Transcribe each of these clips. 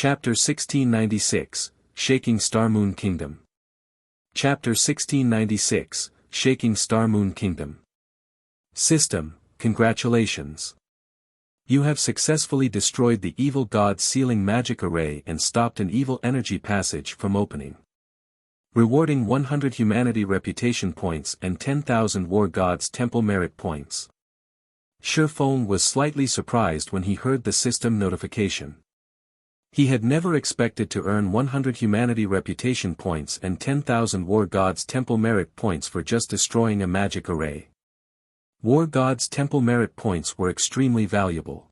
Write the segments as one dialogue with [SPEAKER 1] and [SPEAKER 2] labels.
[SPEAKER 1] Chapter 1696, Shaking Star Moon Kingdom. Chapter 1696, Shaking Star Moon Kingdom. System, congratulations. You have successfully destroyed the evil god's sealing magic array and stopped an evil energy passage from opening. Rewarding 100 humanity reputation points and 10,000 war god's temple merit points. Shifeng was slightly surprised when he heard the system notification. He had never expected to earn 100 humanity reputation points and 10,000 war god's temple merit points for just destroying a magic array. War god's temple merit points were extremely valuable.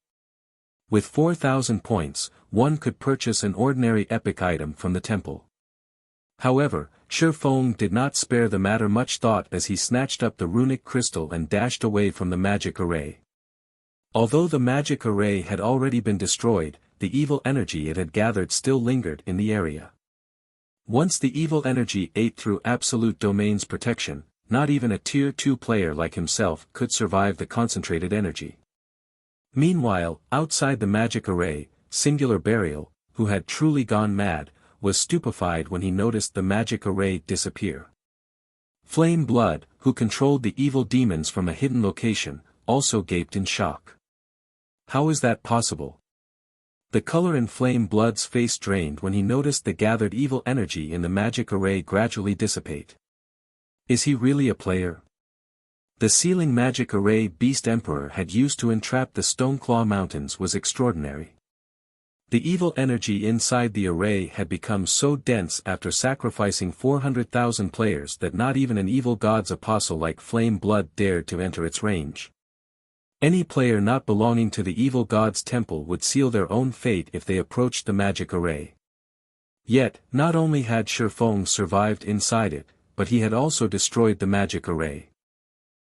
[SPEAKER 1] With 4,000 points, one could purchase an ordinary epic item from the temple. However, Shifeng did not spare the matter much thought as he snatched up the runic crystal and dashed away from the magic array. Although the magic array had already been destroyed, the evil energy it had gathered still lingered in the area. Once the evil energy ate through absolute domain's protection, not even a tier 2 player like himself could survive the concentrated energy. Meanwhile, outside the magic array, Singular Burial, who had truly gone mad, was stupefied when he noticed the magic array disappear. Flame Blood, who controlled the evil demons from a hidden location, also gaped in shock. How is that possible? The color in Flame Blood's face drained when he noticed the gathered evil energy in the magic array gradually dissipate. Is he really a player? The sealing magic array Beast Emperor had used to entrap the Stoneclaw Mountains was extraordinary. The evil energy inside the array had become so dense after sacrificing 400,000 players that not even an evil god's apostle like Flame Blood dared to enter its range. Any player not belonging to the evil god's temple would seal their own fate if they approached the magic array. Yet, not only had Shifeng survived inside it, but he had also destroyed the magic array.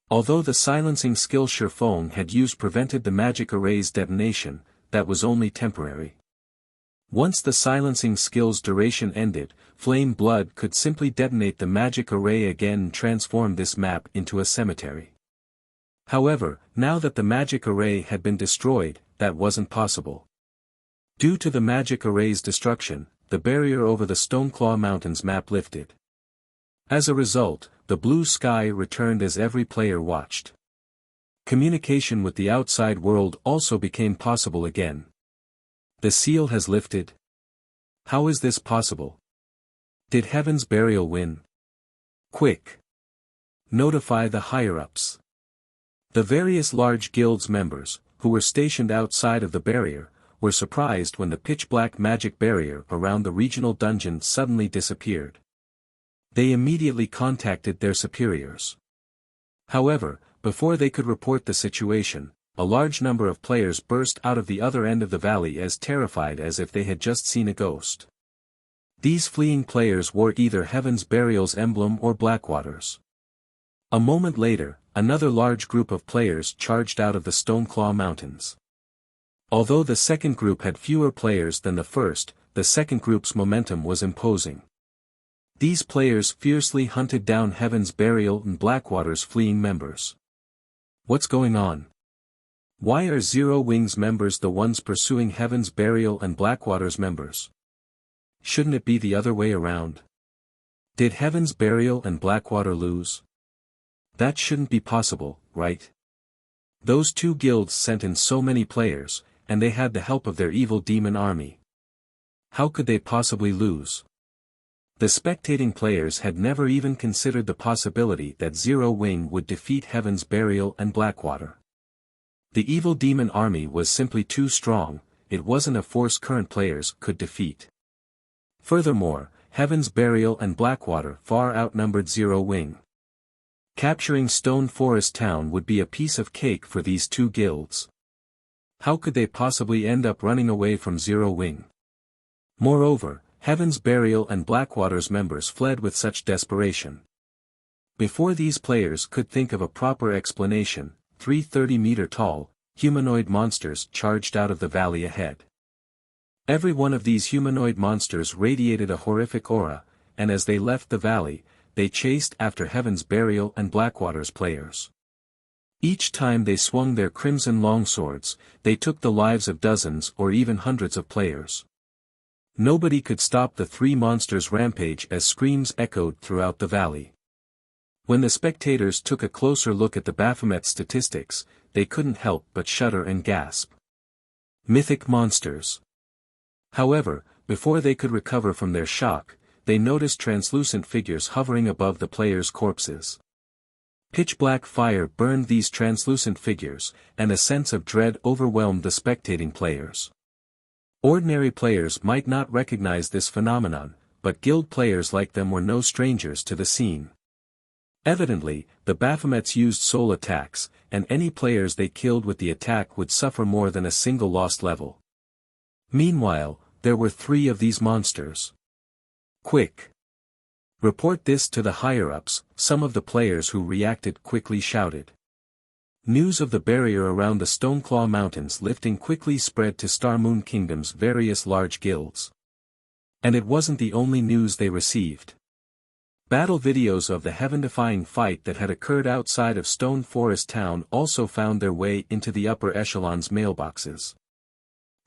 [SPEAKER 1] Although the silencing skill Shifeng had used prevented the magic array's detonation, that was only temporary. Once the silencing skill's duration ended, Flame Blood could simply detonate the magic array again and transform this map into a cemetery. However, now that the magic array had been destroyed, that wasn't possible. Due to the magic array's destruction, the barrier over the Stoneclaw Mountains map lifted. As a result, the blue sky returned as every player watched. Communication with the outside world also became possible again. The seal has lifted. How is this possible? Did Heaven's Burial win? Quick! Notify the higher-ups. The various large guilds members, who were stationed outside of the barrier, were surprised when the pitch-black magic barrier around the regional dungeon suddenly disappeared. They immediately contacted their superiors. However, before they could report the situation, a large number of players burst out of the other end of the valley as terrified as if they had just seen a ghost. These fleeing players wore either Heaven's Burial's emblem or Blackwater's. A moment later, another large group of players charged out of the Stoneclaw Mountains. Although the second group had fewer players than the first, the second group's momentum was imposing. These players fiercely hunted down Heaven's Burial and Blackwater's fleeing members. What's going on? Why are Zero Wings members the ones pursuing Heaven's Burial and Blackwater's members? Shouldn't it be the other way around? Did Heaven's Burial and Blackwater lose? That shouldn't be possible, right? Those two guilds sent in so many players, and they had the help of their evil demon army. How could they possibly lose? The spectating players had never even considered the possibility that Zero Wing would defeat Heaven's Burial and Blackwater. The evil demon army was simply too strong, it wasn't a force current players could defeat. Furthermore, Heaven's Burial and Blackwater far outnumbered Zero Wing. Capturing Stone Forest Town would be a piece of cake for these two guilds. How could they possibly end up running away from Zero Wing? Moreover, Heaven's Burial and Blackwater's members fled with such desperation. Before these players could think of a proper explanation, 3 30-meter-tall, humanoid monsters charged out of the valley ahead. Every one of these humanoid monsters radiated a horrific aura, and as they left the valley, they chased after Heaven's Burial and Blackwater's players. Each time they swung their crimson longswords, they took the lives of dozens or even hundreds of players. Nobody could stop the three monsters' rampage as screams echoed throughout the valley. When the spectators took a closer look at the Baphomet's statistics, they couldn't help but shudder and gasp. Mythic monsters. However, before they could recover from their shock, they noticed translucent figures hovering above the players' corpses. Pitch-black fire burned these translucent figures, and a sense of dread overwhelmed the spectating players. Ordinary players might not recognize this phenomenon, but guild players like them were no strangers to the scene. Evidently, the Baphomets used soul attacks, and any players they killed with the attack would suffer more than a single lost level. Meanwhile, there were 3 of these monsters. Quick! Report this to the higher-ups, some of the players who reacted quickly shouted. News of the barrier around the Stoneclaw Mountains lifting quickly spread to Star Moon Kingdom's various large guilds. And it wasn't the only news they received. Battle videos of the heaven-defying fight that had occurred outside of Stone Forest Town also found their way into the upper echelons' mailboxes.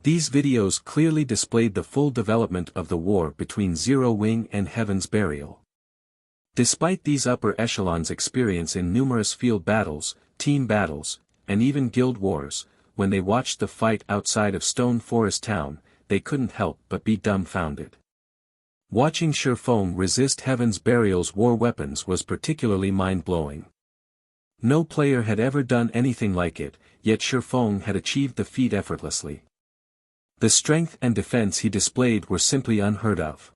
[SPEAKER 1] These videos clearly displayed the full development of the war between Zero Wing and Heaven's Burial. Despite these upper echelons' experience in numerous field battles, team battles, and even guild wars, when they watched the fight outside of Stone Forest Town, they couldn't help but be dumbfounded. Watching Shifeng resist Heaven's Burial's war weapons was particularly mind-blowing. No player had ever done anything like it, yet Shifeng had achieved the feat effortlessly. The strength and defense he displayed were simply unheard of.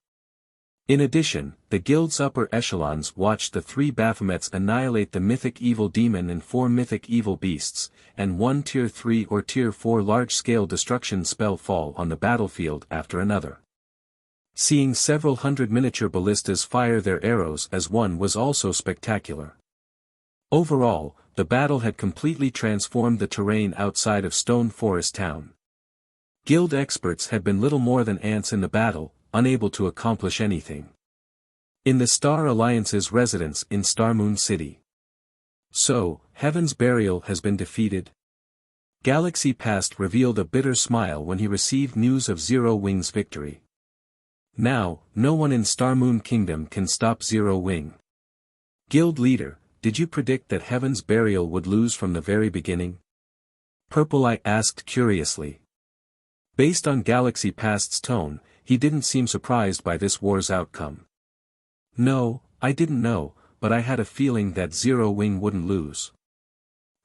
[SPEAKER 1] In addition, the guild's upper echelons watched the 3 Baphomets annihilate the Mythic Evil Demon and 4 Mythic Evil Beasts, and 1 Tier 3 or Tier 4 large-scale destruction spell fall on the battlefield after another. Seeing several hundred miniature ballistas fire their arrows as one was also spectacular. Overall, the battle had completely transformed the terrain outside of Stone Forest Town. Guild experts had been little more than ants in the battle, unable to accomplish anything. In the Star Alliance's residence in Star Moon City. So, Heaven's Burial has been defeated? Galaxy Past revealed a bitter smile when he received news of Zero Wing's victory. Now, no one in Star Moon Kingdom can stop Zero Wing. Guild leader, did you predict that Heaven's Burial would lose from the very beginning? Purple Eye asked curiously. Based on Galaxy Past's tone, he didn't seem surprised by this war's outcome. No, I didn't know, but I had a feeling that Zero Wing wouldn't lose.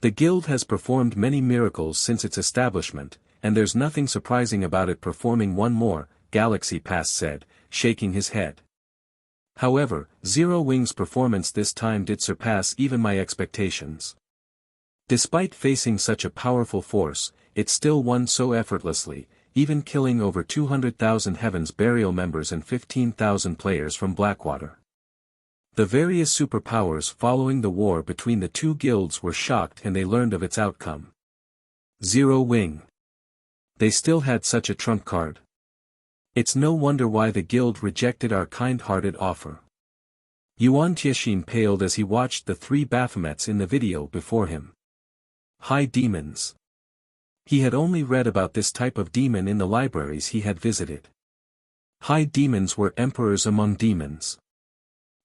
[SPEAKER 1] The guild has performed many miracles since its establishment, and there's nothing surprising about it performing one more, Galaxy Past said, shaking his head. However, Zero Wing's performance this time did surpass even my expectations. Despite facing such a powerful force, it still won so effortlessly, even killing over 200,000 Heaven's Burial members and 15,000 players from Blackwater. The various superpowers following the war between the 2 guilds were shocked and they learned of its outcome. Zero Wing. They still had such a trump card. It's no wonder why the guild rejected our kind-hearted offer. Yuan Tianxin paled as he watched the 3 Baphomets in the video before him. High demons. He had only read about this type of demon in the libraries he had visited. High demons were emperors among demons.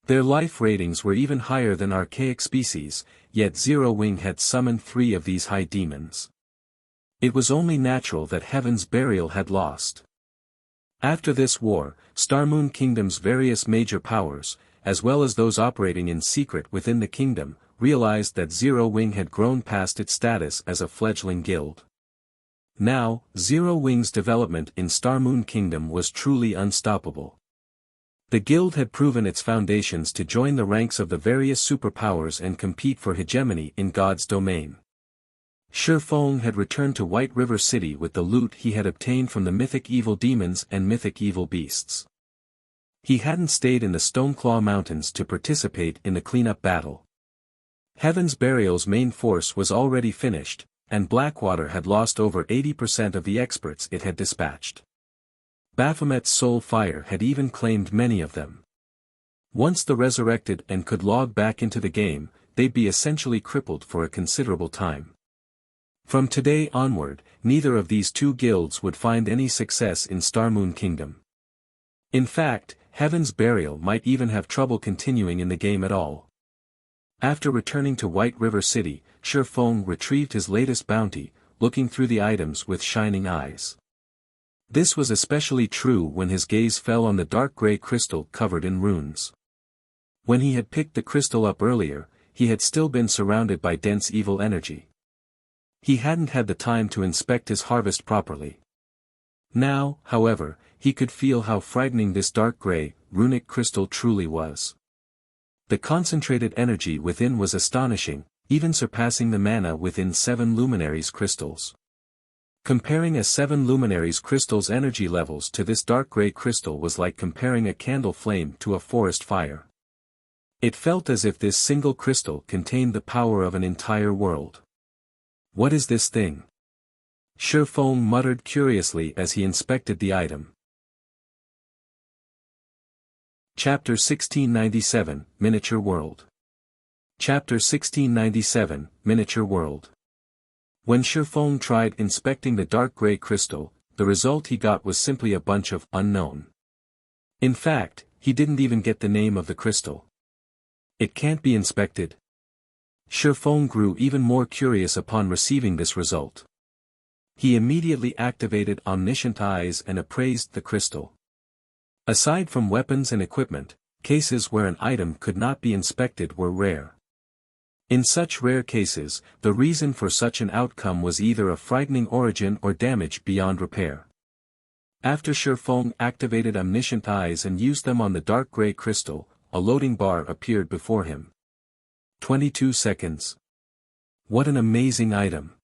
[SPEAKER 1] Their life ratings were even higher than archaic species, yet Zero Wing had summoned 3 of these high demons. It was only natural that Heaven's Burial had lost. After this war, Star Moon Kingdom's various major powers, as well as those operating in secret within the kingdom, realized that Zero Wing had grown past its status as a fledgling guild. Now, Zero Wing's development in Star Moon Kingdom was truly unstoppable. The guild had proven its foundations to join the ranks of the various superpowers and compete for hegemony in God's domain. Shifeng had returned to White River City with the loot he had obtained from the Mythic Evil Demons and Mythic Evil Beasts. He hadn't stayed in the Stoneclaw Mountains to participate in the cleanup battle. Heaven's Burial's main force was already finished, and Blackwater had lost over 80% of the experts it had dispatched. Baphomet's soul fire had even claimed many of them. Once the resurrected and could log back into the game, they'd be essentially crippled for a considerable time. From today onward, neither of these 2 guilds would find any success in Star Moon Kingdom. In fact, Heaven's Burial might even have trouble continuing in the game at all. After returning to White River City, Shifeng retrieved his latest bounty, looking through the items with shining eyes. This was especially true when his gaze fell on the dark gray crystal covered in runes. When he had picked the crystal up earlier, he had still been surrounded by dense evil energy. He hadn't had the time to inspect his harvest properly. Now, however, he could feel how frightening this dark gray, runic crystal truly was. The concentrated energy within was astonishing, even surpassing the mana within 7 luminaries crystals. Comparing a 7 luminaries crystal's energy levels to this dark gray crystal was like comparing a candle flame to a forest fire. It felt as if this single crystal contained the power of an entire world. What is this thing? Shifeng muttered curiously as he inspected the item. Chapter 1697, Miniature World. Chapter 1697, Miniature World. When Shifeng tried inspecting the dark gray crystal, the result he got was simply a bunch of unknown. In fact, he didn't even get the name of the crystal. It can't be inspected. Shifeng grew even more curious upon receiving this result. He immediately activated omniscient eyes and appraised the crystal. Aside from weapons and equipment, cases where an item could not be inspected were rare. In such rare cases, the reason for such an outcome was either a frightening origin or damage beyond repair. After Shifeng activated omniscient eyes and used them on the dark gray crystal, a loading bar appeared before him. 22 seconds. What an amazing item.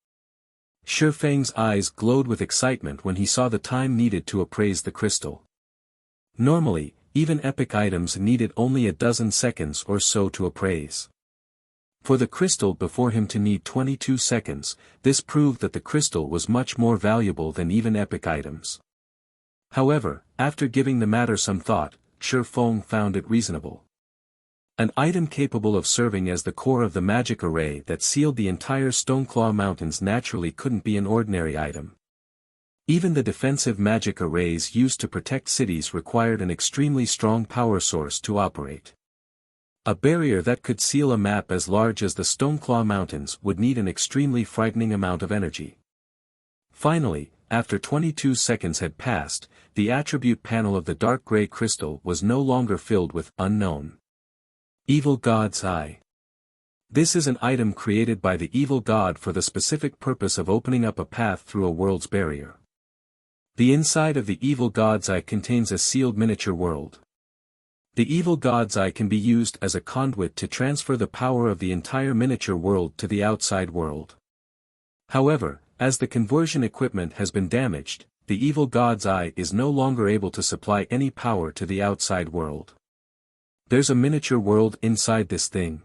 [SPEAKER 1] Shifeng's eyes glowed with excitement when he saw the time needed to appraise the crystal. Normally, even epic items needed only a dozen seconds or so to appraise. For the crystal before him to need 22 seconds, this proved that the crystal was much more valuable than even epic items. However, after giving the matter some thought, Shifeng found it reasonable. An item capable of serving as the core of the magic array that sealed the entire Stoneclaw Mountains naturally couldn't be an ordinary item. Even the defensive magic arrays used to protect cities required an extremely strong power source to operate. A barrier that could seal a map as large as the Stoneclaw Mountains would need an extremely frightening amount of energy. Finally, after 22 seconds had passed, the attribute panel of the dark gray crystal was no longer filled with unknown. Evil God's Eye. This is an item created by the evil god for the specific purpose of opening up a path through a world's barrier. The inside of the evil god's eye contains a sealed miniature world. The evil god's eye can be used as a conduit to transfer the power of the entire miniature world to the outside world. However, as the conversion equipment has been damaged, the evil god's eye is no longer able to supply any power to the outside world. There's a miniature world inside this thing.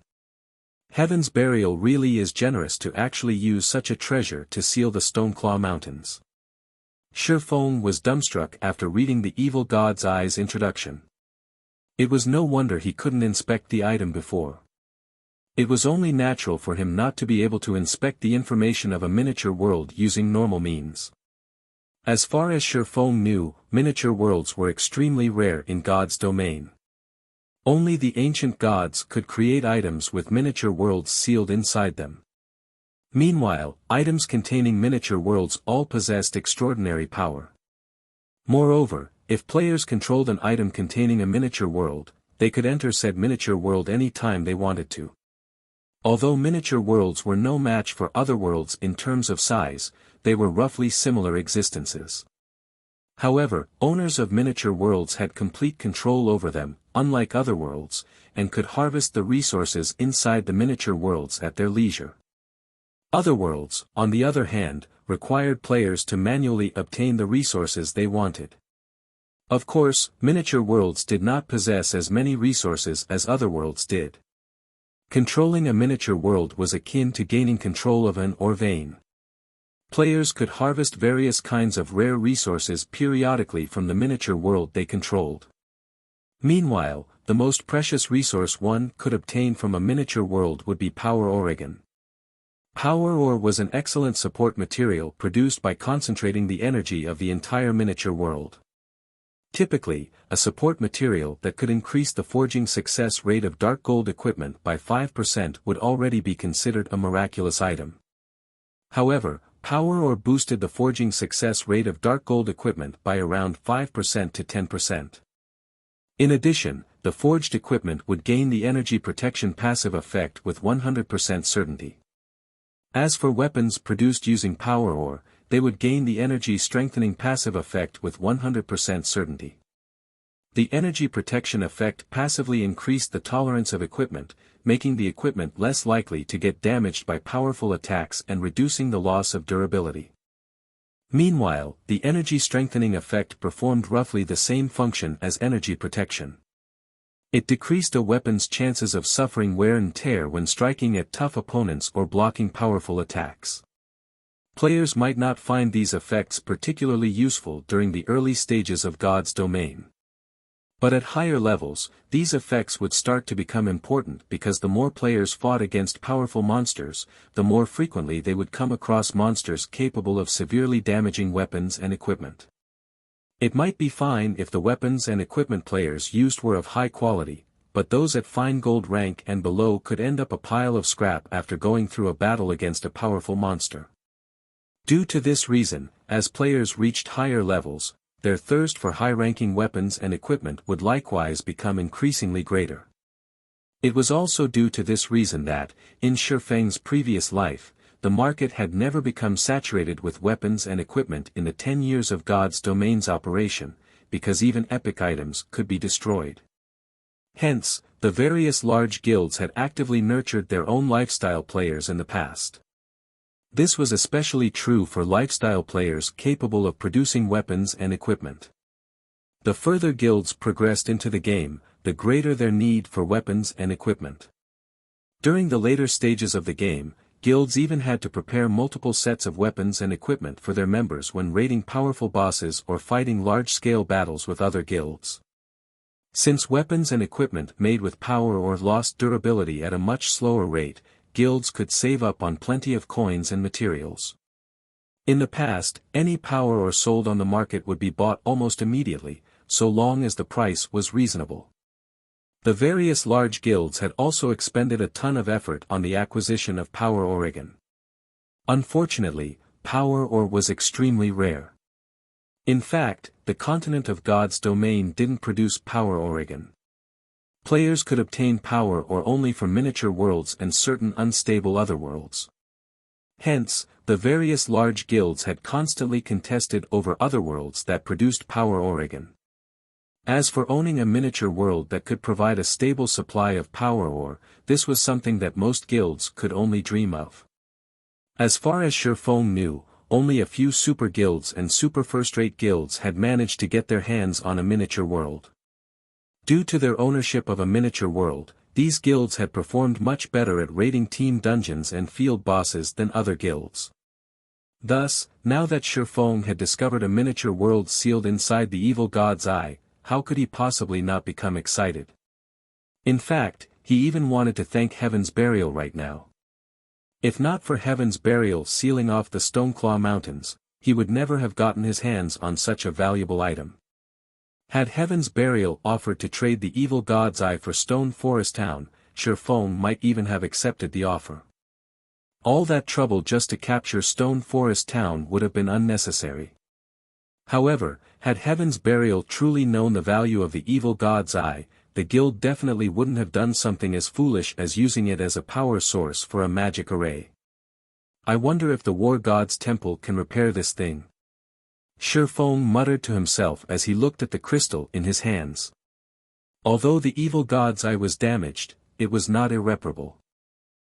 [SPEAKER 1] Heaven's Burial really is generous to actually use such a treasure to seal the Stoneclaw Mountains. Shifeng was dumbstruck after reading the evil god's eye's introduction. It was no wonder he couldn't inspect the item before. It was only natural for him not to be able to inspect the information of a miniature world using normal means. As far as Shifeng knew, miniature worlds were extremely rare in God's domain. Only the ancient gods could create items with miniature worlds sealed inside them. Meanwhile, items containing miniature worlds all possessed extraordinary power. Moreover, if players controlled an item containing a miniature world, they could enter said miniature world any time they wanted to. Although miniature worlds were no match for other worlds in terms of size, they were roughly similar existences. However, owners of miniature worlds had complete control over them, unlike other worlds, and could harvest the resources inside the miniature worlds at their leisure. Other worlds, on the other hand, required players to manually obtain the resources they wanted. Of course, miniature worlds did not possess as many resources as other worlds did. Controlling a miniature world was akin to gaining control of an or vein. Players could harvest various kinds of rare resources periodically from the miniature world they controlled. Meanwhile, the most precious resource one could obtain from a miniature world would be Power Oregon. Power Ore was an excellent support material produced by concentrating the energy of the entire miniature world. Typically, a support material that could increase the forging success rate of dark gold equipment by 5% would already be considered a miraculous item. However, power ore boosted the forging success rate of dark gold equipment by around 5% to 10%. In addition, the forged equipment would gain the energy protection passive effect with 100% certainty. As for weapons produced using power ore, they would gain the energy strengthening passive effect with 100% certainty. The energy protection effect passively increased the tolerance of equipment, making the equipment less likely to get damaged by powerful attacks and reducing the loss of durability. Meanwhile, the energy strengthening effect performed roughly the same function as energy protection. It decreased a weapon's chances of suffering wear and tear when striking at tough opponents or blocking powerful attacks. Players might not find these effects particularly useful during the early stages of God's domain. But at higher levels, these effects would start to become important because the more players fought against powerful monsters, the more frequently they would come across monsters capable of severely damaging weapons and equipment. It might be fine if the weapons and equipment players used were of high quality, but those at fine gold rank and below could end up a pile of scrap after going through a battle against a powerful monster. Due to this reason, as players reached higher levels, their thirst for high-ranking weapons and equipment would likewise become increasingly greater. It was also due to this reason that, in Shifeng's previous life, the market had never become saturated with weapons and equipment in the 10 years of God's domain's operation, because even epic items could be destroyed. Hence, the various large guilds had actively nurtured their own lifestyle players in the past. This was especially true for lifestyle players capable of producing weapons and equipment. The further guilds progressed into the game, the greater their need for weapons and equipment. During the later stages of the game, guilds even had to prepare multiple sets of weapons and equipment for their members when raiding powerful bosses or fighting large-scale battles with other guilds. Since weapons and equipment made with power ore lost durability at a much slower rate, guilds could save up on plenty of coins and materials. In the past, any power ore sold on the market would be bought almost immediately, so long as the price was reasonable. The various large guilds had also expended a ton of effort on the acquisition of power ore. Unfortunately, power ore was extremely rare. In fact, the continent of God's domain didn't produce power ore. Players could obtain power ore only from miniature worlds and certain unstable other worlds. Hence, the various large guilds had constantly contested over other worlds that produced power ore. As for owning a miniature world that could provide a stable supply of power ore, this was something that most guilds could only dream of. As far as Shifeng knew, only a few super guilds and super first-rate guilds had managed to get their hands on a miniature world. Due to their ownership of a miniature world, these guilds had performed much better at raiding team dungeons and field bosses than other guilds. Thus, now that Shifeng had discovered a miniature world sealed inside the evil god's eye, how could he possibly not become excited? In fact, he even wanted to thank Heaven's Burial right now. If not for Heaven's Burial sealing off the Stoneclaw Mountains, he would never have gotten his hands on such a valuable item. Had Heaven's Burial offered to trade the evil god's eye for Stone Forest Town, Shifeng might even have accepted the offer. All that trouble just to capture Stone Forest Town would have been unnecessary. However, had Heaven's Burial truly known the value of the evil god's eye, the guild definitely wouldn't have done something as foolish as using it as a power source for a magic array. I wonder if the war god's temple can repair this thing. Shifeng muttered to himself as he looked at the crystal in his hands. Although the evil god's eye was damaged, it was not irreparable.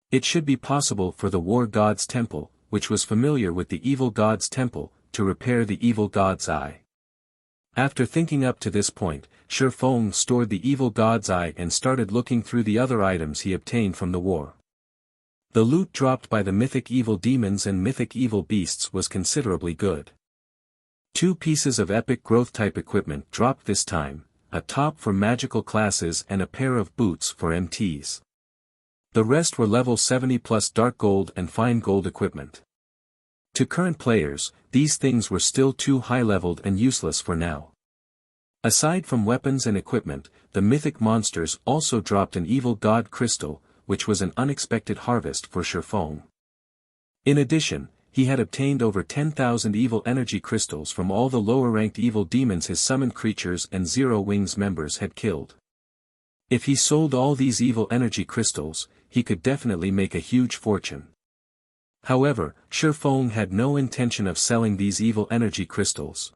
[SPEAKER 1] It should be possible for the war god's temple, which was familiar with the evil god's temple, to repair the evil god's eye. After thinking up to this point, Shifeng stored the evil god's eye and started looking through the other items he obtained from the war. The loot dropped by the mythic evil demons and mythic evil beasts was considerably good. 2 pieces of epic growth type equipment dropped this time, a top for magical classes and a pair of boots for MTs. The rest were level 70 plus dark gold and fine gold equipment. To current players, these things were still too high-leveled and useless for now. Aside from weapons and equipment, the mythic monsters also dropped an evil god crystal, which was an unexpected harvest for Shifeng. In addition, he had obtained over 10,000 evil energy crystals from all the lower-ranked evil demons his summoned creatures and Zero Wings members had killed. If he sold all these evil energy crystals, he could definitely make a huge fortune. However, Shifeng had no intention of selling these evil energy crystals.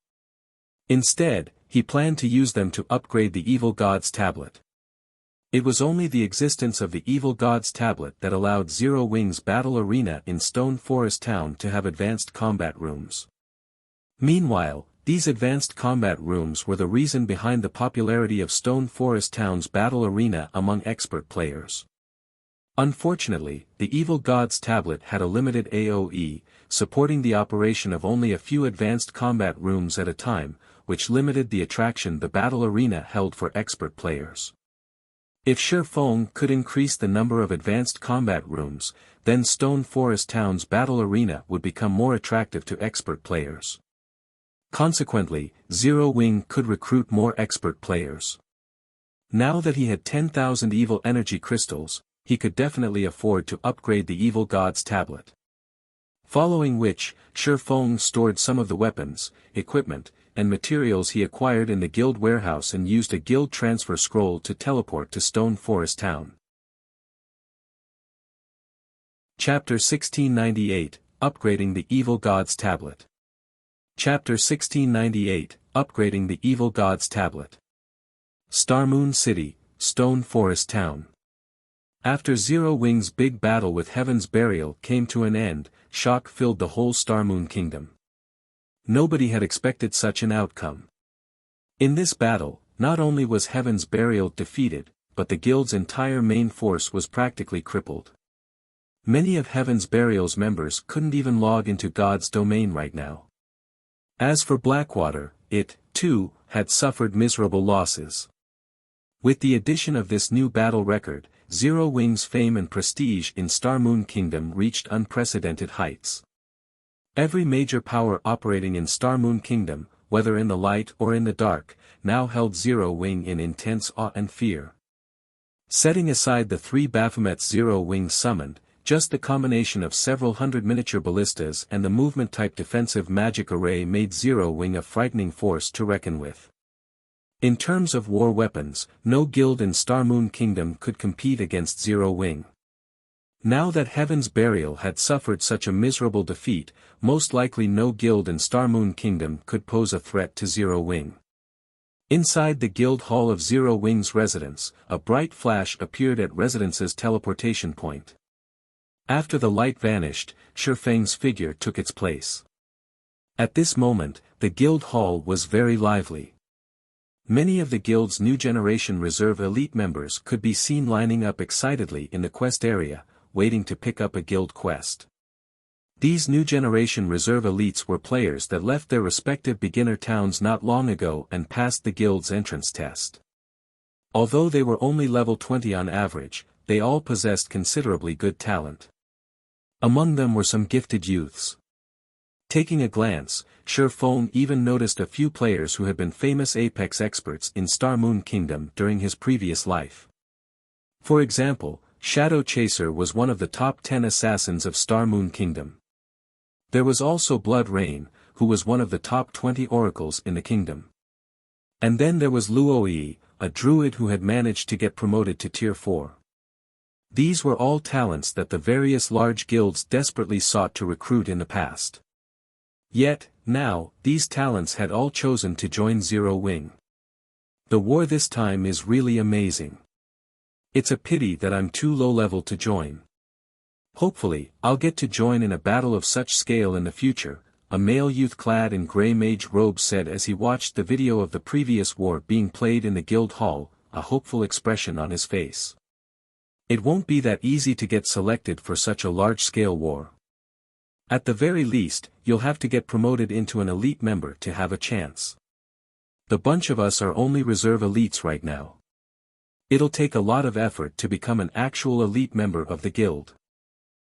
[SPEAKER 1] Instead, he planned to use them to upgrade the evil god's tablet. It was only the existence of the evil god's tablet that allowed Zero Wings Battle Arena in Stone Forest Town to have advanced combat rooms. Meanwhile, these advanced combat rooms were the reason behind the popularity of Stone Forest Town's Battle Arena among expert players. Unfortunately, the evil god's tablet had a limited AoE, supporting the operation of only a few advanced combat rooms at a time, which limited the attraction the Battle Arena held for expert players. If Shifeng could increase the number of advanced combat rooms, then Stone Forest Town's Battle Arena would become more attractive to expert players. Consequently, Zero Wing could recruit more expert players. Now that he had 10,000 evil energy crystals, he could definitely afford to upgrade the evil god's tablet. Following which, Shifeng stored some of the weapons, equipment, and materials he acquired in the guild warehouse and used a guild transfer scroll to teleport to Stone Forest Town. Chapter 1698, Upgrading the Evil God's Tablet. Chapter 1698, Upgrading the Evil God's Tablet. Starmoon City, Stone Forest Town. After Zero Wing's big battle with Heaven's Burial came to an end, shock filled the whole Starmoon Kingdom. Nobody had expected such an outcome. In this battle, not only was Heaven's Burial defeated, but the guild's entire main force was practically crippled. Many of Heaven's Burial's members couldn't even log into God's domain right now. As for Blackwater, it, too, had suffered miserable losses. With the addition of this new battle record, Zero Wing's fame and prestige in Starmoon Kingdom reached unprecedented heights. Every major power operating in Starmoon Kingdom, whether in the light or in the dark, now held Zero Wing in intense awe and fear. Setting aside the 3 Baphomets Zero Wing summoned, just the combination of several hundred miniature ballistas and the movement-type defensive magic array made Zero Wing a frightening force to reckon with. In terms of war weapons, no guild in Starmoon Kingdom could compete against Zero Wing. Now that Heaven's Burial had suffered such a miserable defeat, most likely no guild in Starmoon Kingdom could pose a threat to Zero Wing. Inside the guild hall of Zero Wing's residence, a bright flash appeared at Residence's teleportation point. After the light vanished, Shifeng's figure took its place. At this moment, the guild hall was very lively. Many of the guild's new generation reserve elite members could be seen lining up excitedly in the quest area, waiting to pick up a guild quest. These new generation reserve elites were players that left their respective beginner towns not long ago and passed the guild's entrance test. Although they were only level 20 on average, they all possessed considerably good talent. Among them were some gifted youths. Taking a glance, Shifeng even noticed a few players who had been famous Apex experts in Starmoon Kingdom during his previous life. For example, Shadow Chaser was one of the top 10 assassins of Starmoon Kingdom. There was also Blood Rain, who was one of the top 20 oracles in the kingdom. And then there was Luoyi, a druid who had managed to get promoted to Tier 4. These were all talents that the various large guilds desperately sought to recruit in the past. Yet, now, these talents had all chosen to join Zero Wing. The war this time is really amazing. It's a pity that I'm too low level to join. Hopefully, I'll get to join in a battle of such scale in the future, a male youth clad in grey mage robes said as he watched the video of the previous war being played in the guild hall, a hopeful expression on his face. It won't be that easy to get selected for such a large-scale war. At the very least, you'll have to get promoted into an elite member to have a chance. The bunch of us are only reserve elites right now. It'll take a lot of effort to become an actual elite member of the guild.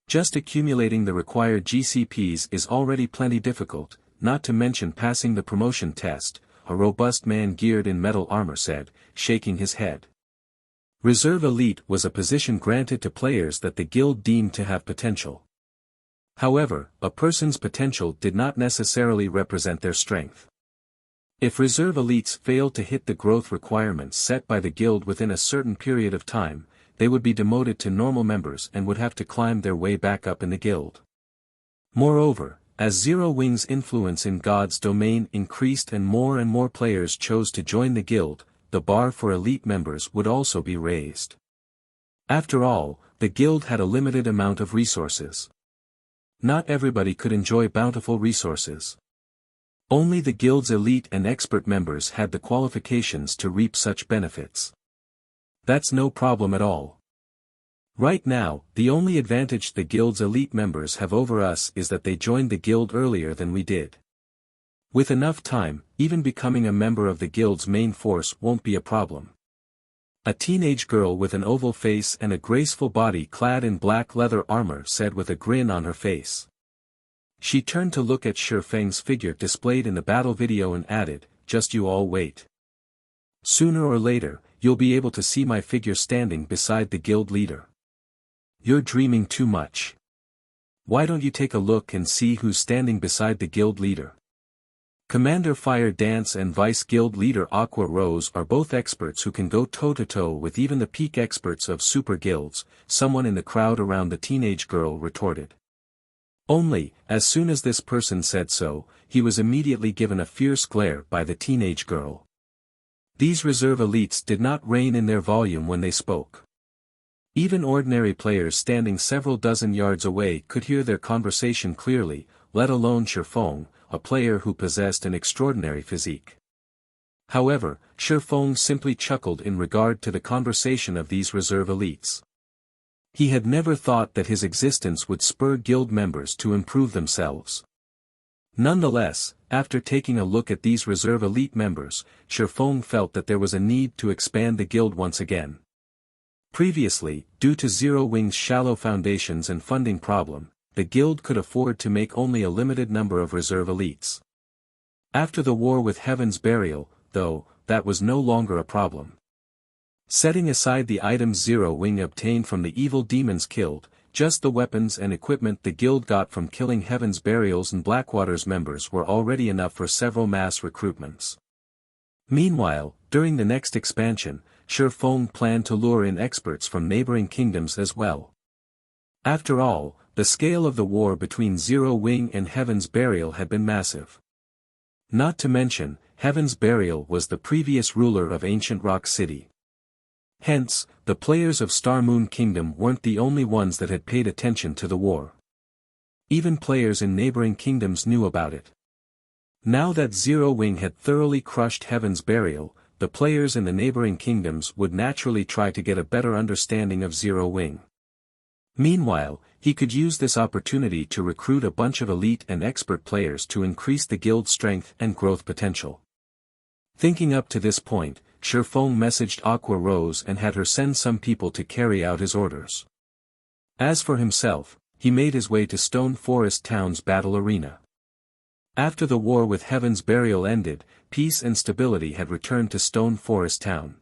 [SPEAKER 1] Just accumulating the required GCPs is already plenty difficult, not to mention passing the promotion test, a robust man geared in metal armor said, shaking his head. Reserve Elite was a position granted to players that the guild deemed to have potential. However, a person's potential did not necessarily represent their strength. If Reserve Elites failed to hit the growth requirements set by the guild within a certain period of time, they would be demoted to normal members and would have to climb their way back up in the guild. Moreover, as Zero Wing's influence in God's domain increased and more players chose to join the guild, the bar for elite members would also be raised. After all, the guild had a limited amount of resources. Not everybody could enjoy bountiful resources. Only the guild's elite and expert members had the qualifications to reap such benefits. That's no problem at all. Right now, the only advantage the guild's elite members have over us is that they joined the guild earlier than we did. With enough time, even becoming a member of the guild's main force won't be a problem. A teenage girl with an oval face and a graceful body clad in black leather armor said with a grin on her face. She turned to look at Shifeng's figure displayed in the battle video and added, "Just you all wait. Sooner or later, you'll be able to see my figure standing beside the guild leader. You're dreaming too much. Why don't you take a look and see who's standing beside the guild leader?" Commander Fire Dance and Vice Guild Leader Aqua Rose are both experts who can go toe-to-toe with even the peak experts of super guilds, someone in the crowd around the teenage girl retorted. Only, as soon as this person said so, he was immediately given a fierce glare by the teenage girl. These reserve elites did not rein in their volume when they spoke. Even ordinary players standing several dozen yards away could hear their conversation clearly, let alone Shifeng, a player who possessed an extraordinary physique. However, Shifeng simply chuckled in regard to the conversation of these reserve elites. He had never thought that his existence would spur guild members to improve themselves. Nonetheless, after taking a look at these reserve elite members, Shifeng felt that there was a need to expand the guild once again. Previously, due to Zero Wing's shallow foundations and funding problem, the guild could afford to make only a limited number of reserve elites. After the war with Heaven's Burial, though, that was no longer a problem. Setting aside the items Zero Wing obtained from the evil demons killed, just the weapons and equipment the guild got from killing Heaven's Burials and Blackwater's members were already enough for several mass recruitments. Meanwhile, during the next expansion, Shifeng planned to lure in experts from neighboring kingdoms as well. After all, the scale of the war between Zero Wing and Heaven's Burial had been massive. Not to mention, Heaven's Burial was the previous ruler of Ancient Rock City. Hence, the players of Star Moon Kingdom weren't the only ones that had paid attention to the war. Even players in neighboring kingdoms knew about it. Now that Zero Wing had thoroughly crushed Heaven's Burial, the players in the neighboring kingdoms would naturally try to get a better understanding of Zero Wing. Meanwhile, he could use this opportunity to recruit a bunch of elite and expert players to increase the guild's strength and growth potential. Thinking up to this point, Shifeng messaged Aqua Rose and had her send some people to carry out his orders. As for himself, he made his way to Stone Forest Town's battle arena. After the war with Heaven's Burial ended, peace and stability had returned to Stone Forest Town.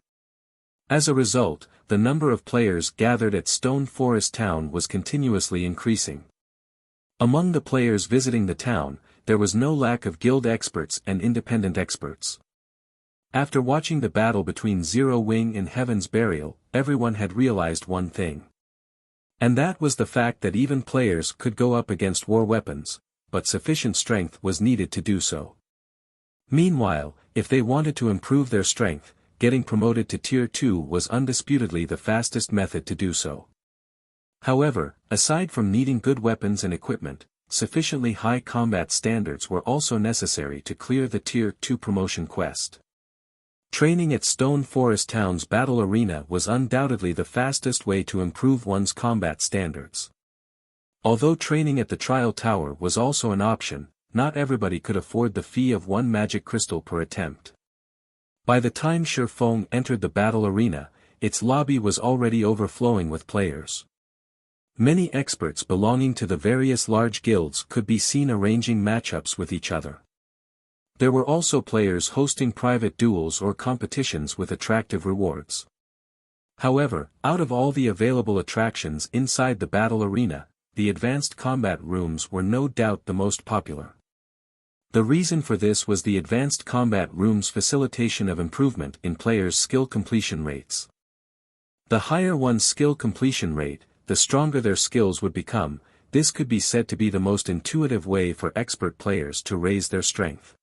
[SPEAKER 1] As a result, the number of players gathered at Stone Forest Town was continuously increasing. Among the players visiting the town, there was no lack of guild experts and independent experts. After watching the battle between Zero Wing and Heaven's Burial, everyone had realized one thing. And that was the fact that even players could go up against war weapons, but sufficient strength was needed to do so. Meanwhile, if they wanted to improve their strength, getting promoted to Tier 2 was undisputedly the fastest method to do so. However, aside from needing good weapons and equipment, sufficiently high combat standards were also necessary to clear the Tier 2 promotion quest. Training at Stone Forest Town's battle arena was undoubtedly the fastest way to improve one's combat standards. Although training at the Trial Tower was also an option, not everybody could afford the fee of 1 magic crystal per attempt. By the time Shifeng entered the battle arena, its lobby was already overflowing with players. Many experts belonging to the various large guilds could be seen arranging matchups with each other. There were also players hosting private duels or competitions with attractive rewards. However, out of all the available attractions inside the battle arena, the advanced combat rooms were no doubt the most popular. The reason for this was the advanced combat rooms' facilitation of improvement in players' skill completion rates. The higher one's skill completion rate, the stronger their skills would become. This could be said to be the most intuitive way for expert players to raise their strength.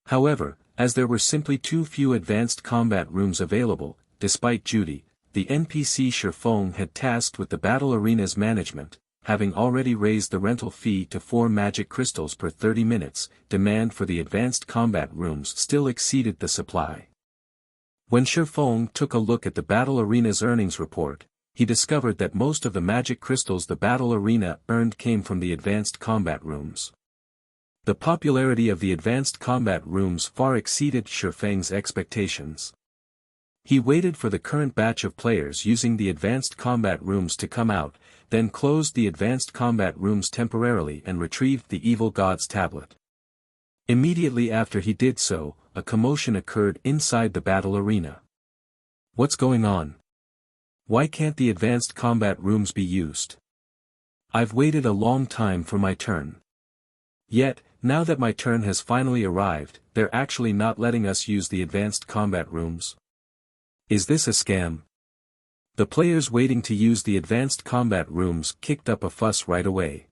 [SPEAKER 1] However, as there were simply too few advanced combat rooms available, despite duty, the NPC Shifeng had tasked with the battle arena's management, having already raised the rental fee to 4 magic crystals per 30 minutes, demand for the advanced combat rooms still exceeded the supply. When Shifeng took a look at the battle arena's earnings report, he discovered that most of the magic crystals the battle arena earned came from the advanced combat rooms. The popularity of the advanced combat rooms far exceeded Shifeng's expectations. He waited for the current batch of players using the advanced combat rooms to come out, then closed the advanced combat rooms temporarily and retrieved the Evil God's tablet. Immediately after he did so, a commotion occurred inside the battle arena. What's going on? Why can't the advanced combat rooms be used? I've waited a long time for my turn. Yet, now that my turn has finally arrived, they're actually not letting us use the advanced combat rooms. Is this a scam? The players waiting to use the advanced combat rooms kicked up a fuss right away.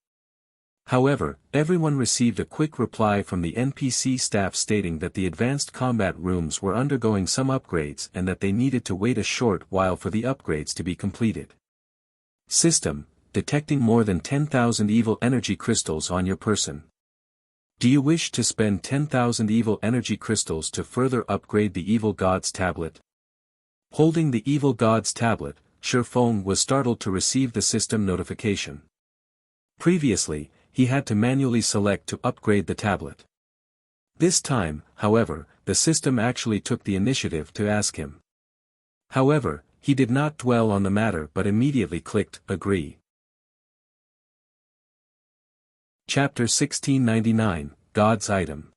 [SPEAKER 1] However, everyone received a quick reply from the NPC staff stating that the advanced combat rooms were undergoing some upgrades and that they needed to wait a short while for the upgrades to be completed. System: detecting more than 10,000 evil energy crystals on your person. Do you wish to spend 10,000 evil energy crystals to further upgrade the Evil God's tablet? Holding the Evil God's tablet, Shifeng was startled to receive the system notification. Previously, he had to manually select to upgrade the tablet. This time, however, the system actually took the initiative to ask him. However, he did not dwell on the matter but immediately clicked Agree. Chapter 1699, God's Item.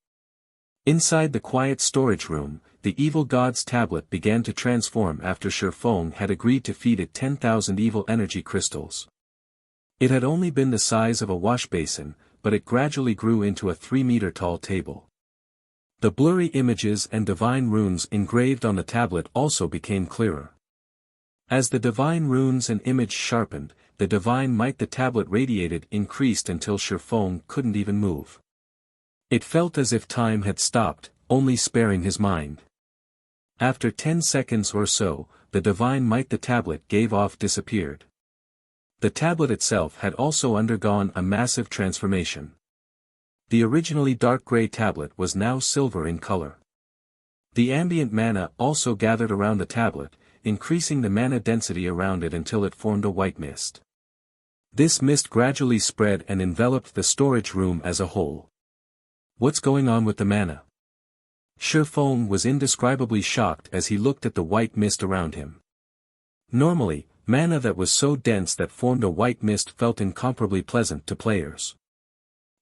[SPEAKER 1] Inside the quiet storage room, the Evil God's tablet began to transform after Shifeng had agreed to feed it 10,000 evil energy crystals. It had only been the size of a wash basin, but it gradually grew into a 3-meter-tall table. The blurry images and divine runes engraved on the tablet also became clearer. As the divine runes and image sharpened, the divine might the tablet radiated increased until Shifeng couldn't even move. It felt as if time had stopped, only sparing his mind. After 10 seconds or so, the divine might the tablet gave off disappeared. The tablet itself had also undergone a massive transformation. The originally dark gray tablet was now silver in color. The ambient mana also gathered around the tablet, increasing the mana density around it until it formed a white mist. This mist gradually spread and enveloped the storage room as a whole. What's going on with the mana? Shifeng was indescribably shocked as he looked at the white mist around him. Normally, mana that was so dense that formed a white mist felt incomparably pleasant to players.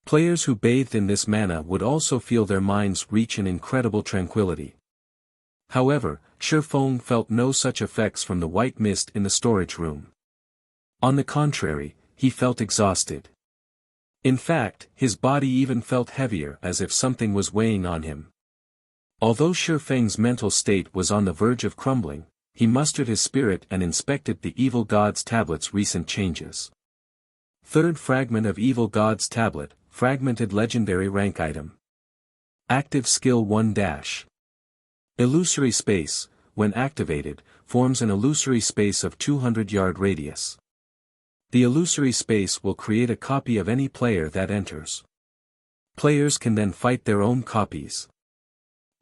[SPEAKER 1] Players who bathed in this mana would also feel their minds reach an incredible tranquility. However, Shifeng felt no such effects from the white mist in the storage room. On the contrary, he felt exhausted. In fact, his body even felt heavier as if something was weighing on him. Although Shifeng's mental state was on the verge of crumbling, he mustered his spirit and inspected the Evil God's tablet's recent changes. Third fragment of Evil God's tablet, fragmented legendary rank item. Active skill 1-. Illusory space, when activated, forms an illusory space of 200-yard radius. The illusory space will create a copy of any player that enters. Players can then fight their own copies.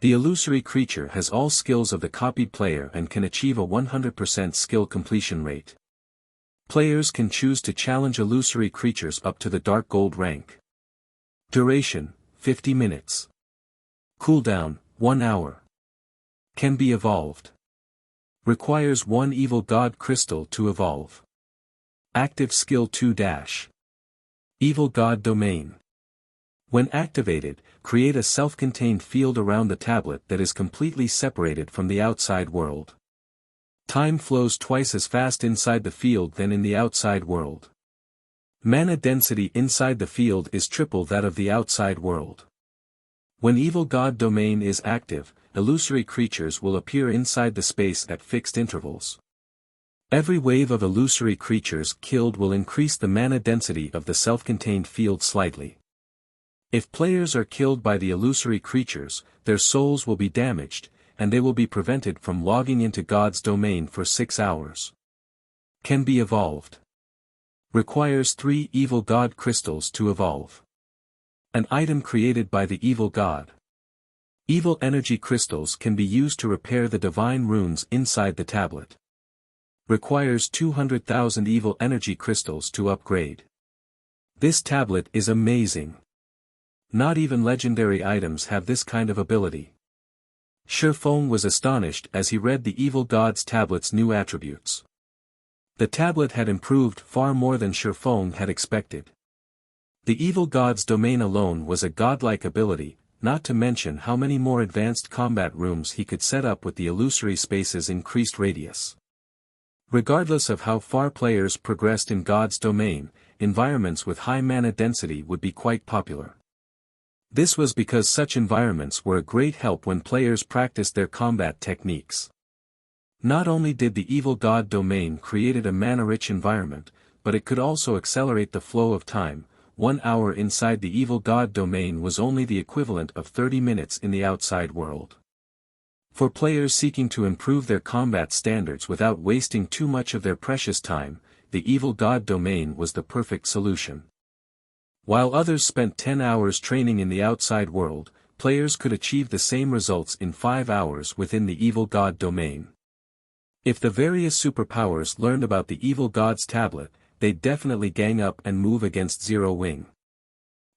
[SPEAKER 1] The illusory creature has all skills of the copied player and can achieve a 100% skill completion rate. Players can choose to challenge illusory creatures up to the dark gold rank. Duration, 50 minutes. Cooldown, 1 hour. Can be evolved. Requires 1 Evil God crystal to evolve. Active skill 2-. Evil God domain. When activated, create a self-contained field around the tablet that is completely separated from the outside world. Time flows twice as fast inside the field than in the outside world. Mana density inside the field is triple that of the outside world. When Evil God Domain is active, illusory creatures will appear inside the space at fixed intervals. Every wave of illusory creatures killed will increase the mana density of the self-contained field slightly. If players are killed by the illusory creatures, their souls will be damaged, and they will be prevented from logging into God's domain for 6 hours. Can be evolved. Requires 3 Evil God crystals to evolve. An item created by the Evil God. Evil energy crystals can be used to repair the divine runes inside the tablet. Requires 200,000 evil energy crystals to upgrade. This tablet is amazing. Not even legendary items have this kind of ability. Shifeng was astonished as he read the Evil God's tablet's new attributes. The tablet had improved far more than Shifeng had expected. The Evil God's domain alone was a godlike ability, not to mention how many more advanced combat rooms he could set up with the illusory space's increased radius. Regardless of how far players progressed in God's domain, environments with high mana density would be quite popular. This was because such environments were a great help when players practiced their combat techniques. Not only did the Evil God domain create a mana-rich environment, but it could also accelerate the flow of time. 1 hour inside the Evil God domain was only the equivalent of 30 minutes in the outside world. For players seeking to improve their combat standards without wasting too much of their precious time, the Evil God domain was the perfect solution. While others spent 10 hours training in the outside world, players could achieve the same results in 5 hours within the Evil God domain. If the various superpowers learned about the Evil God's tablet, they'd definitely gang up and move against Zero Wing.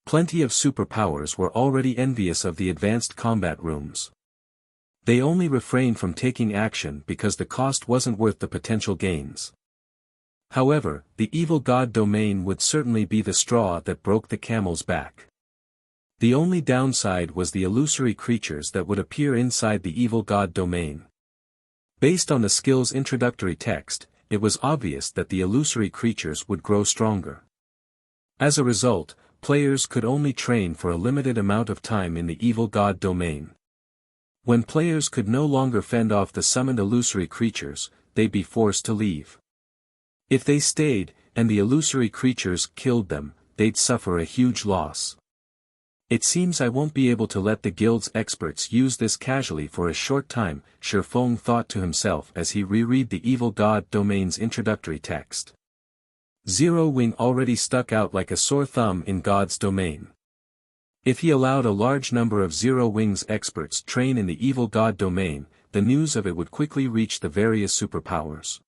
[SPEAKER 1] Plenty of superpowers were already envious of the advanced combat rooms. They only refrained from taking action because the cost wasn't worth the potential gains. However, the Evil God domain would certainly be the straw that broke the camel's back. The only downside was the illusory creatures that would appear inside the Evil God domain. Based on the skill's introductory text, it was obvious that the illusory creatures would grow stronger. As a result, players could only train for a limited amount of time in the Evil God domain. When players could no longer fend off the summoned illusory creatures, they'd be forced to leave. If they stayed, and the illusory creatures killed them, they'd suffer a huge loss. It seems I won't be able to let the guild's experts use this casually for a short time, Shifeng thought to himself as he reread the Evil God domain's introductory text. Zero Wing already stuck out like a sore thumb in God's domain. If he allowed a large number of Zero Wing's experts train in the Evil God domain, the news of it would quickly reach the various superpowers.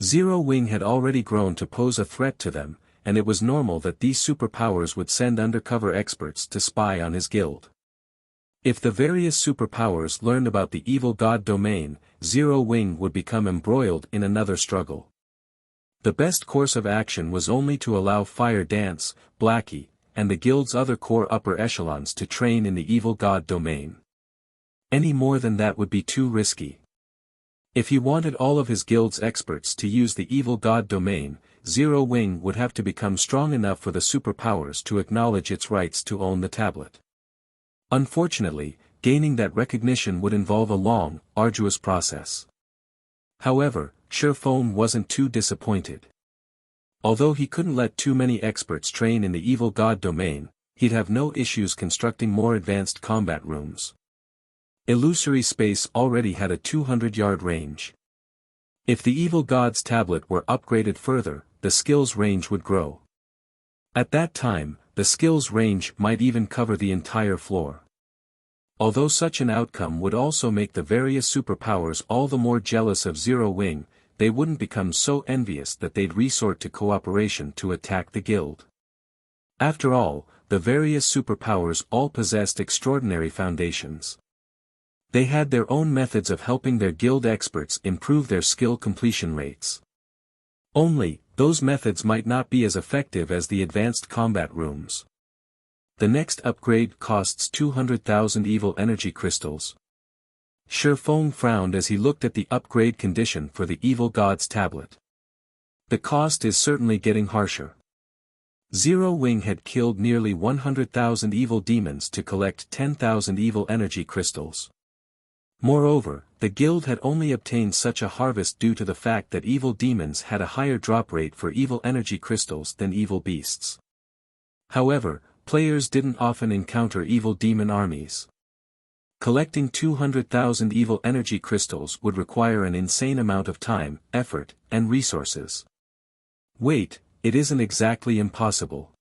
[SPEAKER 1] Zero Wing had already grown to pose a threat to them, and it was normal that these superpowers would send undercover experts to spy on his guild. If the various superpowers learned about the Evil God domain, Zero Wing would become embroiled in another struggle. The best course of action was only to allow Fire Dance, Blackie, and the guild's other core upper echelons to train in the Evil God domain. Any more than that would be too risky. If he wanted all of his guild's experts to use the Evil God domain, Zero Wing would have to become strong enough for the superpowers to acknowledge its rights to own the tablet. Unfortunately, gaining that recognition would involve a long, arduous process. However, Shifeng wasn't too disappointed. Although he couldn't let too many experts train in the Evil God domain, he'd have no issues constructing more advanced combat rooms. Illusory space already had a 200-yard range. If the Evil God's tablet were upgraded further, the skill's range would grow. At that time, the skill's range might even cover the entire floor. Although such an outcome would also make the various superpowers all the more jealous of Zero Wing, they wouldn't become so envious that they'd resort to cooperation to attack the guild. After all, the various superpowers all possessed extraordinary foundations. They had their own methods of helping their guild experts improve their skill completion rates. Only, those methods might not be as effective as the advanced combat rooms. The next upgrade costs 200,000 evil energy crystals. Shifeng frowned as he looked at the upgrade condition for the evil god's tablet. The cost is certainly getting harsher. Zero Wing had killed nearly 100,000 evil demons to collect 10,000 evil energy crystals. Moreover, the guild had only obtained such a harvest due to the fact that evil demons had a higher drop rate for evil energy crystals than evil beasts. However, players didn't often encounter evil demon armies. Collecting 200,000 evil energy crystals would require an insane amount of time, effort, and resources. Wait, it isn't exactly impossible.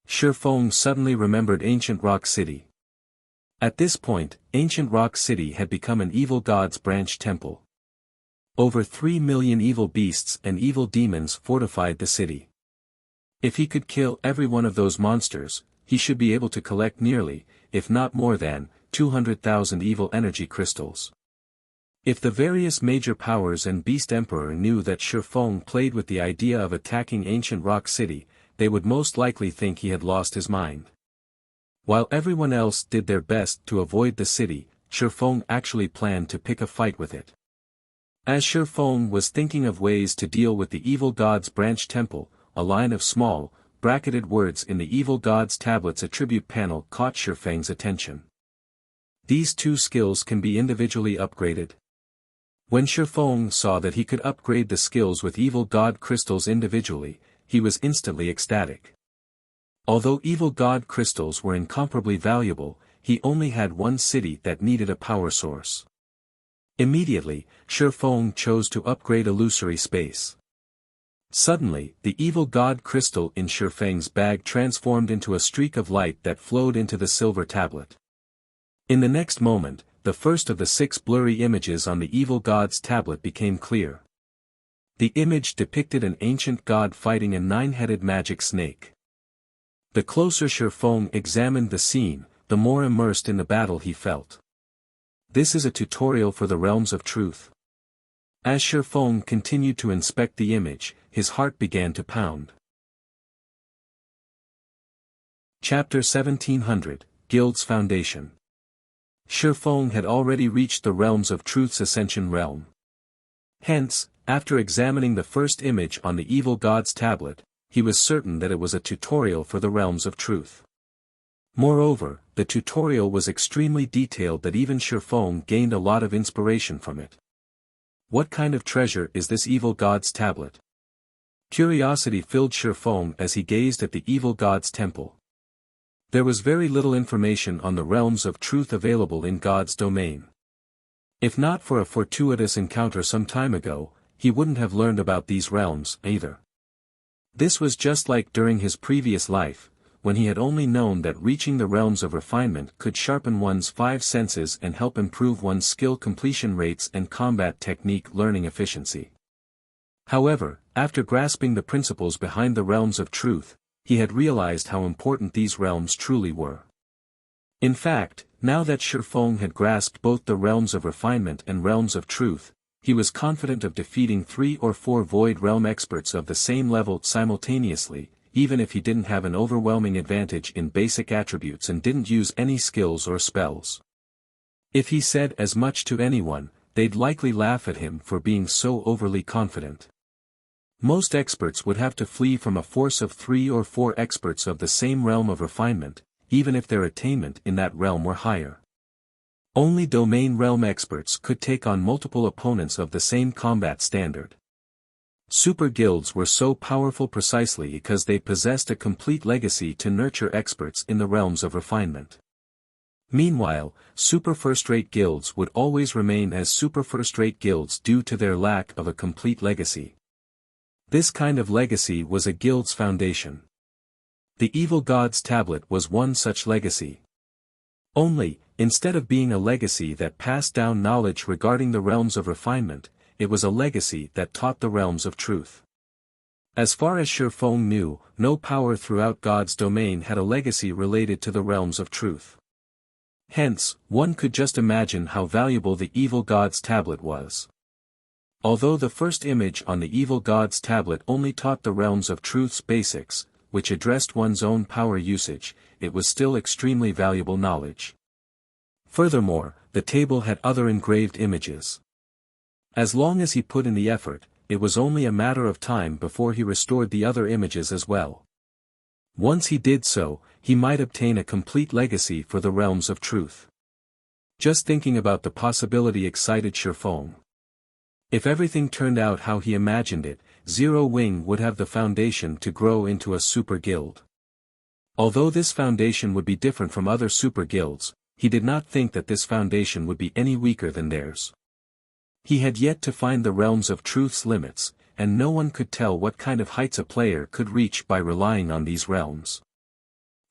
[SPEAKER 1] Shifeng suddenly remembered Ancient Rock City. At this point, Ancient Rock City had become an evil god's branch temple. Over 3 million evil beasts and evil demons fortified the city. If he could kill every one of those monsters, he should be able to collect nearly, if not more than, 200,000 evil energy crystals. If the various major powers and Beast Emperor knew that Shifeng played with the idea of attacking Ancient Rock City, they would most likely think he had lost his mind. While everyone else did their best to avoid the city, Shifeng actually planned to pick a fight with it. As Shifeng was thinking of ways to deal with the evil god's branch temple, a line of small, bracketed words in the evil god's tablet's attribute panel caught Shifeng's attention. These two skills can be individually upgraded. When Shifeng saw that he could upgrade the skills with evil god crystals individually, he was instantly ecstatic. Although evil god crystals were incomparably valuable, he only had one city that needed a power source. Immediately, Shifeng chose to upgrade illusory space. Suddenly, the evil god crystal in Shifeng's bag transformed into a streak of light that flowed into the silver tablet. In the next moment, the first of the 6 blurry images on the evil god's tablet became clear. The image depicted an ancient god fighting a 9-headed magic snake. The closer Shifeng examined the scene, the more immersed in the battle he felt. This is a tutorial for the realms of truth. As Shifeng continued to inspect the image, his heart began to pound. Chapter 1700, Guild's Foundation. Shifeng had already reached the realms of truth's ascension realm. Hence, after examining the first image on the evil god's tablet, he was certain that it was a tutorial for the realms of truth. Moreover, the tutorial was extremely detailed that even Shifeng gained a lot of inspiration from it. What kind of treasure is this evil god's tablet? Curiosity filled Shifeng as he gazed at the evil god's temple. There was very little information on the realms of truth available in God's domain. If not for a fortuitous encounter some time ago, he wouldn't have learned about these realms either. This was just like during his previous life, when he had only known that reaching the realms of refinement could sharpen one's 5 senses and help improve one's skill completion rates and combat technique learning efficiency. However, after grasping the principles behind the realms of truth, he had realized how important these realms truly were. In fact, now that Shifeng had grasped both the realms of refinement and realms of truth, he was confident of defeating 3 or 4 Void Realm experts of the same level simultaneously, even if he didn't have an overwhelming advantage in basic attributes and didn't use any skills or spells. If he said as much to anyone, they'd likely laugh at him for being so overly confident. Most experts would have to flee from a force of 3 or 4 experts of the same realm of refinement, even if their attainment in that realm were higher. Only domain realm experts could take on multiple opponents of the same combat standard. Super guilds were so powerful precisely because they possessed a complete legacy to nurture experts in the realms of refinement. Meanwhile, super first-rate guilds would always remain as super first-rate guilds due to their lack of a complete legacy. This kind of legacy was a guild's foundation. The evil god's tablet was one such legacy. Only, instead of being a legacy that passed down knowledge regarding the realms of refinement, it was a legacy that taught the realms of truth. As far as Shifeng knew, no power throughout God's domain had a legacy related to the realms of truth. Hence, one could just imagine how valuable the evil god's tablet was. Although the first image on the evil god's tablet only taught the realms of truth's basics, which addressed one's own power usage, it was still extremely valuable knowledge. Furthermore, the table had other engraved images. As long as he put in the effort, it was only a matter of time before he restored the other images as well. Once he did so, he might obtain a complete legacy for the realms of truth. Just thinking about the possibility excited Shifeng. If everything turned out how he imagined it, Zero Wing would have the foundation to grow into a super guild. Although this foundation would be different from other super guilds, he did not think that this foundation would be any weaker than theirs. He had yet to find the realms of truth's limits, and no one could tell what kind of heights a player could reach by relying on these realms.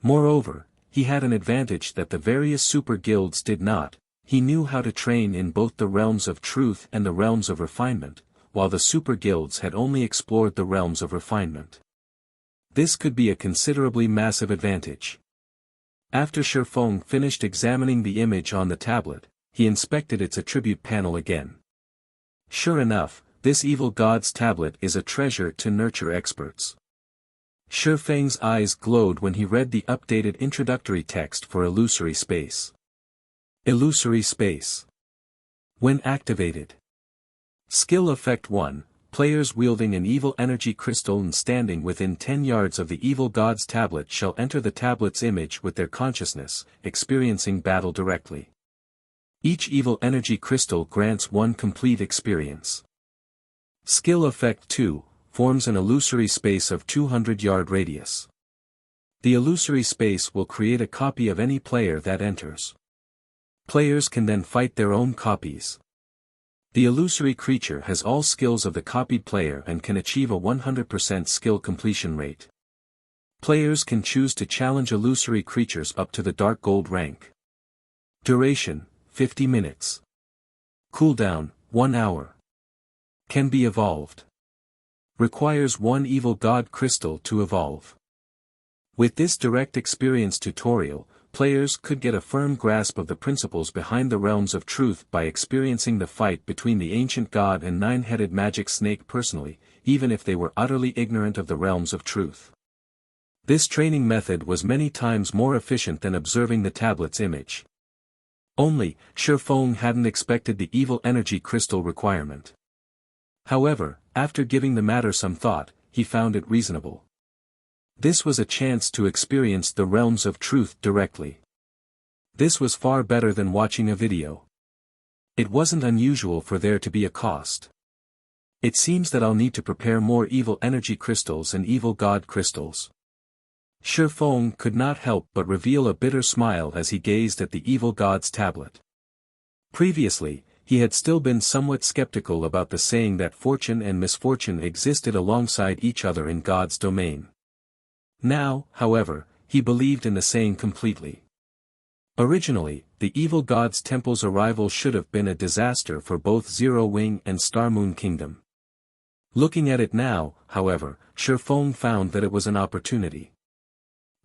[SPEAKER 1] Moreover, he had an advantage that the various super guilds did not. He knew how to train in both the realms of truth and the realms of refinement, while the super guilds had only explored the realms of refinement. This could be a considerably massive advantage. After Shifeng finished examining the image on the tablet, he inspected its attribute panel again. Sure enough, this evil god's tablet is a treasure to nurture experts. Shifeng's eyes glowed when he read the updated introductory text for Illusory Space. Illusory Space. When activated. Skill Effect 1, players wielding an evil energy crystal and standing within 10 yards of the evil god's tablet shall enter the tablet's image with their consciousness, experiencing battle directly. Each evil energy crystal grants one complete experience. Skill Effect 2, forms an illusory space of 200-yard radius. The illusory space will create a copy of any player that enters. Players can then fight their own copies. The illusory creature has all skills of the copied player and can achieve a 100% skill completion rate. Players can choose to challenge illusory creatures up to the Dark Gold rank. Duration, 50 minutes. Cooldown, 1 hour. Can be evolved. Requires 1 evil god crystal to evolve. With this direct experience tutorial, players could get a firm grasp of the principles behind the realms of truth by experiencing the fight between the ancient god and nine-headed magic snake personally, even if they were utterly ignorant of the realms of truth. This training method was many times more efficient than observing the tablet's image. Only, Shifeng hadn't expected the evil energy crystal requirement. However, after giving the matter some thought, he found it reasonable. This was a chance to experience the realms of truth directly. This was far better than watching a video. It wasn't unusual for there to be a cost. It seems that I'll need to prepare more evil energy crystals and evil god crystals. Shifeng could not help but reveal a bitter smile as he gazed at the evil god's tablet. Previously, he had still been somewhat skeptical about the saying that fortune and misfortune existed alongside each other in God's domain. Now, however, he believed in the saying completely. Originally, the evil god's temple's arrival should have been a disaster for both Zero Wing and Star Moon Kingdom. Looking at it now, however, Shifeng found that it was an opportunity.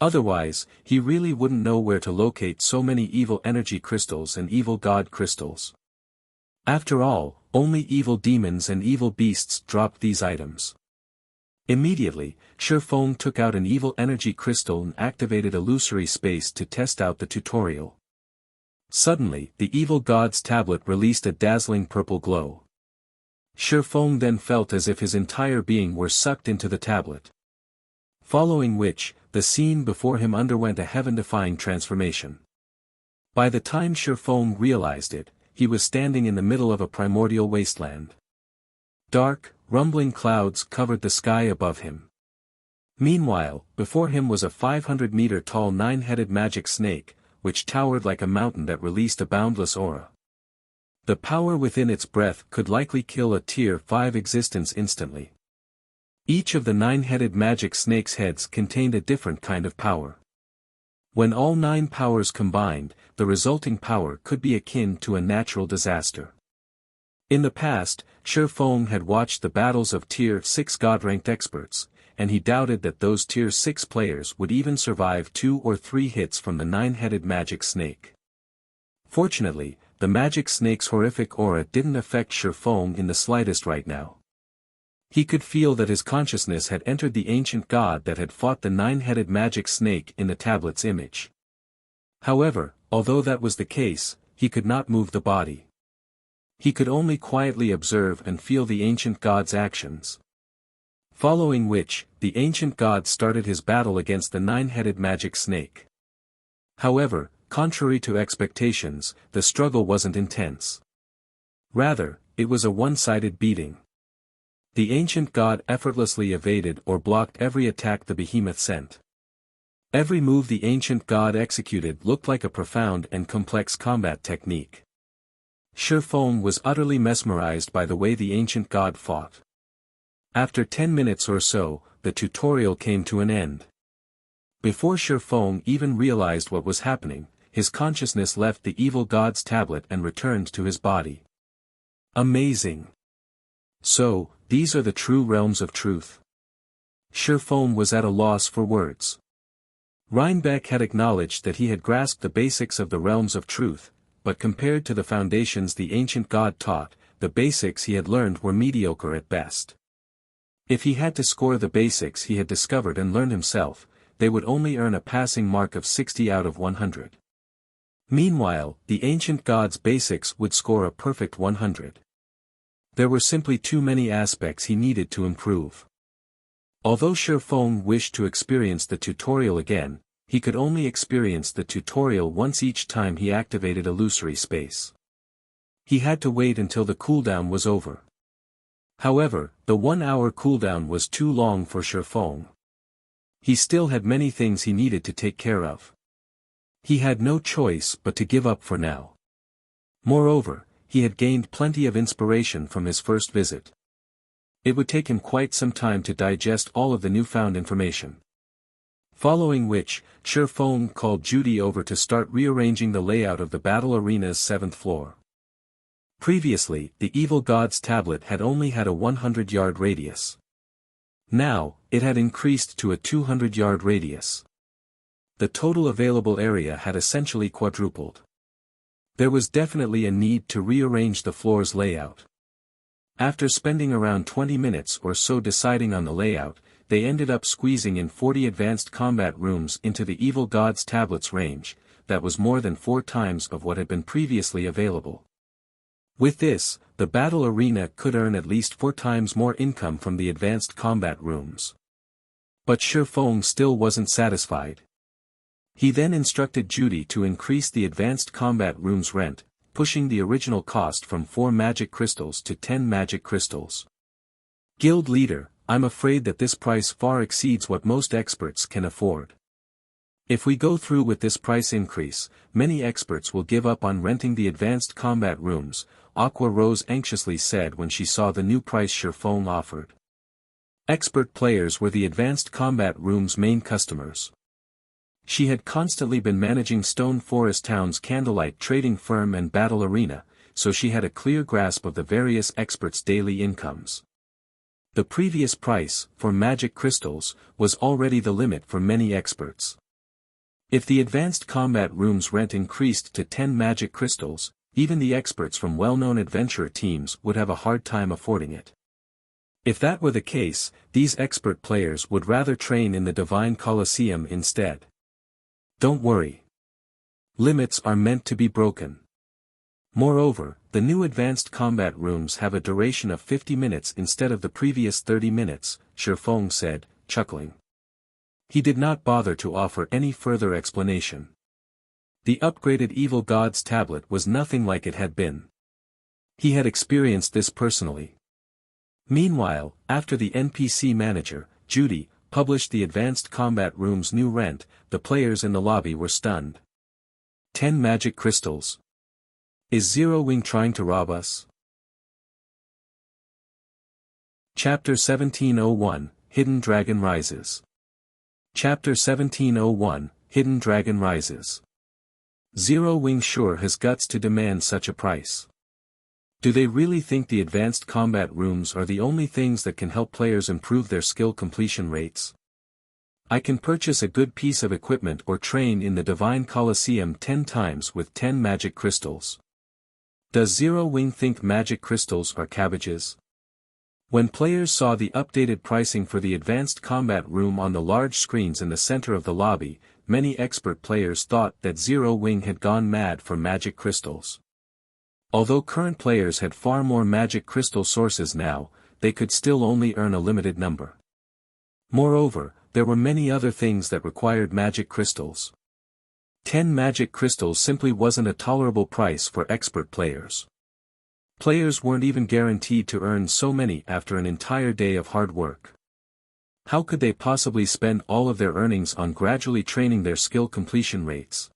[SPEAKER 1] Otherwise, he really wouldn't know where to locate so many evil energy crystals and evil god crystals. After all, only evil demons and evil beasts dropped these items. Immediately, Shifeng took out an evil energy crystal and activated illusory space to test out the tutorial. Suddenly, the evil god's tablet released a dazzling purple glow. Shifeng then felt as if his entire being were sucked into the tablet. Following which, the scene before him underwent a heaven-defying transformation. By the time Shifeng realized it, he was standing in the middle of a primordial wasteland. Dark, rumbling clouds covered the sky above him. Meanwhile, before him was a 500-meter-tall nine-headed magic snake, which towered like a mountain that released a boundless aura. The power within its breath could likely kill a Tier 5 existence instantly. Each of the nine-headed magic snake's heads contained a different kind of power. When all 9 powers combined, the resulting power could be akin to a natural disaster. In the past, Shifeng had watched the battles of Tier 6 God-ranked experts, and he doubted that those Tier 6 players would even survive 2 or 3 hits from the nine-headed magic snake. Fortunately, the magic snake's horrific aura didn't affect Shifeng in the slightest right now. He could feel that his consciousness had entered the ancient god that had fought the nine-headed magic snake in the tablet's image. However, although that was the case, he could not move the body. He could only quietly observe and feel the ancient god's actions. Following which, the ancient god started his battle against the nine-headed magic snake. However, contrary to expectations, the struggle wasn't intense. Rather, it was a one-sided beating. The ancient god effortlessly evaded or blocked every attack the behemoth sent. Every move the ancient god executed looked like a profound and complex combat technique. Shifeng was utterly mesmerized by the way the ancient god fought. After 10 minutes or so, the tutorial came to an end. Before Shifeng even realized what was happening, his consciousness left the evil god's tablet and returned to his body. Amazing! So, these are the true realms of truth. Shifeng was at a loss for words. Reinbeck had acknowledged that he had grasped the basics of the realms of truth, but compared to the foundations the ancient god taught, the basics he had learned were mediocre at best. If he had to score the basics he had discovered and learned himself, they would only earn a passing mark of 60 out of 100. Meanwhile, the ancient god's basics would score a perfect 100. There were simply too many aspects he needed to improve. Although Shifeng wished to experience the tutorial again, he could only experience the tutorial once each time he activated illusory space. He had to wait until the cooldown was over. However, the 1-hour cooldown was too long for Shifeng. He still had many things he needed to take care of. He had no choice but to give up for now. Moreover, he had gained plenty of inspiration from his first visit. It would take him quite some time to digest all of the newfound information. Following which, Shifeng called Judy over to start rearranging the layout of the battle arena's 7th floor. Previously, the evil god's tablet had only had a 100-yard radius. Now, it had increased to a 200-yard radius. The total available area had essentially quadrupled. There was definitely a need to rearrange the floor's layout. After spending around 20 minutes or so deciding on the layout, they ended up squeezing in 40 advanced combat rooms into the evil god's tablet's range, that was more than 4 times of what had been previously available. With this, the battle arena could earn at least 4 times more income from the advanced combat rooms. But Shifeng still wasn't satisfied. He then instructed Judy to increase the advanced combat room's rent, pushing the original cost from 4 magic crystals to 10 magic crystals. Guild leader, I'm afraid that this price far exceeds what most experts can afford. If we go through with this price increase, many experts will give up on renting the advanced combat rooms, Aqua Rose anxiously said when she saw the new price Shifeng offered. Expert players were the advanced combat room's main customers. She had constantly been managing Stone Forest Town's candlelight trading firm and battle arena, so she had a clear grasp of the various experts' daily incomes. The previous price, for magic crystals, was already the limit for many experts. If the advanced combat room's rent increased to 10 magic crystals, even the experts from well-known adventure teams would have a hard time affording it. If that were the case, these expert players would rather train in the Divine Colosseum instead. Don't worry. Limits are meant to be broken. Moreover, the new advanced combat rooms have a duration of 50 minutes instead of the previous 30 minutes, Shifeng said, chuckling. He did not bother to offer any further explanation. The upgraded evil god's tablet was nothing like it had been. He had experienced this personally. Meanwhile, after the NPC manager, Judy, published the advanced combat room's new rent, the players in the lobby were stunned. 10 magic crystals. Is Zero Wing trying to rob us? Chapter 1701, Hidden Dragon Rises. Chapter 1701, Hidden Dragon Rises. Zero Wing sure has guts to demand such a price. Do they really think the advanced combat rooms are the only things that can help players improve their skill completion rates? I can purchase a good piece of equipment or train in the Divine Colosseum 10 times with 10 magic crystals. Does Zero Wing think magic crystals are cabbages? When players saw the updated pricing for the advanced combat room on the large screens in the center of the lobby, many expert players thought that Zero Wing had gone mad for magic crystals. Although current players had far more magic crystal sources now, they could still only earn a limited number. Moreover, there were many other things that required magic crystals. 10 magic crystals simply wasn't a tolerable price for expert players. Players weren't even guaranteed to earn so many after an entire day of hard work. How could they possibly spend all of their earnings on gradually training their skill completion rates?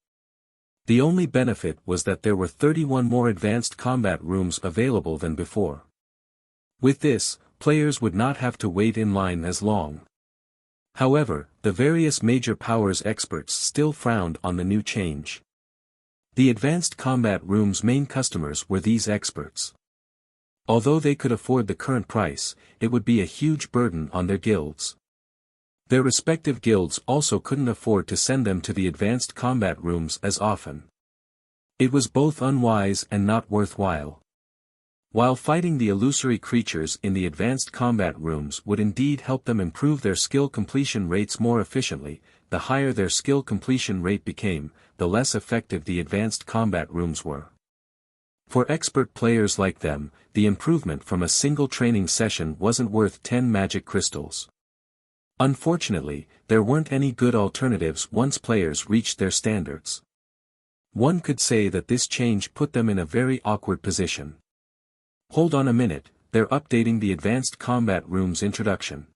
[SPEAKER 1] The only benefit was that there were 31 more advanced combat rooms available than before. With this, players would not have to wait in line as long. However, the various major powers experts still frowned on the new change. The advanced combat room's main customers were these experts. Although they could afford the current price, it would be a huge burden on their guilds. Their respective guilds also couldn't afford to send them to the advanced combat rooms as often. It was both unwise and not worthwhile. While fighting the illusory creatures in the advanced combat rooms would indeed help them improve their skill completion rates more efficiently, the higher their skill completion rate became, the less effective the advanced combat rooms were. For expert players like them, the improvement from a single training session wasn't worth 10 magic crystals. Unfortunately, there weren't any good alternatives once players reached their standards. One could say that this change put them in a very awkward position. Hold on a minute, they're updating the advanced combat room's introduction.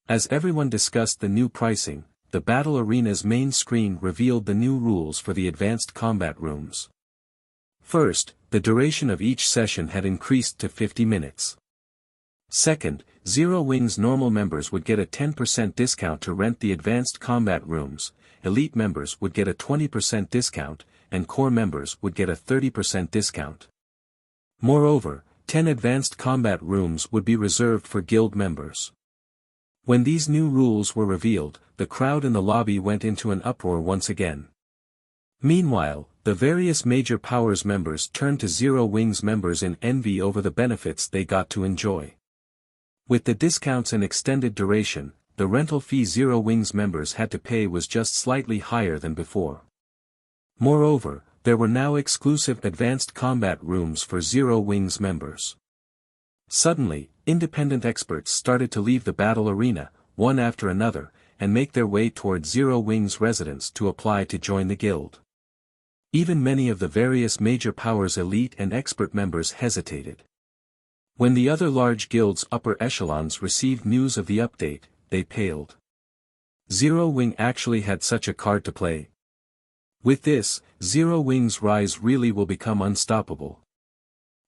[SPEAKER 1] As everyone discussed the new pricing, the battle arena's main screen revealed the new rules for the advanced combat rooms. First, the duration of each session had increased to 50 minutes. Second, Zero Wing's normal members would get a 10% discount to rent the advanced combat rooms, elite members would get a 20% discount, and core members would get a 30% discount. Moreover, 10 advanced combat rooms would be reserved for guild members. When these new rules were revealed, the crowd in the lobby went into an uproar once again. Meanwhile, the various major powers members turned to Zero Wing's members in envy over the benefits they got to enjoy. With the discounts and extended duration, the rental fee Zero Wing's members had to pay was just slightly higher than before. Moreover, there were now exclusive advanced combat rooms for Zero Wing's members. Suddenly, independent experts started to leave the battle arena, one after another, and make their way toward Zero Wing's residence to apply to join the guild. Even many of the various major powers elite and expert members hesitated. When the other large guilds' upper echelons received news of the update, they paled. Zero Wing actually had such a card to play. With this, Zero Wing's rise really will become unstoppable.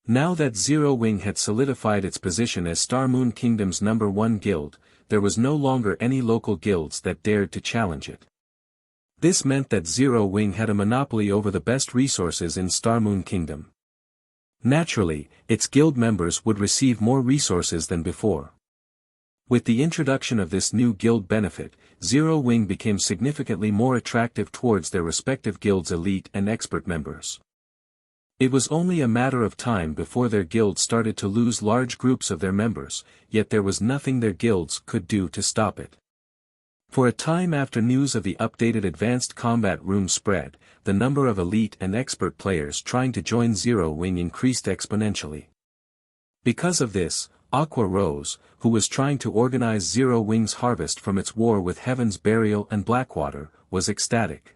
[SPEAKER 1] Now that Zero Wing had solidified its position as Star Moon Kingdom's #1 guild, there was no longer any local guilds that dared to challenge it. This meant that Zero Wing had a monopoly over the best resources in Star Moon Kingdom. Naturally, its guild members would receive more resources than before. With the introduction of this new guild benefit, Zero Wing became significantly more attractive towards their respective guilds' elite and expert members. It was only a matter of time before their guilds started to lose large groups of their members, yet there was nothing their guilds could do to stop it. For a time after news of the updated advanced combat room spread, the number of elite and expert players trying to join Zero Wing increased exponentially. Because of this, Aqua Rose, who was trying to organize Zero Wing's harvest from its war with Heaven's Burial and Blackwater, was ecstatic.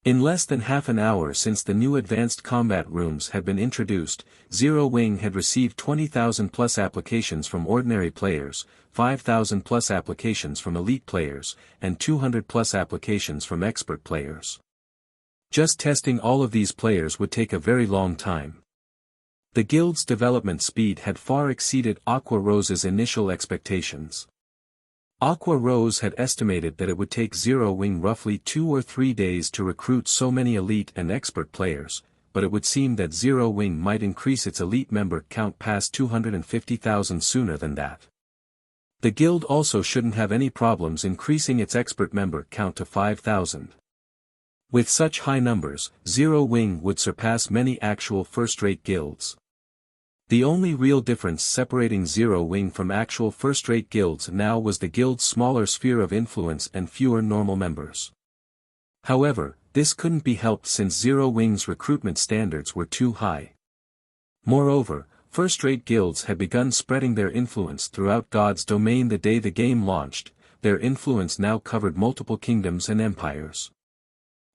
[SPEAKER 1] In less than half an hour since the new advanced combat rooms had been introduced, Zero Wing had received 20,000 plus applications from ordinary players, 5,000 plus applications from elite players, and 200 plus applications from expert players. Just testing all of these players would take a very long time. The guild's development speed had far exceeded Aqua Rose's initial expectations. Aqua Rose had estimated that it would take Zero Wing roughly 2 or 3 days to recruit so many elite and expert players, but it would seem that Zero Wing might increase its elite member count past 250,000 sooner than that. The guild also shouldn't have any problems increasing its expert member count to 5,000. With such high numbers, Zero Wing would surpass many actual first-rate guilds. The only real difference separating Zero Wing from actual first-rate guilds now was the guild's smaller sphere of influence and fewer normal members. However, this couldn't be helped since Zero Wing's recruitment standards were too high. Moreover, first-rate guilds had begun spreading their influence throughout God's domain the day the game launched. Their influence now covered multiple kingdoms and empires.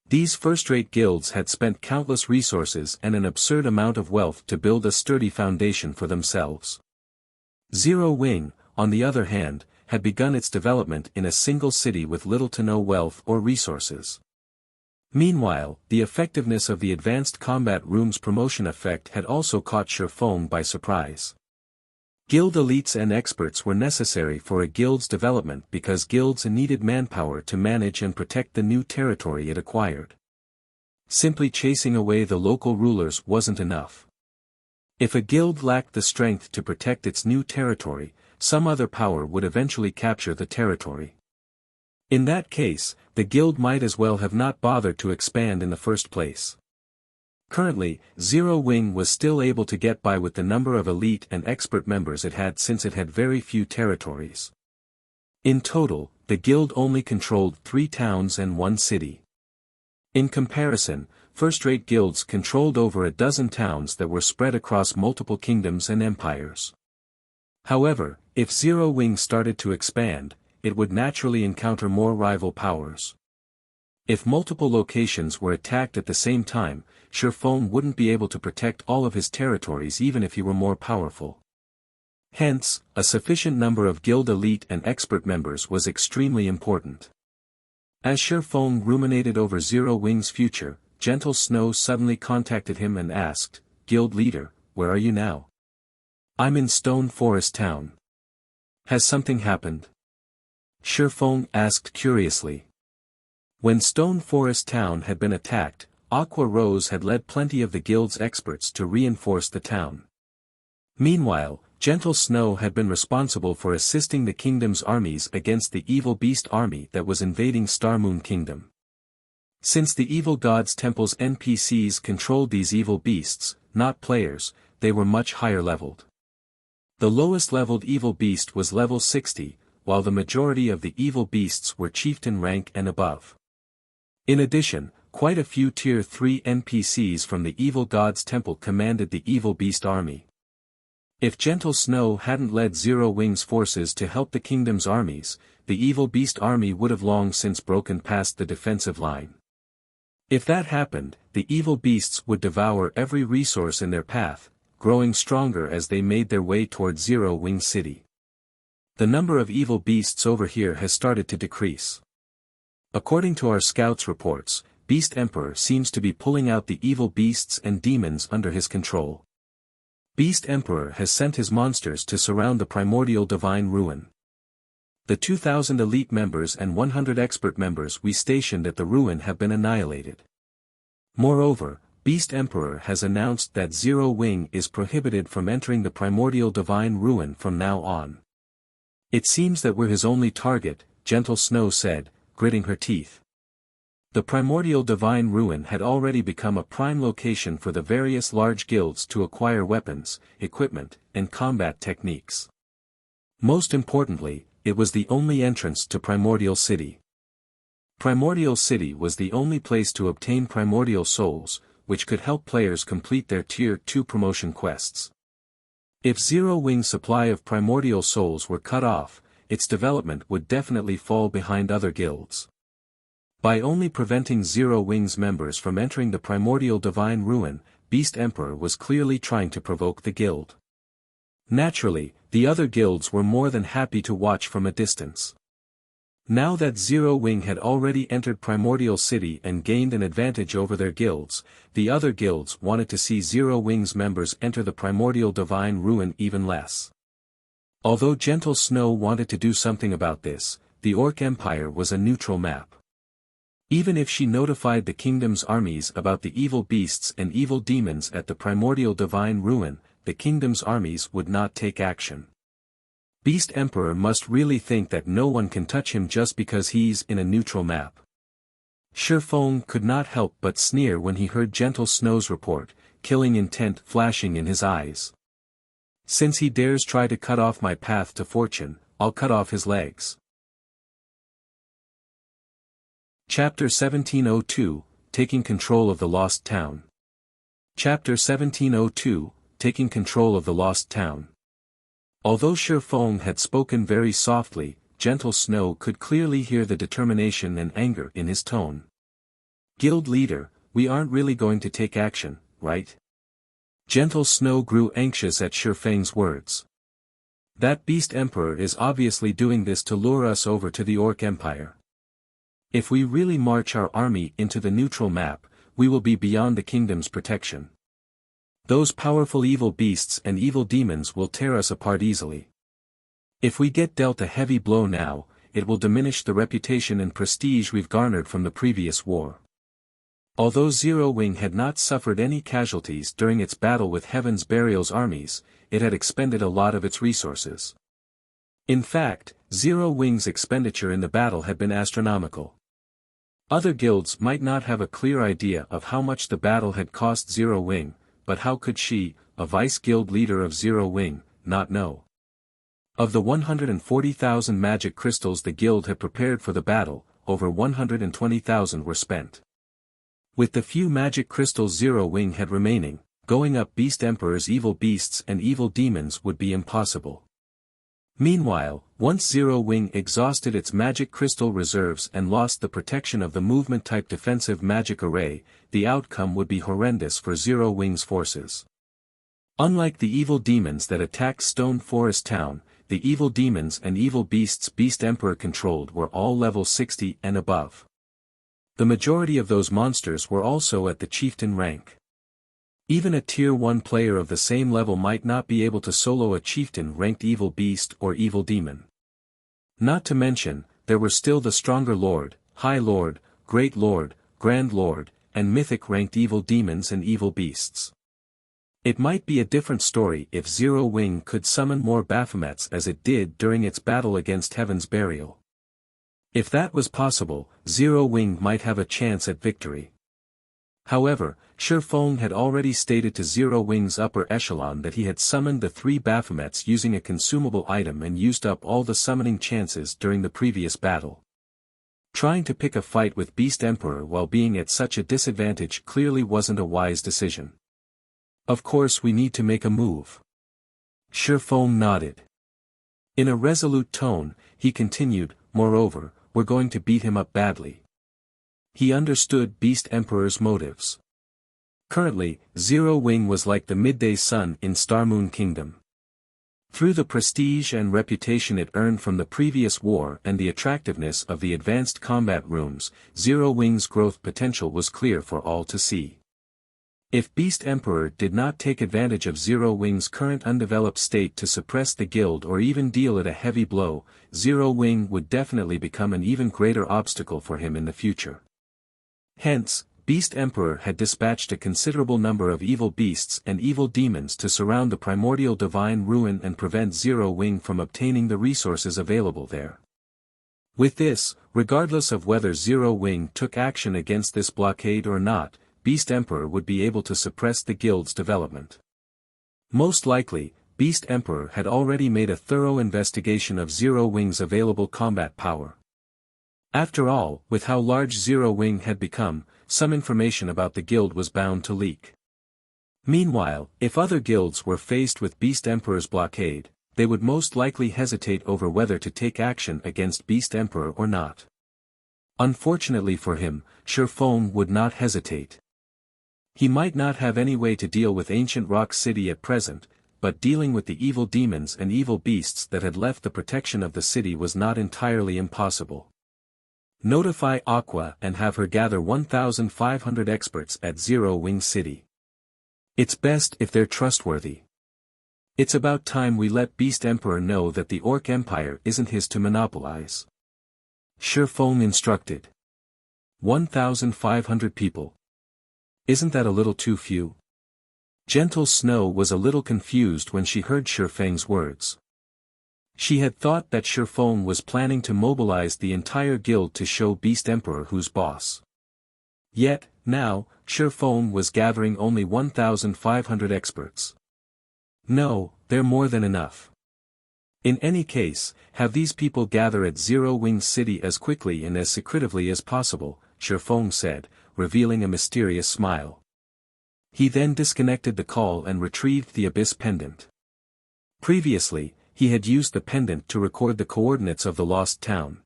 [SPEAKER 1] These first-rate guilds had spent countless resources and an absurd amount of wealth to build a sturdy foundation for themselves. Zero Wing, on the other hand, had begun its development in a single city with little to no wealth or resources. Meanwhile, the effectiveness of the Advanced Combat Room's promotion effect had also caught Shifeng by surprise. Guild elites and experts were necessary for a guild's development because guilds needed manpower to manage and protect the new territory it acquired. Simply chasing away the local rulers wasn't enough. If a guild lacked the strength to protect its new territory, some other power would eventually capture the territory. In that case, the guild might as well have not bothered to expand in the first place. Currently, Zero Wing was still able to get by with the number of elite and expert members it had since it had very few territories. In total, the guild only controlled 3 towns and 1 city. In comparison, first-rate guilds controlled over a dozen towns that were spread across multiple kingdoms and empires. However, if Zero Wing started to expand, it would naturally encounter more rival powers. If multiple locations were attacked at the same time, Shifeng wouldn't be able to protect all of his territories even if he were more powerful. Hence, a sufficient number of guild elite and expert members was extremely important. As Shifeng ruminated over Zero Wing's future, Gentle Snow suddenly contacted him and asked, "Guild leader, where are you now?" "I'm in Stone Forest Town." "Has something happened?" Shifeng asked curiously. When Stone Forest Town had been attacked, Aqua Rose had led plenty of the guild's experts to reinforce the town. Meanwhile, Gentle Snow had been responsible for assisting the kingdom's armies against the evil beast army that was invading Starmoon Kingdom. Since the evil god's temple's NPCs controlled these evil beasts, not players, they were much higher leveled. The lowest leveled evil beast was level 60, while the majority of the evil beasts were chieftain rank and above. In addition, quite a few Tier 3 NPCs from the evil god's temple commanded the evil beast army. If Gentle Snow hadn't led Zero Wing's forces to help the kingdom's armies, the evil beast army would have long since broken past the defensive line. If that happened, the evil beasts would devour every resource in their path, growing stronger as they made their way toward Zero Wing City. The number of evil beasts over here has started to decrease. According to our scouts' reports, Beast Emperor seems to be pulling out the evil beasts and demons under his control. Beast Emperor has sent his monsters to surround the primordial divine ruin. The 2,000 elite members and 100 expert members we stationed at the ruin have been annihilated. Moreover, Beast Emperor has announced that Zero Wing is prohibited from entering the primordial divine ruin from now on. "It seems that we're his only target," Gentle Snow said, gritting her teeth. The primordial divine ruin had already become a prime location for the various large guilds to acquire weapons, equipment, and combat techniques. Most importantly, it was the only entrance to Primordial City. Primordial City was the only place to obtain primordial souls, which could help players complete their Tier 2 promotion quests. If Zero Wing's supply of primordial souls were cut off, its development would definitely fall behind other guilds. By only preventing Zero Wing's members from entering the primordial divine ruin, Beast Emperor was clearly trying to provoke the guild. Naturally, the other guilds were more than happy to watch from a distance. Now that Zero Wing had already entered Primordial City and gained an advantage over their guilds, the other guilds wanted to see Zero Wing's members enter the primordial divine ruin even less. Although Gentle Snow wanted to do something about this, the Orc Empire was a neutral map. Even if she notified the kingdom's armies about the evil beasts and evil demons at the primordial divine ruin, the kingdom's armies would not take action. Beast Emperor must really think that no one can touch him just because he's in a neutral map. Shifeng could not help but sneer when he heard Gentle Snow's report, killing intent flashing in his eyes. Since he dares try to cut off my path to fortune, I'll cut off his legs. Chapter 1702, Taking Control of the Lost Town. Chapter 1702, Taking Control of the Lost Town. Although Shi Feng had spoken very softly, Gentle Snow could clearly hear the determination and anger in his tone. Guild leader, we aren't really going to take action, right? Gentle Snow grew anxious at Shi Feng's words. That beast emperor is obviously doing this to lure us over to the Orc Empire. If we really march our army into the neutral map, we will be beyond the kingdom's protection. Those powerful evil beasts and evil demons will tear us apart easily. If we get dealt a heavy blow now, it will diminish the reputation and prestige we've garnered from the previous war. Although Zero Wing had not suffered any casualties during its battle with Heaven's Burial's armies, it had expended a lot of its resources. In fact, Zero Wing's expenditure in the battle had been astronomical. Other guilds might not have a clear idea of how much the battle had cost Zero Wing, but how could she, a vice-guild leader of Zero Wing, not know? Of the 140,000 magic crystals the guild had prepared for the battle, over 120,000 were spent. With the few magic crystals Zero Wing had remaining, going up Beast Emperor's evil beasts and evil demons would be impossible. Meanwhile, once Zero Wing exhausted its magic crystal reserves and lost the protection of the movement-type defensive magic array, the outcome would be horrendous for Zero Wing's forces. Unlike the evil demons that attacked Stone Forest Town, the evil demons and evil beasts Beast Emperor controlled were all level 60 and above. The majority of those monsters were also at the chieftain rank. Even a Tier 1 player of the same level might not be able to solo a chieftain-ranked evil beast or evil demon. Not to mention, there were still the stronger Lord, High Lord, Great Lord, Grand Lord, and Mythic-ranked evil demons and evil beasts. It might be a different story if Zero Wing could summon more Baphomets as it did during its battle against Heaven's Burial. If that was possible, Zero Wing might have a chance at victory. However, Shi Feng had already stated to Zero Wing's upper echelon that he had summoned the 3 Baphomets using a consumable item and used up all the summoning chances during the previous battle. Trying to pick a fight with Beast Emperor while being at such a disadvantage clearly wasn't a wise decision. Of course we need to make a move. Shi Feng nodded. In a resolute tone, he continued, moreover, we're going to beat him up badly. He understood Beast Emperor's motives. Currently, Zero Wing was like the midday sun in Star Moon Kingdom. Through the prestige and reputation it earned from the previous war and the attractiveness of the advanced combat rooms, Zero Wing's growth potential was clear for all to see. If Beast Emperor did not take advantage of Zero Wing's current undeveloped state to suppress the guild or even deal it a heavy blow, Zero Wing would definitely become an even greater obstacle for him in the future. Hence, Beast Emperor had dispatched a considerable number of evil beasts and evil demons to surround the primordial divine ruin and prevent Zero Wing from obtaining the resources available there. With this, regardless of whether Zero Wing took action against this blockade or not, Beast Emperor would be able to suppress the guild's development. Most likely, Beast Emperor had already made a thorough investigation of Zero Wing's available combat power. After all, with how large Zero Wing had become, some information about the guild was bound to leak. Meanwhile, if other guilds were faced with Beast Emperor's blockade, they would most likely hesitate over whether to take action against Beast Emperor or not. Unfortunately for him, Shi Feng would not hesitate. He might not have any way to deal with Ancient Rock City at present, but dealing with the evil demons and evil beasts that had left the protection of the city was not entirely impossible. Notify Aqua and have her gather 1,500 experts at Zero Wing City. It's best if they're trustworthy. It's about time we let Beast Emperor know that the Orc Empire isn't his to monopolize. Shi Feng instructed. 1,500 people. Isn't that a little too few? Gentle Snow was a little confused when she heard Shi Feng's words. She had thought that Shi Feng was planning to mobilize the entire guild to show Beast Emperor who's boss. Yet, now, Shi Feng was gathering only 1,500 experts. No, they're more than enough. In any case, have these people gather at Zero-Wing City as quickly and as secretively as possible, Shifeng said, revealing a mysterious smile. He then disconnected the call and retrieved the Abyss pendant. Previously, he had used the pendant to record the coordinates of the lost town.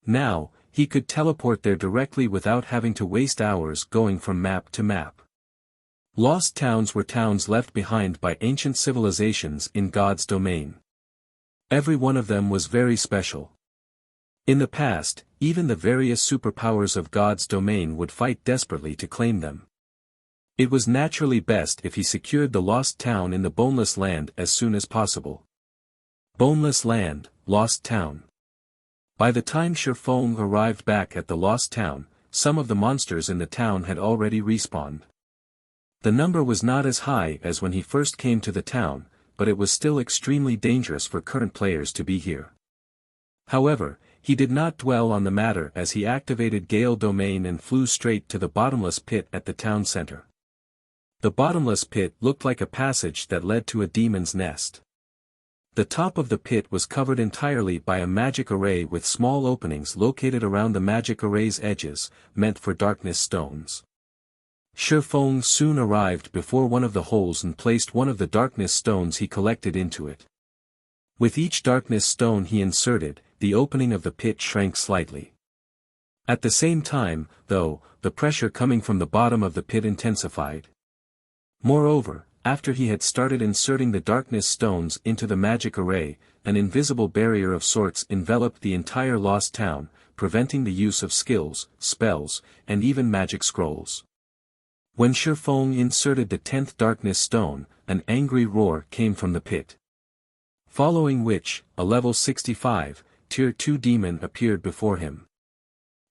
[SPEAKER 1] Now, he could teleport there directly without having to waste hours going from map to map. Lost towns were towns left behind by ancient civilizations in God's domain. Every one of them was very special. In the past, even the various superpowers of God's domain would fight desperately to claim them. It was naturally best if he secured the lost town in the Boneless Land as soon as possible. Boneless Land, Lost Town. By the time Shifeng arrived back at the lost town, some of the monsters in the town had already respawned. The number was not as high as when he first came to the town, but it was still extremely dangerous for current players to be here. However, he did not dwell on the matter as he activated Gale Domain and flew straight to the bottomless pit at the town center. The bottomless pit looked like a passage that led to a demon's nest. The top of the pit was covered entirely by a magic array with small openings located around the magic array's edges, meant for darkness stones. Shifeng soon arrived before one of the holes and placed one of the darkness stones he collected into it. With each darkness stone he inserted, the opening of the pit shrank slightly. At the same time, though, the pressure coming from the bottom of the pit intensified. Moreover, after he had started inserting the darkness stones into the magic array, an invisible barrier of sorts enveloped the entire lost town, preventing the use of skills, spells, and even magic scrolls. When Shifeng inserted the 10th darkness stone, an angry roar came from the pit. Following which, a level 65, Tier 2 demon appeared before him.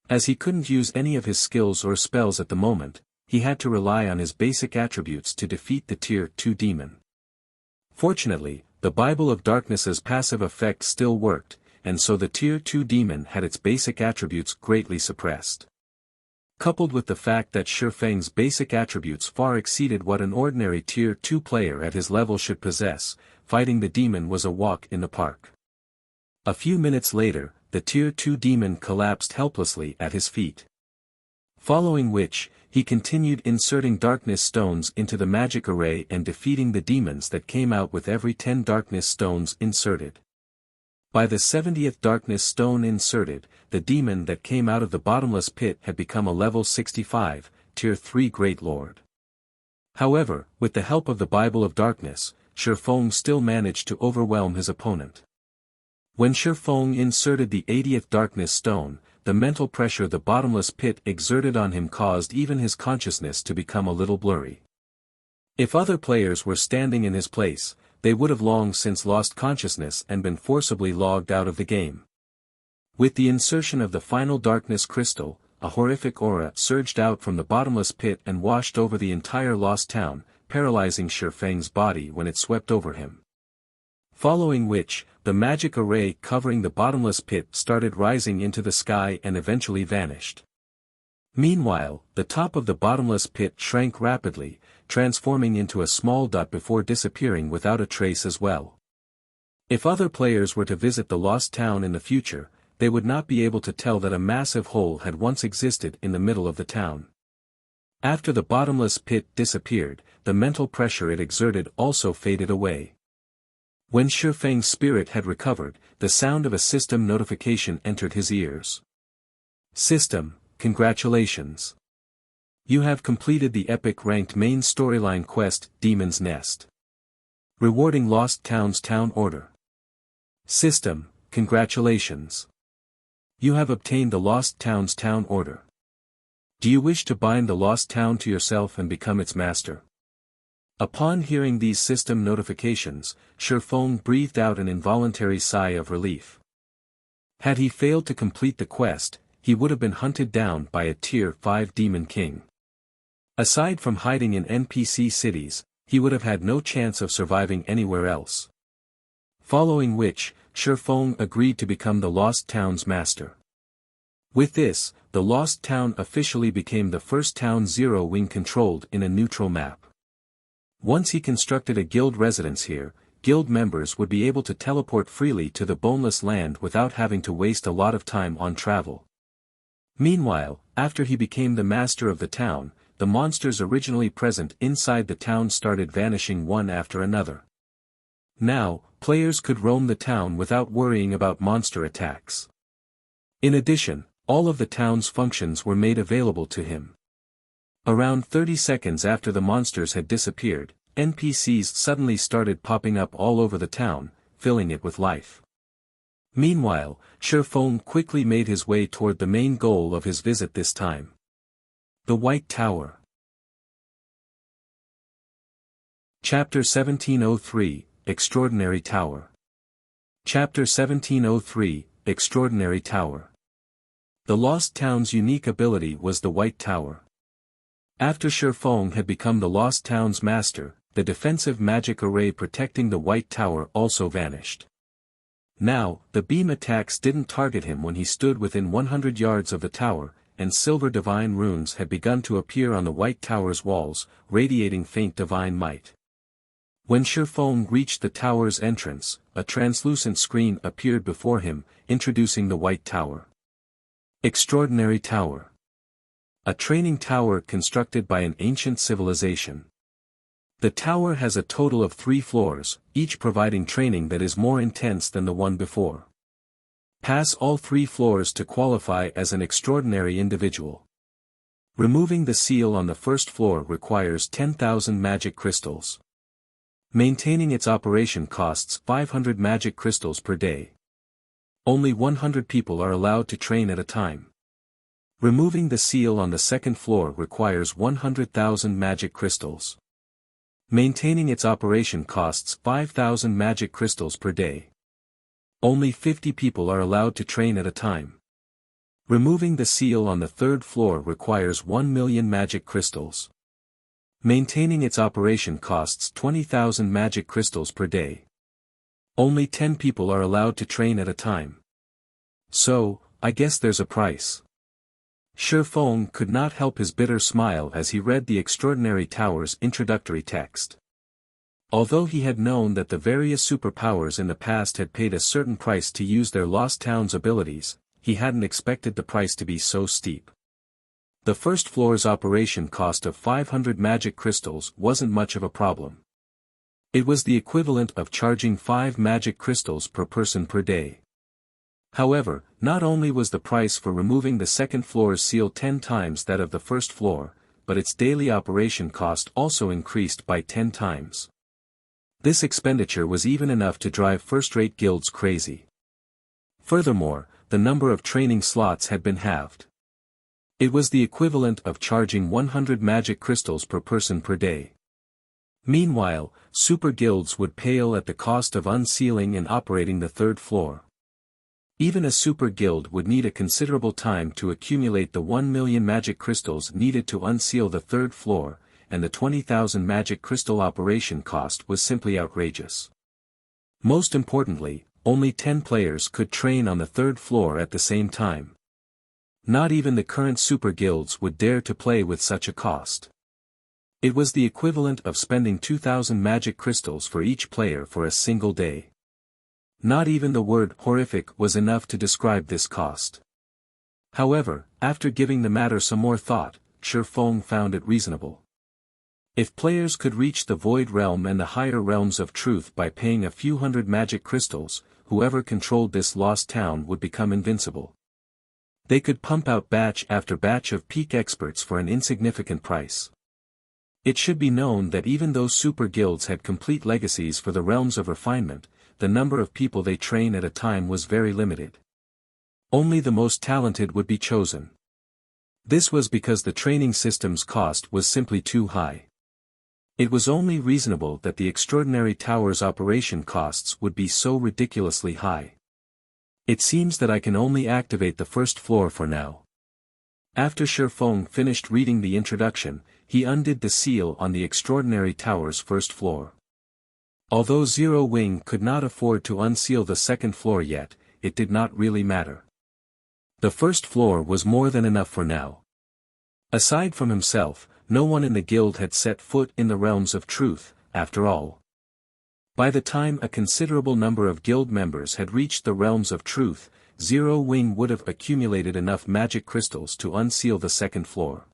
[SPEAKER 1] As he couldn't use any of his skills or spells at the moment, he had to rely on his basic attributes to defeat the Tier 2 demon. Fortunately, the Bible of Darkness's passive effect still worked, and so the Tier 2 demon had its basic attributes greatly suppressed. Coupled with the fact that Shifeng's basic attributes far exceeded what an ordinary Tier 2 player at his level should possess, fighting the demon was a walk in the park. A few minutes later, the Tier 2 demon collapsed helplessly at his feet. Following which, he continued inserting darkness stones into the magic array and defeating the demons that came out with every 10 darkness stones inserted. By the 70th darkness stone inserted, the demon that came out of the bottomless pit had become a level 65, Tier 3 Great Lord. However, with the help of the Bible of Darkness, Shifeng still managed to overwhelm his opponent. When Shifeng inserted the 80th darkness stone, the mental pressure the bottomless pit exerted on him caused even his consciousness to become a little blurry. If other players were standing in his place, they would have long since lost consciousness and been forcibly logged out of the game. With the insertion of the final darkness crystal, a horrific aura surged out from the bottomless pit and washed over the entire lost town, paralyzing Shifeng's body when it swept over him. Following which, the magic array covering the bottomless pit started rising into the sky and eventually vanished. Meanwhile, the top of the bottomless pit shrank rapidly, transforming into a small dot before disappearing without a trace as well. If other players were to visit the lost town in the future, they would not be able to tell that a massive hole had once existed in the middle of the town. After the bottomless pit disappeared, the mental pressure it exerted also faded away. When Shifeng's spirit had recovered, the sound of a system notification entered his ears. System, congratulations. You have completed the epic ranked main storyline quest, Demon's Nest. Rewarding Lost Town's Town Order. System, congratulations. You have obtained the Lost Town's Town Order. Do you wish to bind the Lost Town to yourself and become its master? Upon hearing these system notifications, Shifeng breathed out an involuntary sigh of relief. Had he failed to complete the quest, he would have been hunted down by a Tier 5 Demon King. Aside from hiding in NPC cities, he would have had no chance of surviving anywhere else. Following which, Shifeng agreed to become the Lost Town's master. With this, the Lost Town officially became the first town Zero-Wing controlled in a neutral map. Once he constructed a guild residence here, guild members would be able to teleport freely to the Boneless Land without having to waste a lot of time on travel. Meanwhile, after he became the master of the town, the monsters originally present inside the town started vanishing one after another. Now, players could roam the town without worrying about monster attacks. In addition, all of the town's functions were made available to him. Around 30 seconds after the monsters had disappeared, NPCs suddenly started popping up all over the town, filling it with life. Meanwhile, Shifeng quickly made his way toward the main goal of his visit this time. The White Tower. Chapter 1703, Extraordinary Tower. Chapter 1703, Extraordinary Tower. The Lost Town's unique ability was the White Tower. After Shifeng had become the Lost Town's master, the defensive magic array protecting the White Tower also vanished. Now, the beam attacks didn't target him when he stood within 100 yards of the tower, and silver divine runes had begun to appear on the White Tower's walls, radiating faint divine might. When Shifeng reached the tower's entrance, a translucent screen appeared before him, introducing the White Tower. Extraordinary Tower. A training tower constructed by an ancient civilization. The tower has a total of 3 floors, each providing training that is more intense than the one before. Pass all 3 floors to qualify as an extraordinary individual. Removing the seal on the first floor requires 10,000 magic crystals. Maintaining its operation costs 500 magic crystals per day. Only 100 people are allowed to train at a time. Removing the seal on the second floor requires 100,000 magic crystals. Maintaining its operation costs 5,000 magic crystals per day. Only 50 people are allowed to train at a time. Removing the seal on the third floor requires 1,000,000 magic crystals. Maintaining its operation costs 20,000 magic crystals per day. Only 10 people are allowed to train at a time. So, I guess there's a price. Shifeng could not help his bitter smile as he read the Extraordinary Tower's introductory text. Although he had known that the various superpowers in the past had paid a certain price to use their Lost Town's abilities, he hadn't expected the price to be so steep. The first floor's operation cost of 500 magic crystals wasn't much of a problem. It was the equivalent of charging 5 magic crystals per person per day. However, not only was the price for removing the second floor's seal 10 times that of the first floor, but its daily operation cost also increased by 10 times. This expenditure was even enough to drive first-rate guilds crazy. Furthermore, the number of training slots had been halved. It was the equivalent of charging 100 magic crystals per person per day. Meanwhile, super guilds would pale at the cost of unsealing and operating the third floor. Even a super guild would need a considerable time to accumulate the 1,000,000 magic crystals needed to unseal the third floor, and the 20,000 magic crystal operation cost was simply outrageous. Most importantly, only 10 players could train on the third floor at the same time. Not even the current super guilds would dare to play with such a cost. It was the equivalent of spending 2,000 magic crystals for each player for a single day. Not even the word horrific was enough to describe this cost. However, after giving the matter some more thought, Shifeng found it reasonable. If players could reach the Void Realm and the higher realms of truth by paying a few hundred magic crystals, whoever controlled this lost town would become invincible. They could pump out batch after batch of peak experts for an insignificant price. It should be known that even though super guilds had complete legacies for the realms of refinement, the number of people they train at a time was very limited. Only the most talented would be chosen. This was because the training system's cost was simply too high. It was only reasonable that the Extraordinary Tower's operation costs would be so ridiculously high. It seems that I can only activate the first floor for now. After Shifeng finished reading the introduction, he undid the seal on the Extraordinary Tower's first floor. Although Zero Wing could not afford to unseal the second floor yet, it did not really matter. The first floor was more than enough for now. Aside from himself, no one in the guild had set foot in the realms of truth, after all. By the time a considerable number of guild members had reached the realms of truth, Zero Wing would have accumulated enough magic crystals to unseal the second floor.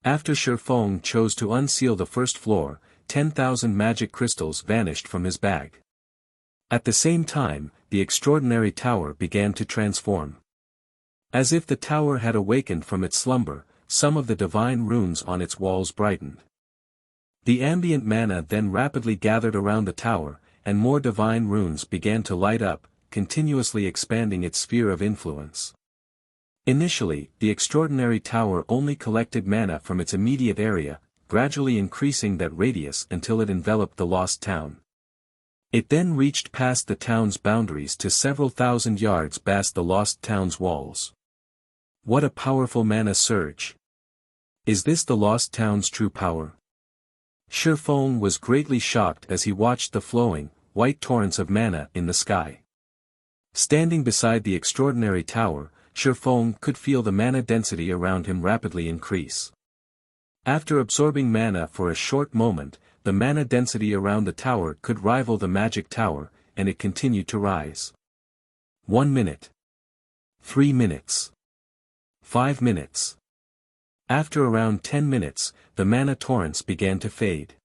[SPEAKER 1] After Shifeng chose to unseal the first floor, 10,000 magic crystals vanished from his bag. At the same time, the extraordinary tower began to transform. As if the tower had awakened from its slumber, some of the divine runes on its walls brightened. The ambient mana then rapidly gathered around the tower, and more divine runes began to light up, continuously expanding its sphere of influence. Initially, the extraordinary tower only collected mana from its immediate area, gradually increasing that radius until it enveloped the lost town. It then reached past the town's boundaries to several thousand yards past the lost town's walls. What a powerful mana surge! Is this the lost town's true power? Shifeng was greatly shocked as he watched the flowing, white torrents of mana in the sky. Standing beside the extraordinary tower, Shifeng could feel the mana density around him rapidly increase. After absorbing mana for a short moment, the mana density around the tower could rival the magic tower, and it continued to rise. 1 minute. 3 minutes. 5 minutes. After around 10 minutes, the mana torrents began to fade.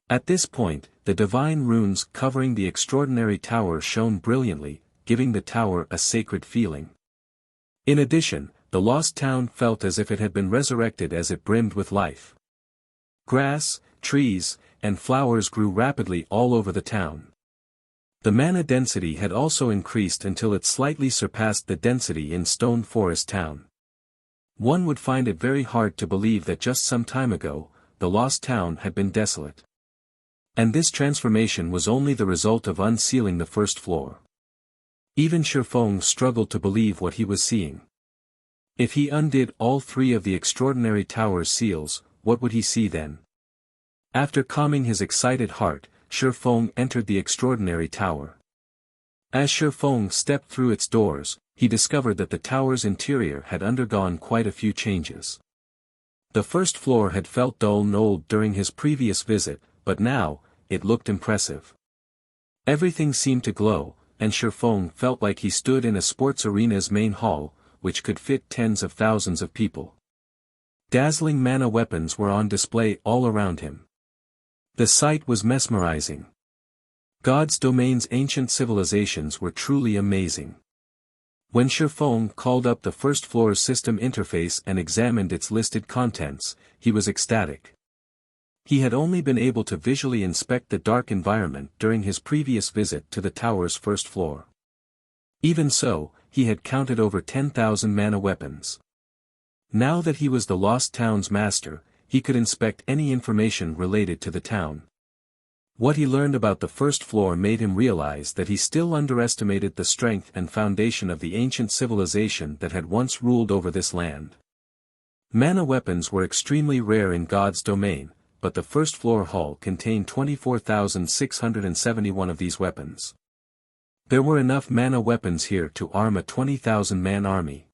[SPEAKER 1] At this point, the divine runes covering the extraordinary tower shone brilliantly, giving the tower a sacred feeling. In addition, the lost town felt as if it had been resurrected as it brimmed with life. Grass, trees, and flowers grew rapidly all over the town. The mana density had also increased until it slightly surpassed the density in Stone Forest Town. One would find it very hard to believe that just some time ago, the lost town had been desolate. And this transformation was only the result of unsealing the first floor. Even Shifeng struggled to believe what he was seeing. If he undid all 3 of the extraordinary tower's seals, what would he see then? After calming his excited heart, Shifeng entered the extraordinary tower. As Shifeng stepped through its doors, he discovered that the tower's interior had undergone quite a few changes. The first floor had felt dull and old during his previous visit, but now, it looked impressive. Everything seemed to glow, and Shifeng felt like he stood in a sports arena's main hall, which could fit tens of thousands of people. Dazzling mana weapons were on display all around him. The sight was mesmerizing. God's domain's ancient civilizations were truly amazing. When Shifeng called up the first floor's system interface and examined its listed contents, he was ecstatic. He had only been able to visually inspect the dark environment during his previous visit to the tower's first floor. Even so, he had counted over 10,000 mana weapons. Now that he was the lost town's master, he could inspect any information related to the town. What he learned about the first floor made him realize that he still underestimated the strength and foundation of the ancient civilization that had once ruled over this land. Mana weapons were extremely rare in God's domain, but the first floor hall contained 24,671 of these weapons. There were enough mana weapons here to arm a 20,000-man army.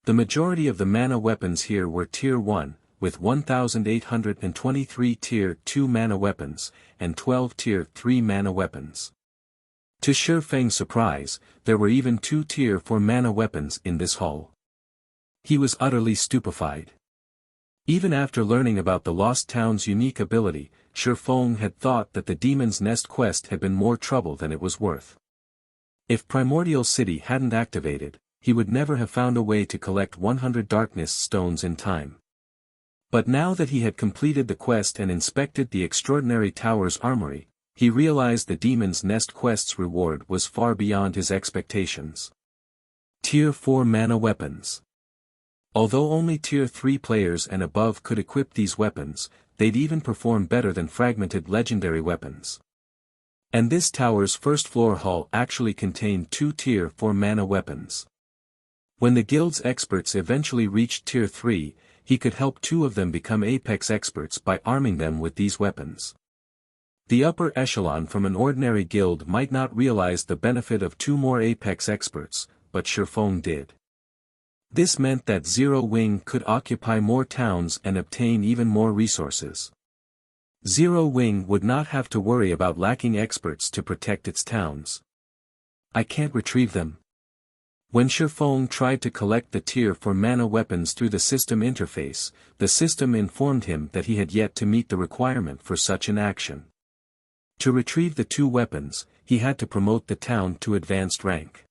[SPEAKER 1] The majority of the mana weapons here were Tier 1, with 1,823 Tier 2 mana weapons, and 12 Tier 3 mana weapons. To Shifeng's surprise, there were even 2 Tier 4 mana weapons in this hall. He was utterly stupefied. Even after learning about the Lost Town's unique ability, Shifeng had thought that the Demon's Nest quest had been more trouble than it was worth. If Primordial City hadn't activated, he would never have found a way to collect 100 Darkness Stones in time. But now that he had completed the quest and inspected the extraordinary tower's armory, he realized the Demon's Nest quest's reward was far beyond his expectations. Tier 4 mana weapons. Although only Tier 3 players and above could equip these weapons, they'd even perform better than fragmented legendary weapons. And this tower's first floor hall actually contained 2 Tier 4 mana weapons. When the guild's experts eventually reached Tier 3, he could help 2 of them become apex experts by arming them with these weapons. The upper echelon from an ordinary guild might not realize the benefit of 2 more apex experts, but Shifeng did. This meant that Zero Wing could occupy more towns and obtain even more resources. Zero Wing would not have to worry about lacking experts to protect its towns. I can't retrieve them. When Shifeng tried to collect the tier 4 mana weapons through the system interface, the system informed him that he had yet to meet the requirement for such an action. To retrieve the 2 weapons, he had to promote the town to advanced rank.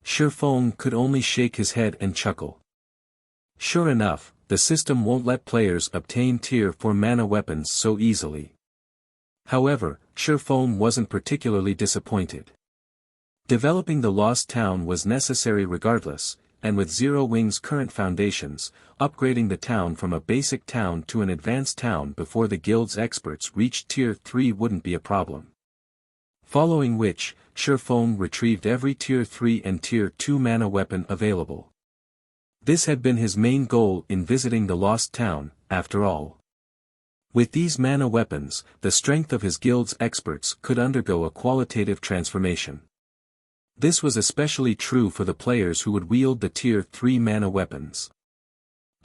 [SPEAKER 1] Shifeng could only shake his head and chuckle. Sure enough, the system won't let players obtain tier 4 mana weapons so easily. However, Shifeng wasn't particularly disappointed. Developing the lost town was necessary regardless, and with Zero Wing's current foundations, upgrading the town from a basic town to an advanced town before the guild's experts reached tier 3 wouldn't be a problem. Following which, Shifeng retrieved every tier 3 and tier 2 mana weapon available. This had been his main goal in visiting the lost town, after all. With these mana weapons, the strength of his guild's experts could undergo a qualitative transformation. This was especially true for the players who would wield the tier 3 mana weapons.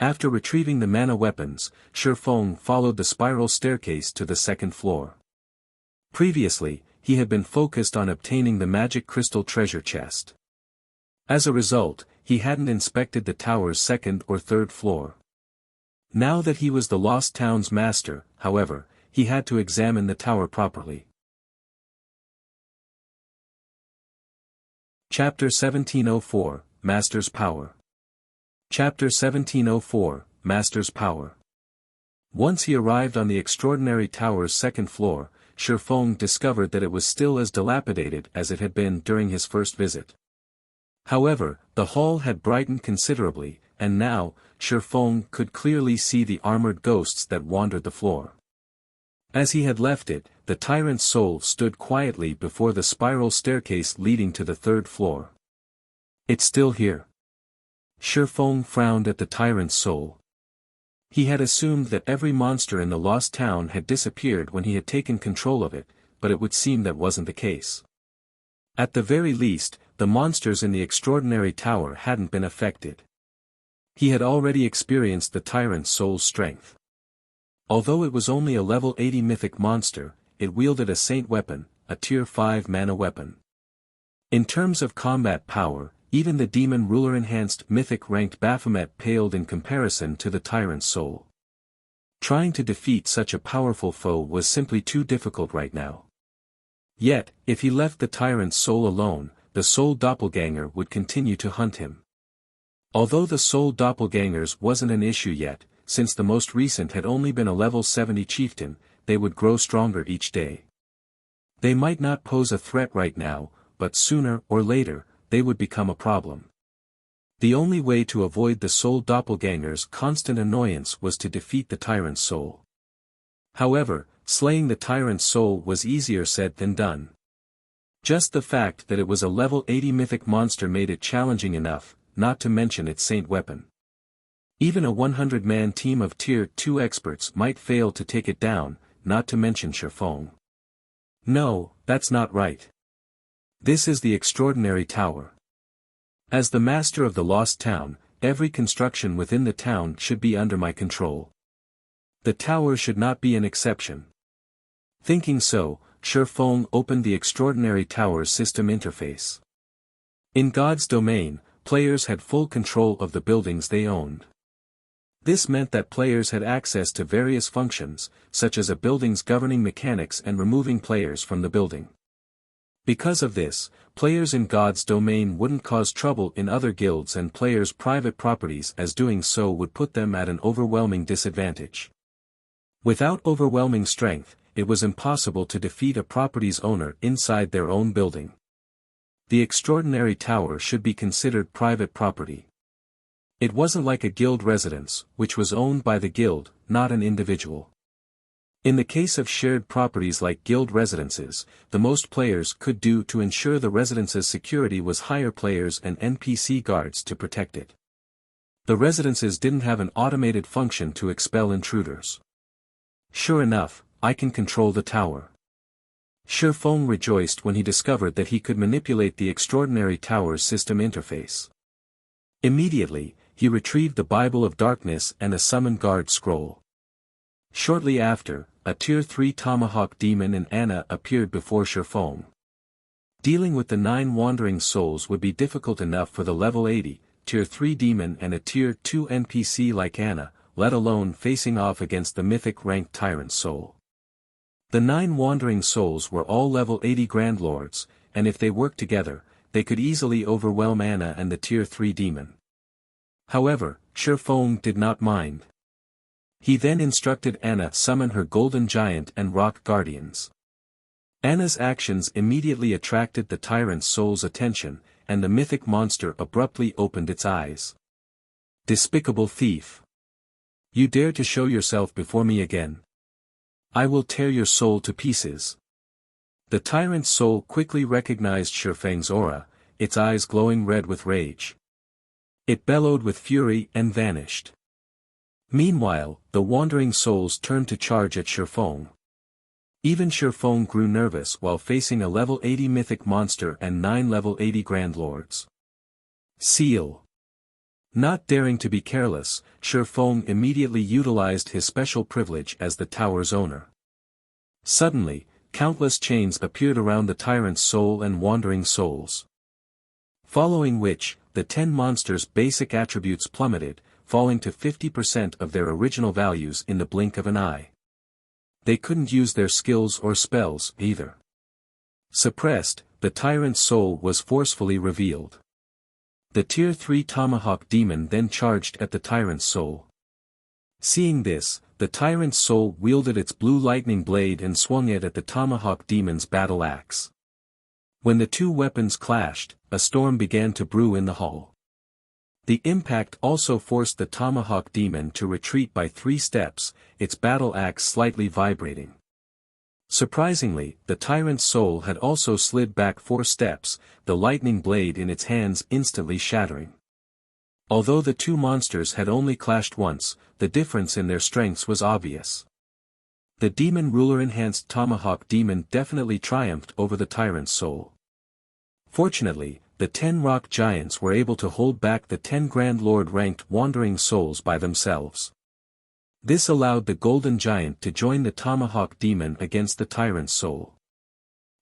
[SPEAKER 1] After retrieving the mana weapons, Shifeng followed the spiral staircase to the 2nd floor. Previously, he had been focused on obtaining the magic crystal treasure chest. As a result, he hadn't inspected the tower's 2nd or 3rd floor. Now that he was the lost town's master, however, he had to examine the tower properly. Chapter 1704, Master's Power. Chapter 1704, Master's Power. Once he arrived on the extraordinary tower's 2nd floor, Shifeng discovered that it was still as dilapidated as it had been during his first visit. However, the hall had brightened considerably, and now, Shifeng could clearly see the armored ghosts that wandered the floor. As he had left it, the tyrant's soul stood quietly before the spiral staircase leading to the 3rd floor. It's still here. Shifeng frowned at the tyrant's soul. He had assumed that every monster in the lost town had disappeared when he had taken control of it, but it would seem that wasn't the case. At the very least, the monsters in the extraordinary tower hadn't been affected. He had already experienced the tyrant's soul's strength. Although it was only a level 80 mythic monster, it wielded a saint weapon, a tier 5 mana weapon. In terms of combat power, even the demon ruler enhanced mythic ranked Baphomet paled in comparison to the tyrant's soul. Trying to defeat such a powerful foe was simply too difficult right now. Yet, if he left the tyrant's soul alone, the soul doppelganger would continue to hunt him. Although the soul doppelgangers wasn't an issue yet, since the most recent had only been a level 70 chieftain, they would grow stronger each day. They might not pose a threat right now, but sooner or later, they would become a problem. The only way to avoid the soul doppelganger's constant annoyance was to defeat the tyrant's soul. However, slaying the tyrant's soul was easier said than done. Just the fact that it was a level 80 mythic monster made it challenging enough, not to mention its saint weapon. Even a 100-man team of tier 2 experts might fail to take it down, not to mention Shifeng. No, that's not right. This is the extraordinary tower. As the master of the lost town, every construction within the town should be under my control. The tower should not be an exception. Thinking so, Shifeng opened the extraordinary tower's system interface. In God's domain, players had full control of the buildings they owned. This meant that players had access to various functions, such as a building's governing mechanics and removing players from the building. Because of this, players in God's domain wouldn't cause trouble in other guilds and players' private properties, as doing so would put them at an overwhelming disadvantage. Without overwhelming strength, it was impossible to defeat a property's owner inside their own building. The extraordinary tower should be considered private property. It wasn't like a guild residence, which was owned by the guild, not an individual. In the case of shared properties like guild residences, the most players could do to ensure the residence's security was hire players and NPC guards to protect it. The residences didn't have an automated function to expel intruders. Sure enough, I can control the tower. Shifeng rejoiced when he discovered that he could manipulate the extraordinary tower's system interface. Immediately, he retrieved the Bible of Darkness and a Summon Guard scroll. Shortly after, a Tier 3 Tomahawk Demon and Anna appeared before Shifeng. Dealing with the 9 wandering souls would be difficult enough for the level 80, Tier 3 Demon and a Tier 2 NPC like Anna, let alone facing off against the Mythic ranked Tyrant Soul. The 9 wandering souls were all level 80 Grand Lords, and if they worked together, they could easily overwhelm Anna and the Tier 3 Demon. However, Shifeng did not mind. He then instructed Anna summon her Golden Giant and Rock Guardians. Anna's actions immediately attracted the Tyrant Soul's attention, and the mythic monster abruptly opened its eyes. Despicable thief! You dare to show yourself before me again? I will tear your soul to pieces. The Tyrant Soul quickly recognized Shifeng's aura, its eyes glowing red with rage. It bellowed with fury and vanished. Meanwhile, the wandering souls turned to charge at Shifeng. Even Shifeng grew nervous while facing a level 80 mythic monster and 9 level 80 Grand Lords. Seal. Not daring to be careless, Shifeng immediately utilized his special privilege as the tower's owner. Suddenly, countless chains appeared around the Tyrant's soul and wandering souls. Following which, the 10 monsters' basic attributes plummeted, falling to 50% of their original values in the blink of an eye. They couldn't use their skills or spells, either. Suppressed, the Tyrant's soul was forcefully revealed. The Tier 3 Tomahawk Demon then charged at the Tyrant's soul. Seeing this, the Tyrant's soul wielded its blue lightning blade and swung it at the Tomahawk Demon's battle axe. When the two weapons clashed, a storm began to brew in the hall. The impact also forced the Tomahawk Demon to retreat by 3 steps, its battle axe slightly vibrating. Surprisingly, the Tyrant's soul had also slid back 4 steps, the lightning blade in its hands instantly shattering. Although the two monsters had only clashed once, the difference in their strengths was obvious. The Demon Ruler-enhanced Tomahawk Demon definitely triumphed over the Tyrant's soul. Fortunately, the 10 rock giants were able to hold back the 10 Grand Lord-ranked wandering souls by themselves. This allowed the Golden Giant to join the Tomahawk Demon against the Tyrant's soul.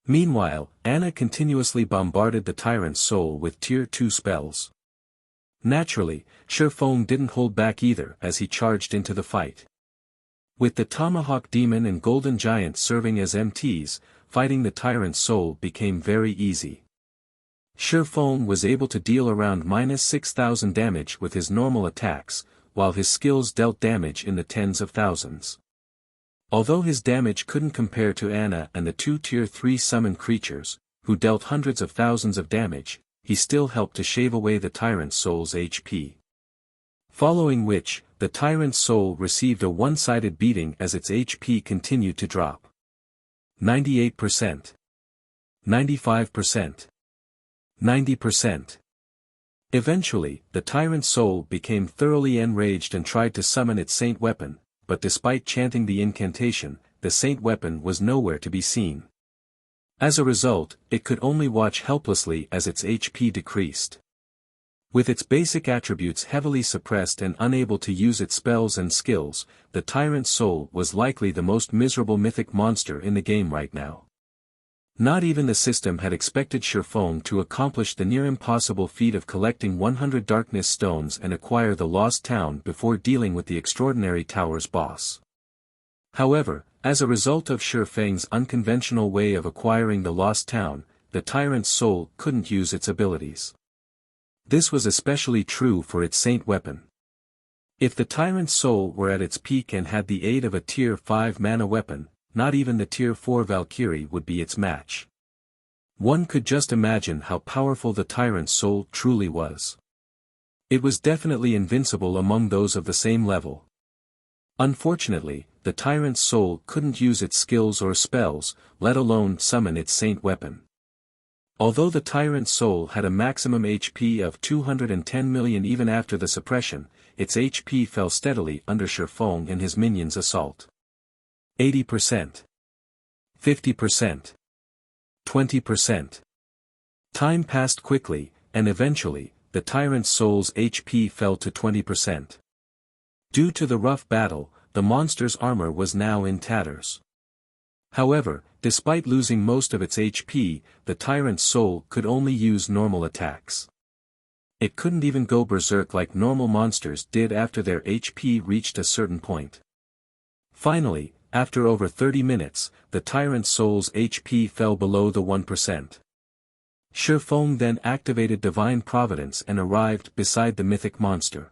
[SPEAKER 1] Meanwhile, Anna continuously bombarded the Tyrant's soul with Tier 2 spells. Naturally, Shifeng didn't hold back either as he charged into the fight. With the Tomahawk Demon and Golden Giant serving as MTs, fighting the Tyrant's soul became very easy. Shifeng was able to deal around -6,000 damage with his normal attacks, while his skills dealt damage in the tens of thousands. Although his damage couldn't compare to Anna and the 2 Tier 3 summoned creatures, who dealt hundreds of thousands of damage, he still helped to shave away the Tyrant's soul's HP. Following which, the Tyrant's soul received a one-sided beating as its HP continued to drop. 98%. 95%. 90%. Eventually, the Tyrant's soul became thoroughly enraged and tried to summon its saint weapon, but despite chanting the incantation, the saint weapon was nowhere to be seen. As a result, it could only watch helplessly as its HP decreased. With its basic attributes heavily suppressed and unable to use its spells and skills, the Tyrant's soul was likely the most miserable mythic monster in the game right now. Not even the system had expected Shifeng to accomplish the near-impossible feat of collecting 100 Darkness Stones and acquire the Lost Town before dealing with the Extraordinary Tower's boss. However, as a result of Shifeng's unconventional way of acquiring the Lost Town, the Tyrant's soul couldn't use its abilities. This was especially true for its saint weapon. If the Tyrant's soul were at its peak and had the aid of a Tier 5 mana weapon, not even the Tier 4 Valkyrie would be its match. One could just imagine how powerful the Tyrant's soul truly was. It was definitely invincible among those of the same level. Unfortunately, the Tyrant's soul couldn't use its skills or spells, let alone summon its saint weapon. Although the Tyrant's soul had a maximum HP of 210 million even after the suppression, its HP fell steadily under Shifeng and his minions' assault. 80%. 50%. 20%. Time passed quickly, and eventually, the Tyrant's soul's HP fell to 20%. Due to the rough battle, the monster's armor was now in tatters. However, despite losing most of its HP, the tyrant's soul could only use normal attacks. It couldn't even go berserk like normal monsters did after their HP reached a certain point. Finally, after over 30 minutes, the tyrant's soul's HP fell below the 1%. Shifeng then activated Divine Providence and arrived beside the mythic monster.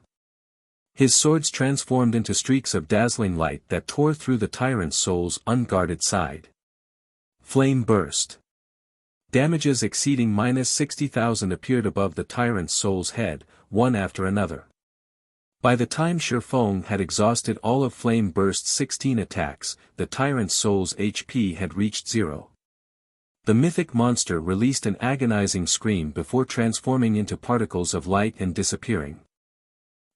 [SPEAKER 1] His swords transformed into streaks of dazzling light that tore through the tyrant's soul's unguarded side. Flame burst. Damages exceeding -60,000 appeared above the tyrant's soul's head, one after another. By the time Shifeng had exhausted all of Flame Burst's 16 attacks, the tyrant's soul's HP had reached 0. The mythic monster released an agonizing scream before transforming into particles of light and disappearing.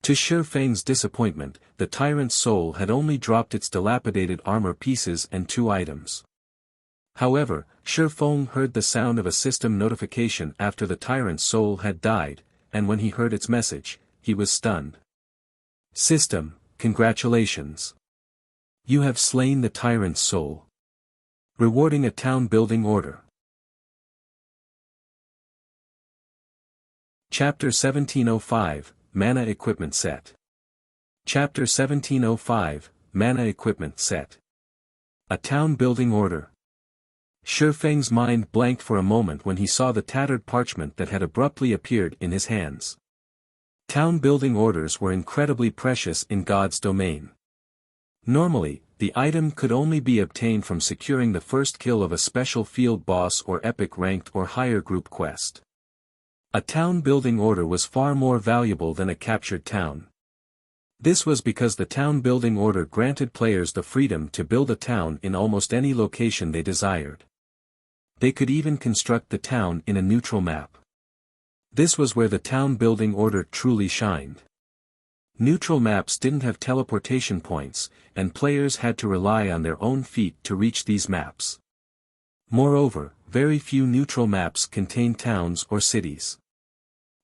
[SPEAKER 1] To Shifeng's disappointment, the tyrant's soul had only dropped its dilapidated armor pieces and 2 items. However, Shifeng heard the sound of a system notification after the tyrant's soul had died, and when he heard its message, he was stunned. System, congratulations. You have slain the tyrant's soul. Rewarding a town building order. Chapter 1705, Mana Equipment Set. Chapter 1705, Mana Equipment Set. A town building order. Shifeng's mind blanked for a moment when he saw the tattered parchment that had abruptly appeared in his hands. Town building orders were incredibly precious in God's domain. Normally, the item could only be obtained from securing the first kill of a special field boss or epic ranked or higher group quest. A town building order was far more valuable than a captured town. This was because the town building order granted players the freedom to build a town in almost any location they desired. They could even construct the town in a neutral map. This was where the town building order truly shined. Neutral maps didn't have teleportation points, and players had to rely on their own feet to reach these maps. Moreover, very few neutral maps contained towns or cities.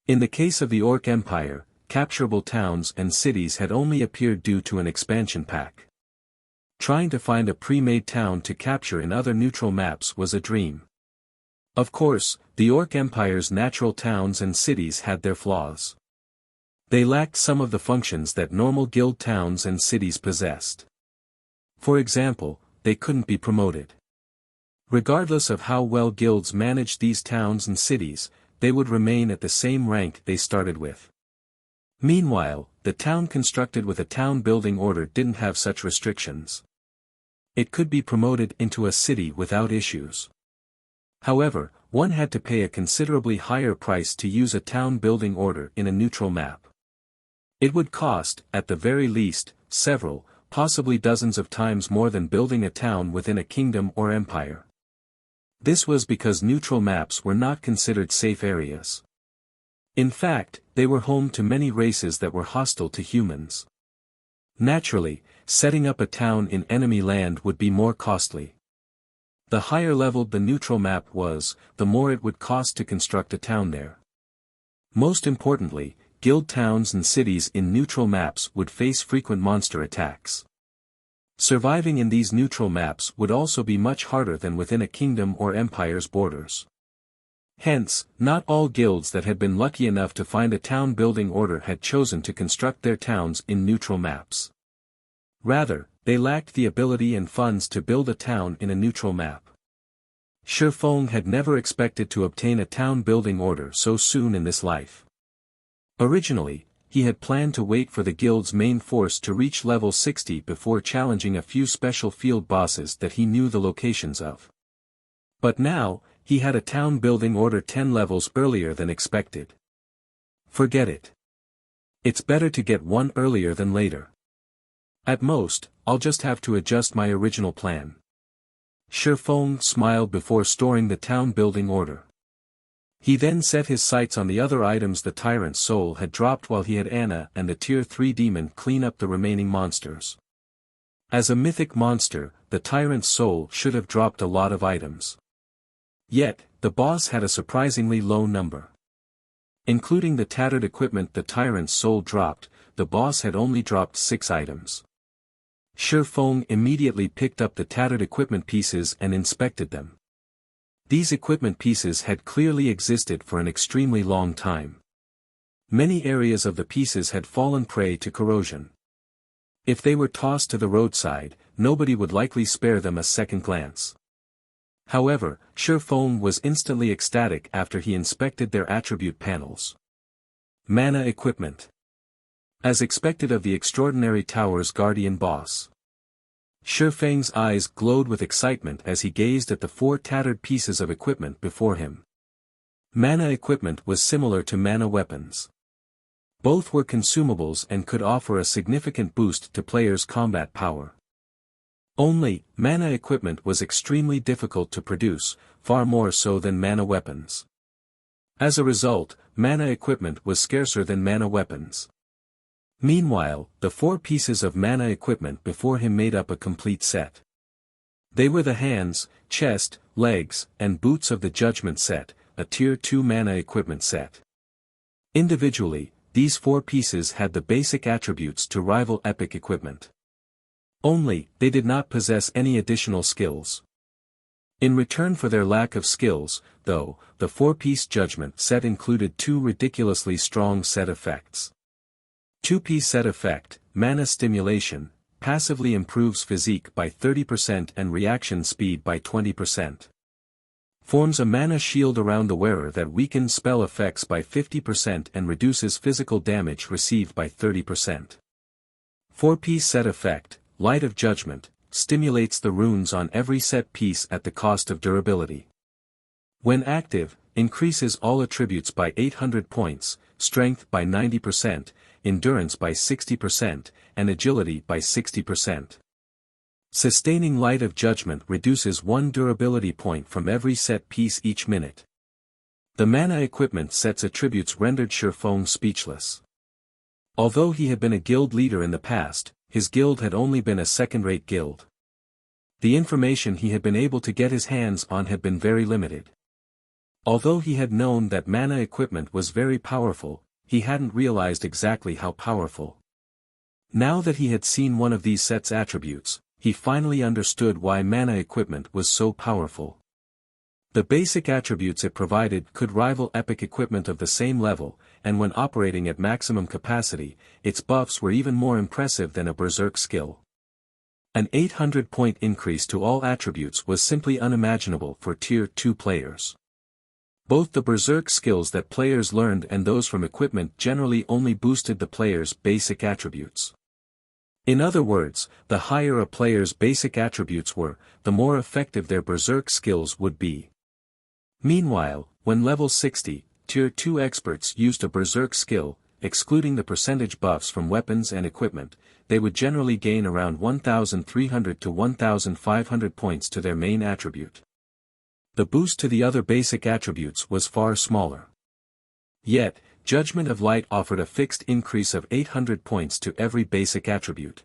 [SPEAKER 1] In the case of the Orc Empire, capturable towns and cities had only appeared due to an expansion pack. Trying to find a pre-made town to capture in other neutral maps was a dream. Of course, the Orc Empire's natural towns and cities had their flaws. They lacked some of the functions that normal guild towns and cities possessed. For example, they couldn't be promoted. Regardless of how well guilds managed these towns and cities, they would remain at the same rank they started with. Meanwhile, the town constructed with a town building order didn't have such restrictions. It could be promoted into a city without issues. However, one had to pay a considerably higher price to use a town building order in a neutral map. It would cost, at the very least, several, possibly dozens of times more than building a town within a kingdom or empire. This was because neutral maps were not considered safe areas. In fact, they were home to many races that were hostile to humans. Naturally, setting up a town in enemy land would be more costly. The higher leveled the neutral map was, the more it would cost to construct a town there. Most importantly, guild towns and cities in neutral maps would face frequent monster attacks. Surviving in these neutral maps would also be much harder than within a kingdom or empire's borders. Hence, not all guilds that had been lucky enough to find a town building order had chosen to construct their towns in neutral maps. Rather, they lacked the ability and funds to build a town in a neutral map. Shifeng had never expected to obtain a town building order so soon in this life. Originally, he had planned to wait for the guild's main force to reach level 60 before challenging a few special field bosses that he knew the locations of. But now, he had a town building order 10 levels earlier than expected. Forget it. It's better to get one earlier than later. At most, I'll just have to adjust my original plan. Shifeng smiled before storing the town building order. He then set his sights on the other items the tyrant's soul had dropped while he had Anna and the tier 3 demon clean up the remaining monsters. As a mythic monster, the tyrant's soul should have dropped a lot of items. Yet, the boss had a surprisingly low number. Including the tattered equipment the tyrant's soul dropped, the boss had only dropped 6 items. Shi Feng immediately picked up the tattered equipment pieces and inspected them. These equipment pieces had clearly existed for an extremely long time. Many areas of the pieces had fallen prey to corrosion. If they were tossed to the roadside, nobody would likely spare them a second glance. However, Shi Feng was instantly ecstatic after he inspected their attribute panels. Mana equipment. As expected of the extraordinary tower's guardian boss. Shi Feng's eyes glowed with excitement as he gazed at the 4 tattered pieces of equipment before him. Mana equipment was similar to mana weapons. Both were consumables and could offer a significant boost to players' combat power. Only, mana equipment was extremely difficult to produce, far more so than mana weapons. As a result, mana equipment was scarcer than mana weapons. Meanwhile, the 4 pieces of mana equipment before him made up a complete set. They were the hands, chest, legs, and boots of the Judgment set, a Tier 2 mana equipment set. Individually, these 4 pieces had the basic attributes to rival epic equipment. Only, they did not possess any additional skills. In return for their lack of skills, though, the 4-piece Judgment set included 2 ridiculously strong set effects. 2-piece set effect, Mana Stimulation, passively improves physique by 30% and reaction speed by 20%. Forms a mana shield around the wearer that weakens spell effects by 50% and reduces physical damage received by 30%. 4-piece set effect, Light of Judgment, stimulates the runes on every set piece at the cost of durability. When active, increases all attributes by 800 points, strength by 90%, endurance by 60%, and agility by 60%. Sustaining Light of Judgment reduces 1 durability point from every set piece each minute. The mana equipment set's attributes rendered Shi Feng speechless. Although he had been a guild leader in the past, his guild had only been a second-rate guild. The information he had been able to get his hands on had been very limited. Although he had known that mana equipment was very powerful, he hadn't realized exactly how powerful. Now that he had seen one of these set's attributes, he finally understood why mana equipment was so powerful. The basic attributes it provided could rival epic equipment of the same level, and when operating at maximum capacity, its buffs were even more impressive than a berserk skill. An 800-point increase to all attributes was simply unimaginable for Tier 2 players. Both the berserk skills that players learned and those from equipment generally only boosted the player's basic attributes. In other words, the higher a player's basic attributes were, the more effective their berserk skills would be. Meanwhile, when level 60, Tier 2 experts used a berserk skill, excluding the percentage buffs from weapons and equipment, they would generally gain around 1,300 to 1,500 points to their main attribute. The boost to the other basic attributes was far smaller. Yet, Judgment of Light offered a fixed increase of 800 points to every basic attribute.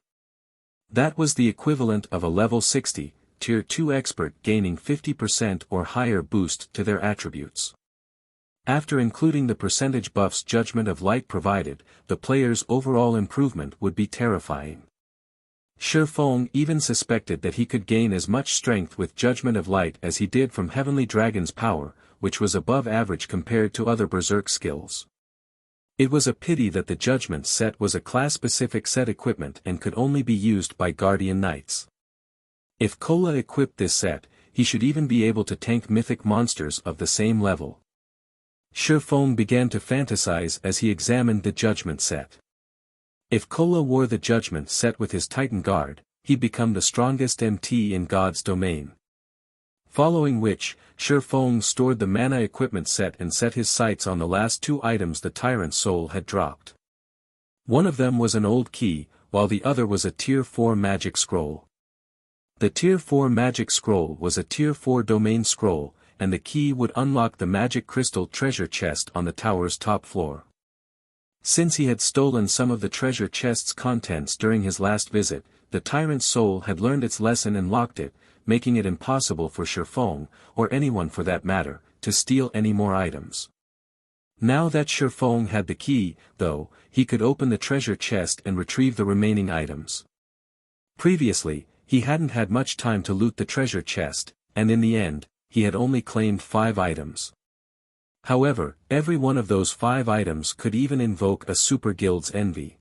[SPEAKER 1] That was the equivalent of a level 60, Tier 2 expert gaining 50% or higher boost to their attributes. After including the percentage buffs Judgment of Light provided, the player's overall improvement would be terrifying. Shi Feng even suspected that he could gain as much strength with Judgment of Light as he did from Heavenly Dragon's power, which was above average compared to other berserk skills. It was a pity that the Judgment set was a class-specific set equipment and could only be used by Guardian Knights. If Kola equipped this set, he should even be able to tank mythic monsters of the same level. Shi Feng began to fantasize as he examined the Judgment set. If Kola wore the Judgment set with his Titan Guard, he'd become the strongest MT in God's domain. Following which, Shi Feng stored the mana equipment set and set his sights on the last 2 items the Tyrant's Soul had dropped. One of them was an old key, while the other was a Tier 4 magic scroll. The Tier 4 magic scroll was a Tier 4 domain scroll, and the key would unlock the magic crystal treasure chest on the tower's top floor. Since he had stolen some of the treasure chest's contents during his last visit, the Tyrant's Soul had learned its lesson and locked it, making it impossible for Shi Feng, or anyone for that matter, to steal any more items. Now that Shi Feng had the key, though, he could open the treasure chest and retrieve the remaining items. Previously, he hadn't had much time to loot the treasure chest, and in the end, he had only claimed 5 items. However, every one of those 5 items could even invoke a super guild's envy.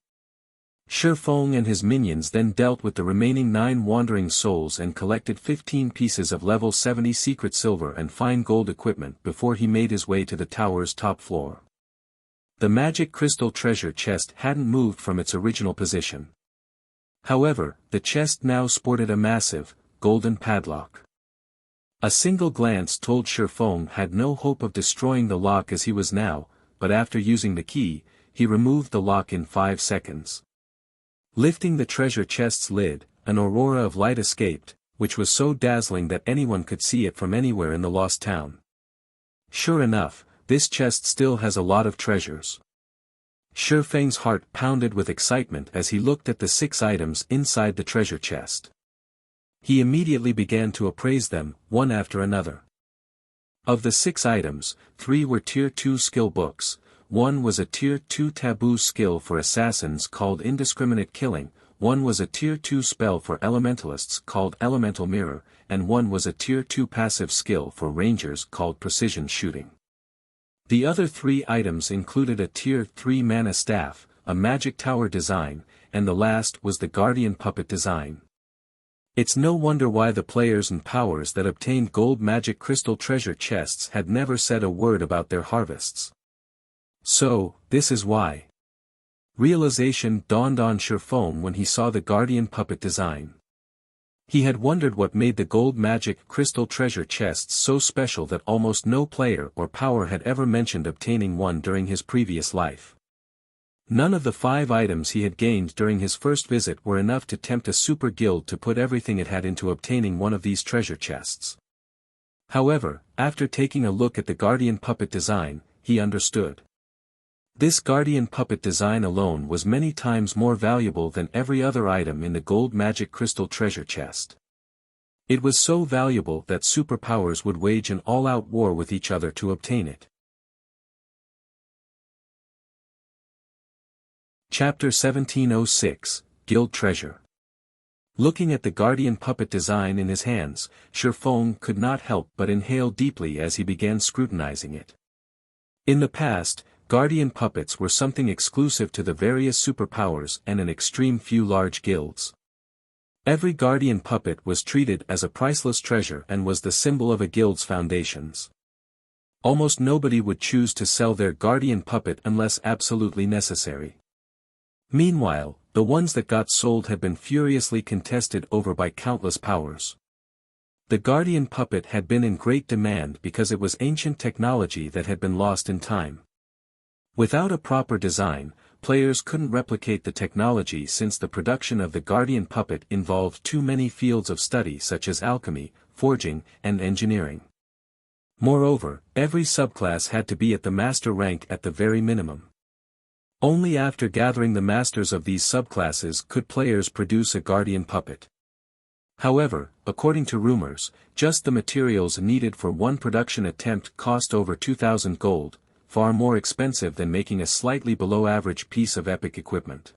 [SPEAKER 1] Shifeng and his minions then dealt with the remaining 9 wandering souls and collected 15 pieces of level 70 secret silver and fine gold equipment before he made his way to the tower's top floor. The magic crystal treasure chest hadn't moved from its original position. However, the chest now sported a massive, golden padlock. A single glance told Shifeng had no hope of destroying the lock as he was now, but after using the key, he removed the lock in 5 seconds. Lifting the treasure chest's lid, an aurora of light escaped, which was so dazzling that anyone could see it from anywhere in the lost town. Sure enough, this chest still has a lot of treasures. Shifeng's heart pounded with excitement as he looked at the 6 items inside the treasure chest. He immediately began to appraise them, one after another. Of the 6 items, 3 were Tier 2 skill books, 1 was a Tier 2 taboo skill for assassins called Indiscriminate Killing, 1 was a Tier 2 spell for elementalists called Elemental Mirror, and 1 was a Tier 2 passive skill for rangers called Precision Shooting. The other 3 items included a Tier 3 mana staff, a magic tower design, and the last was the Guardian Puppet design. It's no wonder why the players and powers that obtained gold magic crystal treasure chests had never said a word about their harvests. So, this is why. Realization dawned on Shifeng when he saw the Guardian Puppet design. He had wondered what made the gold magic crystal treasure chests so special that almost no player or power had ever mentioned obtaining one during his previous life. None of the 5 items he had gained during his first visit were enough to tempt a super guild to put everything it had into obtaining one of these treasure chests. However, after taking a look at the Guardian Puppet design, he understood. This Guardian Puppet design alone was many times more valuable than every other item in the gold magic crystal treasure chest. It was so valuable that superpowers would wage an all-out war with each other to obtain it. Chapter 1706, Guild Treasure. Looking at the Guardian Puppet design in his hands, Shifeng could not help but inhale deeply as he began scrutinizing it. In the past, Guardian Puppets were something exclusive to the various superpowers and an extreme few large guilds. Every Guardian Puppet was treated as a priceless treasure and was the symbol of a guild's foundations. Almost nobody would choose to sell their Guardian Puppet unless absolutely necessary. Meanwhile, the ones that got sold had been furiously contested over by countless powers. The Guardian Puppet had been in great demand because it was ancient technology that had been lost in time. Without a proper design, players couldn't replicate the technology since the production of the Guardian Puppet involved too many fields of study such as alchemy, forging, and engineering. Moreover, every subclass had to be at the master rank at the very minimum. Only after gathering the masters of these subclasses could players produce a Guardian Puppet. However, according to rumors, just the materials needed for one production attempt cost over 2,000 gold, far more expensive than making a slightly below-average piece of epic equipment.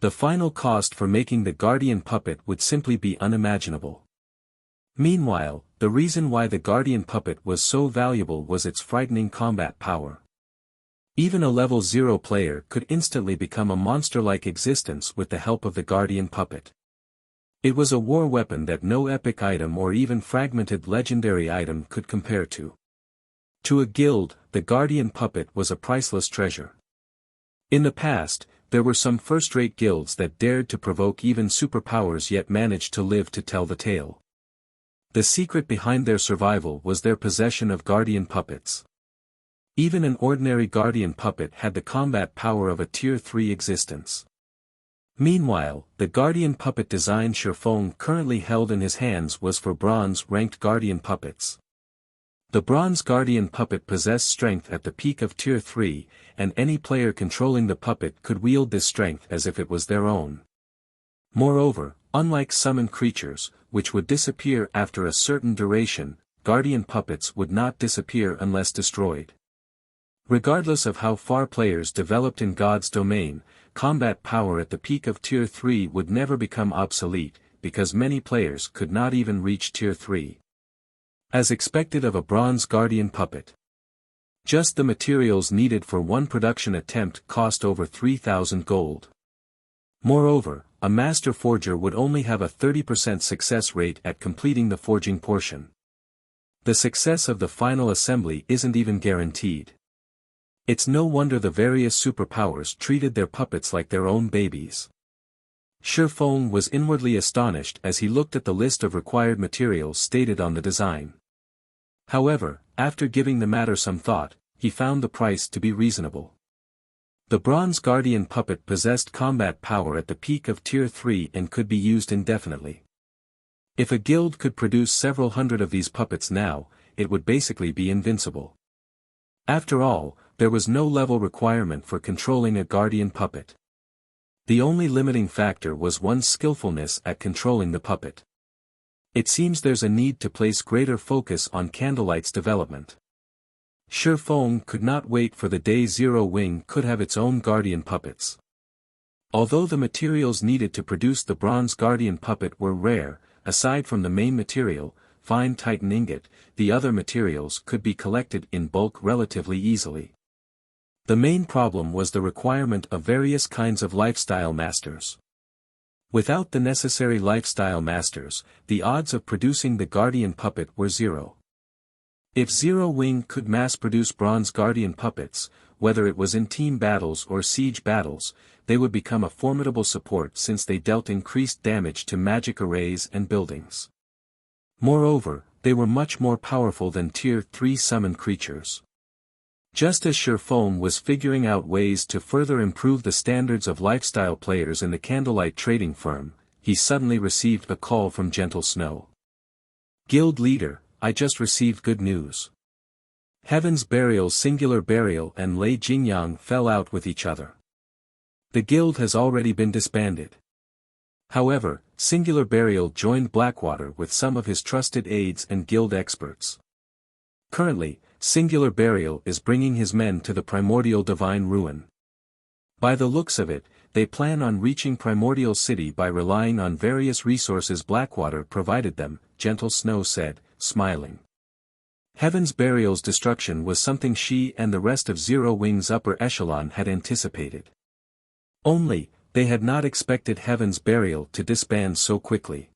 [SPEAKER 1] The final cost for making the Guardian Puppet would simply be unimaginable. Meanwhile, the reason why the Guardian Puppet was so valuable was its frightening combat power. Even a level 0 player could instantly become a monster-like existence with the help of the Guardian Puppet. It was a war weapon that no epic item or even fragmented legendary item could compare to. To a guild, the Guardian Puppet was a priceless treasure. In the past, there were some first-rate guilds that dared to provoke even superpowers yet managed to live to tell the tale. The secret behind their survival was their possession of Guardian Puppets. Even an ordinary Guardian Puppet had the combat power of a Tier 3 existence. Meanwhile, the Guardian Puppet design Shifeng currently held in his hands was for bronze-ranked Guardian Puppets. The bronze Guardian Puppet possessed strength at the peak of Tier 3, and any player controlling the puppet could wield this strength as if it was their own. Moreover, unlike summoned creatures, which would disappear after a certain duration, Guardian Puppets would not disappear unless destroyed. Regardless of how far players developed in God's domain, combat power at the peak of Tier 3 would never become obsolete, because many players could not even reach Tier 3. As expected of a Bronze Guardian puppet. Just the materials needed for one production attempt cost over 3,000 gold. Moreover, a master forger would only have a 30% success rate at completing the forging portion. The success of the final assembly isn't even guaranteed. It's no wonder the various superpowers treated their puppets like their own babies. Shifeng was inwardly astonished as he looked at the list of required materials stated on the design. However, after giving the matter some thought, he found the price to be reasonable. The Bronze Guardian puppet possessed combat power at the peak of Tier 3 and could be used indefinitely. If a guild could produce several hundred of these puppets now, it would basically be invincible. After all, there was no level requirement for controlling a guardian puppet. The only limiting factor was one's skillfulness at controlling the puppet. It seems there's a need to place greater focus on Candlelight's development. Shifeng could not wait for the day Zero Wing could have its own guardian puppets. Although the materials needed to produce the Bronze Guardian puppet were rare, aside from the main material, fine Titan ingot, the other materials could be collected in bulk relatively easily. The main problem was the requirement of various kinds of lifestyle masters. Without the necessary lifestyle masters, the odds of producing the Guardian puppet were zero. If Zero Wing could mass-produce Bronze Guardian puppets, whether it was in team battles or siege battles, they would become a formidable support since they dealt increased damage to magic arrays and buildings. Moreover, they were much more powerful than Tier 3 summoned creatures. Just as Shifeng was figuring out ways to further improve the standards of lifestyle players in the Candlelight trading firm, he suddenly received a call from Gentle Snow. Guild leader, I just received good news. Heaven's Burial, Singular Burial and Lei Jingyang fell out with each other. The guild has already been disbanded. However, Singular Burial joined Blackwater with some of his trusted aides and guild experts. Currently, Singular Burial is bringing his men to the Primordial Divine Ruin. By the looks of it, they plan on reaching Primordial City by relying on various resources Blackwater provided them, Gentle Snow said, smiling. Heaven's Burial's destruction was something she and the rest of Zero Wing's upper echelon had anticipated. Only, they had not expected Heaven's Burial to disband so quickly.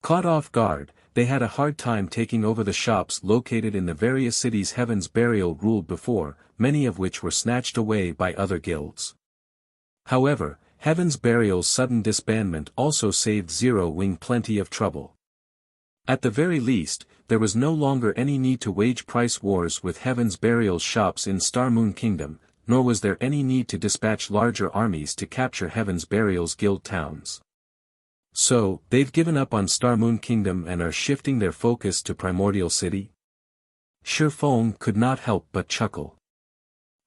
[SPEAKER 1] Caught off guard, they had a hard time taking over the shops located in the various cities Heaven's Burial ruled before, many of which were snatched away by other guilds. However, Heaven's Burial's sudden disbandment also saved Zero Wing plenty of trouble. At the very least, there was no longer any need to wage price wars with Heaven's Burial's shops in Star Moon Kingdom, nor was there any need to dispatch larger armies to capture Heaven's Burial's guild towns. So, they've given up on Star Moon Kingdom and are shifting their focus to Primordial City? Shifeng could not help but chuckle.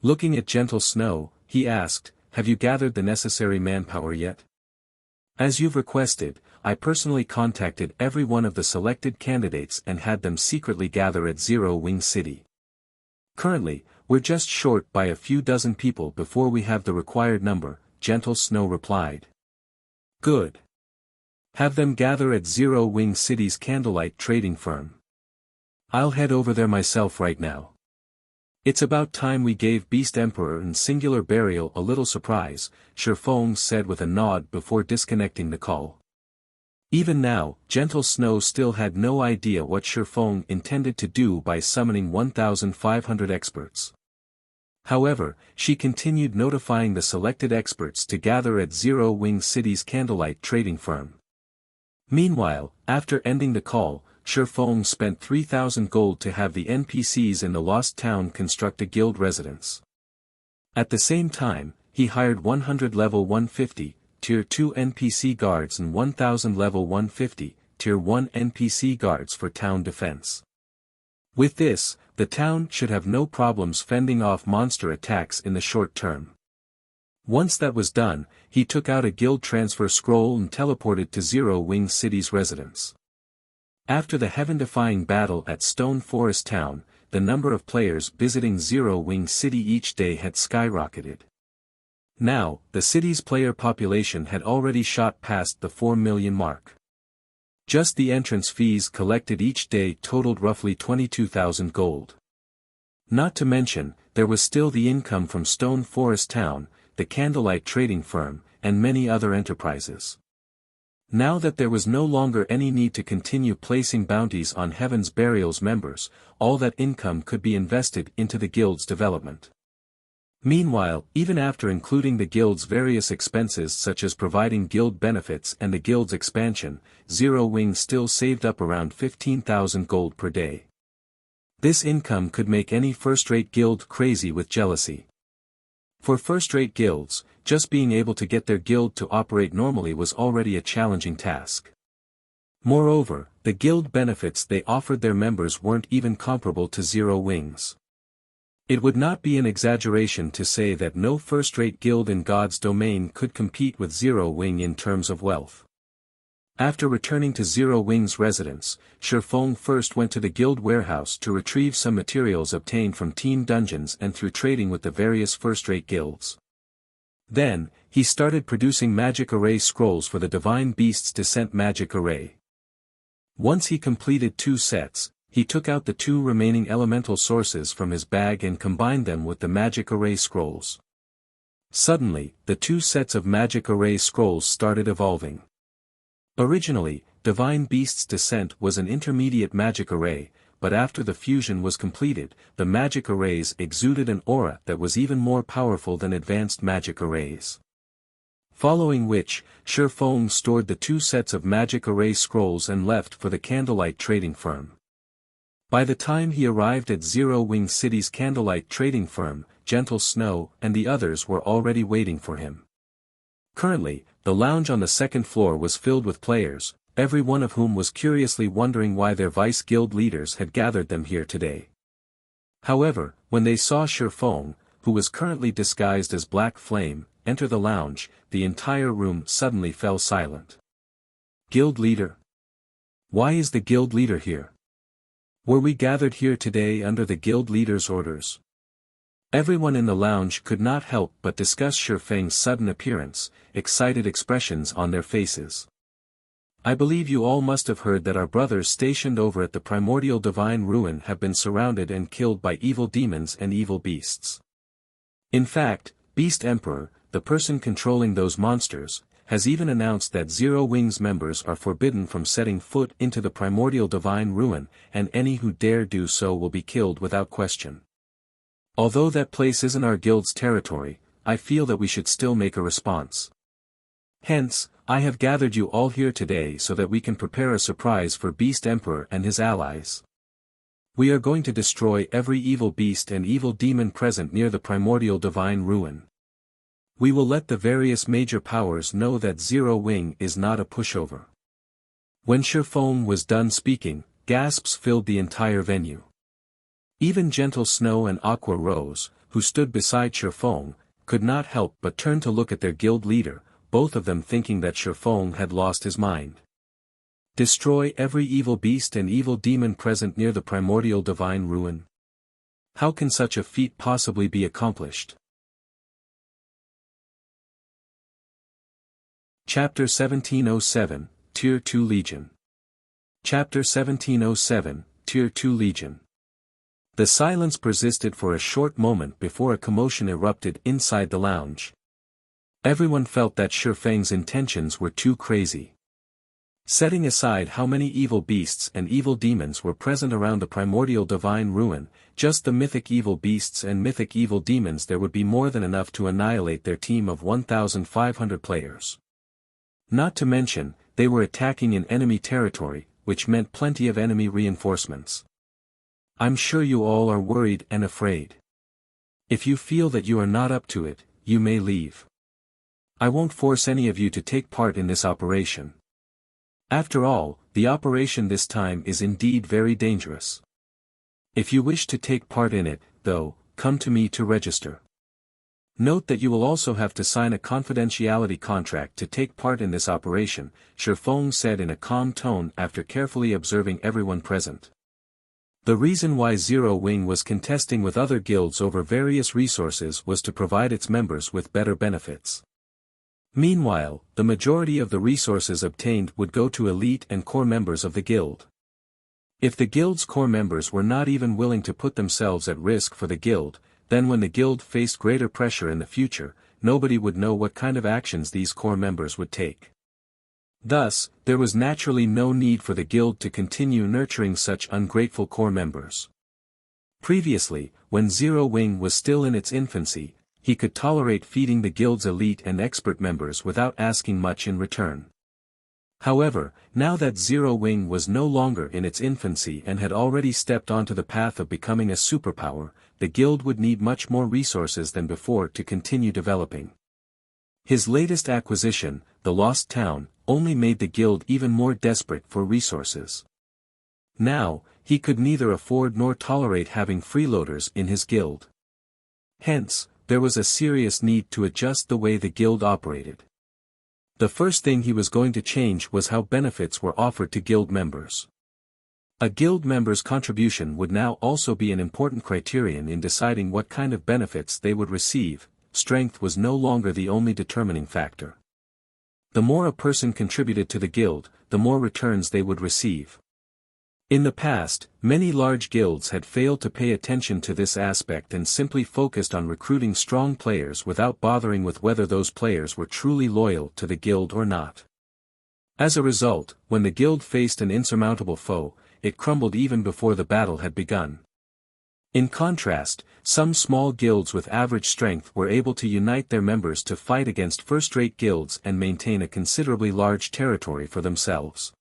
[SPEAKER 1] Looking at Gentle Snow, he asked, have you gathered the necessary manpower yet? As you've requested, I personally contacted every one of the selected candidates and had them secretly gather at Zero Wing City. Currently, we're just short by a few dozen people before we have the required number, Gentle Snow replied. Good. Have them gather at Zero Wing City's Candlelight trading firm. I'll head over there myself right now. It's about time we gave Beast Emperor and Singular Burial a little surprise, Shifeng said with a nod before disconnecting the call. Even now, Gentle Snow still had no idea what Shifeng intended to do by summoning 1,500 experts. However, she continued notifying the selected experts to gather at Zero Wing City's Candlelight trading firm. Meanwhile, after ending the call, Shifeng spent 3,000 gold to have the NPCs in the Lost Town construct a guild residence. At the same time, he hired 100 level 150, Tier 2 NPC guards and 1,000 level 150, Tier 1 NPC guards for town defense. With this, the town should have no problems fending off monster attacks in the short term. Once that was done, he took out a guild transfer scroll and teleported to Zero Wing City's residence. After the heaven-defying battle at Stone Forest Town, the number of players visiting Zero Wing City each day had skyrocketed. Now, the city's player population had already shot past the 4 million mark. Just the entrance fees collected each day totaled roughly 22,000 gold. Not to mention, there was still the income from Stone Forest Town, the Candlelight Trading Firm, and many other enterprises. Now that there was no longer any need to continue placing bounties on Heaven's Burial's members, all that income could be invested into the guild's development. Meanwhile, even after including the guild's various expenses such as providing guild benefits and the guild's expansion, Zero Wing still saved up around 15,000 gold per day. This income could make any first-rate guild crazy with jealousy. For first-rate guilds, just being able to get their guild to operate normally was already a challenging task. Moreover, the guild benefits they offered their members weren't even comparable to Zero Wing's. It would not be an exaggeration to say that no first-rate guild in God's domain could compete with Zero Wing in terms of wealth. After returning to Zero Wing's residence, Shifeng first went to the guild warehouse to retrieve some materials obtained from team dungeons and through trading with the various first-rate guilds. Then, he started producing magic array scrolls for the Divine Beast's Descent magic array. Once he completed 2 sets, he took out the 2 remaining elemental sources from his bag and combined them with the magic array scrolls. Suddenly, the 2 sets of magic array scrolls started evolving. Originally, Divine Beast's Descent was an intermediate magic array, but after the fusion was completed, the magic arrays exuded an aura that was even more powerful than advanced magic arrays. Following which, Shifeng stored the 2 sets of magic array scrolls and left for the Candlelight Trading Firm. By the time he arrived at Zero Wing City's Candlelight Trading Firm, Gentle Snow and the others were already waiting for him. Currently, the lounge on the 2nd floor was filled with players, every one of whom was curiously wondering why their vice guild leaders had gathered them here today. However, when they saw Shifeng, who was currently disguised as Black Flame, enter the lounge, the entire room suddenly fell silent. Guild leader? Why is the guild leader here? Were we gathered here today under the guild leader's orders? Everyone in the lounge could not help but discuss Shifeng's sudden appearance, excited expressions on their faces. I believe you all must have heard that our brothers stationed over at the primordial divine ruin have been surrounded and killed by evil demons and evil beasts. In fact, Beast Emperor, the person controlling those monsters, has even announced that Zero Wing's members are forbidden from setting foot into the primordial divine ruin, and any who dare do so will be killed without question. Although that place isn't our guild's territory, I feel that we should still make a response. Hence, I have gathered you all here today so that we can prepare a surprise for Beast Emperor and his allies. We are going to destroy every evil beast and evil demon present near the primordial divine ruin. We will let the various major powers know that Zero Wing is not a pushover. When Shifeng was done speaking, gasps filled the entire venue. Even Gentle Snow and Aqua Rose, who stood beside Shifeng, could not help but turn to look at their guild leader, both of them thinking that Shifeng had lost his mind. Destroy every evil beast and evil demon present near the primordial divine ruin? How can such a feat possibly be accomplished? Chapter 1707, Tier 2 Legion. Chapter 1707, Tier 2 Legion. The silence persisted for a short moment before a commotion erupted inside the lounge. Everyone felt that Shifeng's intentions were too crazy. Setting aside how many evil beasts and evil demons were present around the primordial divine ruin, just the mythic evil beasts and mythic evil demons, there would be more than enough to annihilate their team of 1,500 players. Not to mention, they were attacking in enemy territory, which meant plenty of enemy reinforcements. I'm sure you all are worried and afraid. If you feel that you are not up to it, you may leave. I won't force any of you to take part in this operation. After all, the operation this time is indeed very dangerous. If you wish to take part in it, though, come to me to register. Note that you will also have to sign a confidentiality contract to take part in this operation, Shifeng said in a calm tone after carefully observing everyone present. The reason why Zero Wing was contesting with other guilds over various resources was to provide its members with better benefits. Meanwhile, the majority of the resources obtained would go to elite and core members of the guild. If the guild's core members were not even willing to put themselves at risk for the guild, then when the guild faced greater pressure in the future, nobody would know what kind of actions these core members would take. Thus, there was naturally no need for the guild to continue nurturing such ungrateful core members. Previously, when Zero Wing was still in its infancy, he could tolerate feeding the guild's elite and expert members without asking much in return. However, now that Zero Wing was no longer in its infancy and had already stepped onto the path of becoming a superpower, the guild would need much more resources than before to continue developing. His latest acquisition, the Lost Town, only made the guild even more desperate for resources. Now, he could neither afford nor tolerate having freeloaders in his guild. Hence, there was a serious need to adjust the way the guild operated. The first thing he was going to change was how benefits were offered to guild members. A guild member's contribution would now also be an important criterion in deciding what kind of benefits they would receive. Strength was no longer the only determining factor. The more a person contributed to the guild, the more returns they would receive. In the past, many large guilds had failed to pay attention to this aspect and simply focused on recruiting strong players without bothering with whether those players were truly loyal to the guild or not. As a result, when the guild faced an insurmountable foe, it crumbled even before the battle had begun. In contrast, some small guilds with average strength were able to unite their members to fight against first-rate guilds and maintain a considerably large territory for themselves.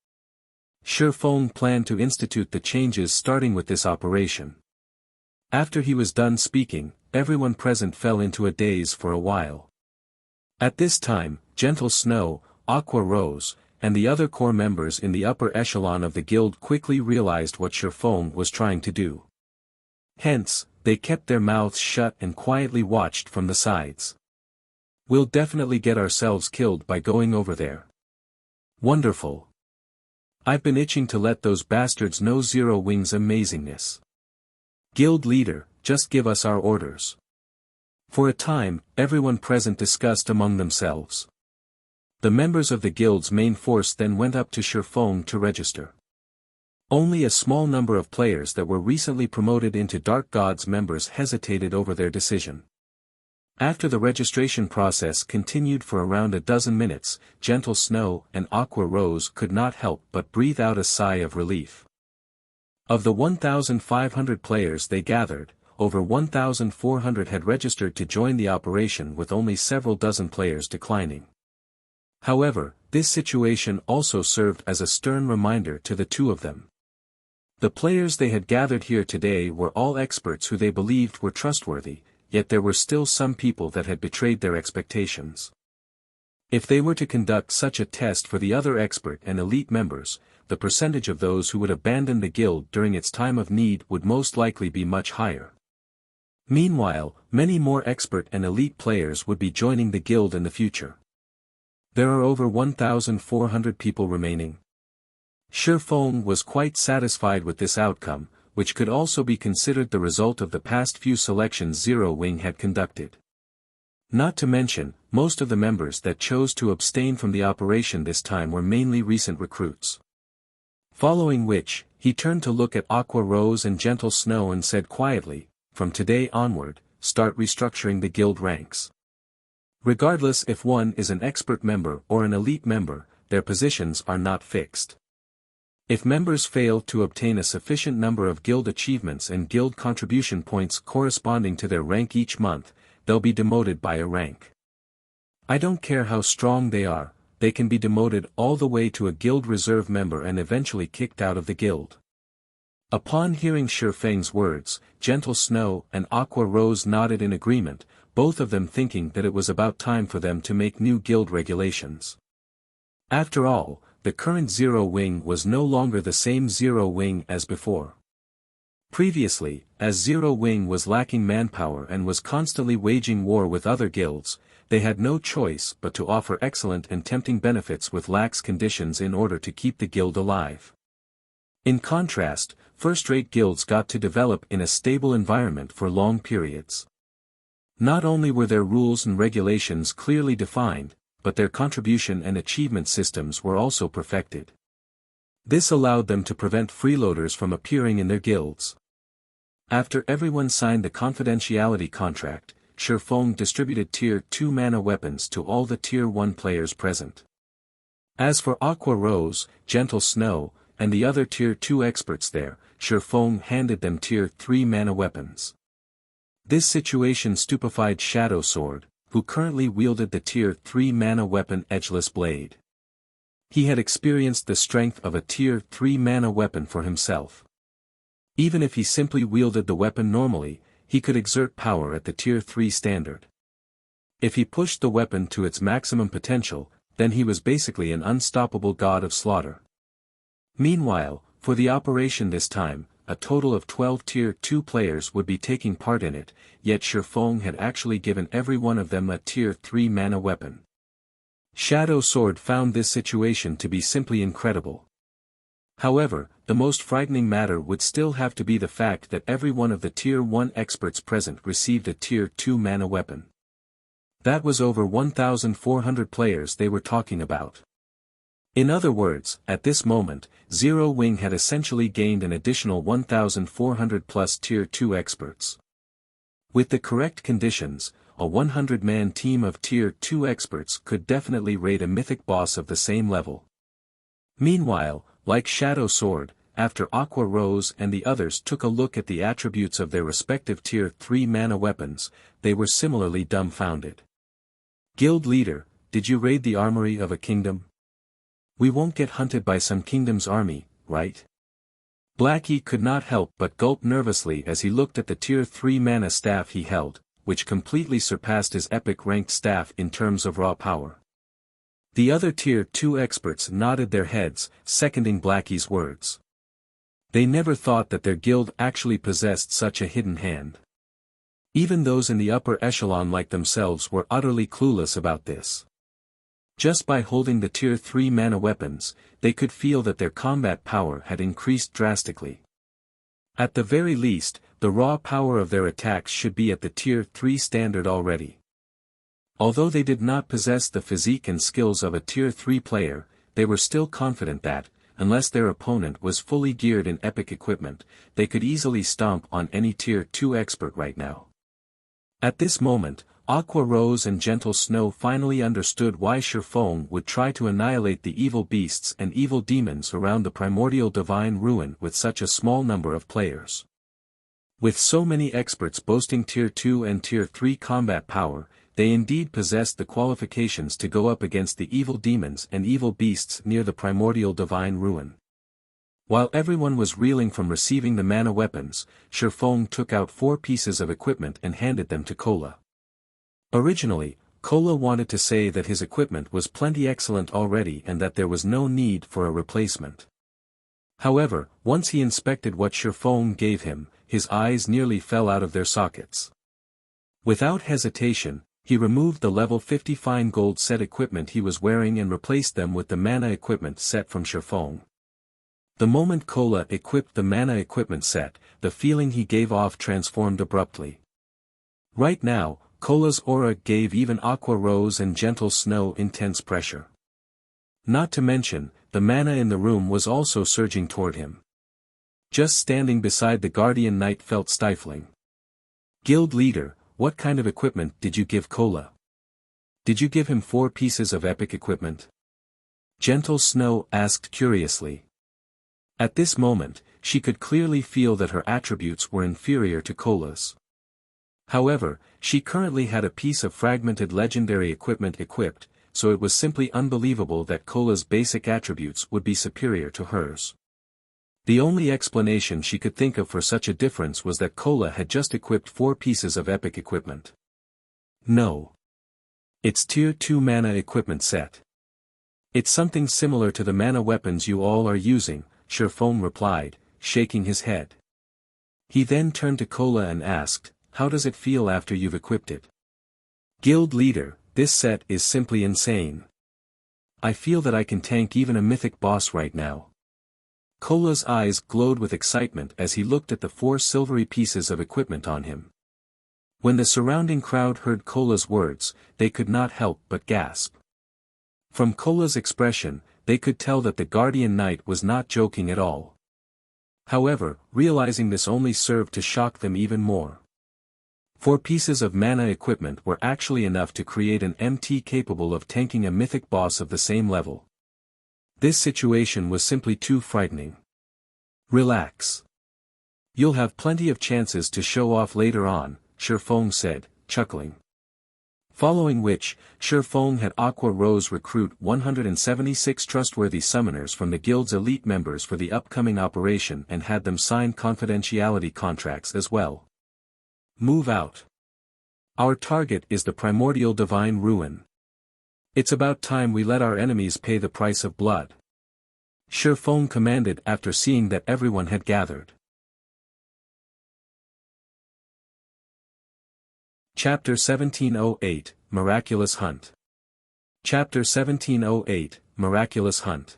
[SPEAKER 1] Shifeng planned to institute the changes starting with this operation. After he was done speaking, everyone present fell into a daze for a while. At this time, Gentle Snow, Aqua Rose, and the other core members in the upper echelon of the guild quickly realized what Shifeng was trying to do. Hence, they kept their mouths shut and quietly watched from the sides. "We'll definitely get ourselves killed by going over there. Wonderful. I've been itching to let those bastards know Zero Wing's amazingness. Guild leader, just give us our orders." For a time, everyone present discussed among themselves. The members of the guild's main force then went up to Shifeng to register. Only a small number of players that were recently promoted into Dark Gods members hesitated over their decision. After the registration process continued for around a dozen minutes, Gentle Snow and Aqua Rose could not help but breathe out a sigh of relief. Of the 1,500 players they gathered, over 1,400 had registered to join the operation, with only several dozen players declining. However, this situation also served as a stern reminder to the two of them. The players they had gathered here today were all experts who they believed were trustworthy, yet there were still some people that had betrayed their expectations. If they were to conduct such a test for the other expert and elite members, the percentage of those who would abandon the guild during its time of need would most likely be much higher. Meanwhile, many more expert and elite players would be joining the guild in the future. There are over 1,400 people remaining. Shifeng was quite satisfied with this outcome, which could also be considered the result of the past few selections Zero Wing had conducted. Not to mention, most of the members that chose to abstain from the operation this time were mainly recent recruits. Following which, he turned to look at Aqua Rose and Gentle Snow and said quietly, "From today onward, start restructuring the guild ranks. Regardless if one is an expert member or an elite member, their positions are not fixed. If members fail to obtain a sufficient number of guild achievements and guild contribution points corresponding to their rank each month, they'll be demoted by a rank. I don't care how strong they are, they can be demoted all the way to a guild reserve member and eventually kicked out of the guild." Upon hearing Shifeng's words, Gentle Snow and Aqua Rose nodded in agreement, both of them thinking that it was about time for them to make new guild regulations. After all, the current Zero Wing was no longer the same Zero Wing as before. Previously, as Zero Wing was lacking manpower and was constantly waging war with other guilds, they had no choice but to offer excellent and tempting benefits with lax conditions in order to keep the guild alive. In contrast, first-rate guilds got to develop in a stable environment for long periods. Not only were their rules and regulations clearly defined, but their contribution and achievement systems were also perfected. This allowed them to prevent freeloaders from appearing in their guilds. After everyone signed the confidentiality contract, Shifeng distributed Tier 2 mana weapons to all the Tier 1 players present. As for Aqua Rose, Gentle Snow, and the other Tier 2 experts there, Shifeng handed them Tier 3 mana weapons. This situation stupefied Shadow Sword, who currently wielded the Tier 3 mana weapon Edgeless Blade. He had experienced the strength of a Tier 3 mana weapon for himself. Even if he simply wielded the weapon normally, he could exert power at the Tier 3 standard. If he pushed the weapon to its maximum potential, then he was basically an unstoppable god of slaughter. Meanwhile, for the operation this time, a total of 12 Tier 2 players would be taking part in it, yet Shifeng had actually given every one of them a Tier 3 mana weapon. Shadow Sword found this situation to be simply incredible. However, the most frightening matter would still have to be the fact that every one of the Tier 1 experts present received a Tier 2 mana weapon. That was over 1,400 players they were talking about. In other words, at this moment, Zero Wing had essentially gained an additional 1,400 plus Tier 2 experts. With the correct conditions, a 100-man team of Tier 2 experts could definitely raid a mythic boss of the same level. Meanwhile, like Shadow Sword, after Aqua Rose and the others took a look at the attributes of their respective Tier 3 mana weapons, they were similarly dumbfounded. Guild leader, did you raid the armory of a kingdom? We won't get hunted by some kingdom's army, right? Blackie could not help but gulp nervously as he looked at the Tier 3 mana staff he held, which completely surpassed his epic-ranked staff in terms of raw power. The other Tier 2 experts nodded their heads, seconding Blackie's words. They never thought that their guild actually possessed such a hidden hand. Even those in the upper echelon like themselves were utterly clueless about this. Just by holding the Tier 3 mana weapons, they could feel that their combat power had increased drastically. At the very least, the raw power of their attacks should be at the Tier 3 standard already. Although they did not possess the physique and skills of a Tier 3 player, they were still confident that, unless their opponent was fully geared in epic equipment, they could easily stomp on any Tier 2 expert right now. At this moment, Aqua Rose and Gentle Snow finally understood why Shifeng would try to annihilate the evil beasts and evil demons around the primordial divine ruin with such a small number of players. With so many experts boasting Tier 2 and Tier 3 combat power, they indeed possessed the qualifications to go up against the evil demons and evil beasts near the primordial divine ruin. While everyone was reeling from receiving the mana weapons, Shifeng took out 4 pieces of equipment and handed them to Kola. Originally, Kola wanted to say that his equipment was plenty excellent already and that there was no need for a replacement. However, once he inspected what Shifeng gave him, his eyes nearly fell out of their sockets. Without hesitation, he removed the level 50 fine gold set equipment he was wearing and replaced them with the mana equipment set from Shifeng. The moment Kola equipped the mana equipment set, the feeling he gave off transformed abruptly. Right now, Kola's aura gave even Aqua Rose and Gentle Snow intense pressure. Not to mention, the mana in the room was also surging toward him. Just standing beside the Guardian Knight felt stifling. Guild leader, what kind of equipment did you give Kola? Did you give him 4 pieces of epic equipment? Gentle Snow asked curiously. At this moment, she could clearly feel that her attributes were inferior to Kola's. However, she currently had a piece of fragmented legendary equipment equipped, so it was simply unbelievable that Kola's basic attributes would be superior to hers. The only explanation she could think of for such a difference was that Kola had just equipped 4 pieces of epic equipment. No. It's Tier 2 mana equipment set. It's something similar to the mana weapons you all are using, Shifeng replied, shaking his head. He then turned to Kola and asked, how does it feel after you've equipped it? Guild leader, this set is simply insane. I feel that I can tank even a mythic boss right now. Cola's eyes glowed with excitement as he looked at the 4 silvery pieces of equipment on him. When the surrounding crowd heard Cola's words, they could not help but gasp. From Cola's expression, they could tell that the Guardian Knight was not joking at all. However, realizing this only served to shock them even more. 4 pieces of mana equipment were actually enough to create an MT capable of tanking a mythic boss of the same level. This situation was simply too frightening. Relax. You'll have plenty of chances to show off later on, Shifeng said, chuckling. Following which, Shifeng had Aqua Rose recruit 176 trustworthy summoners from the guild's elite members for the upcoming operation and had them sign confidentiality contracts as well. Move out. Our target is the primordial divine ruin. It's about time we let our enemies pay the price of blood. Shifeng commanded after seeing that everyone had gathered. Chapter 1708, Miraculous Hunt. Chapter 1708, Miraculous Hunt.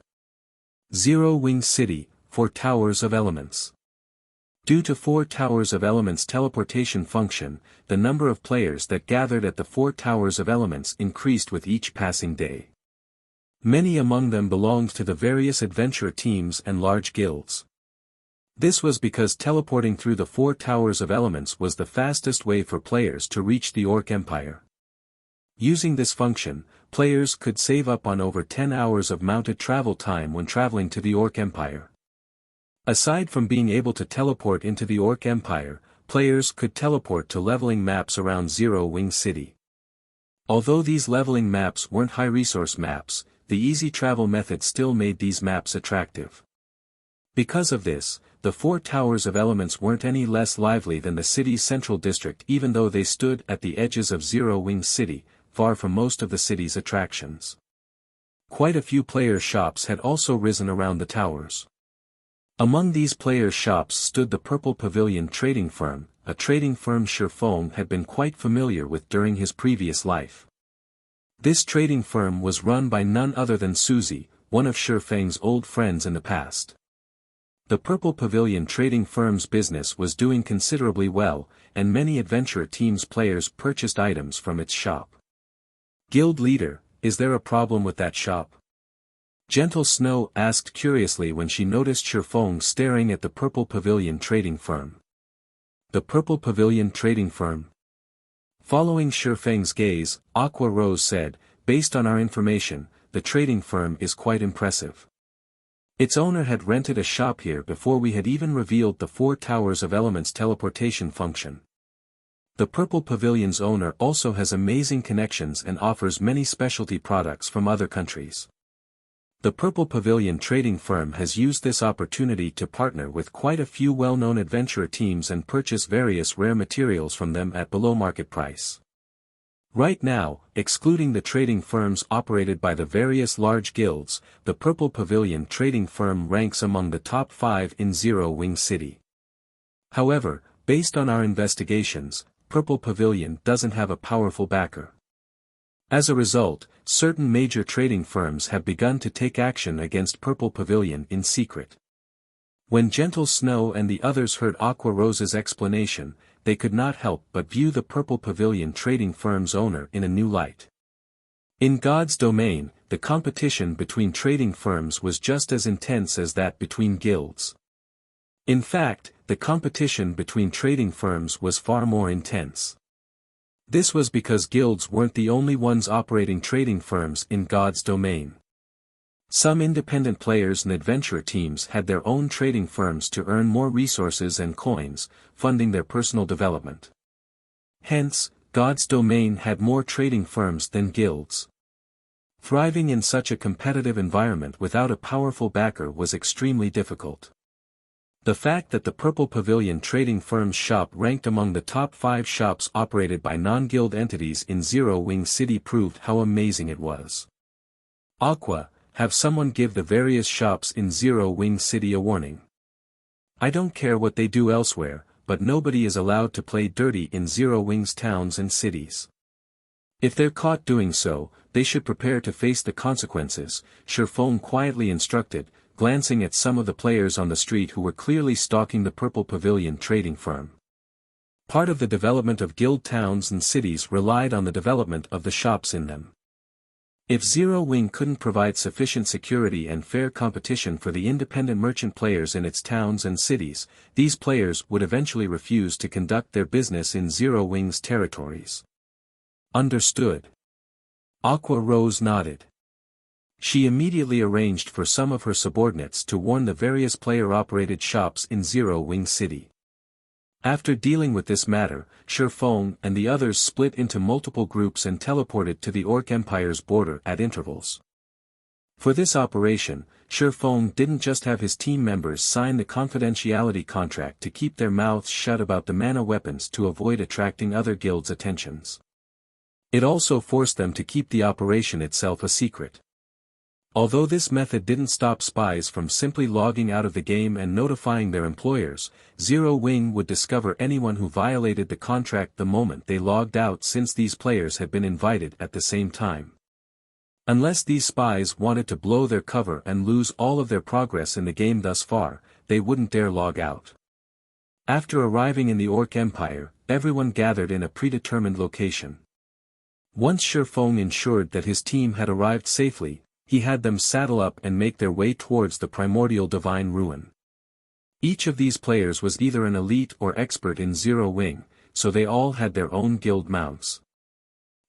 [SPEAKER 1] Zero Wing City, 4 Towers of Elements. Due to 4 Towers of Elements' teleportation function, the number of players that gathered at the 4 Towers of Elements increased with each passing day. Many among them belonged to the various adventurer teams and large guilds. This was because teleporting through the 4 Towers of Elements was the fastest way for players to reach the Orc Empire. Using this function, players could save up on over 10 hours of mounted travel time when traveling to the Orc Empire. Aside from being able to teleport into the Orc Empire, players could teleport to leveling maps around Zero Wing City. Although these leveling maps weren't high-resource maps, the easy travel method still made these maps attractive. Because of this, the 4 Towers of Elements weren't any less lively than the city's central district even though they stood at the edges of Zero Wing City, far from most of the city's attractions. Quite a few players' shops had also risen around the towers. Among these players' shops stood the Purple Pavilion Trading Firm, a trading firm Shifeng had been quite familiar with during his previous life. This trading firm was run by none other than Suzy, one of Shifeng's old friends in the past. The Purple Pavilion Trading Firm's business was doing considerably well, and many adventurer teams' players purchased items from its shop. Guild leader, is there a problem with that shop? Gentle Snow asked curiously when she noticed Shifeng staring at the Purple Pavilion Trading Firm. The Purple Pavilion Trading Firm? Following Shifeng's gaze, Aqua Rose said, based on our information, the trading firm is quite impressive. Its owner had rented a shop here before we had even revealed the 4 Towers of Elements teleportation function. The Purple Pavilion's owner also has amazing connections and offers many specialty products from other countries. The Purple Pavilion Trading Firm has used this opportunity to partner with quite a few well-known adventurer teams and purchase various rare materials from them at below market price. Right now, excluding the trading firms operated by the various large guilds, the Purple Pavilion Trading Firm ranks among the top 5 in Zero Wing City. However, based on our investigations, Purple Pavilion doesn't have a powerful backer. As a result, certain major trading firms have begun to take action against Purple Pavilion in secret. When Gentle Snow and the others heard Aqua Rose's explanation, they could not help but view the Purple Pavilion Trading Firm's owner in a new light. In God's domain, the competition between trading firms was just as intense as that between guilds. In fact, the competition between trading firms was far more intense. This was because guilds weren't the only ones operating trading firms in God's domain. Some independent players and adventurer teams had their own trading firms to earn more resources and coins, funding their personal development. Hence, God's domain had more trading firms than guilds. Thriving in such a competitive environment without a powerful backer was extremely difficult. The fact that the Purple Pavilion Trading Firm's shop ranked among the top 5 shops operated by non-guild entities in Zero Wing City proved how amazing it was. Aqua, have someone give the various shops in Zero Wing City a warning. I don't care what they do elsewhere, but nobody is allowed to play dirty in Zero Wing's towns and cities. If they're caught doing so, they should prepare to face the consequences, Shifeng quietly instructed, glancing at some of the players on the street who were clearly stalking the Purple Pavilion trading firm. Part of the development of guild towns and cities relied on the development of the shops in them. If Zero Wing couldn't provide sufficient security and fair competition for the independent merchant players in its towns and cities, these players would eventually refuse to conduct their business in Zero Wing's territories. Understood. Aqua Rose nodded. She immediately arranged for some of her subordinates to warn the various player-operated shops in Zero Wing City. After dealing with this matter, Shifeng and the others split into multiple groups and teleported to the Orc Empire's border at intervals. For this operation, Shifeng didn't just have his team members sign the confidentiality contract to keep their mouths shut about the mana weapons to avoid attracting other guilds' attentions. It also forced them to keep the operation itself a secret. Although this method didn't stop spies from simply logging out of the game and notifying their employers, Zero Wing would discover anyone who violated the contract the moment they logged out, since these players had been invited at the same time. Unless these spies wanted to blow their cover and lose all of their progress in the game thus far, they wouldn't dare log out. After arriving in the Orc Empire, everyone gathered in a predetermined location. Once Shifeng ensured that his team had arrived safely, he had them saddle up and make their way towards the primordial divine ruin. Each of these players was either an elite or expert in Zero Wing, so they all had their own guild mounts.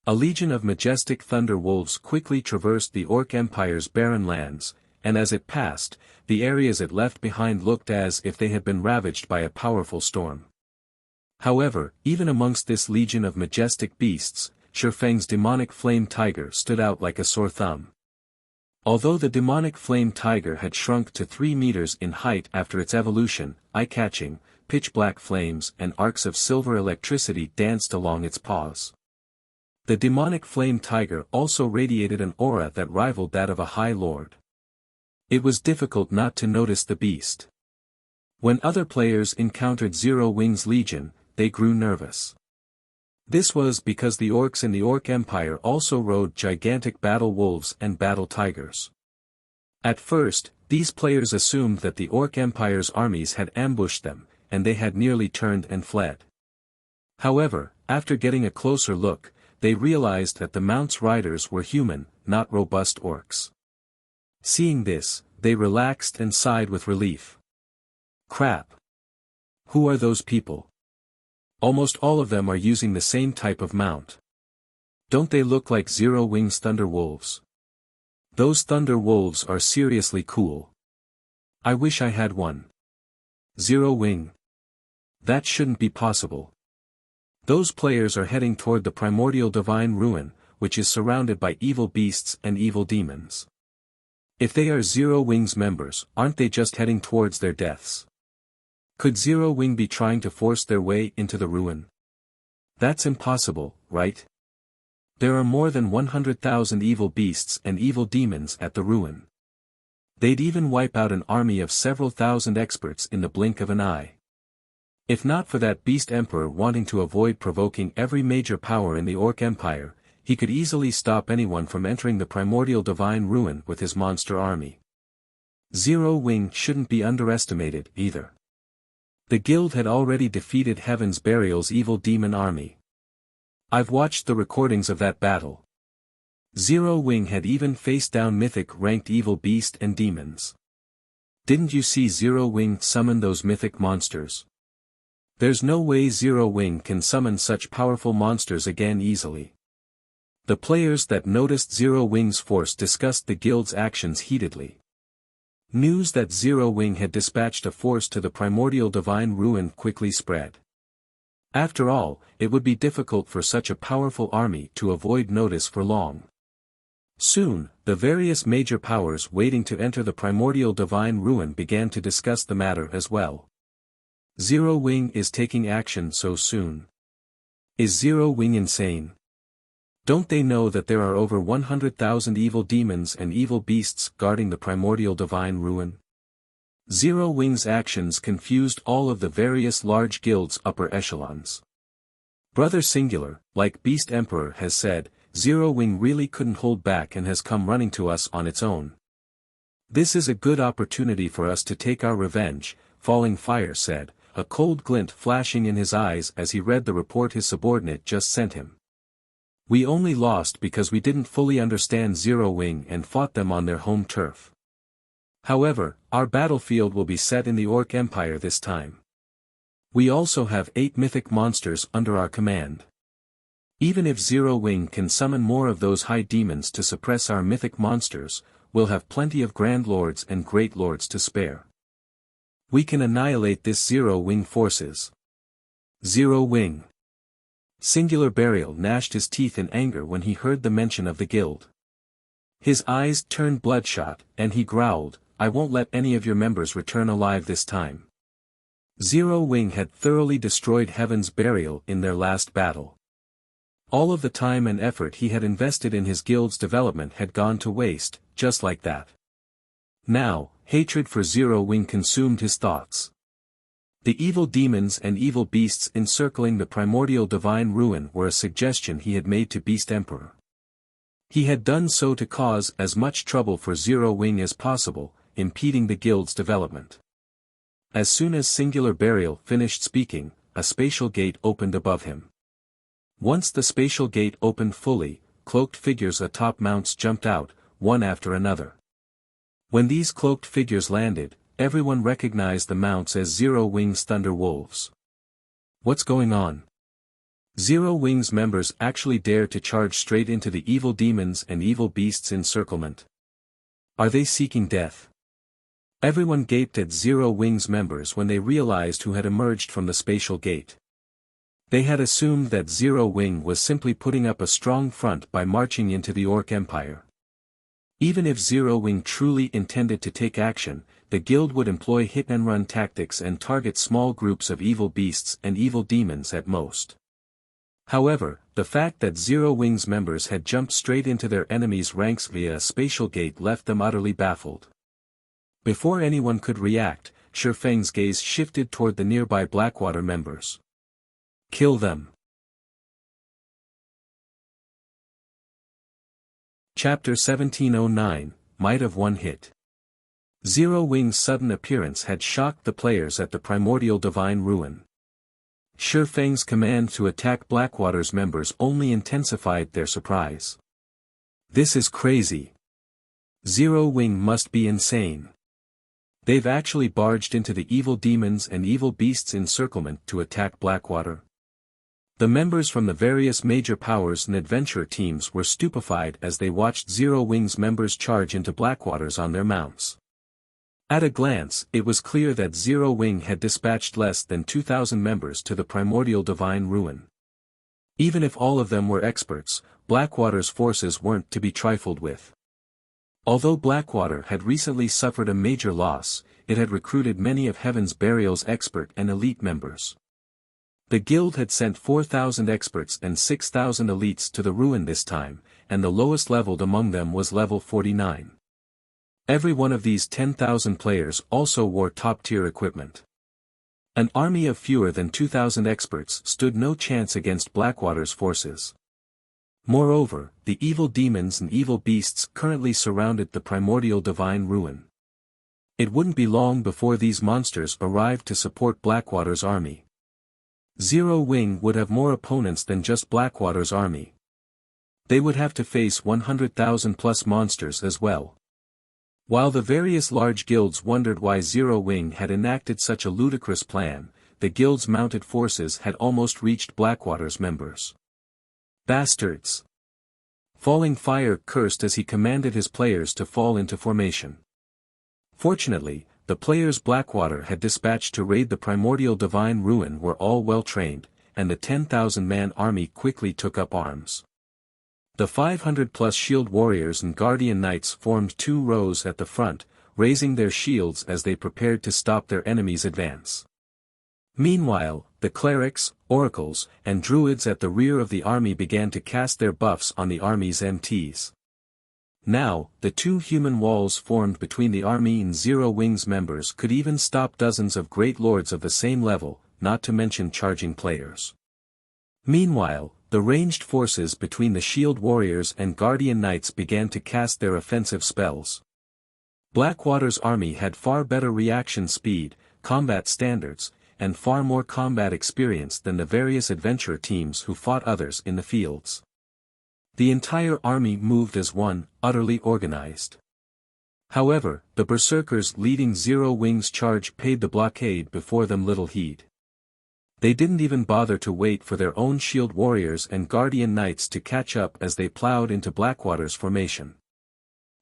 [SPEAKER 1] A legion of majestic thunder wolves quickly traversed the Orc Empire's barren lands, and as it passed, the areas it left behind looked as if they had been ravaged by a powerful storm. However, even amongst this legion of majestic beasts, Shifeng's demonic flame tiger stood out like a sore thumb. Although the demonic flame tiger had shrunk to 3 meters in height after its evolution, eye-catching, pitch-black flames and arcs of silver electricity danced along its paws. The demonic flame tiger also radiated an aura that rivaled that of a high lord. It was difficult not to notice the beast. When other players encountered Zero Wing's legion, they grew nervous. This was because the orcs in the Orc Empire also rode gigantic battle wolves and battle tigers. At first, these players assumed that the Orc Empire's armies had ambushed them, and they had nearly turned and fled. However, after getting a closer look, they realized that the mount's riders were human, not robust orcs. Seeing this, they relaxed and sighed with relief. Crap! Who are those people? Almost all of them are using the same type of mount. Don't they look like Zero Wing's Thunder Wolves? Those Thunder Wolves are seriously cool. I wish I had one. Zero Wing. That shouldn't be possible. Those players are heading toward the primordial divine ruin, which is surrounded by evil beasts and evil demons. If they are Zero Wing's members, aren't they just heading towards their deaths? Could Zero Wing be trying to force their way into the ruin? That's impossible, right? There are more than 100,000 evil beasts and evil demons at the ruin. They'd even wipe out an army of several thousand experts in the blink of an eye. If not for that beast emperor wanting to avoid provoking every major power in the Orc Empire, he could easily stop anyone from entering the primordial divine ruin with his monster army. Zero Wing shouldn't be underestimated either. The guild had already defeated Heaven's Burial's evil demon army. I've watched the recordings of that battle. Zero Wing had even faced down Mythic-ranked evil beast and demons. Didn't you see Zero Wing summon those Mythic monsters? There's no way Zero Wing can summon such powerful monsters again easily. The players that noticed Zero Wing's force discussed the guild's actions heatedly. News that Zero Wing had dispatched a force to the primordial divine ruin quickly spread. After all, it would be difficult for such a powerful army to avoid notice for long. Soon, the various major powers waiting to enter the primordial divine ruin began to discuss the matter as well. Zero Wing is taking action so soon. Is Zero Wing insane? Don't they know that there are over 100,000 evil demons and evil beasts guarding the primordial divine ruin? Zero Wing's actions confused all of the various large guilds' upper echelons. Brother Singular, like Beast Emperor has said, Zero Wing really couldn't hold back and has come running to us on its own. "This is a good opportunity for us to take our revenge," Falling Fire said, a cold glint flashing in his eyes as he read the report his subordinate just sent him. "We only lost because we didn't fully understand Zero Wing and fought them on their home turf. However, our battlefield will be set in the Orc Empire this time. We also have 8 mythic monsters under our command. Even if Zero Wing can summon more of those high demons to suppress our mythic monsters, we'll have plenty of Grand Lords and Great Lords to spare. We can annihilate this Zero Wing forces." Zero Wing. Singular Burial gnashed his teeth in anger when he heard the mention of the guild. His eyes turned bloodshot, and he growled, "I won't let any of your members return alive this time." Zero Wing had thoroughly destroyed Heaven's Burial in their last battle. All of the time and effort he had invested in his guild's development had gone to waste, just like that. Now, hatred for Zero Wing consumed his thoughts. The evil demons and evil beasts encircling the primordial divine ruin were a suggestion he had made to Beast Emperor. He had done so to cause as much trouble for Zero Wing as possible, impeding the guild's development. As soon as Singular Burial finished speaking, a spatial gate opened above him. Once the spatial gate opened fully, cloaked figures atop mounts jumped out, one after another. When these cloaked figures landed, everyone recognized the mounts as Zero Wing's Thunder Wolves. What's going on? Zero Wing's members actually dared to charge straight into the evil demons and evil beasts' encirclement. Are they seeking death? Everyone gaped at Zero Wing's members when they realized who had emerged from the spatial gate. They had assumed that Zero Wing was simply putting up a strong front by marching into the Orc Empire. Even if Zero Wing truly intended to take action, the guild would employ hit-and-run tactics and target small groups of evil beasts and evil demons at most. However, the fact that Zero Wing's members had jumped straight into their enemies' ranks via a spatial gate left them utterly baffled. Before anyone could react, Shifeng's gaze shifted toward the nearby Blackwater members. "Kill them." Chapter 1709, Might of One Hit. Zero Wing's sudden appearance had shocked the players at the primordial divine ruin. Shifeng's command to attack Blackwater's members only intensified their surprise. "This is crazy. Zero Wing must be insane. They've actually barged into the evil demons and evil beasts' encirclement to attack Blackwater." The members from the various major powers and adventurer teams were stupefied as they watched Zero Wing's members charge into Blackwater's on their mounts. At a glance, it was clear that Zero Wing had dispatched less than 2,000 members to the primordial divine ruin. Even if all of them were experts, Blackwater's forces weren't to be trifled with. Although Blackwater had recently suffered a major loss, it had recruited many of Heaven's Burial's expert and elite members. The guild had sent 4,000 experts and 6,000 elites to the ruin this time, and the lowest leveled among them was level 49. Every one of these 10,000 players also wore top-tier equipment. An army of fewer than 2,000 experts stood no chance against Blackwater's forces. Moreover, the evil demons and evil beasts currently surrounded the primordial divine ruin. It wouldn't be long before these monsters arrived to support Blackwater's army. Zero Wing would have more opponents than just Blackwater's army. They would have to face 100,000 plus monsters as well. While the various large guilds wondered why Zero Wing had enacted such a ludicrous plan, the guild's mounted forces had almost reached Blackwater's members. "Bastards!" Falling Fire cursed as he commanded his players to fall into formation. Fortunately, the players Blackwater had dispatched to raid the primordial divine ruin were all well trained, and the 10,000-man army quickly took up arms. The 500-plus shield warriors and guardian knights formed 2 rows at the front, raising their shields as they prepared to stop their enemy's advance. Meanwhile, the clerics, oracles, and druids at the rear of the army began to cast their buffs on the army's MTs. Now, the 2 human walls formed between the army and Zero Wing's members could even stop dozens of great lords of the same level, not to mention charging players. Meanwhile, the ranged forces between the shield warriors and guardian knights began to cast their offensive spells. Blackwater's army had far better reaction speed, combat standards, and far more combat experience than the various adventurer teams who fought others in the fields. The entire army moved as one, utterly organized. However, the berserkers leading Zero Wing's charge paid the blockade before them little heed. They didn't even bother to wait for their own shield warriors and guardian knights to catch up as they plowed into Blackwater's formation.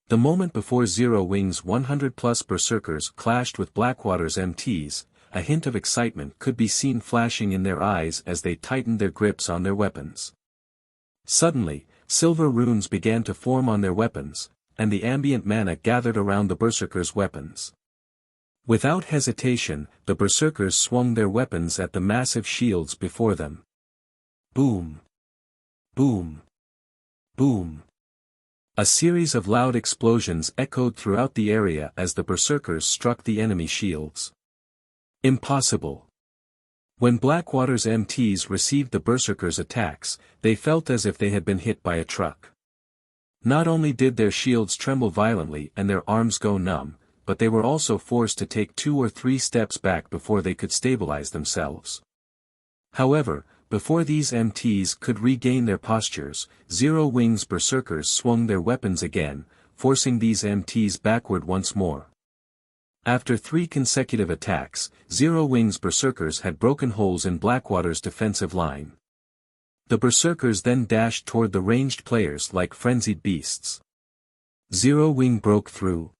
[SPEAKER 1] The moment before Zero Wing's 100+ berserkers clashed with Blackwater's MTs, a hint of excitement could be seen flashing in their eyes as they tightened their grips on their weapons. Suddenly, silver runes began to form on their weapons, and the ambient mana gathered around the berserkers' weapons. Without hesitation, the berserkers swung their weapons at the massive shields before them. Boom! Boom! Boom! A series of loud explosions echoed throughout the area as the berserkers struck the enemy shields. Impossible! When Blackwater's MTs received the berserkers' attacks, they felt as if they had been hit by a truck. Not only did their shields tremble violently and their arms go numb, but they were also forced to take 2 or 3 steps back before they could stabilize themselves. However, before these MTs could regain their postures, Zero Wing's berserkers swung their weapons again, forcing these MTs backward once more. After 3 consecutive attacks, Zero Wing's berserkers had broken holes in Blackwater's defensive line. The berserkers then dashed toward the ranged players like frenzied beasts. Zero Wing broke through.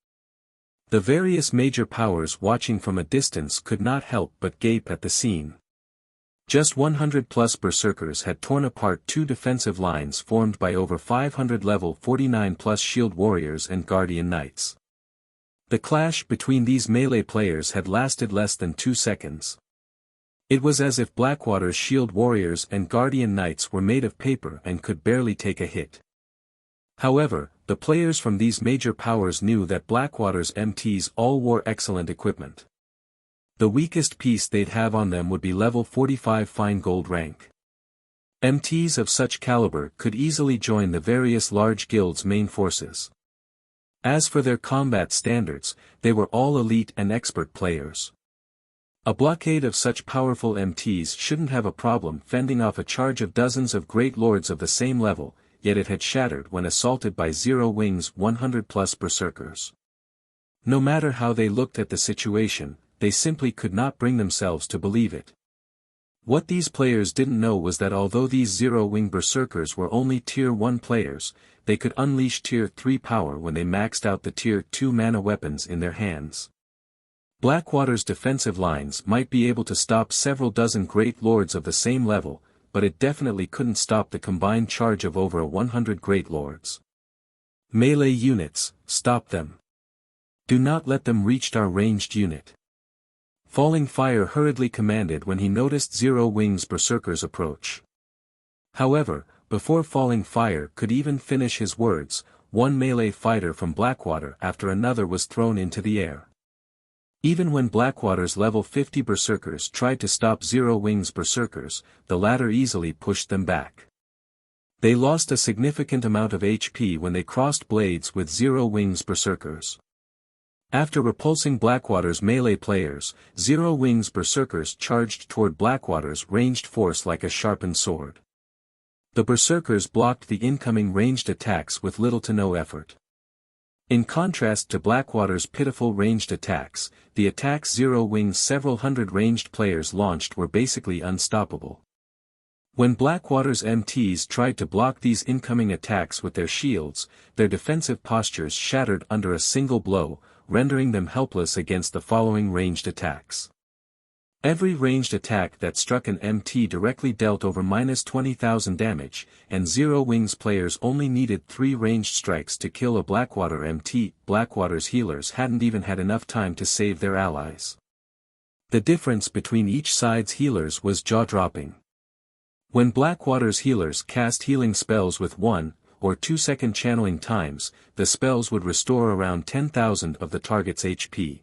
[SPEAKER 1] The various major powers watching from a distance could not help but gape at the scene. Just 100+ berserkers had torn apart 2 defensive lines formed by over 500 level 49+ shield warriors and guardian knights. The clash between these melee players had lasted less than 2 seconds. It was as if Blackwater's shield warriors and guardian knights were made of paper and could barely take a hit. However, the players from these major powers knew that Blackwater's MTs all wore excellent equipment. The weakest piece they'd have on them would be level 45 fine gold rank. MTs of such caliber could easily join the various large guilds' main forces. As for their combat standards, they were all elite and expert players. A blockade of such powerful MTs shouldn't have a problem fending off a charge of dozens of great lords of the same level, yet it had shattered when assaulted by Zero Wing's 100+ berserkers. No matter how they looked at the situation, they simply could not bring themselves to believe it. What these players didn't know was that although these Zero Wing berserkers were only Tier 1 players, they could unleash Tier 3 power when they maxed out the Tier 2 mana weapons in their hands. Blackwater's defensive lines might be able to stop several dozen great lords of the same level, but it definitely couldn't stop the combined charge of over 100 great lords. Melee units, stop them. Do not let them reach our ranged unit. Falling Fire hurriedly commanded when he noticed Zero Wing's berserkers approach. However, before Falling Fire could even finish his words, one melee fighter from Blackwater after another was thrown into the air. Even when Blackwater's level 50 berserkers tried to stop Zero Wing's berserkers, the latter easily pushed them back. They lost a significant amount of HP when they crossed blades with Zero Wing's berserkers. After repulsing Blackwater's melee players, Zero Wing's berserkers charged toward Blackwater's ranged force like a sharpened sword. The berserkers blocked the incoming ranged attacks with little to no effort. In contrast to Blackwater's pitiful ranged attacks, the attacks Zero Wing's several hundred ranged players launched were basically unstoppable. When Blackwater's MTs tried to block these incoming attacks with their shields, their defensive postures shattered under a single blow, rendering them helpless against the following ranged attacks. Every ranged attack that struck an MT directly dealt over -20,000 damage, and Zero Wing's players only needed 3 ranged strikes to kill a Blackwater MT. Blackwater's healers hadn't even had enough time to save their allies. The difference between each side's healers was jaw-dropping. When Blackwater's healers cast healing spells with 1 or 2 second channeling times, the spells would restore around 10,000 of the target's HP.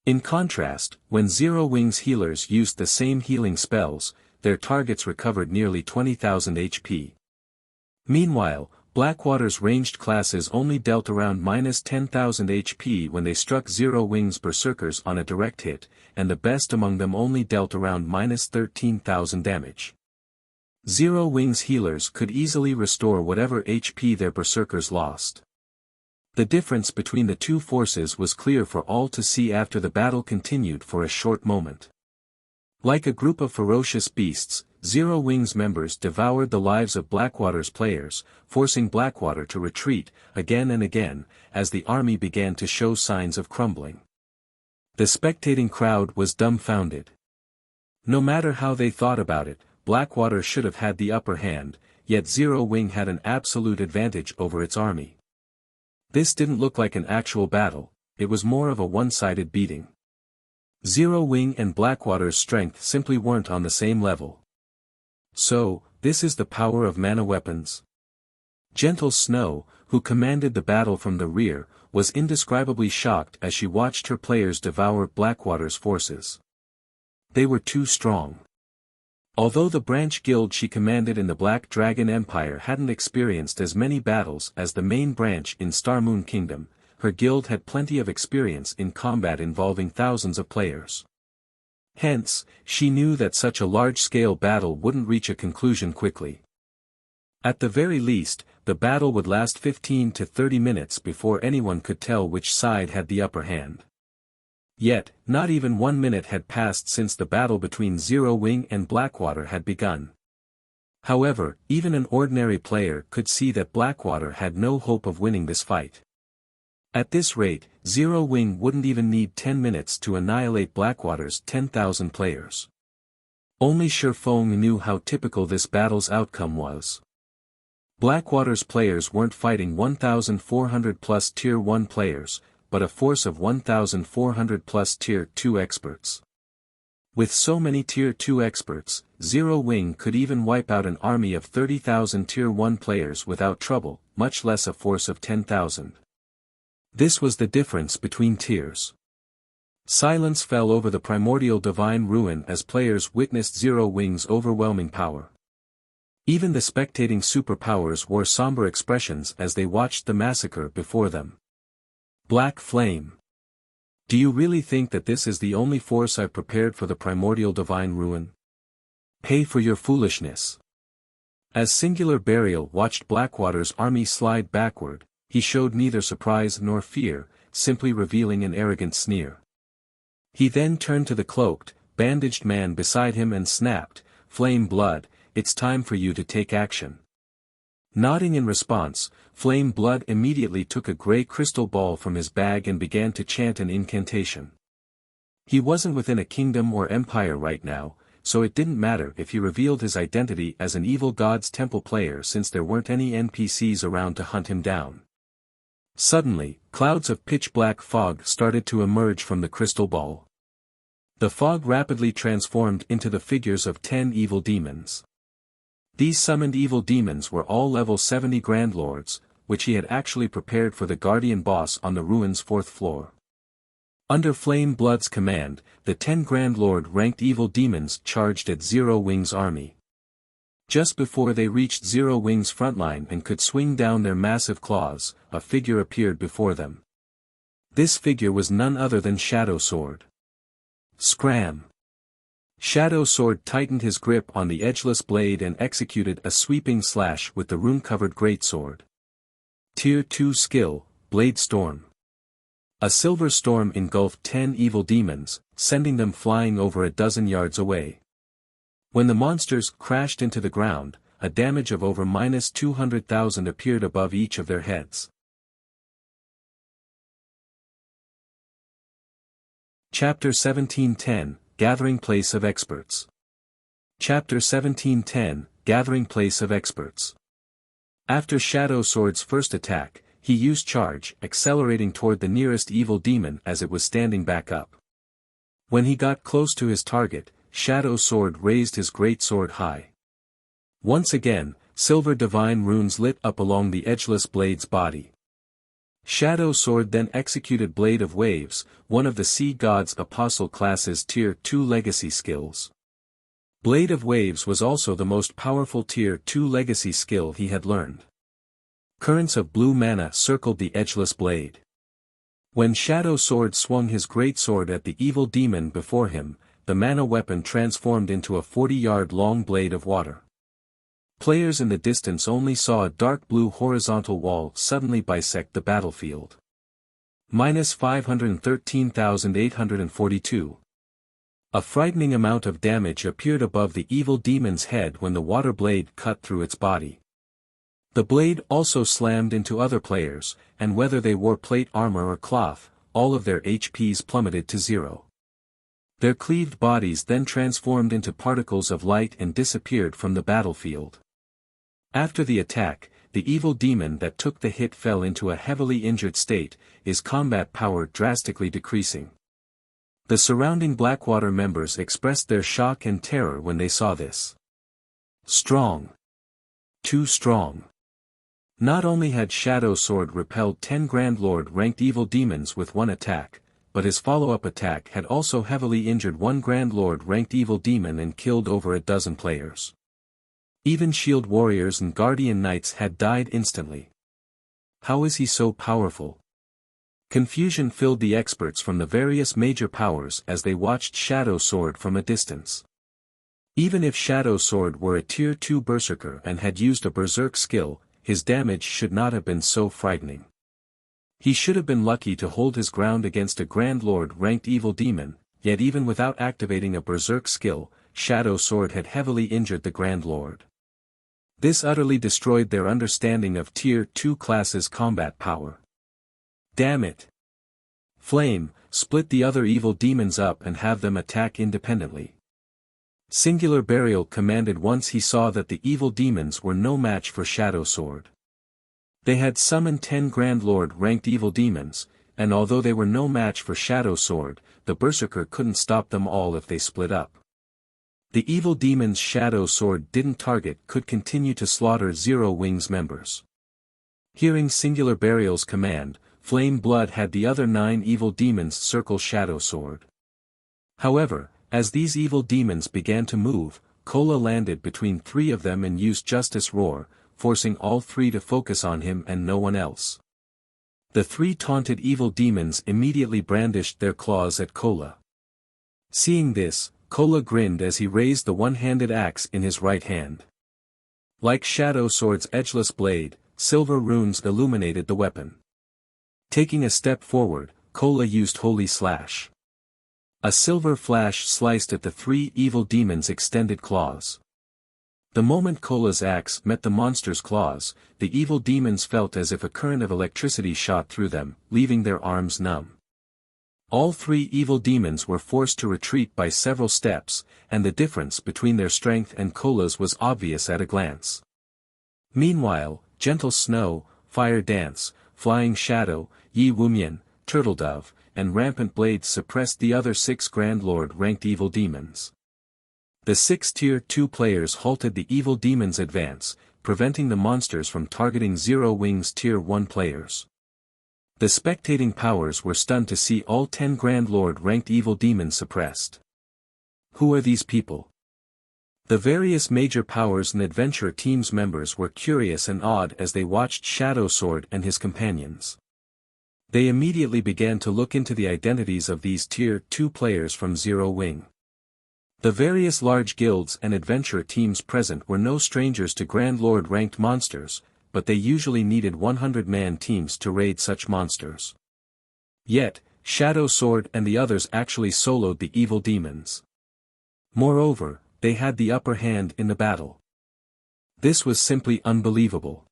[SPEAKER 1] In contrast, when Zero Wing's healers used the same healing spells, their targets recovered nearly 20,000 HP. Meanwhile, Blackwater's ranged classes only dealt around -10,000 HP when they struck Zero Wings Berserkers on a direct hit, and the best among them only dealt around -13,000 damage. Zero Wings healers could easily restore whatever HP their Berserkers lost. The difference between the two forces was clear for all to see after the battle continued for a short moment. Like a group of ferocious beasts, Zero Wings members devoured the lives of Blackwater's players, forcing Blackwater to retreat, again and again, as the army began to show signs of crumbling. The spectating crowd was dumbfounded. No matter how they thought about it, Blackwater should have had the upper hand, yet Zero Wing had an absolute advantage over its army. This didn't look like an actual battle, it was more of a one-sided beating. Zero Wing and Blackwater's strength simply weren't on the same level. So, this is the power of mana weapons? Gentle Snow, who commanded the battle from the rear, was indescribably shocked as she watched her players devour Blackwater's forces. They were too strong. Although the branch guild she commanded in the Black Dragon Empire hadn't experienced as many battles as the main branch in Starmoon Kingdom, her guild had plenty of experience in combat involving thousands of players. Hence, she knew that such a large-scale battle wouldn't reach a conclusion quickly. At the very least, the battle would last 15 to 30 minutes before anyone could tell which side had the upper hand. Yet, not even 1 minute had passed since the battle between Zero Wing and Blackwater had begun. However, even an ordinary player could see that Blackwater had no hope of winning this fight. At this rate, Zero Wing wouldn't even need 10 minutes to annihilate Blackwater's 10,000 players. Only Shifeng knew how typical this battle's outcome was. Blackwater's players weren't fighting 1,400 plus Tier 1 players, but a force of 1,400 plus Tier 2 experts. With so many Tier 2 experts, Zero Wing could even wipe out an army of 30,000 Tier 1 players without trouble, much less a force of 10,000. This was the difference between tiers. Silence fell over the primordial divine ruin as players witnessed Zero Wing's overwhelming power. Even the spectating superpowers wore somber expressions as they watched the massacre before them. Black Flame. Do you really think that this is the only force I've prepared for the primordial divine ruin? Pay for your foolishness. As Singular Burial watched Blackwater's army slide backward, he showed neither surprise nor fear, simply revealing an arrogant sneer. He then turned to the cloaked, bandaged man beside him and snapped, "Flame Blood, it's time for you to take action." Nodding in response, Flame Blood immediately took a grey crystal ball from his bag and began to chant an incantation. He wasn't within a kingdom or empire right now, so it didn't matter if he revealed his identity as an evil god's temple player since there weren't any NPCs around to hunt him down. Suddenly, clouds of pitch-black fog started to emerge from the crystal ball. The fog rapidly transformed into the figures of 10 evil demons. These summoned evil demons were all level 70 Grand Lords, which he had actually prepared for the Guardian boss on the ruin's 4th floor. Under Flame Blood's command, the 10 Grand Lord-ranked evil demons charged at Zero Wing's army. Just before they reached Zero Wing's frontline and could swing down their massive claws, a figure appeared before them. This figure was none other than Shadow Sword. Scram! Shadow Sword tightened his grip on the edgeless blade and executed a sweeping slash with the rune-covered greatsword. Tier 2 skill, Blade Storm. A silver storm engulfed 10 evil demons, sending them flying over a dozen yards away. When the monsters crashed into the ground, a damage of over -200,000 appeared above each of their heads. Chapter 1710, Gathering Place of Experts. Chapter 1710, Gathering Place of Experts. After Shadow Sword's first attack, he used Charge, accelerating toward the nearest evil demon as it was standing back up. When he got close to his target, Shadow Sword raised his great sword high. Once again, silver divine runes lit up along the edgeless blade's body. Shadow Sword then executed Blade of Waves, one of the Sea God's Apostle class's Tier 2 legacy skills. Blade of Waves was also the most powerful Tier 2 legacy skill he had learned. Currents of blue mana circled the edgeless blade. When Shadow Sword swung his greatsword at the evil demon before him, the mana weapon transformed into a 40-yard-long blade of water. Players in the distance only saw a dark blue horizontal wall suddenly bisect the battlefield. -513,842. A frightening amount of damage appeared above the evil demon's head when the water blade cut through its body. The blade also slammed into other players, and whether they wore plate armor or cloth, all of their HPs plummeted to 0. Their cleaved bodies then transformed into particles of light and disappeared from the battlefield. After the attack, the evil demon that took the hit fell into a heavily injured state, his combat power drastically decreasing. The surrounding Blackwater members expressed their shock and terror when they saw this. Strong. Too strong. Not only had Shadow Sword repelled 10 Grand Lord-ranked evil demons with one attack, but his follow-up attack had also heavily injured one Grand Lord-ranked evil demon and killed over a dozen players. Even Shield Warriors and Guardian Knights had died instantly. How is he so powerful? Confusion filled the experts from the various major powers as they watched Shadow Sword from a distance. Even if Shadow Sword were a Tier 2 Berserker and had used a Berserk skill, his damage should not have been so frightening. He should have been lucky to hold his ground against a Grand Lord-ranked evil demon, yet even without activating a Berserk skill, Shadow Sword had heavily injured the Grand Lord. This utterly destroyed their understanding of Tier 2 classes' combat power. Damn it! Flame, split the other evil demons up and have them attack independently. Singular Burial commanded once he saw that the evil demons were no match for Shadow Sword. They had summoned 10 Grand Lord-ranked evil demons, and although they were no match for Shadow Sword, the Berserker couldn't stop them all if they split up. The evil demons Shadow Sword didn't target could continue to slaughter Zero Wings members. Hearing Singular Burial's command, Flame Blood had the other 9 evil demons circle Shadow Sword. However, as these evil demons began to move, Kola landed between 3 of them and used Justice Roar, forcing all 3 to focus on him and no one else. The 3 taunted evil demons immediately brandished their claws at Kola. Seeing this, Kola grinned as he raised the one-handed axe in his right hand. Like Shadow Sword's edgeless blade, silver runes illuminated the weapon. Taking a step forward, Kola used Holy Slash. A silver flash sliced at the 3 evil demons' extended claws. The moment Kola's axe met the monster's claws, the evil demons felt as if a current of electricity shot through them, leaving their arms numb. All 3 evil demons were forced to retreat by several steps, and the difference between their strength and Kola's was obvious at a glance. Meanwhile, Gentle Snow, Fire Dance, Flying Shadow, Yi Wumian, Turtle Dove, and Rampant Blade suppressed the other 6 Grand Lord-ranked evil demons. The 6 Tier 2 players halted the evil demons' advance, preventing the monsters from targeting Zero Wings Tier 1 players. The spectating powers were stunned to see all 10 Grand Lord-ranked evil demons suppressed. Who are these people? The various major powers and adventure teams members were curious and awed as they watched Shadow Sword and his companions. They immediately began to look into the identities of these Tier 2 players from Zero Wing. The various large guilds and adventure teams present were no strangers to Grand Lord-ranked monsters, but they usually needed 100-man teams to raid such monsters. Yet, Shadow Sword and the others actually soloed the evil demons. Moreover, they had the upper hand in the battle. This was simply unbelievable.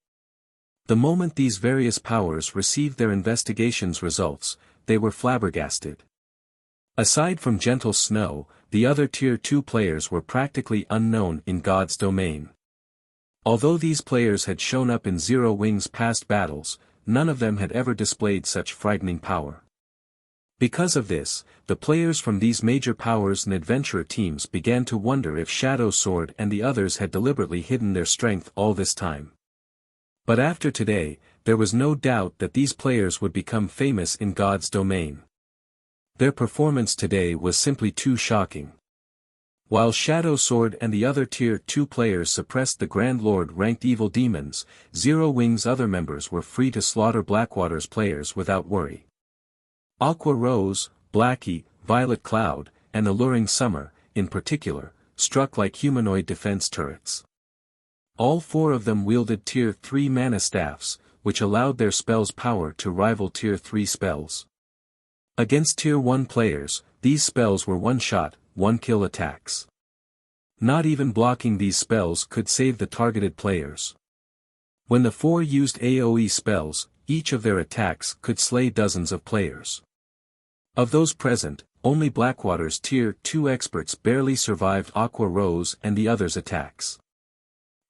[SPEAKER 1] The moment these various powers received their investigations' results, they were flabbergasted. Aside from Gentle Snow, the other Tier 2 players were practically unknown in God's domain. Although these players had shown up in Zero Wing's past battles, none of them had ever displayed such frightening power. Because of this, the players from these major powers and adventurer teams began to wonder if Shadow Sword and the others had deliberately hidden their strength all this time. But after today, there was no doubt that these players would become famous in God's domain. Their performance today was simply too shocking. While Shadow Sword and the other Tier 2 players suppressed the Grand Lord-ranked evil demons, Zero Wing's other members were free to slaughter Blackwater's players without worry. Aqua Rose, Blackie, Violet Cloud, and Alluring Summer, in particular, struck like humanoid defense turrets. All four of them wielded Tier 3 mana staffs, which allowed their spells' power to rival Tier 3 spells. Against Tier 1 players, these spells were one-shot, one-kill attacks. Not even blocking these spells could save the targeted players. When the four used AoE spells, each of their attacks could slay dozens of players. Of those present, only Blackwater's Tier 2 experts barely survived Aqua Rose and the others' attacks.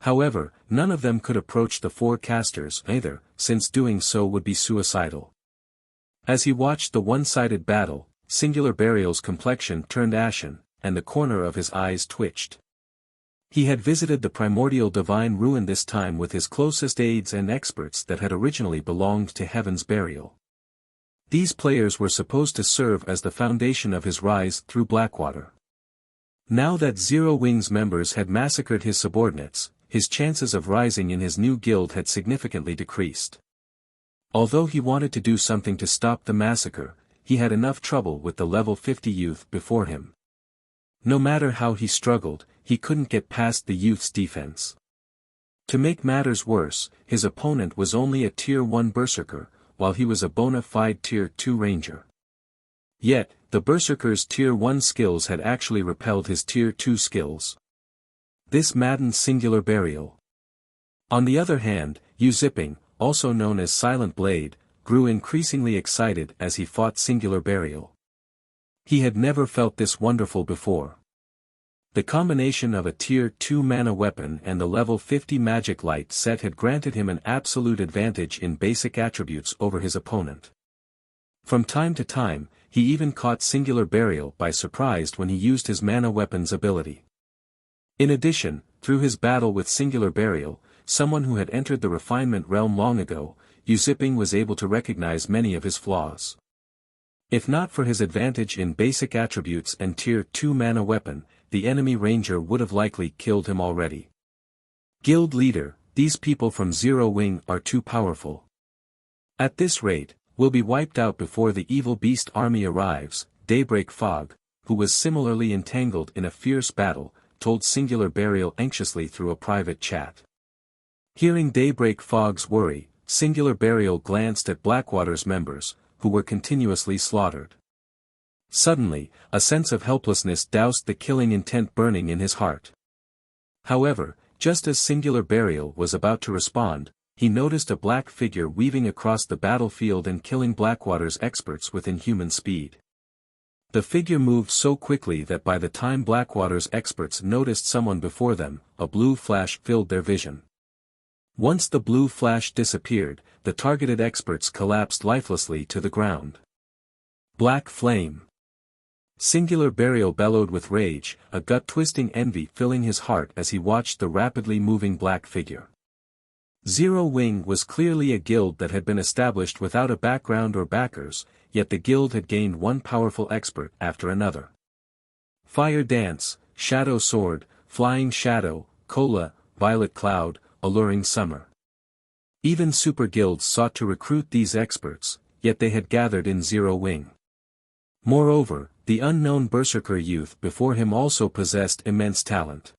[SPEAKER 1] However, none of them could approach the four casters either, since doing so would be suicidal. As he watched the one-sided battle, Singular Burial's complexion turned ashen, and the corner of his eyes twitched. He had visited the primordial divine ruin this time with his closest aides and experts that had originally belonged to Heaven's Burial. These players were supposed to serve as the foundation of his rise through Blackwater. Now that Zero Wing's members had massacred his subordinates, his chances of rising in his new guild had significantly decreased. Although he wanted to do something to stop the massacre, he had enough trouble with the level 50 youth before him. No matter how he struggled, he couldn't get past the youth's defense. To make matters worse, his opponent was only a Tier 1 Berserker, while he was a bona fide Tier 2 Ranger. Yet, the Berserker's Tier 1 skills had actually repelled his Tier 2 skills. This maddened Singular Burial. On the other hand, Zipping, also known as Silent Blade, grew increasingly excited as he fought Singular Burial. He had never felt this wonderful before. The combination of a Tier 2 mana weapon and the level 50 magic light set had granted him an absolute advantage in basic attributes over his opponent. From time to time, he even caught Singular Burial by surprise when he used his mana weapon's ability. In addition, through his battle with Singular Burial, someone who had entered the refinement realm long ago, Zipping was able to recognize many of his flaws. If not for his advantage in basic attributes and Tier 2 mana weapon, the enemy ranger would have likely killed him already. Guild leader, these people from Zero Wing are too powerful. At this rate, we'll be wiped out before the evil beast army arrives, Daybreak Fog, who was similarly entangled in a fierce battle, told Singular Burial anxiously through a private chat. Hearing Daybreak Fog's worry, Singular Burial glanced at Blackwater's members, who were continuously slaughtered. Suddenly, a sense of helplessness doused the killing intent burning in his heart. However, just as Singular Burial was about to respond, he noticed a black figure weaving across the battlefield and killing Blackwater's experts with inhuman speed. The figure moved so quickly that by the time Blackwater's experts noticed someone before them, a blue flash filled their vision. Once the blue flash disappeared, the targeted experts collapsed lifelessly to the ground. Black Flame. Singular Burial bellowed with rage, a gut-twisting envy filling his heart as he watched the rapidly moving black figure. Zero Wing was clearly a guild that had been established without a background or backers, yet the guild had gained one powerful expert after another. Fire Dance, Shadow Sword, Flying Shadow, Cola, Violet Cloud, Alluring Summer. Even super guilds sought to recruit these experts, yet they had gathered in Zero Wing. Moreover, the unknown Berserker youth before him also possessed immense talent.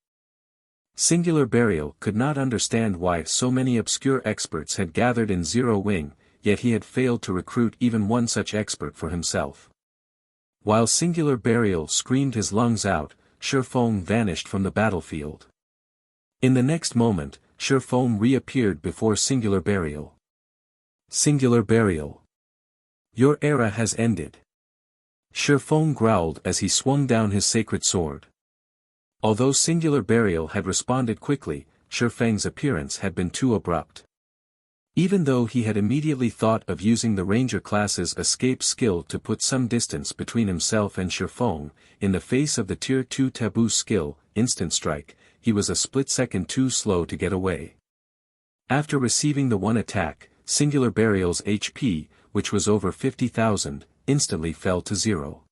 [SPEAKER 1] Singular Burial could not understand why so many obscure experts had gathered in Zero Wing, yet he had failed to recruit even one such expert for himself. While Singular Burial screamed his lungs out, Shurfeng vanished from the battlefield. In the next moment, Shurfeng reappeared before Singular Burial. Singular Burial. Your era has ended. Shurfeng growled as he swung down his sacred sword. Although Singular Burial had responded quickly, Shurfeng's appearance had been too abrupt. Even though he had immediately thought of using the Ranger class's escape skill to put some distance between himself and Shurfeng, in the face of the Tier 2 taboo skill, Instant Strike, he was a split second too slow to get away. After receiving the one attack, Singular Burial's HP, which was over 50,000, instantly fell to 0.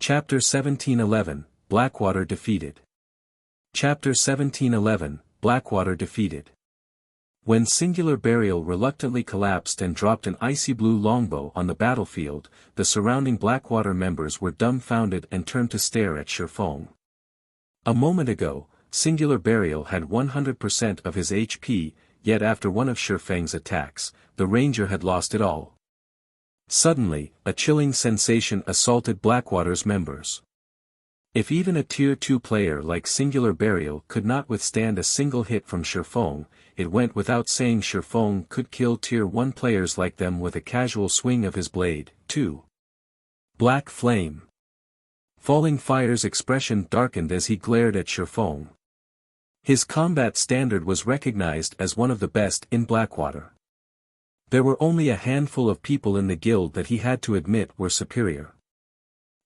[SPEAKER 1] Chapter 1711, Blackwater defeated. Chapter 1711, Blackwater defeated. When Singular Burial reluctantly collapsed and dropped an icy blue longbow on the battlefield, the surrounding Blackwater members were dumbfounded and turned to stare at Shifeng. A moment ago, Singular Burial had 100% of his HP, yet after one of Shifeng's attacks, the ranger had lost it all. Suddenly, a chilling sensation assaulted Blackwater's members. If even a Tier 2 player like Singular Burial could not withstand a single hit from Shifeng, it went without saying Shifeng could kill Tier 1 players like them with a casual swing of his blade, too. Black Flame. Falling Fire's expression darkened as he glared at Shifeng. His combat standard was recognized as one of the best in Blackwater. There were only a handful of people in the guild that he had to admit were superior.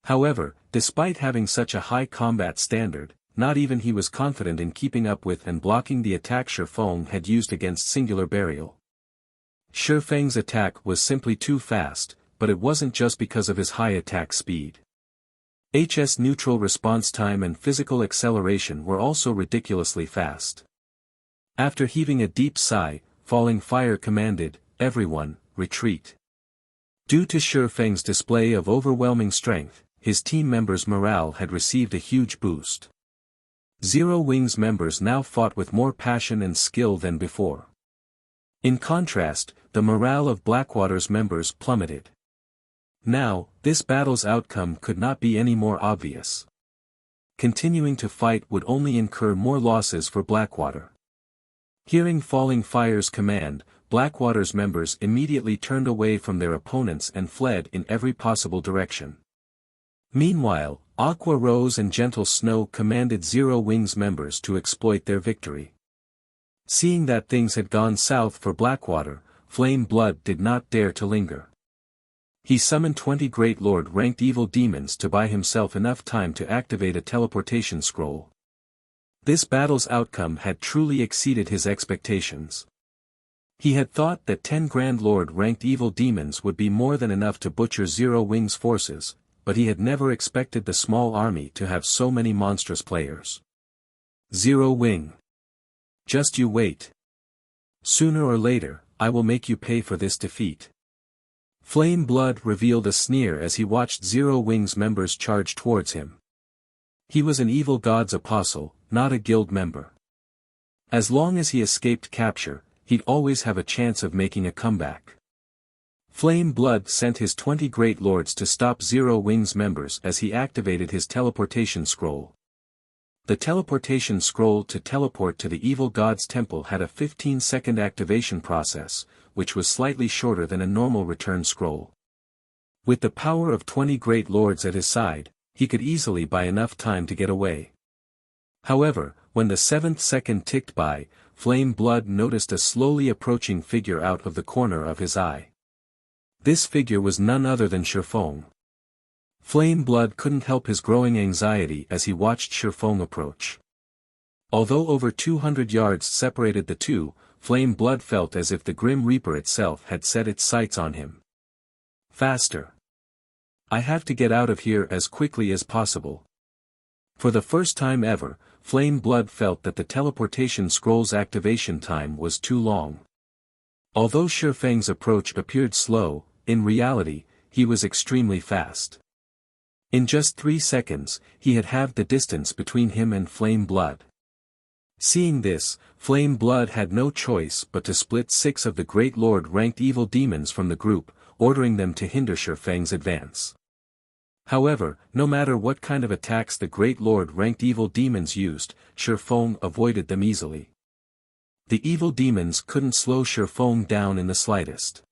[SPEAKER 1] However, despite having such a high combat standard, not even he was confident in keeping up with and blocking the attack Shifeng had used against Singular Burial. Shifeng's attack was simply too fast, but it wasn't just because of his high attack speed. HS neutral response time and physical acceleration were also ridiculously fast. After heaving a deep sigh, Falling Fire commanded, "Everyone, retreat." Due to Shifeng's display of overwhelming strength, his team members' morale had received a huge boost. Zero Wings members now fought with more passion and skill than before. In contrast, the morale of Blackwater's members plummeted. Now, this battle's outcome could not be any more obvious. Continuing to fight would only incur more losses for Blackwater. Hearing Falling Fire's command, Blackwater's members immediately turned away from their opponents and fled in every possible direction. Meanwhile, Aqua Rose and Gentle Snow commanded Zero Wings members to exploit their victory. Seeing that things had gone south for Blackwater, Flame Blood did not dare to linger. He summoned 20 Great Lord-ranked evil demons to buy himself enough time to activate a teleportation scroll. This battle's outcome had truly exceeded his expectations. He had thought that 10 Grand Lord-ranked evil demons would be more than enough to butcher Zero Wings' forces, but he had never expected the small army to have so many monstrous players. Zero Wing. Just you wait. Sooner or later, I will make you pay for this defeat. Flame Blood revealed a sneer as he watched Zero Wings members charge towards him. He was an evil god's apostle, not a guild member. As long as he escaped capture, he'd always have a chance of making a comeback. Flame Blood sent his 20 Great Lords to stop Zero Wings members as he activated his teleportation scroll. The teleportation scroll to teleport to the evil god's temple had a 15-second activation process, which was slightly shorter than a normal return scroll. With the power of 20 Great Lords at his side, he could easily buy enough time to get away. However, when the 7th second ticked by, Flame Blood noticed a slowly approaching figure out of the corner of his eye. This figure was none other than Shifeng. Flame Blood couldn't help his growing anxiety as he watched Shifeng approach. Although over 200 yards separated the two, Flame Blood felt as if the Grim Reaper itself had set its sights on him. Faster. I have to get out of here as quickly as possible. For the first time ever, Flame Blood felt that the teleportation scroll's activation time was too long. Although Shifeng's approach appeared slow, in reality, he was extremely fast. In just 3 seconds, he had halved the distance between him and Flame Blood. Seeing this, Flame Blood had no choice but to split 6 of the Great Lord-ranked evil demons from the group, ordering them to hinder Shifeng's advance. However, no matter what kind of attacks the Great Lord-ranked evil demons used, Shifeng avoided them easily. The evil demons couldn't slow Shifeng down in the slightest.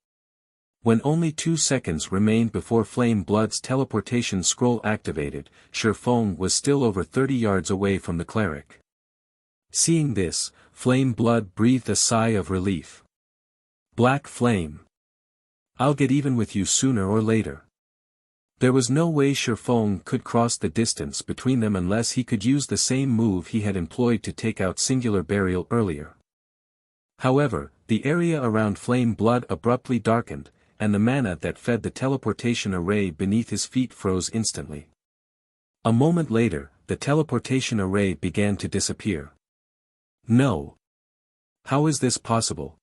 [SPEAKER 1] When only 2 seconds remained before Flame Blood's teleportation scroll activated, Shifeng was still over 30 yards away from the cleric. Seeing this, Flame Blood breathed a sigh of relief. Black Flame. I'll get even with you sooner or later. There was no way Shifeng could cross the distance between them unless he could use the same move he had employed to take out Singular Burial earlier. However, the area around Flame Blood abruptly darkened, and the mana that fed the teleportation array beneath his feet froze instantly. A moment later, the teleportation array began to disappear. No. How is this possible?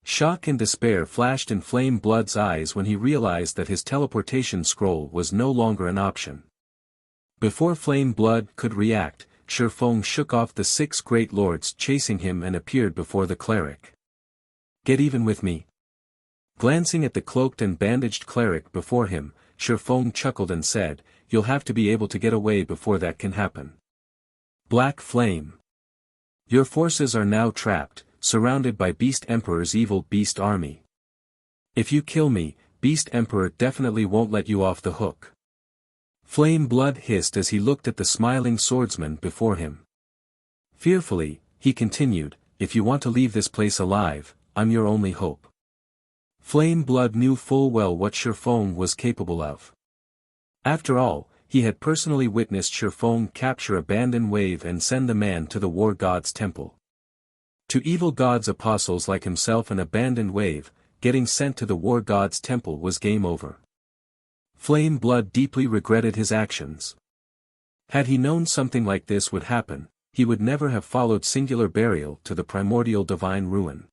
[SPEAKER 1] Shock and despair flashed in Flame Blood's eyes when he realized that his teleportation scroll was no longer an option. Before Flame Blood could react, Shifeng shook off the 6 great lords chasing him and appeared before the cleric. Get even with me. Glancing at the cloaked and bandaged cleric before him, Shifeng chuckled and said, You'll have to be able to get away before that can happen. Black Flame. Your forces are now trapped, surrounded by Beast Emperor's evil beast army. If you kill me, Beast Emperor definitely won't let you off the hook. Flame Blood hissed as he looked at the smiling swordsman before him. Fearfully, he continued, If you want to leave this place alive, I'm your only hope. Flame Blood knew full well what Shifeng was capable of. After all, he had personally witnessed Shifeng capture a Bandon Wave and send the man to the War God's temple. To evil gods apostles like himself an abandoned wave, getting sent to the War God's temple was game over. Flame Blood deeply regretted his actions. Had he known something like this would happen, he would never have followed Singular Burial to the primordial divine ruin.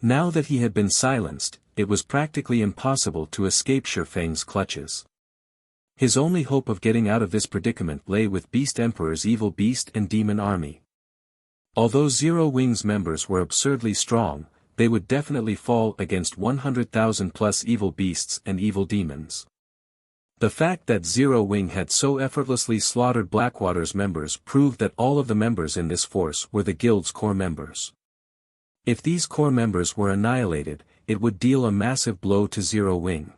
[SPEAKER 1] Now that he had been silenced, it was practically impossible to escape Shifeng's clutches. His only hope of getting out of this predicament lay with Beast Emperor's evil beast and demon army. Although Zero Wing's members were absurdly strong, they would definitely fall against 100,000 plus evil beasts and evil demons. The fact that Zero Wing had so effortlessly slaughtered Blackwater's members proved that all of the members in this force were the guild's core members. If these core members were annihilated, it would deal a massive blow to Zero Wing.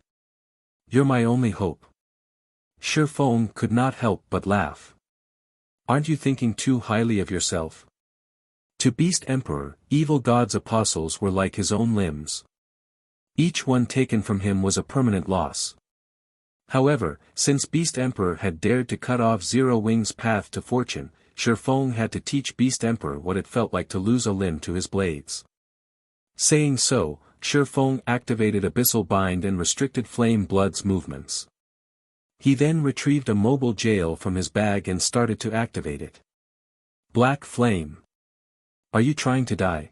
[SPEAKER 1] You're my only hope. Shifeng could not help but laugh. Aren't you thinking too highly of yourself? To Beast Emperor, evil gods apostles were like his own limbs. Each one taken from him was a permanent loss. However, since Beast Emperor had dared to cut off Zero Wing's path to fortune, Shifeng had to teach Beast Emperor what it felt like to lose a limb to his blades. Saying so, Shifeng activated Abyssal Bind and restricted Flame Blood's movements. He then retrieved a mobile jail from his bag and started to activate it. Black Flame. Are you trying to die?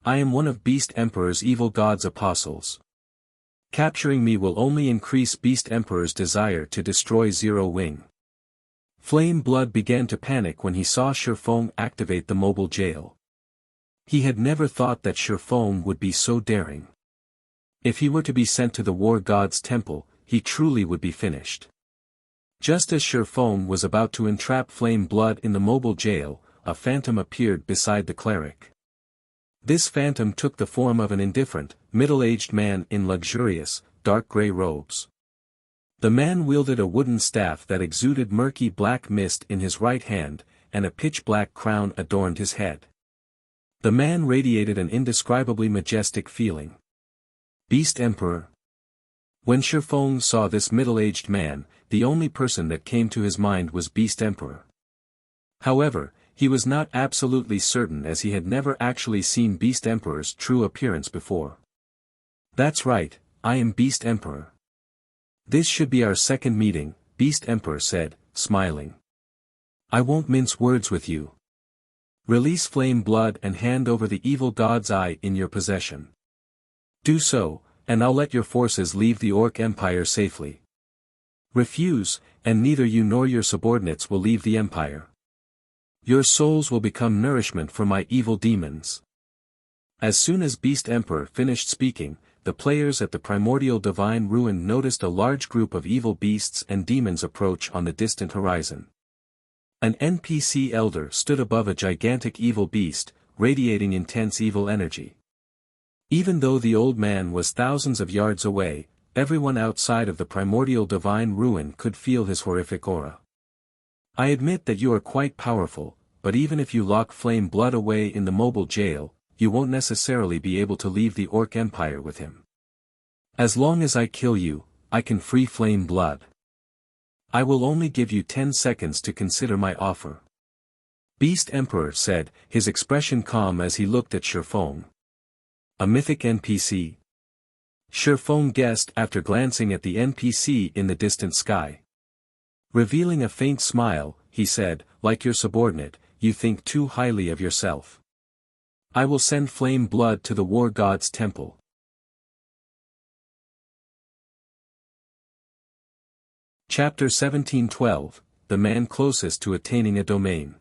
[SPEAKER 1] I am one of Beast Emperor's evil gods apostles. Capturing me will only increase Beast Emperor's desire to destroy Zero Wing. Flame Blood began to panic when he saw Shifeng activate the mobile jail. He had never thought that Shifeng would be so daring. If he were to be sent to the War God's temple, he truly would be finished. Just as Shifeng was about to entrap Flame Blood in the mobile jail, a phantom appeared beside the cleric. This phantom took the form of an indifferent, middle-aged man in luxurious, dark gray robes. The man wielded a wooden staff that exuded murky black mist in his right hand, and a pitch-black crown adorned his head. The man radiated an indescribably majestic feeling. Beast Emperor. When Shifeng saw this middle-aged man, the only person that came to his mind was Beast Emperor. However, he was not absolutely certain as he had never actually seen Beast Emperor's true appearance before. That's right, I am Beast Emperor. This should be our second meeting, Beast Emperor said, smiling. I won't mince words with you. Release Flame Blood and hand over the evil god's eye in your possession. Do so, and I'll let your forces leave the Orc Empire safely. Refuse, and neither you nor your subordinates will leave the Empire. Your souls will become nourishment for my evil demons. As soon as Beast Emperor finished speaking, the players at the primordial divine ruin noticed a large group of evil beasts and demons approach on the distant horizon. An NPC elder stood above a gigantic evil beast, radiating intense evil energy. Even though the old man was thousands of yards away, everyone outside of the primordial divine ruin could feel his horrific aura. I admit that you are quite powerful, but even if you lock Flame Blood away in the mobile jail, you won't necessarily be able to leave the Orc Empire with him. As long as I kill you, I can free Flame Blood. I will only give you 10 seconds to consider my offer. Beast Emperor said, his expression calm as he looked at Shifeng. A mythic NPC? Shifeng guessed after glancing at the NPC in the distant sky. Revealing a faint smile, he said, like your subordinate, you think too highly of yourself. I will send flame blood to the war god's temple. Chapter 1712, The Man Closest to Attaining a Domain.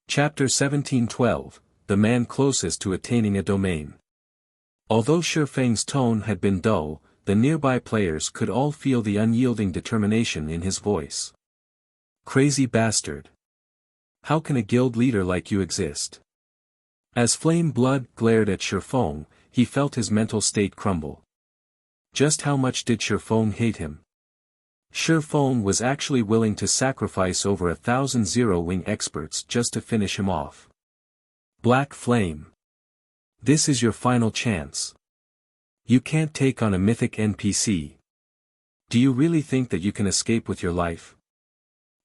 [SPEAKER 1] Chapter 1712, The Man Closest to Attaining a Domain. Although Shifeng's tone had been dull, the nearby players could all feel the unyielding determination in his voice. Crazy bastard. How can a guild leader like you exist? As flame blood glared at Shifeng, he felt his mental state crumble. Just how much did Shifeng hate him? Shifeng was actually willing to sacrifice over 1,000 zero-wing experts just to finish him off. Black Flame. This is your final chance. You can't take on a mythic NPC. Do you really think that you can escape with your life?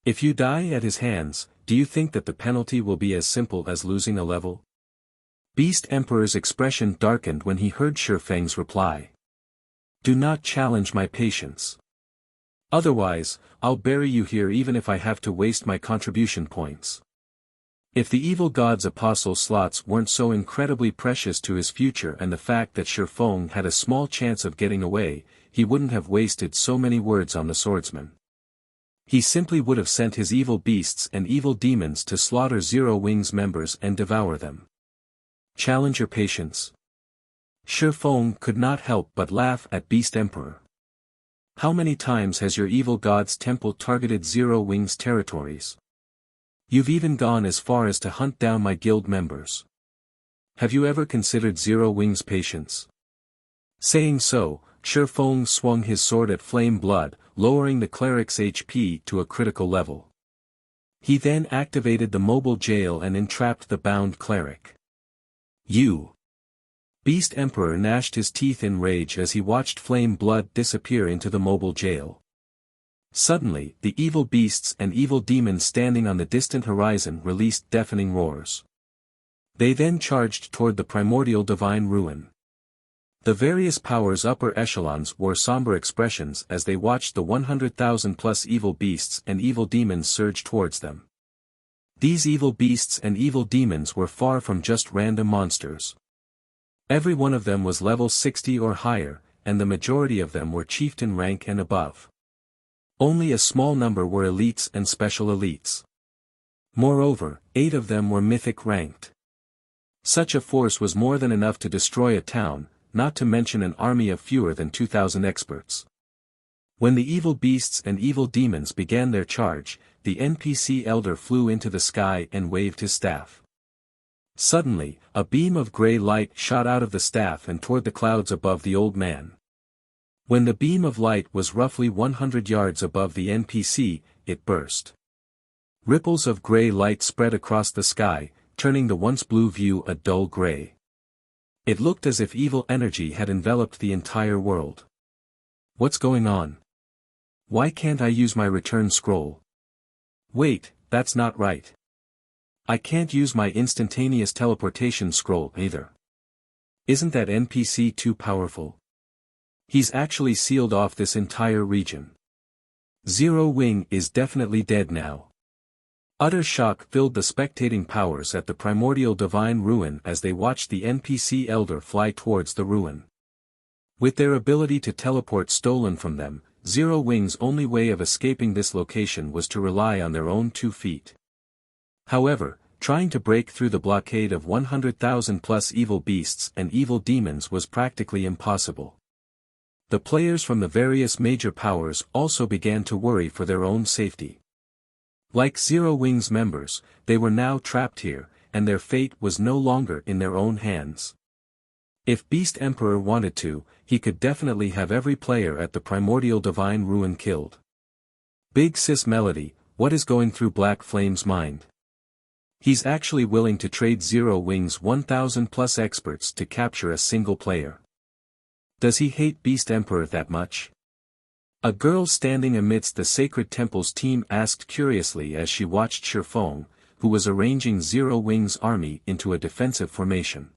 [SPEAKER 1] If you die at his hands, do you think that the penalty will be as simple as losing a level? Beast Emperor's expression darkened when he heard Shifeng's reply. Do not challenge my patience. Otherwise, I'll bury you here even if I have to waste my contribution points. If the evil god's apostle slots weren't so incredibly precious to his future and the fact that Shifeng had a small chance of getting away, he wouldn't have wasted so many words on the swordsman. He simply would have sent his evil beasts and evil demons to slaughter Zero Wings members and devour them. Challenge your patience. Shifeng could not help but laugh at Beast Emperor. How many times has your evil god's temple targeted Zero Wings territories? You've even gone as far as to hunt down my guild members. Have you ever considered Zero Wings' patience? Saying so, Shifeng swung his sword at Flame Blood, lowering the cleric's HP to a critical level. He then activated the mobile jail and entrapped the bound cleric. You! Beast Emperor gnashed his teeth in rage as he watched Flame Blood disappear into the mobile jail. Suddenly, the evil beasts and evil demons standing on the distant horizon released deafening roars. They then charged toward the primordial divine ruin. The various powers' upper echelons wore somber expressions as they watched the 100,000+ evil beasts and evil demons surge towards them. These evil beasts and evil demons were far from just random monsters. Every one of them was level 60 or higher, and the majority of them were chieftain rank and above. Only a small number were elites and special elites. Moreover, 8 of them were mythic ranked. Such a force was more than enough to destroy a town, not to mention an army of fewer than 2,000 experts. When the evil beasts and evil demons began their charge, the NPC elder flew into the sky and waved his staff. Suddenly, a beam of grey light shot out of the staff and toward the clouds above the old man. When the beam of light was roughly 100 yards above the NPC, it burst. Ripples of grey light spread across the sky, turning the once blue view a dull grey. It looked as if evil energy had enveloped the entire world. What's going on? Why can't I use my return scroll? Wait, that's not right. I can't use my instantaneous teleportation scroll either. Isn't that NPC too powerful? He's actually sealed off this entire region. Zero Wing is definitely dead now. Utter shock filled the spectating powers at the primordial divine ruin as they watched the NPC elder fly towards the ruin. With their ability to teleport stolen from them, Zero Wing's only way of escaping this location was to rely on their own 2 feet. However, trying to break through the blockade of 100,000+ evil beasts and evil demons was practically impossible. The players from the various major powers also began to worry for their own safety. Like Zero Wing's members, they were now trapped here, and their fate was no longer in their own hands. If Beast Emperor wanted to, he could definitely have every player at the primordial divine ruin killed. Big Sis Melody, what is going through Black Flame's mind? He's actually willing to trade Zero Wing's 1,000+ experts to capture a single player. Does he hate Beast Emperor that much? A girl standing amidst the sacred temple's team asked curiously as she watched Shifeng, who was arranging Zero Wing's army into a defensive formation.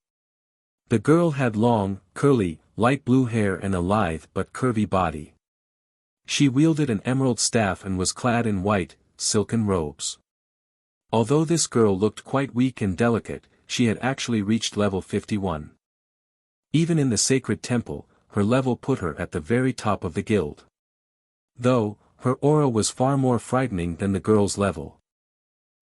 [SPEAKER 1] The girl had long, curly, light blue hair and a lithe but curvy body. She wielded an emerald staff and was clad in white, silken robes. Although this girl looked quite weak and delicate, she had actually reached level 51. Even in the sacred temple, her level put her at the very top of the guild. Though, her aura was far more frightening than the girl's level.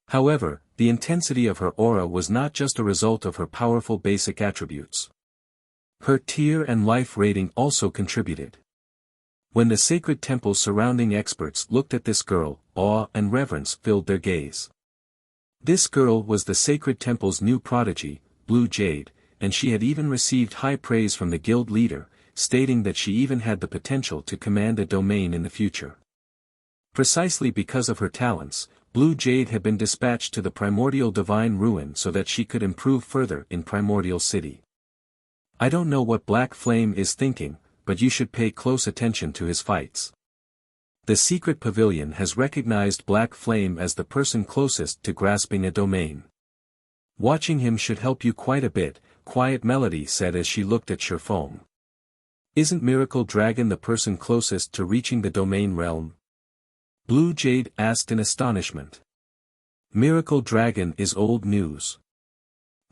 [SPEAKER 1] However, the intensity of her aura was not just a result of her powerful basic attributes. Her tier and life rating also contributed. When the sacred temple's surrounding experts looked at this girl, awe and reverence filled their gaze. This girl was the sacred temple's new prodigy, Blue Jade, and she had even received high praise from the guild leader, stating that she even had the potential to command a domain in the future. Precisely because of her talents, Blue Jade had been dispatched to the primordial divine ruin so that she could improve further in Primordial City. I don't know what Black Flame is thinking, but you should pay close attention to his fights. The secret pavilion has recognized Black Flame as the person closest to grasping a domain. Watching him should help you quite a bit, Quiet Melody said as she looked at Sherfong. Isn't Miracle Dragon the person closest to reaching the domain realm? Blue Jade asked in astonishment. Miracle Dragon is old news.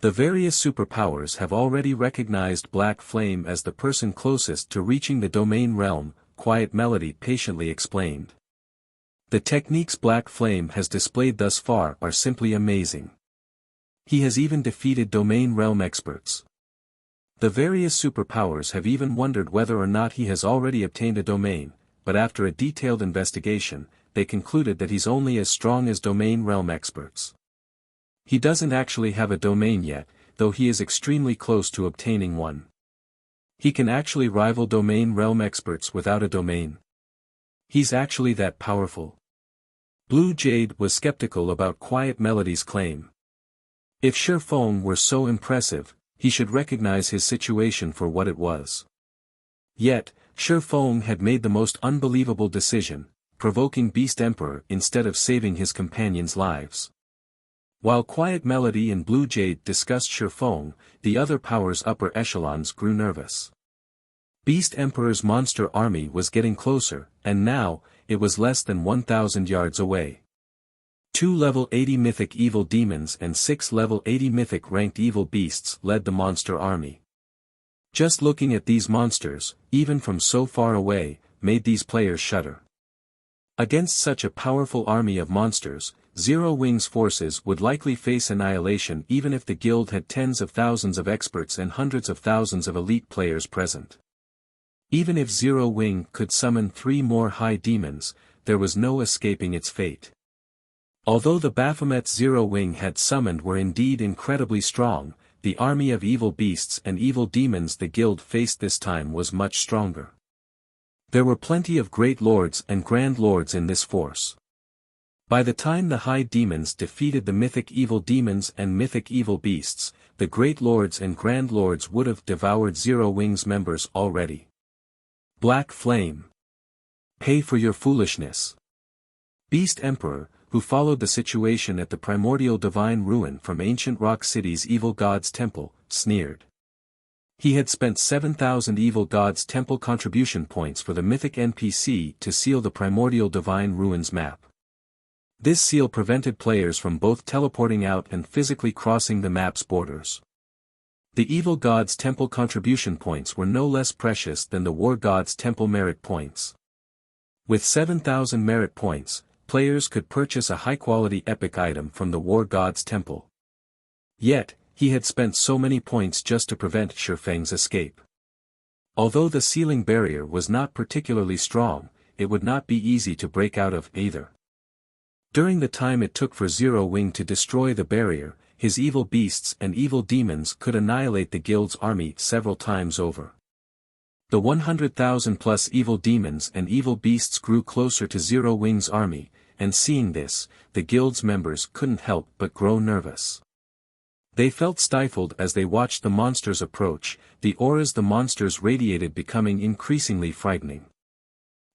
[SPEAKER 1] The various superpowers have already recognized Black Flame as the person closest to reaching the domain realm, Quiet Melody patiently explained. The techniques Black Flame has displayed thus far are simply amazing. He has even defeated domain realm experts. The various superpowers have even wondered whether or not he has already obtained a domain, but after a detailed investigation, they concluded that he's only as strong as domain realm experts. He doesn't actually have a domain yet, though he is extremely close to obtaining one. He can actually rival domain realm experts without a domain. He's actually that powerful. Blue Jade was skeptical about Quiet Melody's claim. If Sherfong were so impressive, he should recognize his situation for what it was. Yet, Sherfong had made the most unbelievable decision, provoking Beast Emperor instead of saving his companions' lives. While Quiet Melody and Blue Jade discussed Sherfong, the other power's upper echelons grew nervous. Beast Emperor's monster army was getting closer, and now, it was less than 1,000 yards away. 2 level 80 mythic evil demons and 6 level 80 mythic ranked evil beasts led the monster army. Just looking at these monsters, even from so far away, made these players shudder. Against such a powerful army of monsters, Zero Wing's forces would likely face annihilation even if the guild had tens of thousands of experts and hundreds of thousands of elite players present. Even if Zero Wing could summon 3 more high demons, there was no escaping its fate. Although the Baphomets Zero Wing had summoned were indeed incredibly strong, the army of evil beasts and evil demons the guild faced this time was much stronger. There were plenty of great lords and grand lords in this force. By the time the high demons defeated the mythic evil demons and mythic evil beasts, the great lords and grand lords would have devoured Zero Wing's members already. Black Flame. Pay for your foolishness. Beast Emperor, who followed the situation at the primordial divine ruin from ancient Rock City's evil god's temple, sneered. He had spent 7,000 evil god's temple contribution points for the mythic NPC to seal the primordial divine ruins map. This seal prevented players from both teleporting out and physically crossing the map's borders. The evil god's temple contribution points were no less precious than the war god's temple merit points. With 7,000 merit points, players could purchase a high-quality epic item from the war god's temple. Yet, he had spent so many points just to prevent Sherfang's escape. Although the sealing barrier was not particularly strong, it would not be easy to break out of either. During the time it took for Zero Wing to destroy the barrier, his evil beasts and evil demons could annihilate the guild's army several times over. The 100,000 plus evil demons and evil beasts grew closer to Zero Wing's army, and seeing this, the guild's members couldn't help but grow nervous. They felt stifled as they watched the monsters approach, the auras the monsters radiated becoming increasingly frightening.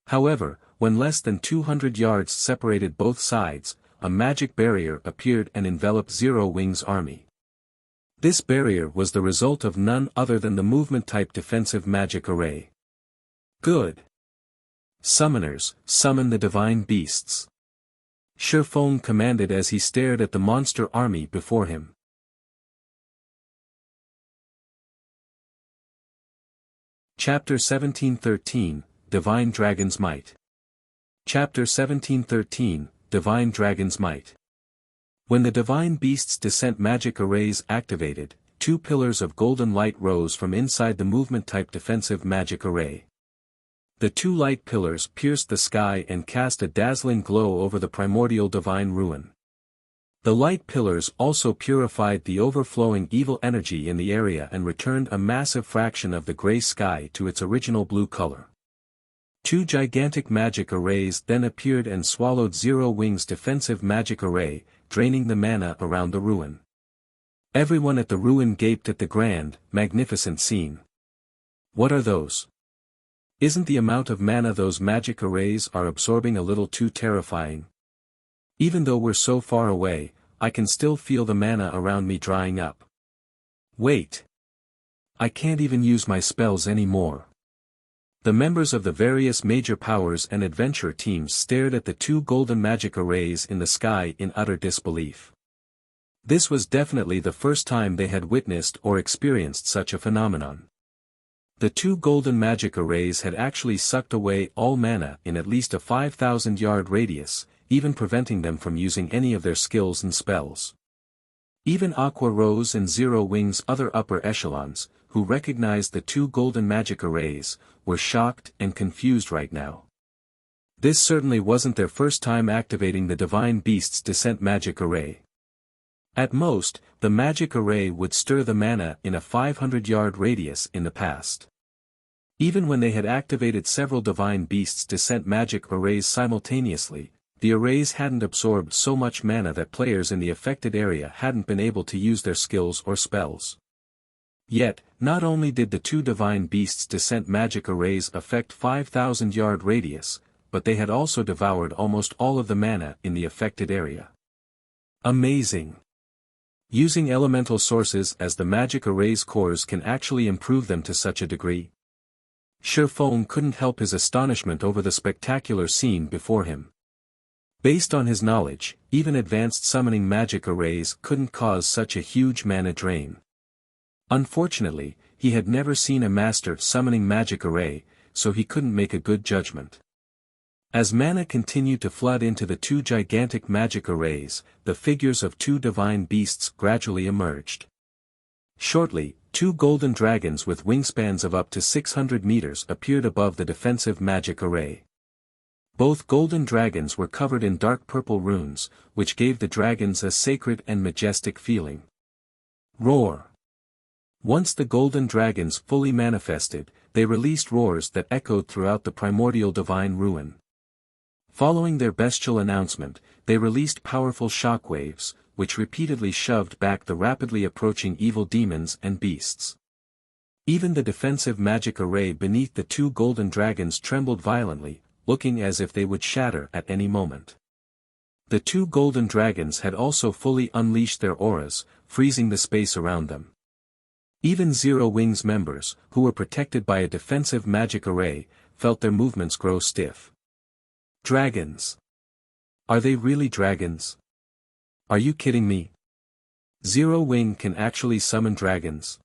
[SPEAKER 1] However, when less than 200 yards separated both sides, a magic barrier appeared and enveloped Zero Wing's army. This barrier was the result of none other than the movement-type defensive magic array. Good. Summoners, summon the divine beasts. Shifeng commanded as he stared at the monster army before him. Chapter 1713, Divine Dragon's Might. Chapter 1713, Divine Dragon's Might. When the divine beasts' descent magic arrays activated, 2 pillars of golden light rose from inside the movement-type defensive magic array. The 2 light pillars pierced the sky and cast a dazzling glow over the primordial divine ruin. The light pillars also purified the overflowing evil energy in the area and returned a massive fraction of the gray sky to its original blue color. 2 gigantic magic arrays then appeared and swallowed Zero Wing's defensive magic array, draining the mana around the ruin. Everyone at the ruin gaped at the grand, magnificent scene. What are those? Isn't the amount of mana those magic arrays are absorbing a little too terrifying? Even though we're so far away, I can still feel the mana around me drying up. Wait. I can't even use my spells anymore. The members of the various major powers and adventure teams stared at the 2 golden magic arrays in the sky in utter disbelief. This was definitely the first time they had witnessed or experienced such a phenomenon. The 2 golden magic arrays had actually sucked away all mana in at least a 5,000-yard radius, even preventing them from using any of their skills and spells. Even Aqua Rose and Zero Wing's other upper echelons, who recognized the 2 golden magic arrays, were shocked and confused right now. This certainly wasn't their first time activating the Divine Beast's Descent magic array. At most, the magic array would stir the mana in a 500-yard radius in the past. Even when they had activated several Divine Beast's Descent magic arrays simultaneously, the arrays hadn't absorbed so much mana that players in the affected area hadn't been able to use their skills or spells. Yet, not only did the 2 Divine Beasts' Descent magic arrays affect 5,000-yard radius, but they had also devoured almost all of the mana in the affected area. Amazing! Using elemental sources as the magic array's cores can actually improve them to such a degree. Shifeng couldn't help his astonishment over the spectacular scene before him. Based on his knowledge, even advanced summoning magic arrays couldn't cause such a huge mana drain. Unfortunately, he had never seen a master summoning magic array, so he couldn't make a good judgment. As mana continued to flood into the 2 gigantic magic arrays, the figures of 2 divine beasts gradually emerged. Shortly, 2 golden dragons with wingspans of up to 600 meters appeared above the defensive magic array. Both golden dragons were covered in dark purple runes, which gave the dragons a sacred and majestic feeling. Roar! Once the golden dragons fully manifested, they released roars that echoed throughout the primordial divine ruin. Following their bestial announcement, they released powerful shockwaves, which repeatedly shoved back the rapidly approaching evil demons and beasts. Even the defensive magic array beneath the 2 golden dragons trembled violently, looking as if they would shatter at any moment. The 2 golden dragons had also fully unleashed their auras, freezing the space around them. Even Zero Wing's members, who were protected by a defensive magic array, felt their movements grow stiff. Dragons. Are they really dragons? Are you kidding me? Zero Wing can actually summon dragons.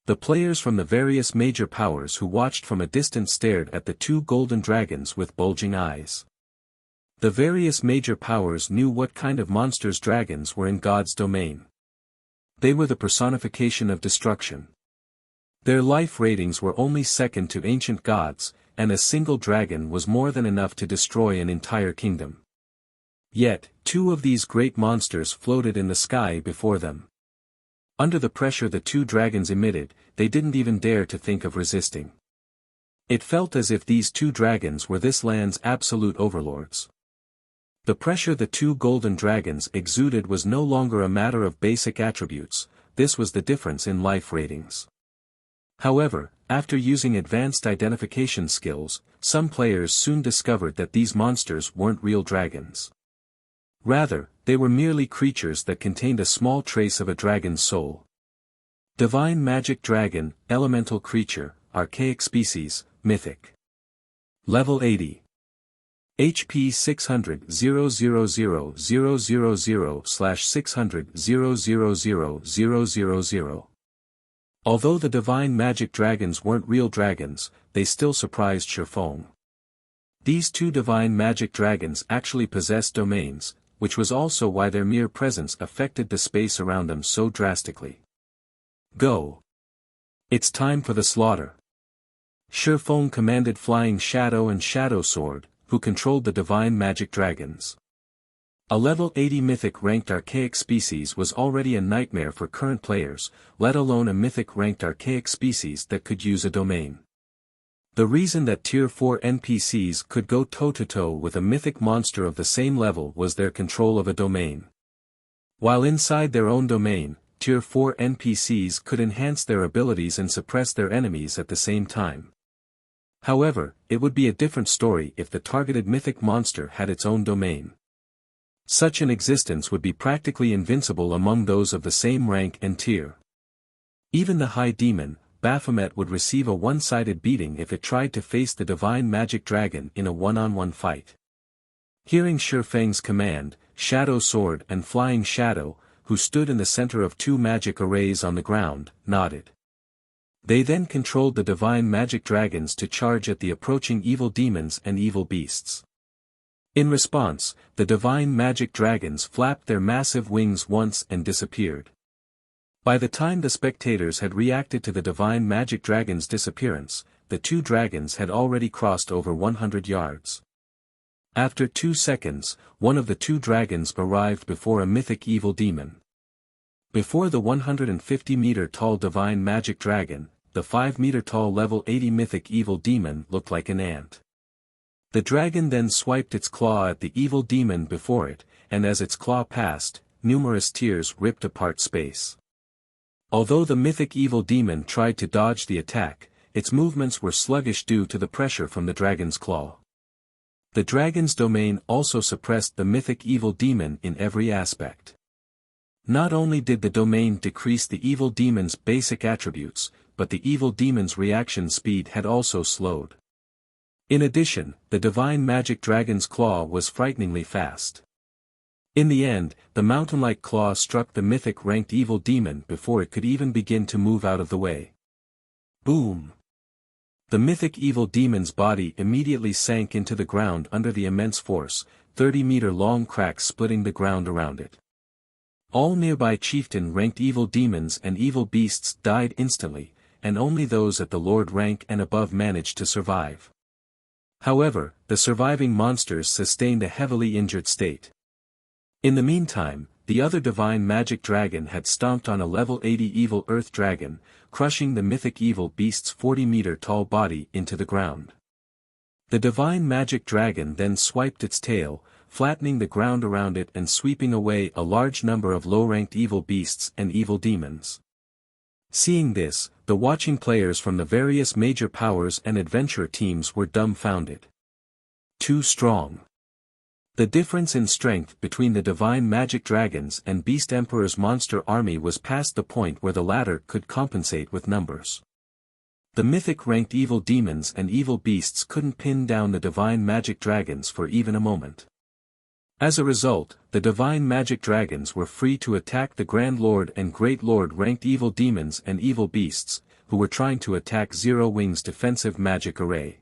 [SPEAKER 1] The players from the various major powers who watched from a distance stared at the 2 golden dragons with bulging eyes. The various major powers knew what kind of monsters dragons were in God's domain. They were the personification of destruction. Their life ratings were only second to ancient gods, and a single dragon was more than enough to destroy an entire kingdom. Yet, 2 of these great monsters floated in the sky before them. Under the pressure the 2 dragons emitted, they didn't even dare to think of resisting. It felt as if these 2 dragons were this land's absolute overlords. The pressure the 2 golden dragons exuded was no longer a matter of basic attributes, this was the difference in life ratings. However, after using advanced identification skills, some players soon discovered that these monsters weren't real dragons. Rather, they were merely creatures that contained a small trace of a dragon's soul. Divine magic dragon, elemental creature, archaic species, mythic. Level 80. HP 600 000/600 000. Although the divine magic dragons weren't real dragons, they still surprised Shifeng. These two divine magic dragons actually possessed domains, which was also why their mere presence affected the space around them so drastically. Go! It's time for the slaughter. Shifeng commanded Flying Shadow and Shadow Sword, who controlled the divine magic dragons. A level 80 mythic ranked archaic species was already a nightmare for current players, let alone a mythic ranked archaic species that could use a domain. The reason that Tier 4 NPCs could go toe-to-toe with a mythic monster of the same level was their control of a domain. While inside their own domain, Tier 4 NPCs could enhance their abilities and suppress their enemies at the same time. However, it would be a different story if the targeted mythic monster had its own domain. Such an existence would be practically invincible among those of the same rank and tier. Even the High Demon, Baphomet, would receive a one-sided beating if it tried to face the divine magic dragon in a one-on-one fight. Hearing Shifeng's command, Shadow Sword and Flying Shadow, who stood in the center of two magic arrays on the ground, nodded. They then controlled the divine magic dragons to charge at the approaching evil demons and evil beasts. In response, the divine magic dragons flapped their massive wings once and disappeared. By the time the spectators had reacted to the divine magic dragon's disappearance, the two dragons had already crossed over 100 yards. After 2 seconds, one of the two dragons arrived before a mythic evil demon. Before the 150-meter-tall divine magic dragon, the 5-meter-tall level 80 mythic evil demon looked like an ant. The dragon then swiped its claw at the evil demon before it, and as its claw passed, numerous tears ripped apart space. Although the mythic evil demon tried to dodge the attack, its movements were sluggish due to the pressure from the dragon's claw. The dragon's domain also suppressed the mythic evil demon in every aspect. Not only did the domain decrease the evil demon's basic attributes, but the evil demon's reaction speed had also slowed. In addition, the divine magic dragon's claw was frighteningly fast. In the end, the mountain-like claw struck the mythic-ranked evil demon before it could even begin to move out of the way. Boom! The mythic evil demon's body immediately sank into the ground under the immense force, 30-meter-long cracks splitting the ground around it. All nearby chieftain-ranked evil demons and evil beasts died instantly, and only those at the lord rank and above managed to survive. However, the surviving monsters sustained a heavily injured state. In the meantime, the other divine magic dragon had stomped on a level 80 evil earth dragon, crushing the mythic evil beast's 40-meter-tall body into the ground. The divine magic dragon then swiped its tail, flattening the ground around it and sweeping away a large number of low-ranked evil beasts and evil demons. Seeing this, the watching players from the various major powers and adventure teams were dumbfounded. Too strong. The difference in strength between the divine magic dragons and Beast Emperor's monster army was past the point where the latter could compensate with numbers. The mythic-ranked evil demons and evil beasts couldn't pin down the divine magic dragons for even a moment. As a result, the divine magic dragons were free to attack the Grand Lord and Great Lord ranked evil demons and evil beasts, who were trying to attack Zero Wing's defensive magic array.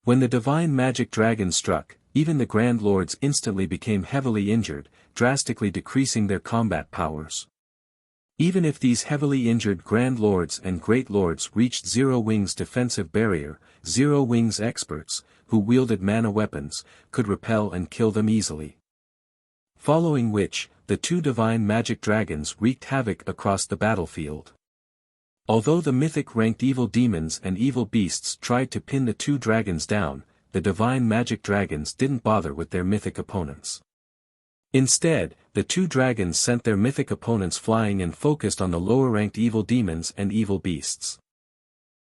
[SPEAKER 1] When the divine magic dragon struck, even the Grand Lords instantly became heavily injured, drastically decreasing their combat powers. Even if these heavily injured Grand Lords and Great Lords reached Zero Wing's defensive barrier, Zero Wing's experts, who wielded mana weapons, could repel and kill them easily. Following which, the two divine magic dragons wreaked havoc across the battlefield. Although the mythic-ranked evil demons and evil beasts tried to pin the two dragons down, the divine magic dragons didn't bother with their mythic opponents. Instead, the two dragons sent their mythic opponents flying and focused on the lower-ranked evil demons and evil beasts.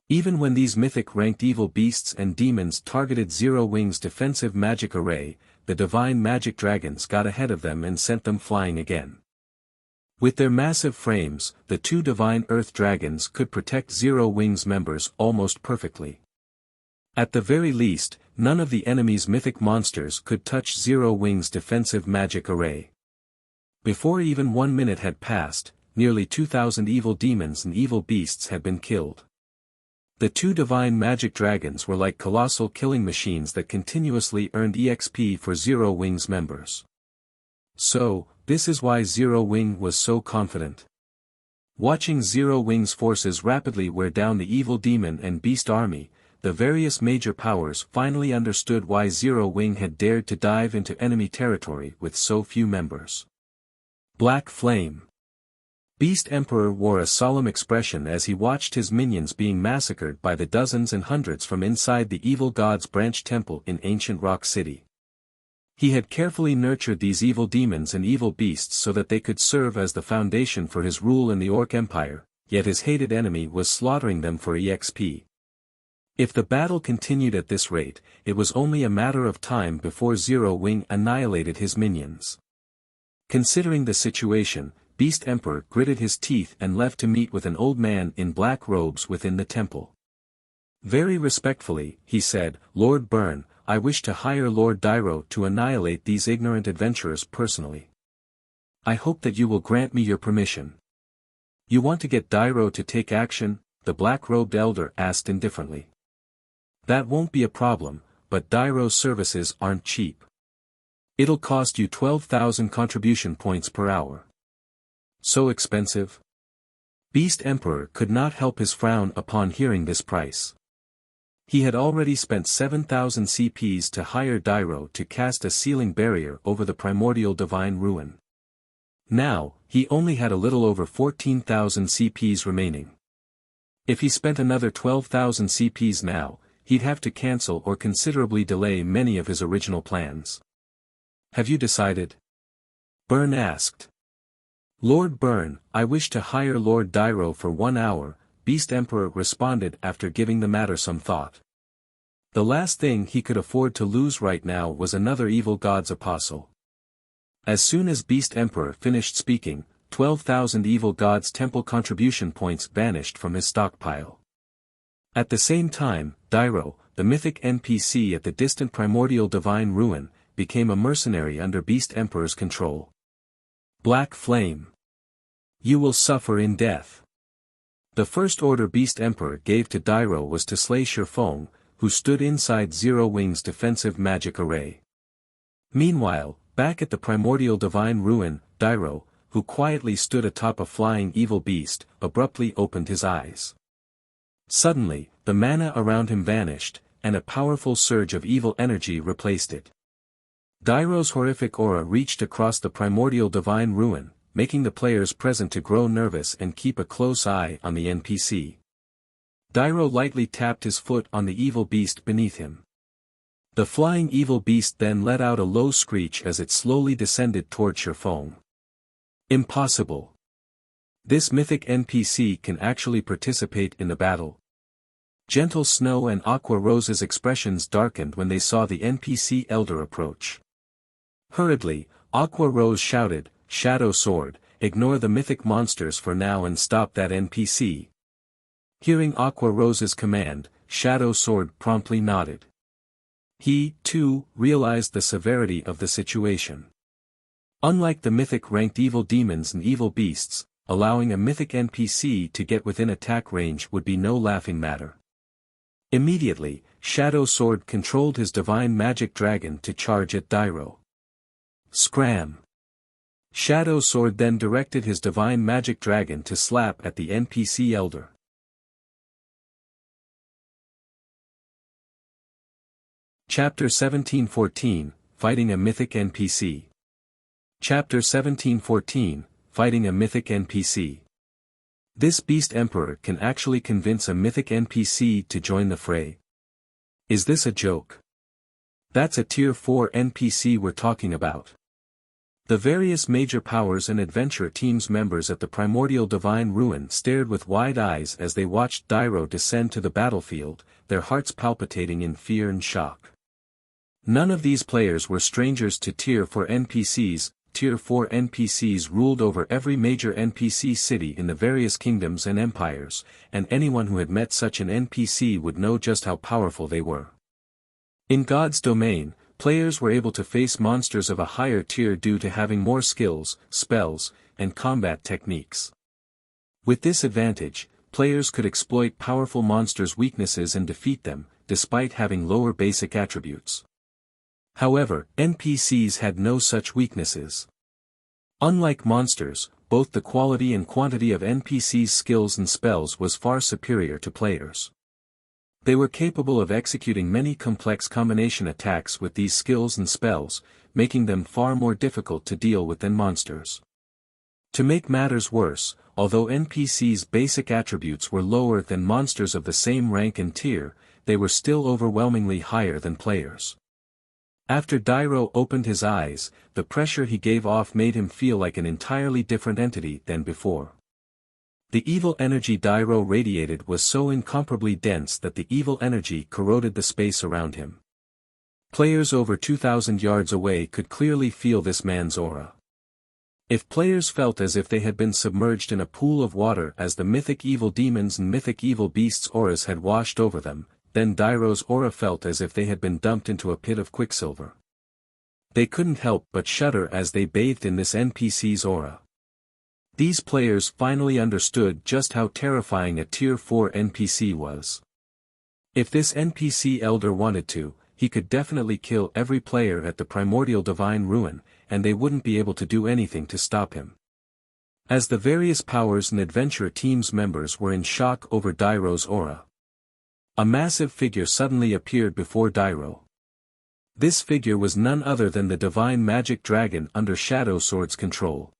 [SPEAKER 1] Even when these mythic-ranked evil beasts and demons targeted Zero Wing's defensive magic array, the divine magic dragons got ahead of them and sent them flying again. With their massive frames, the two divine earth dragons could protect Zero Wing's members almost perfectly. At the very least, none of the enemy's mythic monsters could touch Zero Wing's defensive magic array. Before even 1 minute had passed, nearly 2,000 evil demons and evil beasts had been killed. The 2 divine magic dragons were like colossal killing machines that continuously earned EXP for Zero Wing's members. So, this is why Zero Wing was so confident. Watching Zero Wing's forces rapidly wear down the evil demon and beast army, the various major powers finally understood why Zero Wing had dared to dive into enemy territory with so few members. Black Flame. Beast Emperor wore a solemn expression as he watched his minions being massacred by the dozens and hundreds from inside the evil god's branch temple in ancient Rock City. He had carefully nurtured these evil demons and evil beasts so that they could serve as the foundation for his rule in the Orc Empire, yet his hated enemy was slaughtering them for EXP. If the battle continued at this rate, it was only a matter of time before Zero Wing annihilated his minions. Considering the situation, Beast Emperor gritted his teeth and left to meet with an old man in black robes within the temple. Very respectfully, he said, "Lord Byrne, I wish to hire Lord Dairo to annihilate these ignorant adventurers personally. I hope that you will grant me your permission." "You want to get Dairo to take action?" the black-robed elder asked indifferently. "That won't be a problem, but Dairo's services aren't cheap. It'll cost you 12,000 contribution points per hour." "So expensive?" Beast Emperor could not help his frown upon hearing this price. He had already spent 7,000 CPs to hire Dairo to cast a sealing barrier over the primordial divine ruin. Now, he only had a little over 14,000 CPs remaining. If he spent another 12,000 CPs now, he'd have to cancel or considerably delay many of his original plans. "Have you decided?" Byrne asked. "Lord Byrne, I wish to hire Lord Dairo for 1 hour, Beast Emperor responded after giving the matter some thought. The last thing he could afford to lose right now was another evil god's apostle. As soon as Beast Emperor finished speaking, 12,000 evil gods' temple contribution points vanished from his stockpile. At the same time, Dairo, the mythic NPC at the distant primordial divine ruin, became a mercenary under Beast Emperor's control. Black Flame. You will suffer in death. The first order Beast Emperor gave to Dairo was to slay Shifeng, who stood inside Zero Wing's defensive magic array. Meanwhile, back at the primordial divine ruin, Dairo, who quietly stood atop a flying evil beast, abruptly opened his eyes. Suddenly, the mana around him vanished, and a powerful surge of evil energy replaced it. Dairo's horrific aura reached across the primordial divine ruin, making the players present to grow nervous and keep a close eye on the NPC. Dairo lightly tapped his foot on the evil beast beneath him. The flying evil beast then let out a low screech as it slowly descended toward Shifeng. Impossible. This mythic NPC can actually participate in the battle. Gentle Snow and Aqua Rose's expressions darkened when they saw the NPC elder approach. Hurriedly, Aqua Rose shouted, "Shadow Sword, ignore the mythic monsters for now and stop that NPC." Hearing Aqua Rose's command, Shadow Sword promptly nodded. He, too, realized the severity of the situation. Unlike the mythic-ranked evil demons and evil beasts, allowing a mythic NPC to get within attack range would be no laughing matter. Immediately, Shadow Sword controlled his divine magic dragon to charge at Dairo. Scram! Shadow Sword then directed his divine magic dragon to slap at the NPC elder. Chapter 1714, Fighting a Mythic NPC. Chapter 1714, Fighting a Mythic NPC. This Beast Emperor can actually convince a mythic NPC to join the fray. Is this a joke? That's a Tier 4 NPC we're talking about. The various major powers and adventure teams members at the primordial divine ruin stared with wide eyes as they watched Dairo descend to the battlefield, their hearts palpitating in fear and shock. None of these players were strangers to Tier 4 NPCs. Tier 4 NPCs ruled over every major NPC city in the various kingdoms and empires, and anyone who had met such an NPC would know just how powerful they were. In God's domain, players were able to face monsters of a higher tier due to having more skills, spells, and combat techniques. With this advantage, players could exploit powerful monsters' weaknesses and defeat them, despite having lower basic attributes. However, NPCs had no such weaknesses. Unlike monsters, both the quality and quantity of NPCs' skills and spells was far superior to players. They were capable of executing many complex combination attacks with these skills and spells, making them far more difficult to deal with than monsters. To make matters worse, although NPCs' basic attributes were lower than monsters of the same rank and tier, they were still overwhelmingly higher than players. After Dairo opened his eyes, the pressure he gave off made him feel like an entirely different entity than before. The evil energy Dairo radiated was so incomparably dense that the evil energy corroded the space around him. Players over 2,000 yards away could clearly feel this man's aura. If players felt as if they had been submerged in a pool of water as the mythic evil demons and mythic evil beasts' auras had washed over them, then Dairo's aura felt as if they had been dumped into a pit of quicksilver. They couldn't help but shudder as they bathed in this NPC's aura. These players finally understood just how terrifying a Tier 4 NPC was. If this NPC elder wanted to, he could definitely kill every player at the primordial divine ruin, and they wouldn't be able to do anything to stop him. As the various powers and adventure team's members were in shock over Dairo's aura, a massive figure suddenly appeared before Dairo. This figure was none other than the divine magic dragon under Shadow Sword's control.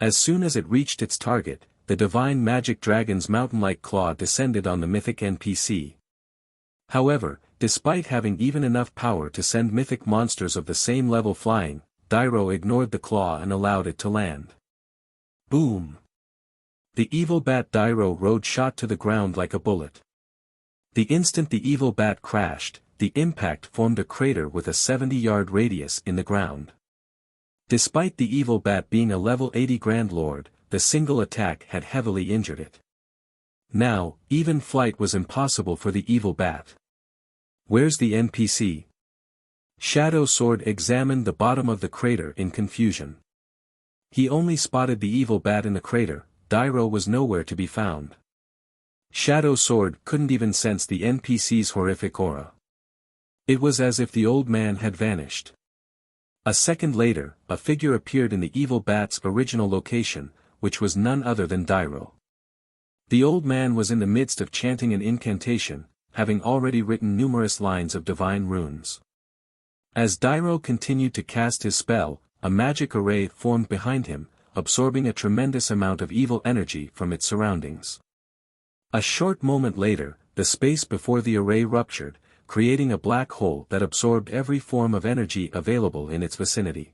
[SPEAKER 1] As soon as it reached its target, the divine magic dragon's mountain-like claw descended on the mythic NPC. However, despite having even enough power to send mythic monsters of the same level flying, Dairo ignored the claw and allowed it to land. Boom! The evil bat Dairo rode shot to the ground like a bullet. The instant the evil bat crashed, the impact formed a crater with a 70-yard radius in the ground. Despite the evil bat being a level 80 Grand Lord, the single attack had heavily injured it. Now, even flight was impossible for the evil bat. Where's the NPC? Shadow Sword examined the bottom of the crater in confusion. He only spotted the evil bat in the crater. Dairo was nowhere to be found. Shadow Sword couldn't even sense the NPC's horrific aura. It was as if the old man had vanished. A second later, a figure appeared in the evil bat's original location, which was none other than Dairo. The old man was in the midst of chanting an incantation, having already written numerous lines of divine runes. As Dairo continued to cast his spell, a magic array formed behind him, absorbing a tremendous amount of evil energy from its surroundings. A short moment later, the space before the array ruptured, creating a black hole that absorbed every form of energy available in its vicinity.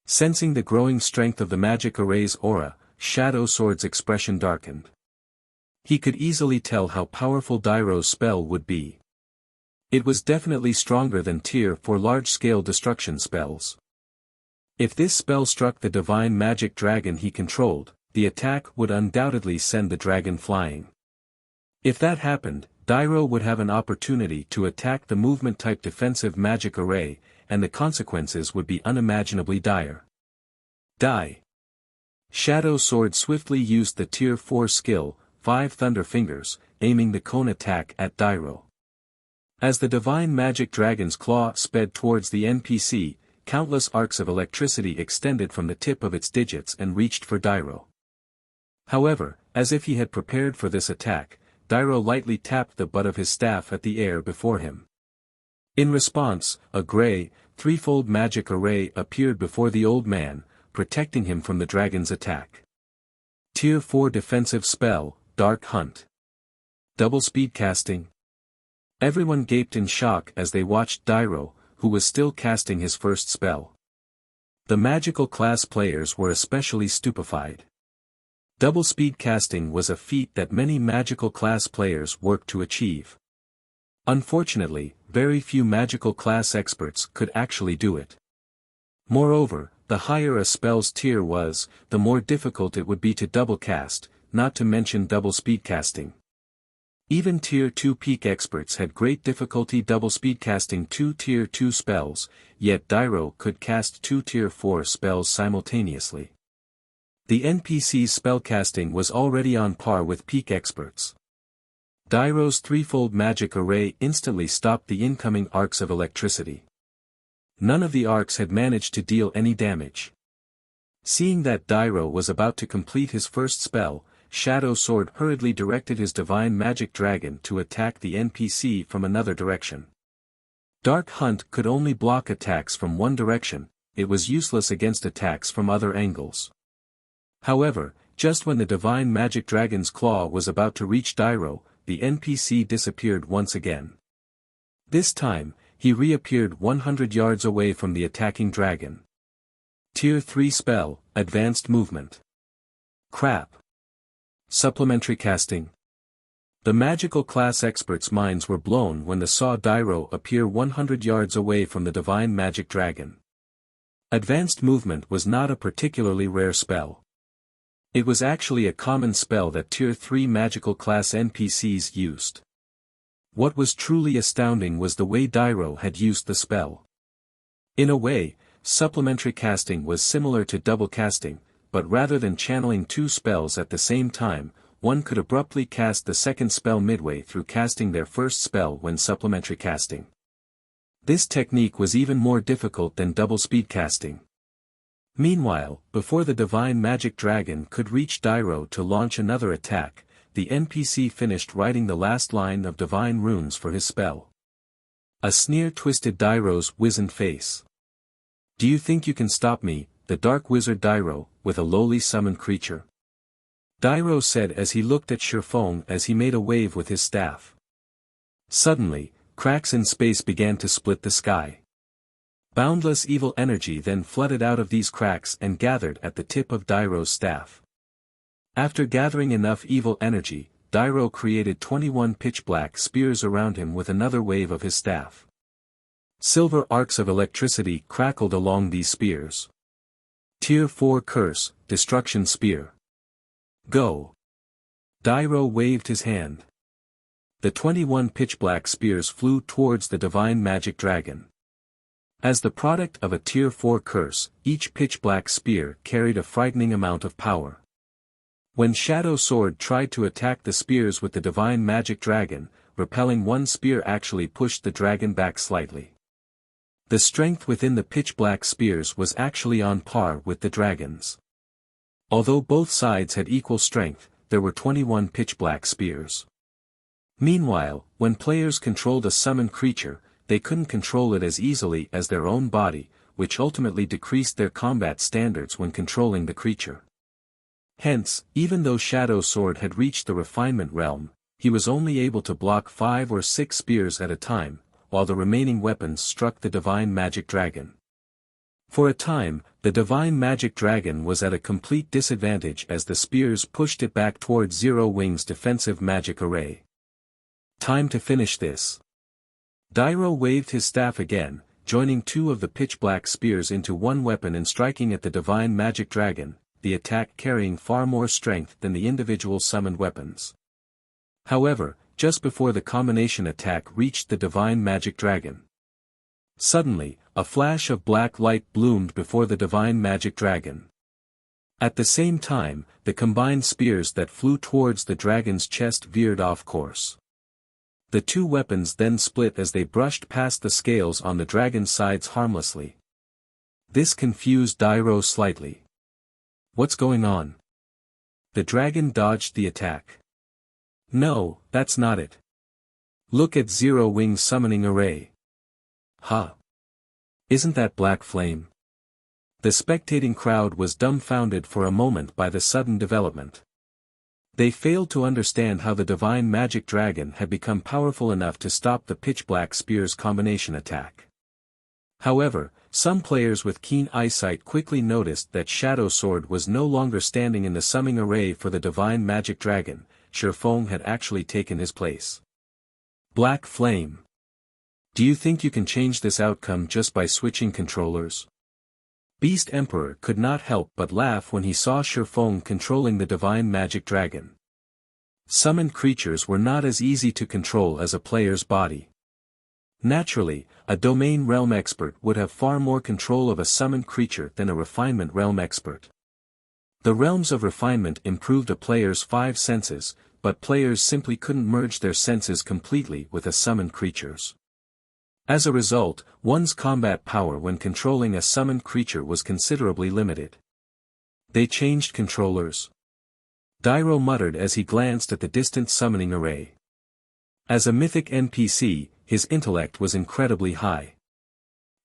[SPEAKER 1] Sensing the growing strength of the magic array's aura, Shadow Sword's expression darkened. He could easily tell how powerful Dairo's spell would be. It was definitely stronger than Tier 4 large-scale destruction spells. If this spell struck the divine magic dragon he controlled, the attack would undoubtedly send the dragon flying. If that happened, Dairo would have an opportunity to attack the movement-type defensive magic array, and the consequences would be unimaginably dire. Die! Shadow Sword swiftly used the Tier 4 skill, 5 Thunder Fingers, aiming the cone attack at Dairo. As the divine magic dragon's claw sped towards the NPC, countless arcs of electricity extended from the tip of its digits and reached for Dairo. However, as if he had prepared for this attack, Dairo lightly tapped the butt of his staff at the air before him. In response, a gray, threefold magic array appeared before the old man, protecting him from the dragon's attack. Tier 4 defensive spell, Dark Hunt. Double speed casting. Everyone gaped in shock as they watched Dairo, who was still casting his first spell. The magical class players were especially stupefied. Double speed casting was a feat that many magical class players worked to achieve. Unfortunately, very few magical class experts could actually do it. Moreover, the higher a spell's tier was, the more difficult it would be to double cast, not to mention double speed casting. Even Tier 2 peak experts had great difficulty double-speed casting 2 Tier 2 spells, yet Dairo could cast 2 Tier 4 spells simultaneously. The NPC's spellcasting was already on par with peak experts. Dairo's threefold magic array instantly stopped the incoming arcs of electricity. None of the arcs had managed to deal any damage. Seeing that Dairo was about to complete his first spell, Shadow Sword hurriedly directed his divine magic dragon to attack the NPC from another direction. Dark Hunt could only block attacks from one direction, it was useless against attacks from other angles. However, just when the divine magic dragon's claw was about to reach Dairo, the NPC disappeared once again. This time, he reappeared 100 yards away from the attacking dragon. Tier 3 spell, Advanced Movement. Crap. Supplementary casting. The magical class experts' minds were blown when they saw Dairo appear 100 yards away from the divine magic dragon. Advanced Movement was not a particularly rare spell. It was actually a common spell that Tier 3 magical class NPCs used. What was truly astounding was the way Dairo had used the spell. In a way, supplementary casting was similar to double casting, but rather than channeling two spells at the same time, one could abruptly cast the second spell midway through casting their first spell when supplementary casting. This technique was even more difficult than double speed casting. Meanwhile, before the divine magic dragon could reach Dairo to launch another attack, the NPC finished writing the last line of divine runes for his spell. A sneer twisted Dairo's wizened face. "Do you think you can stop me, the dark wizard Dairo, with a lowly summoned creature?" Dairo said as he looked at Shifeng as he made a wave with his staff. Suddenly, cracks in space began to split the sky. Boundless evil energy then flooded out of these cracks and gathered at the tip of Dairo's staff. After gathering enough evil energy, Dairo created 21 pitch-black spears around him with another wave of his staff. Silver arcs of electricity crackled along these spears. Tier 4 Curse, Destruction Spear. Go! Dairo waved his hand. The 21 pitch-black spears flew towards the divine magic dragon. As the product of a Tier 4 curse, each pitch-black spear carried a frightening amount of power. When Shadow Sword tried to attack the spears with the divine magic dragon, repelling one spear actually pushed the dragon back slightly. The strength within the pitch-black spears was actually on par with the dragon's. Although both sides had equal strength, there were 21 pitch-black spears. Meanwhile, when players controlled a summoned creature, they couldn't control it as easily as their own body, which ultimately decreased their combat standards when controlling the creature. Hence, even though Shadow Sword had reached the refinement realm, he was only able to block 5 or 6 spears at a time, while the remaining weapons struck the divine magic dragon. For a time, the divine magic dragon was at a complete disadvantage as the spears pushed it back towards Zero Wing's defensive magic array. Time to finish this. Dairo waved his staff again, joining 2 of the pitch-black spears into one weapon and striking at the divine magic dragon, the attack carrying far more strength than the individual summoned weapons. However, just before the combination attack reached the divine magic dragon, suddenly, a flash of black light bloomed before the divine magic dragon. At the same time, the combined spears that flew towards the dragon's chest veered off course. The 2 weapons then split as they brushed past the scales on the dragon's sides harmlessly. This confused Dairo slightly. What's going on? The dragon dodged the attack. No, that's not it. Look at Zero Wing's summoning array. Huh? Isn't that black flame? The spectating crowd was dumbfounded for a moment by the sudden development. They failed to understand how the divine magic dragon had become powerful enough to stop the pitch-black spear's combination attack. However, some players with keen eyesight quickly noticed that Shadow Sword was no longer standing in the summoning array for the divine magic dragon. Shifeng had actually taken his place. Black flame. Do you think you can change this outcome just by switching controllers? Beast Emperor could not help but laugh when he saw Shifeng controlling the divine magic dragon. Summoned creatures were not as easy to control as a player's body. Naturally, a domain realm expert would have far more control of a summoned creature than a refinement realm expert. The realms of refinement improved a player's 5 senses, but players simply couldn't merge their senses completely with a summoned creature's. As a result, one's combat power when controlling a summoned creature was considerably limited. They changed controllers. Dairo muttered as he glanced at the distant summoning array. As a mythic NPC, his intellect was incredibly high.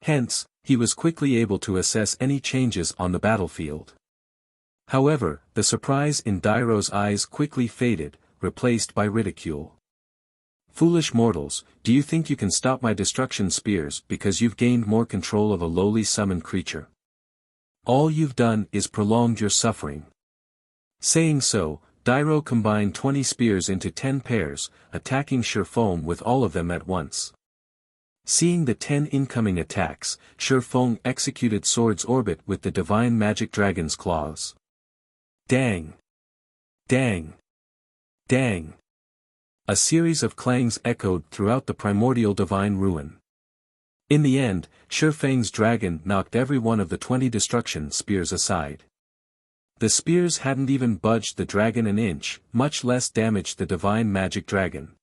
[SPEAKER 1] Hence, he was quickly able to assess any changes on the battlefield. However, the surprise in Dairo's eyes quickly faded, replaced by ridicule. Foolish mortals, do you think you can stop my destruction spears because you've gained more control of a lowly summoned creature? All you've done is prolonged your suffering. Saying so, Dairo combined 20 spears into 10 pairs, attacking Shurfeng with all of them at once. Seeing the 10 incoming attacks, Shurfeng executed Sword's Orbit with the Divine Magic Dragon's claws. Dang! Dang! Dang! A series of clangs echoed throughout the primordial divine ruin. In the end, Shurfeng's dragon knocked every one of the 20 destruction spears aside. The spears hadn't even budged the dragon an inch, much less damaged the divine magic dragon.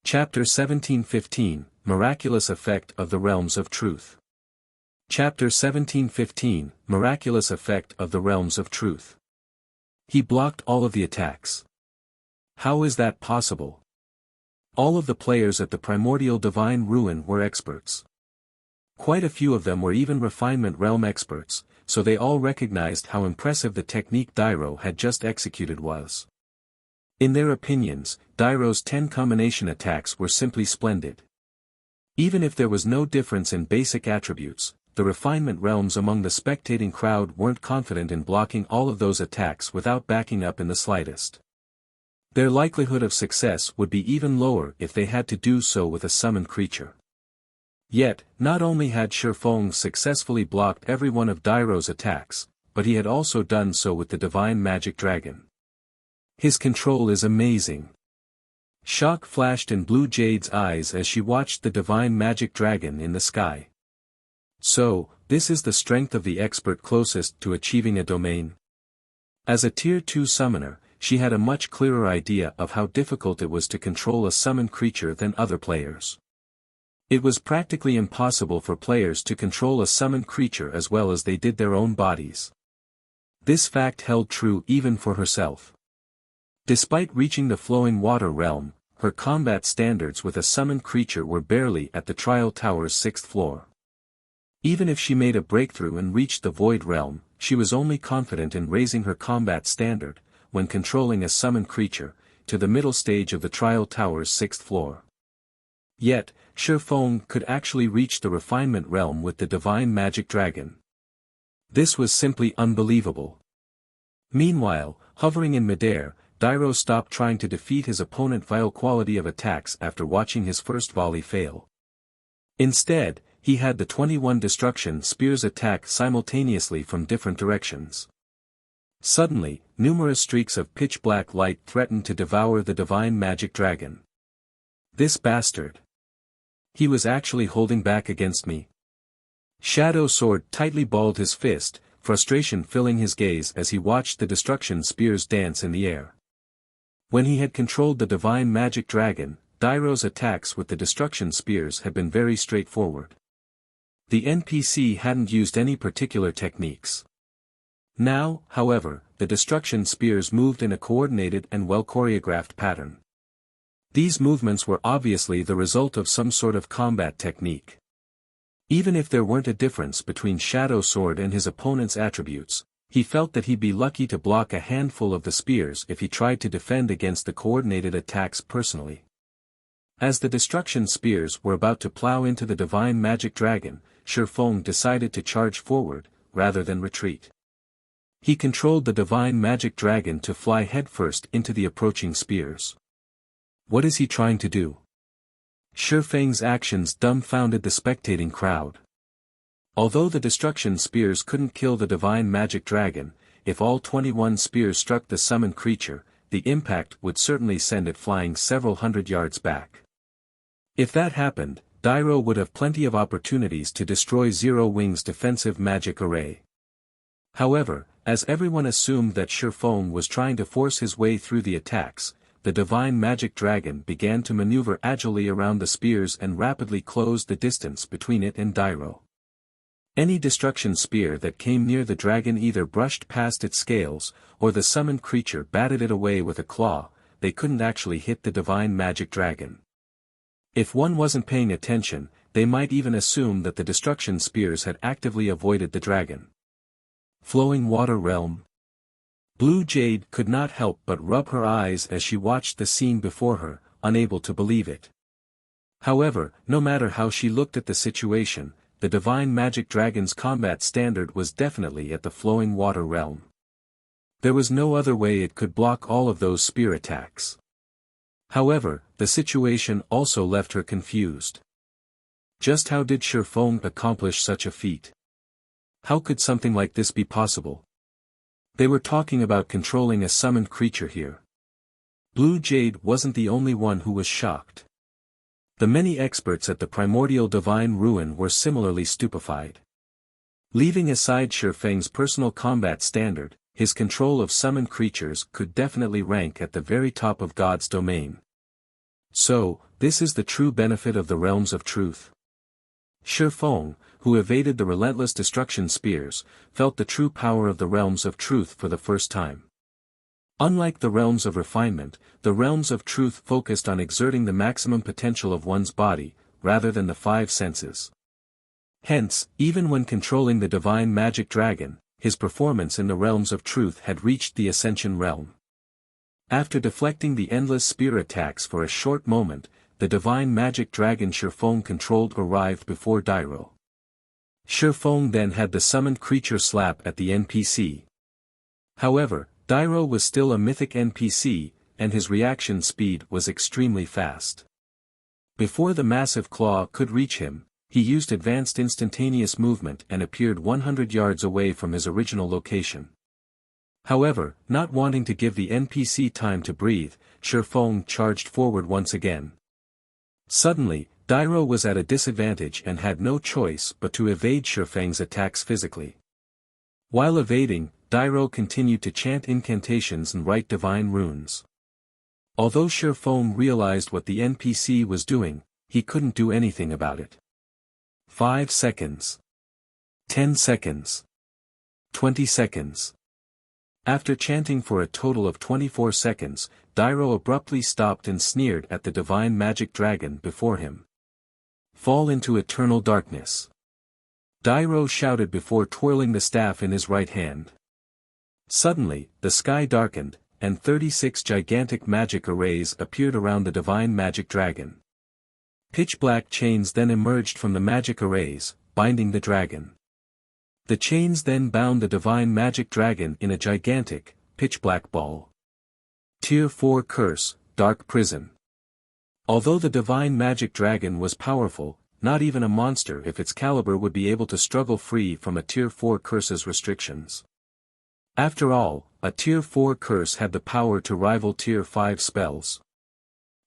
[SPEAKER 1] Chapter 1715, Miraculous Effect of the Realms of Truth. Chapter 1715, Miraculous Effect of the Realms of Truth. He blocked all of the attacks. How is that possible? All of the players at the primordial divine ruin were experts. Quite a few of them were even refinement realm experts, so they all recognized how impressive the technique Dairo had just executed was. In their opinions, Dairo's 10 combination attacks were simply splendid. Even if there was no difference in basic attributes, the refinement realms among the spectating crowd weren't confident in blocking all of those attacks without backing up in the slightest. Their likelihood of success would be even lower if they had to do so with a summoned creature. Yet, not only had Shurfeng successfully blocked every one of Dairo's attacks, but he had also done so with the Divine Magic Dragon. His control is amazing. Shock flashed in Blue Jade's eyes as she watched the Divine Magic Dragon in the sky. So, this is the strength of the expert closest to achieving a domain. As a Tier 2 summoner, she had a much clearer idea of how difficult it was to control a summoned creature than other players. It was practically impossible for players to control a summoned creature as well as they did their own bodies. This fact held true even for herself. Despite reaching the flowing water realm, her combat standards with a summoned creature were barely at the Trial Tower's 6th floor. Even if she made a breakthrough and reached the Void Realm, she was only confident in raising her combat standard, when controlling a summoned creature, to the middle stage of the Trial Tower's 6th floor. Yet, Shurfeng could actually reach the Refinement Realm with the Divine Magic Dragon. This was simply unbelievable. Meanwhile, hovering in midair, Dairo stopped trying to defeat his opponent's vile quality of attacks after watching his first volley fail. Instead, he had the 21 destruction spears attack simultaneously from different directions. Suddenly, numerous streaks of pitch-black light threatened to devour the Divine Magic Dragon. This bastard. He was actually holding back against me. Shadow Sword tightly balled his fist, frustration filling his gaze as he watched the destruction spears dance in the air. When he had controlled the Divine Magic Dragon, Dairo's attacks with the destruction spears had been very straightforward. The NPC hadn't used any particular techniques. Now, however, the destruction spears moved in a coordinated and well-choreographed pattern. These movements were obviously the result of some sort of combat technique. Even if there weren't a difference between Shadow Sword and his opponent's attributes, he felt that he'd be lucky to block a handful of the spears if he tried to defend against the coordinated attacks personally. As the destruction spears were about to plow into the Divine Magic Dragon, Shurfeng decided to charge forward, rather than retreat. He controlled the Divine Magic Dragon to fly headfirst into the approaching spears. What is he trying to do? Shurfeng's actions dumbfounded the spectating crowd. Although the destruction spears couldn't kill the divine magic dragon, if all 21 spears struck the summoned creature, the impact would certainly send it flying several hundred yards back. If that happened, Dairo would have plenty of opportunities to destroy Zero Wing's defensive magic array. However, as everyone assumed that Shifeng was trying to force his way through the attacks, the divine magic dragon began to maneuver agilely around the spears and rapidly closed the distance between it and Dairo. Any destruction spear that came near the dragon either brushed past its scales, or the summoned creature batted it away with a claw. They couldn't actually hit the divine magic dragon. If one wasn't paying attention, they might even assume that the destruction spears had actively avoided the dragon. Flowing Water Realm. Blue Jade could not help but rub her eyes as she watched the scene before her, unable to believe it. However, no matter how she looked at the situation, the divine magic dragon's combat standard was definitely at the Flowing Water Realm. There was no other way it could block all of those spear attacks. However, the situation also left her confused. Just how did Shifeng accomplish such a feat? How could something like this be possible? They were talking about controlling a summoned creature here. Blue Jade wasn't the only one who was shocked. The many experts at the primordial divine ruin were similarly stupefied. Leaving aside Shifeng's personal combat standard, his control of summoned creatures could definitely rank at the very top of God's domain. So, this is the true benefit of the realms of truth. Shifeng, who evaded the relentless destruction spears, felt the true power of the realms of truth for the first time. Unlike the realms of refinement, the realms of truth focused on exerting the maximum potential of one's body, rather than the five senses. Hence, even when controlling the divine magic dragon, his performance in the realms of truth had reached the ascension realm. After deflecting the endless spear attacks for a short moment, the divine magic dragon Shifeng controlled arrived before Dairo. Shifeng then had the summoned creature slap at the NPC. However, Dairo was still a mythic NPC, and his reaction speed was extremely fast. Before the massive claw could reach him, he used advanced instantaneous movement and appeared 100 yards away from his original location. However, not wanting to give the NPC time to breathe, Shifeng charged forward once again. Suddenly, Dairo was at a disadvantage and had no choice but to evade Shifeng's attacks physically. While evading, Dairo continued to chant incantations and write divine runes. Although Shifeng realized what the NPC was doing, he couldn't do anything about it. 5 seconds. 10 seconds. 20 seconds. After chanting for a total of 24 seconds, Dairo abruptly stopped and sneered at the divine magic dragon before him. Fall into eternal darkness. Dairo shouted before twirling the staff in his right hand. Suddenly, the sky darkened, and 36 gigantic magic arrays appeared around the divine magic dragon. Pitch-black chains then emerged from the magic arrays, binding the dragon. The chains then bound the divine magic dragon in a gigantic, pitch-black ball. Tier 4 Curse, Dark Prison. Although the divine magic dragon was powerful, not even a monster of its caliber would be able to struggle free from a Tier 4 Curse's restrictions. After all, a Tier 4 Curse had the power to rival Tier 5 spells.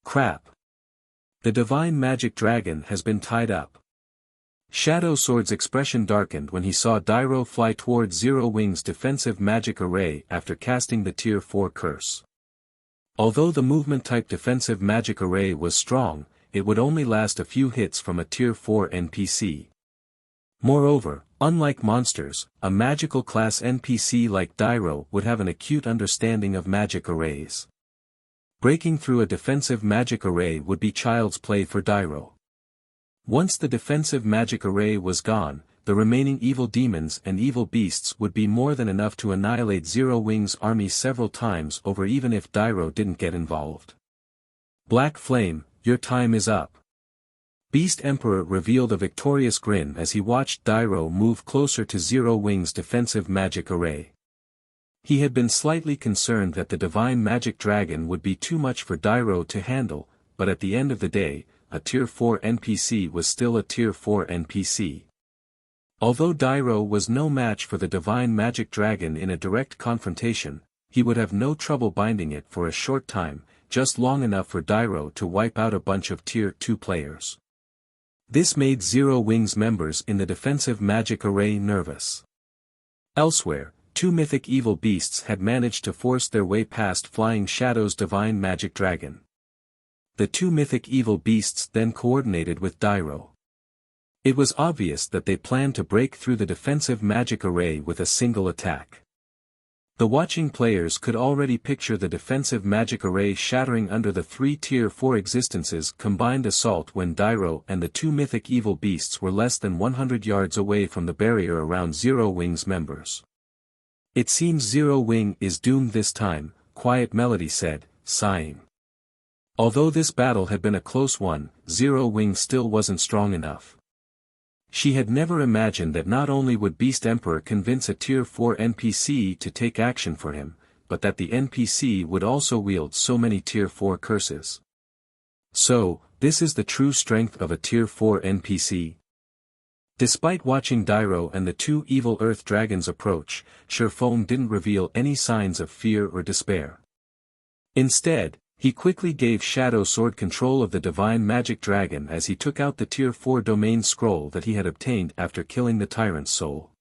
[SPEAKER 1] Crap. The divine magic dragon has been tied up. Shadow Sword's expression darkened when he saw Dairo fly towards Zero Wing's defensive magic array after casting the Tier 4 Curse. Although the movement-type defensive magic array was strong, it would only last a few hits from a Tier 4 NPC. Moreover, unlike monsters, a magical class NPC like Dairo would have an acute understanding of magic arrays. Breaking through a defensive magic array would be child's play for Dairo. Once the defensive magic array was gone, the remaining evil demons and evil beasts would be more than enough to annihilate Zero Wing's army several times over even if Dairo didn't get involved. Black Flame, your time is up. Beast Emperor revealed a victorious grin as he watched Dairo move closer to Zero Wing's defensive magic array. He had been slightly concerned that the divine magic dragon would be too much for Dairo to handle, but at the end of the day, a Tier 4 NPC was still a Tier 4 NPC. Although Dairo was no match for the divine magic dragon in a direct confrontation, he would have no trouble binding it for a short time, just long enough for Dairo to wipe out a bunch of Tier 2 players. This made Zero Wings members in the defensive magic array nervous. Elsewhere, two mythic evil beasts had managed to force their way past Flying Shadow's divine magic dragon. The two mythic evil beasts then coordinated with Dairo. It was obvious that they planned to break through the defensive magic array with a single attack. The watching players could already picture the defensive magic array shattering under the three Tier 4 existences combined assault when Dairo and the two mythic evil beasts were less than 100 yards away from the barrier around Zero Wings members. "It seems Zero Wing is doomed this time," Quiet Melody said, sighing. Although this battle had been a close one, Zero Wing still wasn't strong enough. She had never imagined that not only would Beast Emperor convince a Tier 4 NPC to take action for him, but that the NPC would also wield so many Tier 4 curses. So, this is the true strength of a Tier 4 NPC. Despite watching Dairo and the two evil earth dragons approach, Shifeng didn't reveal any signs of fear or despair. Instead, he quickly gave Shadow Sword control of the divine magic dragon as he took out the Tier 4 domain scroll that he had obtained after killing the tyrant's soul.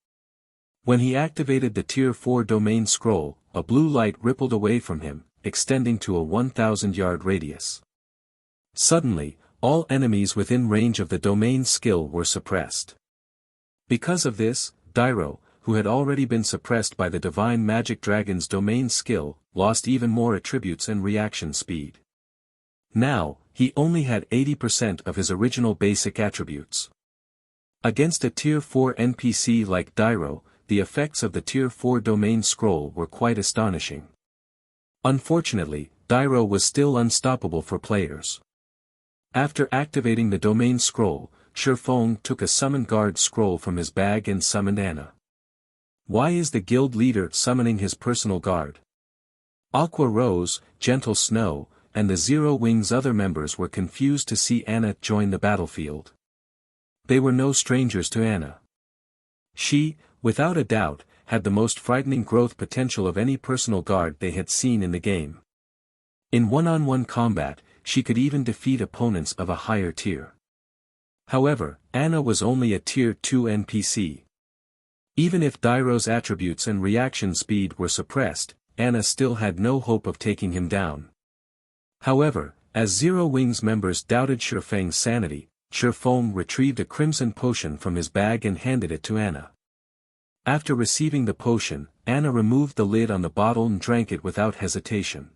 [SPEAKER 1] When he activated the Tier 4 domain scroll, a blue light rippled away from him, extending to a 1,000-yard radius. Suddenly, all enemies within range of the domain skill were suppressed. Because of this, Dairo, who had already been suppressed by the divine magic dragon's domain skill, lost even more attributes and reaction speed. Now, he only had 80% of his original basic attributes. Against a Tier 4 NPC like Dairo, the effects of the Tier 4 domain scroll were quite astonishing. Unfortunately, Dairo was still unstoppable for players. After activating the domain scroll, Shifeng took a Summon Guard scroll from his bag and summoned Anna. Why is the guild leader summoning his personal guard? Aqua Rose, Gentle Snow, and the Zero Wings' other members were confused to see Anna join the battlefield. They were no strangers to Anna. She, without a doubt, had the most frightening growth potential of any personal guard they had seen in the game. In one-on-one combat, she could even defeat opponents of a higher tier. However, Anna was only a Tier 2 NPC. Even if Dairo's attributes and reaction speed were suppressed, Anna still had no hope of taking him down. However, as Zero Wings members doubted Shifeng's sanity, Shifeng retrieved a crimson potion from his bag and handed it to Anna. After receiving the potion, Anna removed the lid on the bottle and drank it without hesitation.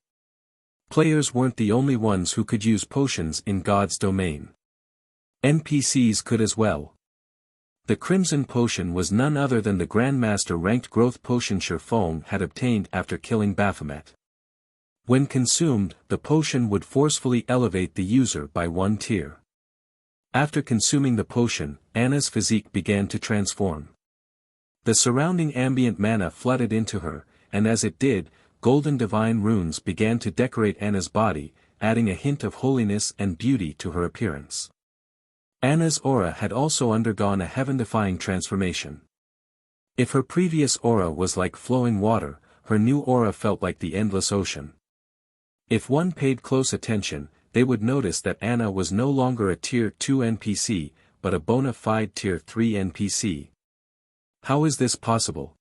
[SPEAKER 1] Players weren't the only ones who could use potions in God's domain. NPCs could as well. The Crimson Potion was none other than the Grandmaster ranked growth potion Shifeng had obtained after killing Baphomet. When consumed, the potion would forcefully elevate the user by one tier. After consuming the potion, Anna's physique began to transform. The surrounding ambient mana flooded into her, and as it did, golden divine runes began to decorate Anna's body, adding a hint of holiness and beauty to her appearance. Anna's aura had also undergone a heaven-defying transformation. If her previous aura was like flowing water, her new aura felt like the endless ocean. If one paid close attention, they would notice that Anna was no longer a Tier 2 NPC, but a bona fide Tier 3 NPC. How is this possible?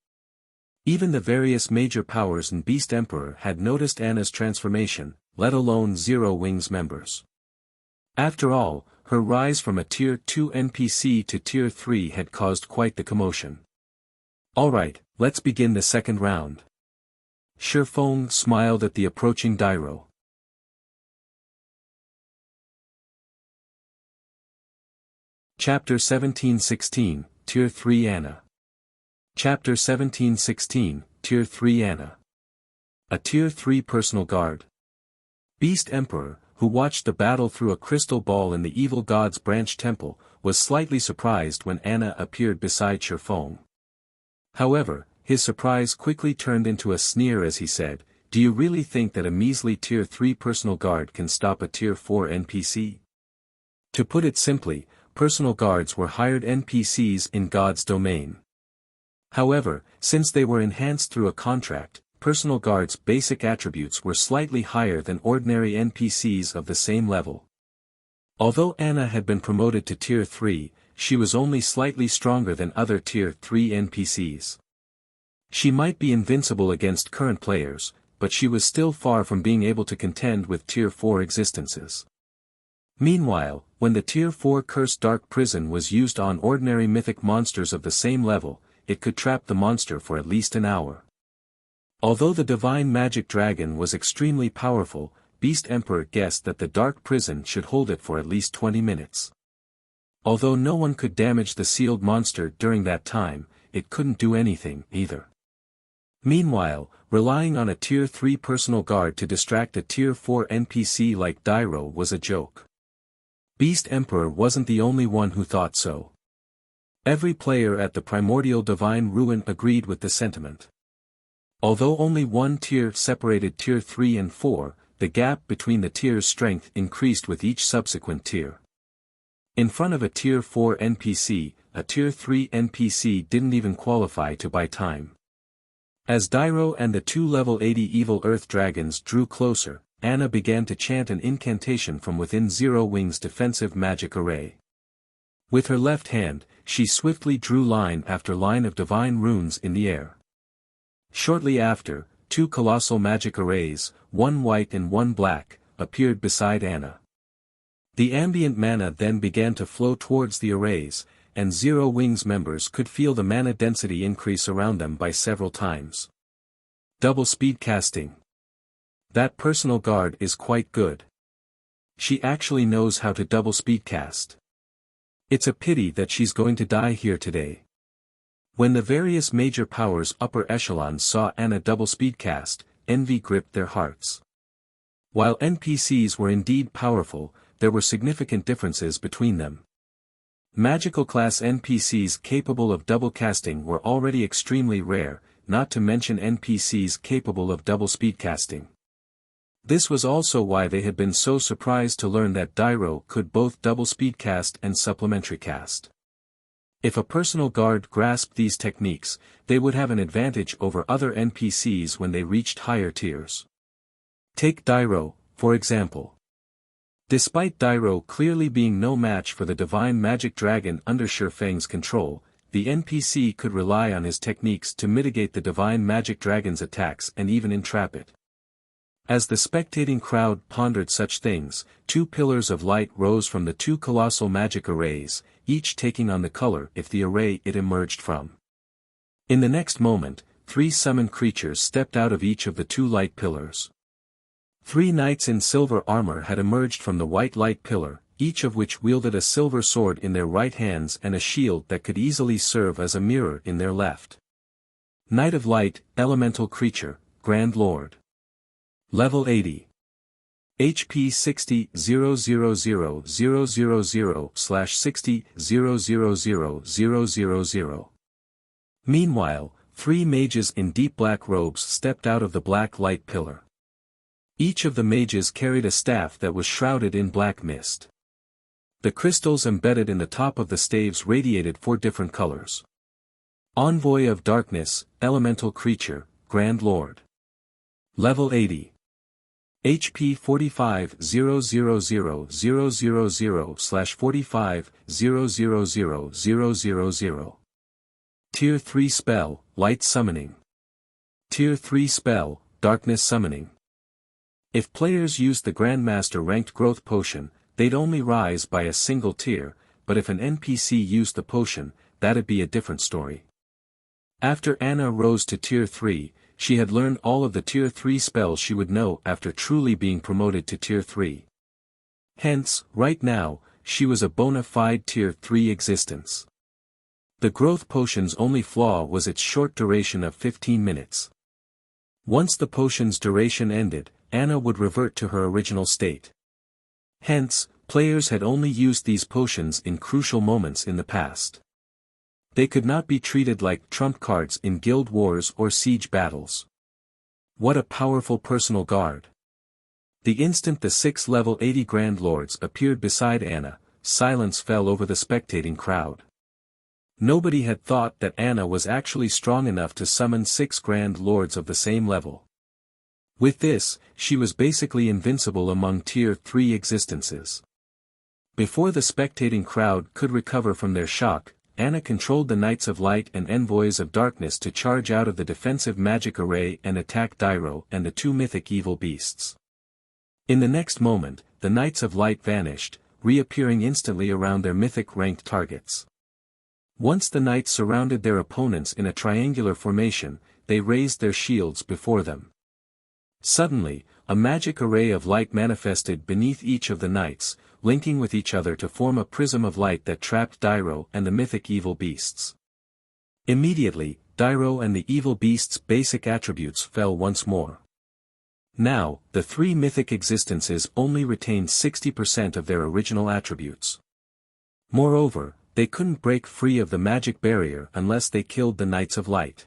[SPEAKER 1] Even the various major powers and Beast Emperor had noticed Anna's transformation, let alone Zero Wings members. After all, her rise from a Tier 2 NPC to Tier 3 had caused quite the commotion. Alright, let's begin the second round. Shifeng smiled at the approaching Dairo. Chapter 1716, Tier 3 Anna. Chapter 1716, Tier 3 Anna. A Tier 3 personal guard. Beast Emperor, who watched the battle through a crystal ball in the Evil God's branch temple, was slightly surprised when Anna appeared beside Shifeng. However, his surprise quickly turned into a sneer as he said, "Do you really think that a measly Tier 3 personal guard can stop a Tier 4 NPC? To put it simply, personal guards were hired NPCs in God's domain. However, since they were enhanced through a contract, personal guards' basic attributes were slightly higher than ordinary NPCs of the same level. Although Anna had been promoted to Tier 3, she was only slightly stronger than other Tier 3 NPCs. She might be invincible against current players, but she was still far from being able to contend with Tier 4 existences. Meanwhile, when the Tier 4 Cursed Dark Prison was used on ordinary mythic monsters of the same level, it could trap the monster for at least an hour. Although the Divine Magic Dragon was extremely powerful, Beast Emperor guessed that the Dark Prison should hold it for at least 20 minutes. Although no one could damage the sealed monster during that time, it couldn't do anything, either. Meanwhile, relying on a Tier 3 personal guard to distract a Tier 4 NPC like Dairo was a joke. Beast Emperor wasn't the only one who thought so. Every player at the Primordial Divine Ruin agreed with the sentiment. Although only one tier separated Tier 3 and 4, the gap between the tiers' strength increased with each subsequent tier. In front of a Tier 4 NPC, a Tier 3 NPC didn't even qualify to buy time. As Dairo and the two level 80 evil earth dragons drew closer, Anna began to chant an incantation from within Zero Wing's defensive magic array. With her left hand, she swiftly drew line after line of divine runes in the air. Shortly after, two colossal magic arrays, one white and one black, appeared beside Anna. The ambient mana then began to flow towards the arrays, and Zero Wing's members could feel the mana density increase around them by several times. Double speed casting. That personal guard is quite good. She actually knows how to double speed cast. It's a pity that she's going to die here today. When the various major powers upper echelons saw Anna double speed cast, envy gripped their hearts. While NPCs were indeed powerful, there were significant differences between them. Magical class NPCs capable of double casting were already extremely rare, not to mention NPCs capable of double speed casting. This was also why they had been so surprised to learn that Dairo could both double speed cast and supplementary cast. If a personal guard grasped these techniques, they would have an advantage over other NPCs when they reached higher tiers. Take Dairo, for example. Despite Dairo clearly being no match for the Divine Magic Dragon under Shifeng's control, the NPC could rely on his techniques to mitigate the Divine Magic Dragon's attacks and even entrap it. As the spectating crowd pondered such things, two pillars of light rose from the two colossal magic arrays, each taking on the color if the array it emerged from. In the next moment, three summoned creatures stepped out of each of the two light pillars. Three knights in silver armor had emerged from the white light pillar, each of which wielded a silver sword in their right hands and a shield that could easily serve as a mirror in their left. Knight of Light, Elemental Creature, Grand Lord. Level 80. HP 60,000,000/60,000,000. Meanwhile, three mages in deep black robes stepped out of the black light pillar. Each of the mages carried a staff that was shrouded in black mist. The crystals embedded in the top of the staves radiated four different colors. Envoy of Darkness, Elemental Creature, Grand Lord. Level 80. HP 45,000,000/45,000,000. Tier 3 Spell, Light Summoning. Tier 3 Spell, Darkness Summoning. If players used the Grandmaster ranked growth potion, they'd only rise by a single tier, but if an NPC used the potion, that'd be a different story. After Anna rose to Tier 3, she had learned all of the Tier 3 spells she would know after truly being promoted to Tier 3. Hence, right now, she was a bona fide Tier 3 existence. The growth potion's only flaw was its short duration of 15 minutes. Once the potion's duration ended, Anna would revert to her original state. Hence, players had only used these potions in crucial moments in the past. They could not be treated like trump cards in guild wars or siege battles. What a powerful personal guard. The instant the 6 level 80 Grand Lords appeared beside Anna, silence fell over the spectating crowd. Nobody had thought that Anna was actually strong enough to summon 6 Grand Lords of the same level. With this, she was basically invincible among Tier 3 existences. Before the spectating crowd could recover from their shock, Anna controlled the Knights of Light and Envoys of Darkness to charge out of the defensive magic array and attack Dairo and the 2 mythic evil beasts. In the next moment, the Knights of Light vanished, reappearing instantly around their mythic-ranked targets. Once the knights surrounded their opponents in a triangular formation, they raised their shields before them. Suddenly, a magic array of light manifested beneath each of the knights, linking with each other to form a prism of light that trapped Dairo and the mythic evil beasts. Immediately, Dairo and the evil beasts' basic attributes fell once more. Now, the 3 mythic existences only retained 60% of their original attributes. Moreover, they couldn't break free of the magic barrier unless they killed the Knights of Light.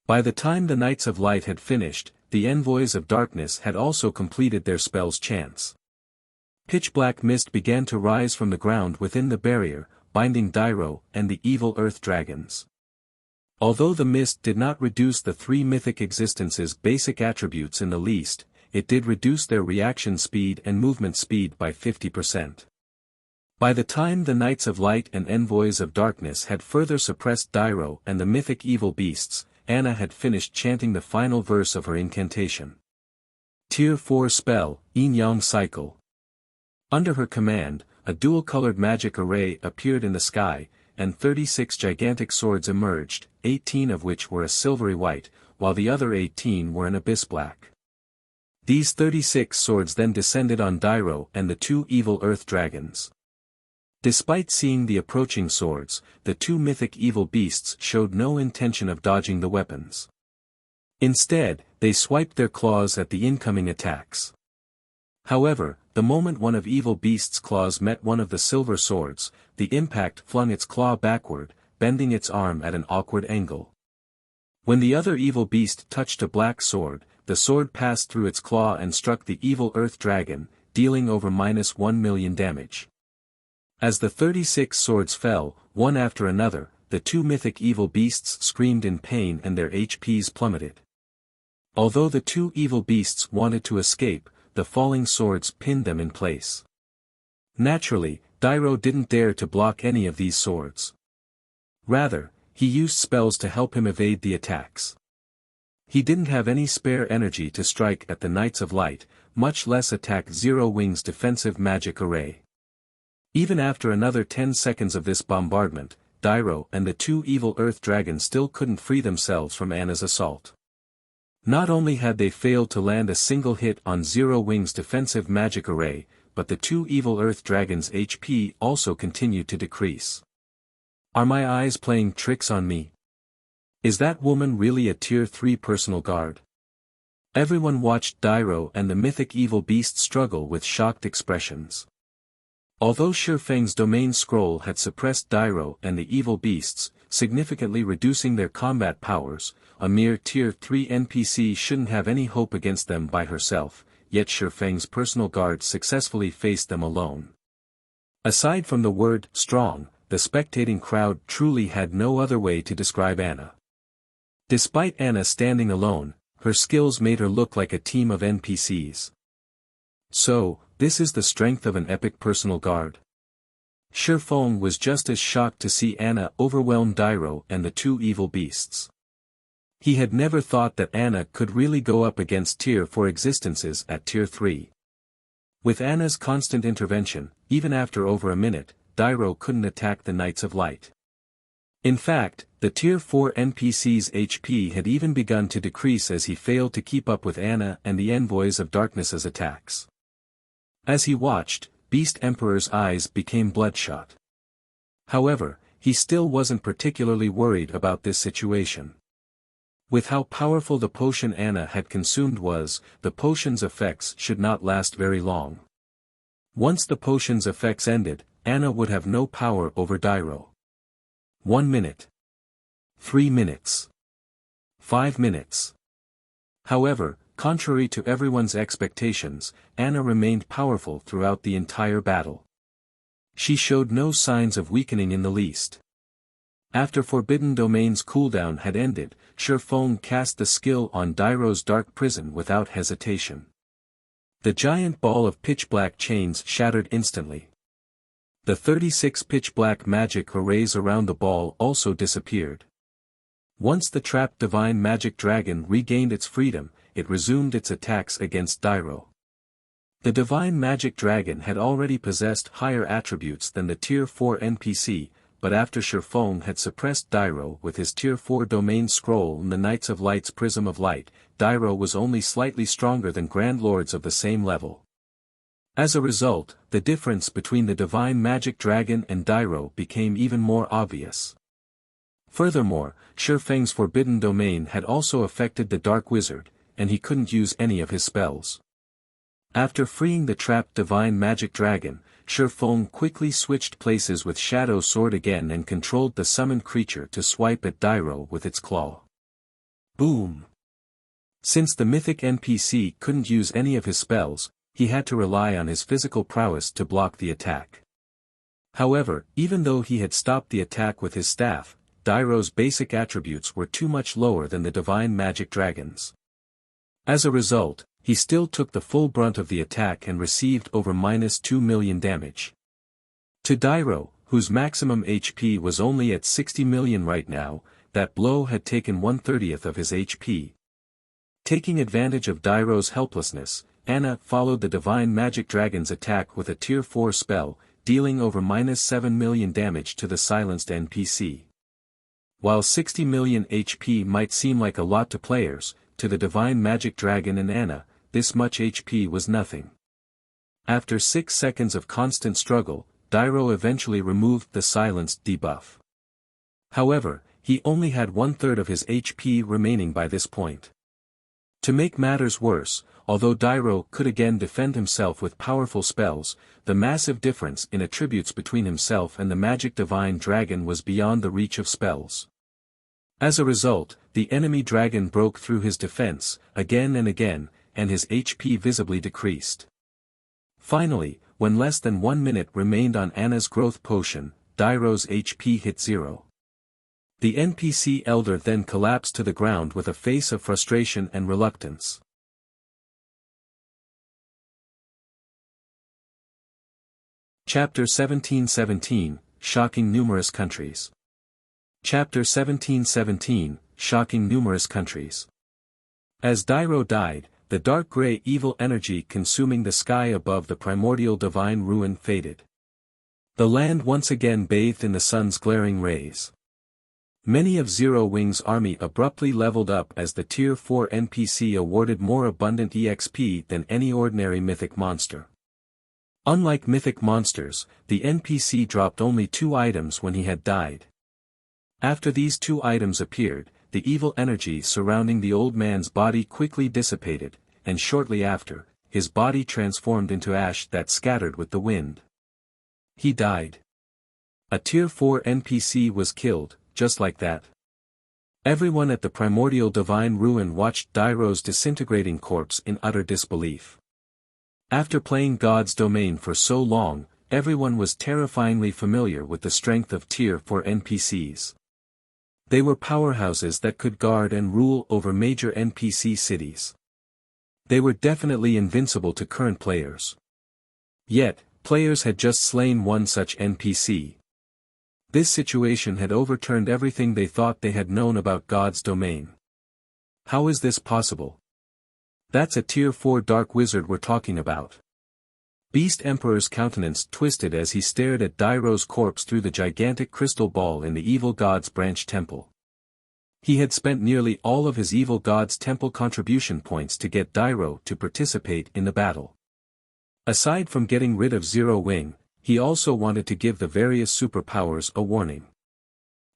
[SPEAKER 1] By the time the Knights of Light had finished, the Envoys of Darkness had also completed their spell's chants. Pitch-black mist began to rise from the ground within the barrier, binding Dairo and the evil earth dragons. Although the mist did not reduce the 3 mythic existences' basic attributes in the least, it did reduce their reaction speed and movement speed by 50%. By the time the Knights of Light and Envoys of Darkness had further suppressed Dairo and the mythic evil beasts, Anna had finished chanting the final verse of her incantation. Tier 4 spell, Yin-Yang Cycle. Under her command, a dual-colored magic array appeared in the sky, and 36 gigantic swords emerged, 18 of which were a silvery white, while the other 18 were an abyss black. These 36 swords then descended on Dairo and the 2 evil earth dragons. Despite seeing the approaching swords, the 2 mythic evil beasts showed no intention of dodging the weapons. Instead, they swiped their claws at the incoming attacks. However, the moment one of evil beast's claws met one of the silver swords, the impact flung its claw backward, bending its arm at an awkward angle. When the other evil beast touched a black sword, the sword passed through its claw and struck the evil earth dragon, dealing over -1 million damage. As the 36 swords fell, one after another, the 2 mythic evil beasts screamed in pain and their HPs plummeted. Although the 2 evil beasts wanted to escape, the falling swords pinned them in place. Naturally, Dairo didn't dare to block any of these swords. Rather, he used spells to help him evade the attacks. He didn't have any spare energy to strike at the Knights of Light, much less attack Zero Wing's defensive magic array. Even after another 10 seconds of this bombardment, Dairo and the 2 evil earth dragons still couldn't free themselves from Anna's assault. Not only had they failed to land a single hit on Zero Wing's defensive magic array, but the 2 evil earth dragons' HP also continued to decrease. Are my eyes playing tricks on me? Is that woman really a Tier 3 personal guard? Everyone watched Dairo and the mythic evil beast struggle with shocked expressions. Although Shifeng's domain scroll had suppressed Dairo and the evil beasts, significantly reducing their combat powers, a mere Tier 3 NPC shouldn't have any hope against them by herself, yet Shifeng's personal guard successfully faced them alone. Aside from the word strong, the spectating crowd truly had no other way to describe Anna. Despite Anna standing alone, her skills made her look like a team of NPCs. So, this is the strength of an epic personal guard. Shifeng was just as shocked to see Anna overwhelm Dairo and the 2 evil beasts. He had never thought that Anna could really go up against Tier 4 existences at Tier 3. With Anna's constant intervention, even after over a minute, Dairo couldn't attack the Knights of Light. In fact, the Tier 4 NPC's HP had even begun to decrease as he failed to keep up with Anna and the Envoys of Darkness's attacks. As he watched, Beast Emperor's eyes became bloodshot. However, he still wasn't particularly worried about this situation. With how powerful the potion Anna had consumed was, the potion's effects should not last very long. Once the potion's effects ended, Anna would have no power over Dairo. 1 minute. 3 minutes. 5 minutes. However, contrary to everyone's expectations, Anna remained powerful throughout the entire battle. She showed no signs of weakening in the least. After Forbidden Domain's cooldown had ended, Shifeng cast the skill on Dairo's dark prison without hesitation. The giant ball of pitch-black chains shattered instantly. The 36 pitch-black magic arrays around the ball also disappeared. Once the trapped divine magic dragon regained its freedom, it resumed its attacks against Dairo. The divine magic dragon had already possessed higher attributes than the Tier 4 NPC, but after Shifeng had suppressed Dairo with his Tier 4 domain scroll and the Knights of Light's Prism of Light, Dairo was only slightly stronger than Grand Lords of the same level. As a result, the difference between the divine magic dragon and Dairo became even more obvious. Furthermore, Shifeng's Forbidden Domain had also affected the Dark Wizard, and he couldn't use any of his spells. After freeing the trapped divine magic dragon, Shifeng quickly switched places with Shadow Sword again and controlled the summoned creature to swipe at Dairo with its claw. Boom! Since the mythic NPC couldn't use any of his spells, he had to rely on his physical prowess to block the attack. However, even though he had stopped the attack with his staff, Dairo's basic attributes were too much lower than the divine magic dragon's. As a result, he still took the full brunt of the attack and received over -2 million damage. To Dairo, whose maximum HP was only at 60 million right now, that blow had taken 1/30th of his HP. Taking advantage of Dairo's helplessness, Anna followed the divine magic dragon's attack with a Tier 4 spell, dealing over -7 million damage to the silenced NPC. While 60 million HP might seem like a lot to players, to the divine magic dragon and Anna, this much HP was nothing. After 6 seconds of constant struggle, Dairo eventually removed the silenced debuff. However, he only had 1/3 of his HP remaining by this point. To make matters worse, although Dairo could again defend himself with powerful spells, the massive difference in attributes between himself and the magic divine dragon was beyond the reach of spells. As a result, the enemy dragon broke through his defense, again and again, and his HP visibly decreased. Finally, when less than 1 minute remained on Anna's growth potion, Dairo's HP hit 0. The NPC elder then collapsed to the ground with a face of frustration and reluctance. Chapter 1717, Shocking Numerous Countries. Chapter 1717, Shocking Numerous Countries. As Dairo died, the dark grey evil energy consuming the sky above the primordial divine ruin faded. The land once again bathed in the sun's glaring rays. Many of Zero Wing's army abruptly leveled up as the Tier 4 NPC awarded more abundant EXP than any ordinary mythic monster. Unlike mythic monsters, the NPC dropped only 2 items when he had died. After these 2 items appeared, the evil energy surrounding the old man's body quickly dissipated, and shortly after, his body transformed into ash that scattered with the wind. He died. A Tier 4 NPC was killed, just like that. Everyone at the primordial divine ruin watched Dairo's disintegrating corpse in utter disbelief. After playing God's Domain for so long, everyone was terrifyingly familiar with the strength of Tier 4 NPCs. They were powerhouses that could guard and rule over major NPC cities. They were definitely invincible to current players. Yet, players had just slain one such NPC. This situation had overturned everything they thought they had known about God's Domain. How is this possible? That's a Tier 4 Dark Wizard we're talking about. Beast Emperor's countenance twisted as he stared at Dairo's corpse through the gigantic crystal ball in the Evil God's branch temple. He had spent nearly all of his Evil God's temple contribution points to get Dairo to participate in the battle. Aside from getting rid of Zero Wing, he also wanted to give the various superpowers a warning.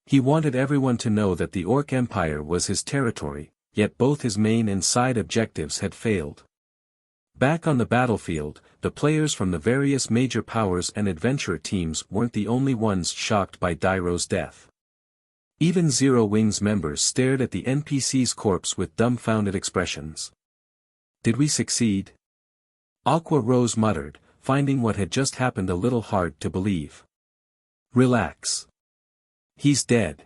[SPEAKER 1] He wanted everyone to know that the Orc Empire was his territory, yet both his main and side objectives had failed. Back on the battlefield, the players from the various major powers and adventurer teams weren't the only ones shocked by Dairo's death. Even Zero Wing's members stared at the NPC's corpse with dumbfounded expressions. Did we succeed? Aqua Rose muttered, finding what had just happened a little hard to believe. Relax. He's dead.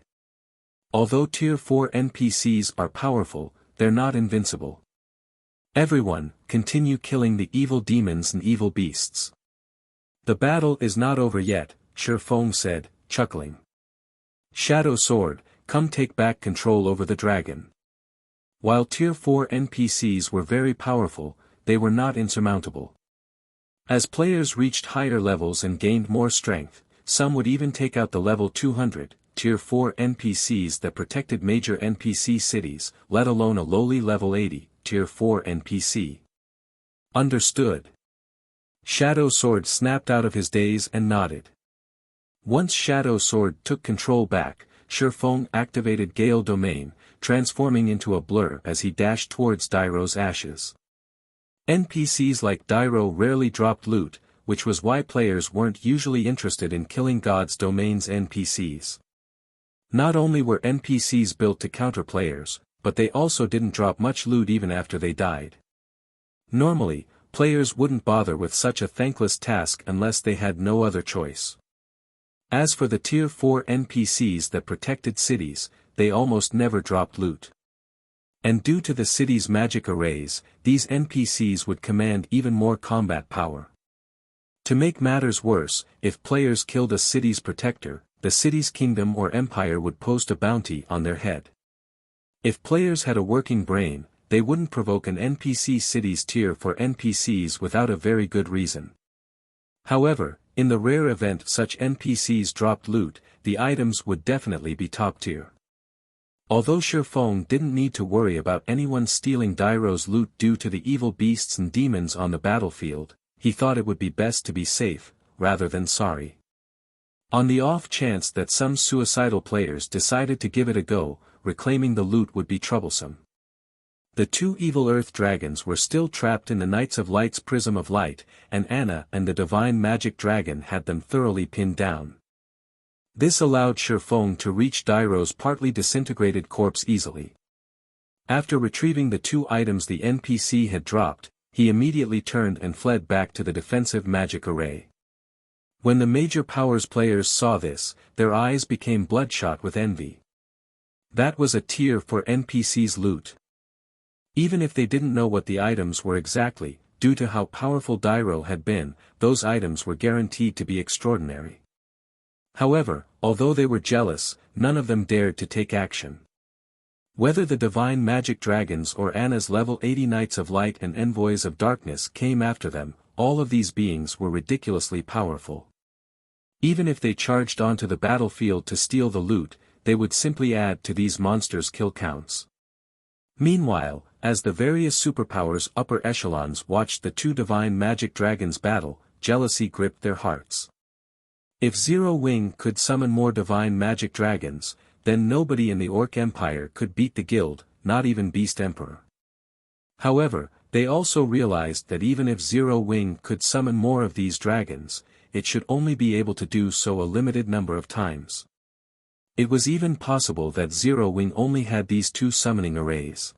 [SPEAKER 1] Although Tier 4 NPCs are powerful, they're not invincible. Everyone, continue killing the evil demons and evil beasts. The battle is not over yet, Shifeng said, chuckling. Shadow Sword, come take back control over the dragon. While Tier 4 NPCs were very powerful, they were not insurmountable. As players reached higher levels and gained more strength, some would even take out the level 200, Tier 4 NPCs that protected major NPC cities, let alone a lowly level 80, Tier 4 NPC. Understood. Shadow Sword snapped out of his daze and nodded. Once Shadow Sword took control back, Shifeng activated Gale Domain, transforming into a blur as he dashed towards Dairo's ashes. NPCs like Dairo rarely dropped loot, which was why players weren't usually interested in killing God's Domain's NPCs. Not only were NPCs built to counter players, but they also didn't drop much loot even after they died. Normally, players wouldn't bother with such a thankless task unless they had no other choice. As for the Tier 4 NPCs that protected cities, they almost never dropped loot. And due to the city's magic arrays, these NPCs would command even more combat power. To make matters worse, if players killed a city's protector, the city's kingdom or empire would post a bounty on their head. If players had a working brain, they wouldn't provoke an NPC city's tier for NPCs without a very good reason. However, in the rare event such NPCs dropped loot, the items would definitely be top tier. Although Shifeng didn't need to worry about anyone stealing Dairo's loot due to the evil beasts and demons on the battlefield, he thought it would be best to be safe, rather than sorry. On the off chance that some suicidal players decided to give it a go, reclaiming the loot would be troublesome. The two evil earth dragons were still trapped in the Knights of Light's Prism of Light, and Anna and the Divine Magic Dragon had them thoroughly pinned down. This allowed Shifeng to reach Dairo's partly disintegrated corpse easily. After retrieving the two items the NPC had dropped, he immediately turned and fled back to the defensive magic array. When the major powers players saw this, their eyes became bloodshot with envy. That was a tier for NPC's loot. Even if they didn't know what the items were exactly, due to how powerful Dairo had been, those items were guaranteed to be extraordinary. However, although they were jealous, none of them dared to take action. Whether the Divine Magic Dragons or Anna's level 80 Knights of Light and Envoys of Darkness came after them, all of these beings were ridiculously powerful. Even if they charged onto the battlefield to steal the loot, they would simply add to these monsters' kill counts. Meanwhile, as the various superpowers' upper echelons watched the two Divine Magic Dragons battle, jealousy gripped their hearts. If Zero Wing could summon more Divine Magic Dragons, then nobody in the Orc Empire could beat the guild, not even Beast Emperor. However, they also realized that even if Zero Wing could summon more of these dragons, it should only be able to do so a limited number of times. It was even possible that Zero Wing only had these two summoning arrays.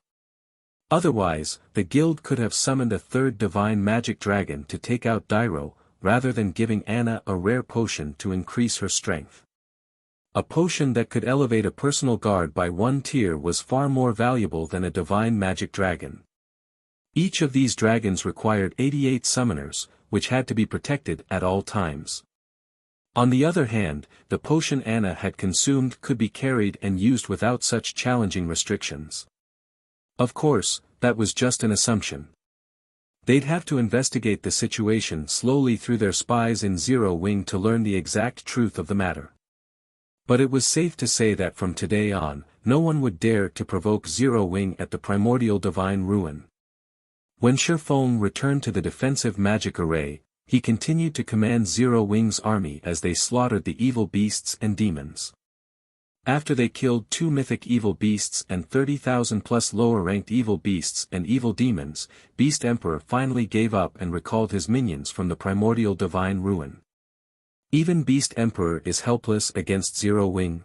[SPEAKER 1] Otherwise, the guild could have summoned a third Divine Magic Dragon to take out Dairo, rather than giving Anna a rare potion to increase her strength. A potion that could elevate a personal guard by one tier was far more valuable than a Divine Magic Dragon. Each of these dragons required 88 summoners, which had to be protected at all times. On the other hand, the potion Anna had consumed could be carried and used without such challenging restrictions. Of course, that was just an assumption. They'd have to investigate the situation slowly through their spies in Zero Wing to learn the exact truth of the matter. But it was safe to say that from today on, no one would dare to provoke Zero Wing at the primordial divine ruin. When Shifeng returned to the defensive magic array, he continued to command Zero Wing's army as they slaughtered the evil beasts and demons. After they killed 2 mythic evil beasts and 30,000 plus lower-ranked evil beasts and evil demons, Beast Emperor finally gave up and recalled his minions from the primordial divine ruin. Even Beast Emperor is helpless against Zero Wing.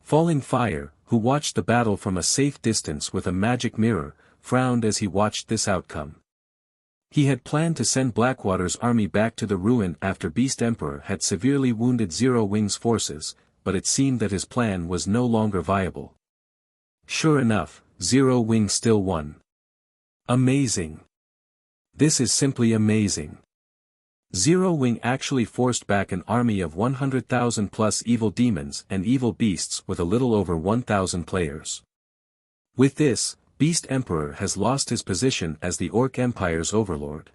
[SPEAKER 1] Falling Fire, who watched the battle from a safe distance with a magic mirror, frowned as he watched this outcome. He had planned to send Blackwater's army back to the ruin after Beast Emperor had severely wounded Zero Wing's forces, but it seemed that his plan was no longer viable. Sure enough, Zero Wing still won. Amazing. This is simply amazing. Zero Wing actually forced back an army of 100,000 plus evil demons and evil beasts with a little over 1,000 players. With this, Beast Emperor has lost his position as the Orc Empire's overlord.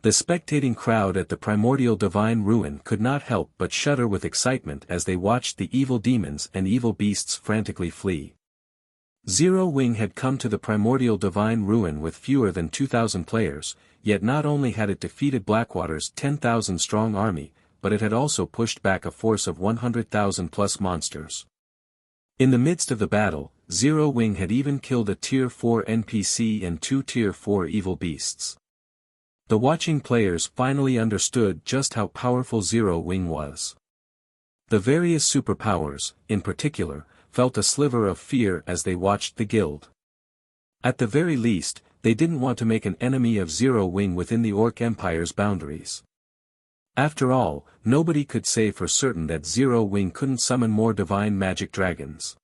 [SPEAKER 1] The spectating crowd at the primordial divine ruin could not help but shudder with excitement as they watched the evil demons and evil beasts frantically flee. Zero Wing had come to the primordial divine ruin with fewer than 2,000 players, yet not only had it defeated Blackwater's 10,000-strong army, but it had also pushed back a force of 100,000 plus monsters. In the midst of the battle, Zero Wing had even killed a Tier 4 NPC and 2 Tier 4 evil beasts. The watching players finally understood just how powerful Zero Wing was. The various superpowers, in particular, felt a sliver of fear as they watched the guild. At the very least, they didn't want to make an enemy of Zero Wing within the Orc Empire's boundaries. After all, nobody could say for certain that Zero Wing couldn't summon more divine magic dragons.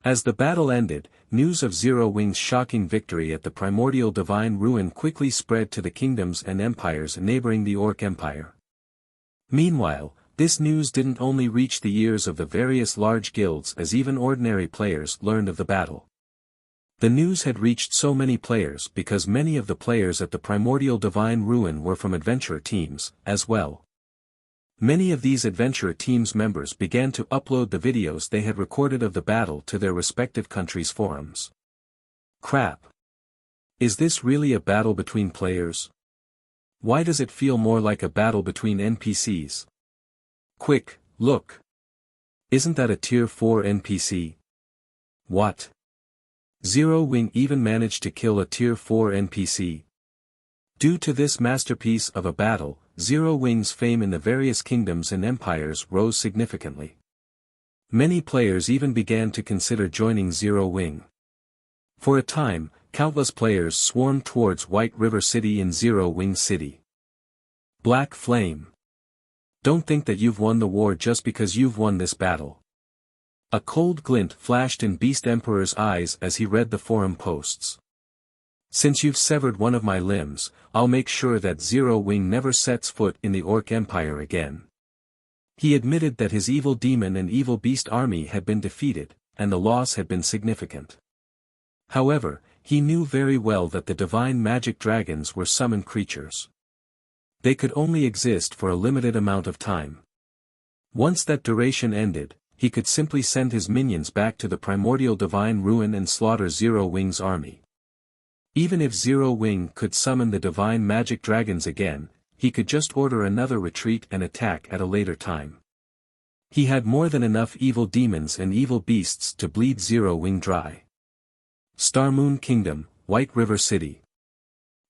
[SPEAKER 1] As the battle ended, news of Zero Wing's shocking victory at the primordial divine ruin quickly spread to the kingdoms and empires neighboring the Orc Empire. Meanwhile, this news didn't only reach the ears of the various large guilds as even ordinary players learned of the battle. The news had reached so many players because many of the players at the primordial divine ruin were from adventurer teams, as well. Many of these adventurer teams members began to upload the videos they had recorded of the battle to their respective countries' forums. Crap. Is this really a battle between players? Why does it feel more like a battle between NPCs? Quick, look. Isn't that a Tier 4 NPC? What? Zero Wing even managed to kill a Tier 4 NPC. Due to this masterpiece of a battle, Zero Wing's fame in the various kingdoms and empires rose significantly. Many players even began to consider joining Zero Wing. For a time, countless players swarmed towards White River City in Zero Wing City. Black Flame. Don't think that you've won the war just because you've won this battle. A cold glint flashed in Beast Emperor's eyes as he read the forum posts. Since you've severed one of my limbs, I'll make sure that Zero Wing never sets foot in the Orc Empire again. He admitted that his evil demon and evil beast army had been defeated, and the loss had been significant. However, he knew very well that the divine magic dragons were summoned creatures. They could only exist for a limited amount of time. Once that duration ended, he could simply send his minions back to the primordial divine ruin and slaughter Zero Wing's army. Even if Zero Wing could summon the divine magic dragons again, he could just order another retreat and attack at a later time. He had more than enough evil demons and evil beasts to bleed Zero Wing dry. Star Moon Kingdom, White River City.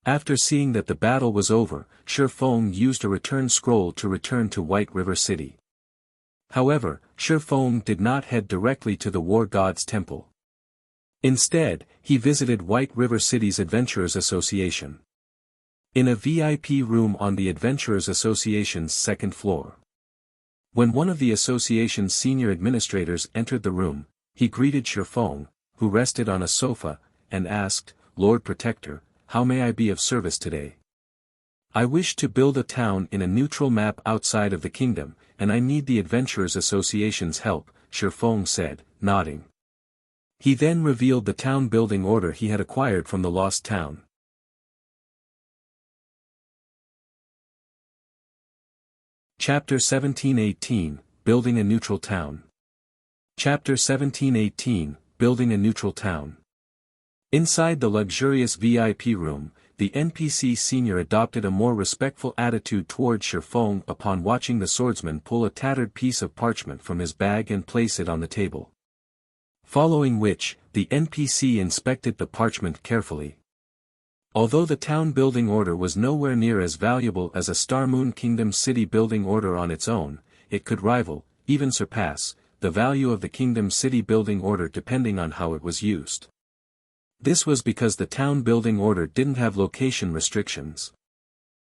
[SPEAKER 1] After seeing that the battle was over, Shi Feng used a return scroll to return to White River City. However, Shi Feng did not head directly to the War God's Temple. Instead, he visited White River City's Adventurers Association. In a VIP room on the Adventurers Association's second floor. When one of the association's senior administrators entered the room, he greeted Shi Feng, who rested on a sofa, and asked, "Lord Protector, how may I be of service today? I wish to build a town in a neutral map outside of the kingdom, and I need the Adventurers Association's help," Shi Feng said, nodding. He then revealed the town building order he had acquired from the lost town. Chapter 1718, Building a Neutral Town. Chapter 1718, Building a Neutral Town. Inside the luxurious VIP room, the NPC senior adopted a more respectful attitude toward Shi Feng upon watching the swordsman pull a tattered piece of parchment from his bag and place it on the table. Following which, the NPC inspected the parchment carefully. Although the town building order was nowhere near as valuable as a Star Moon Kingdom city building order on its own, it could rival, even surpass, the value of the Kingdom city building order depending on how it was used. This was because the town-building order didn't have location restrictions.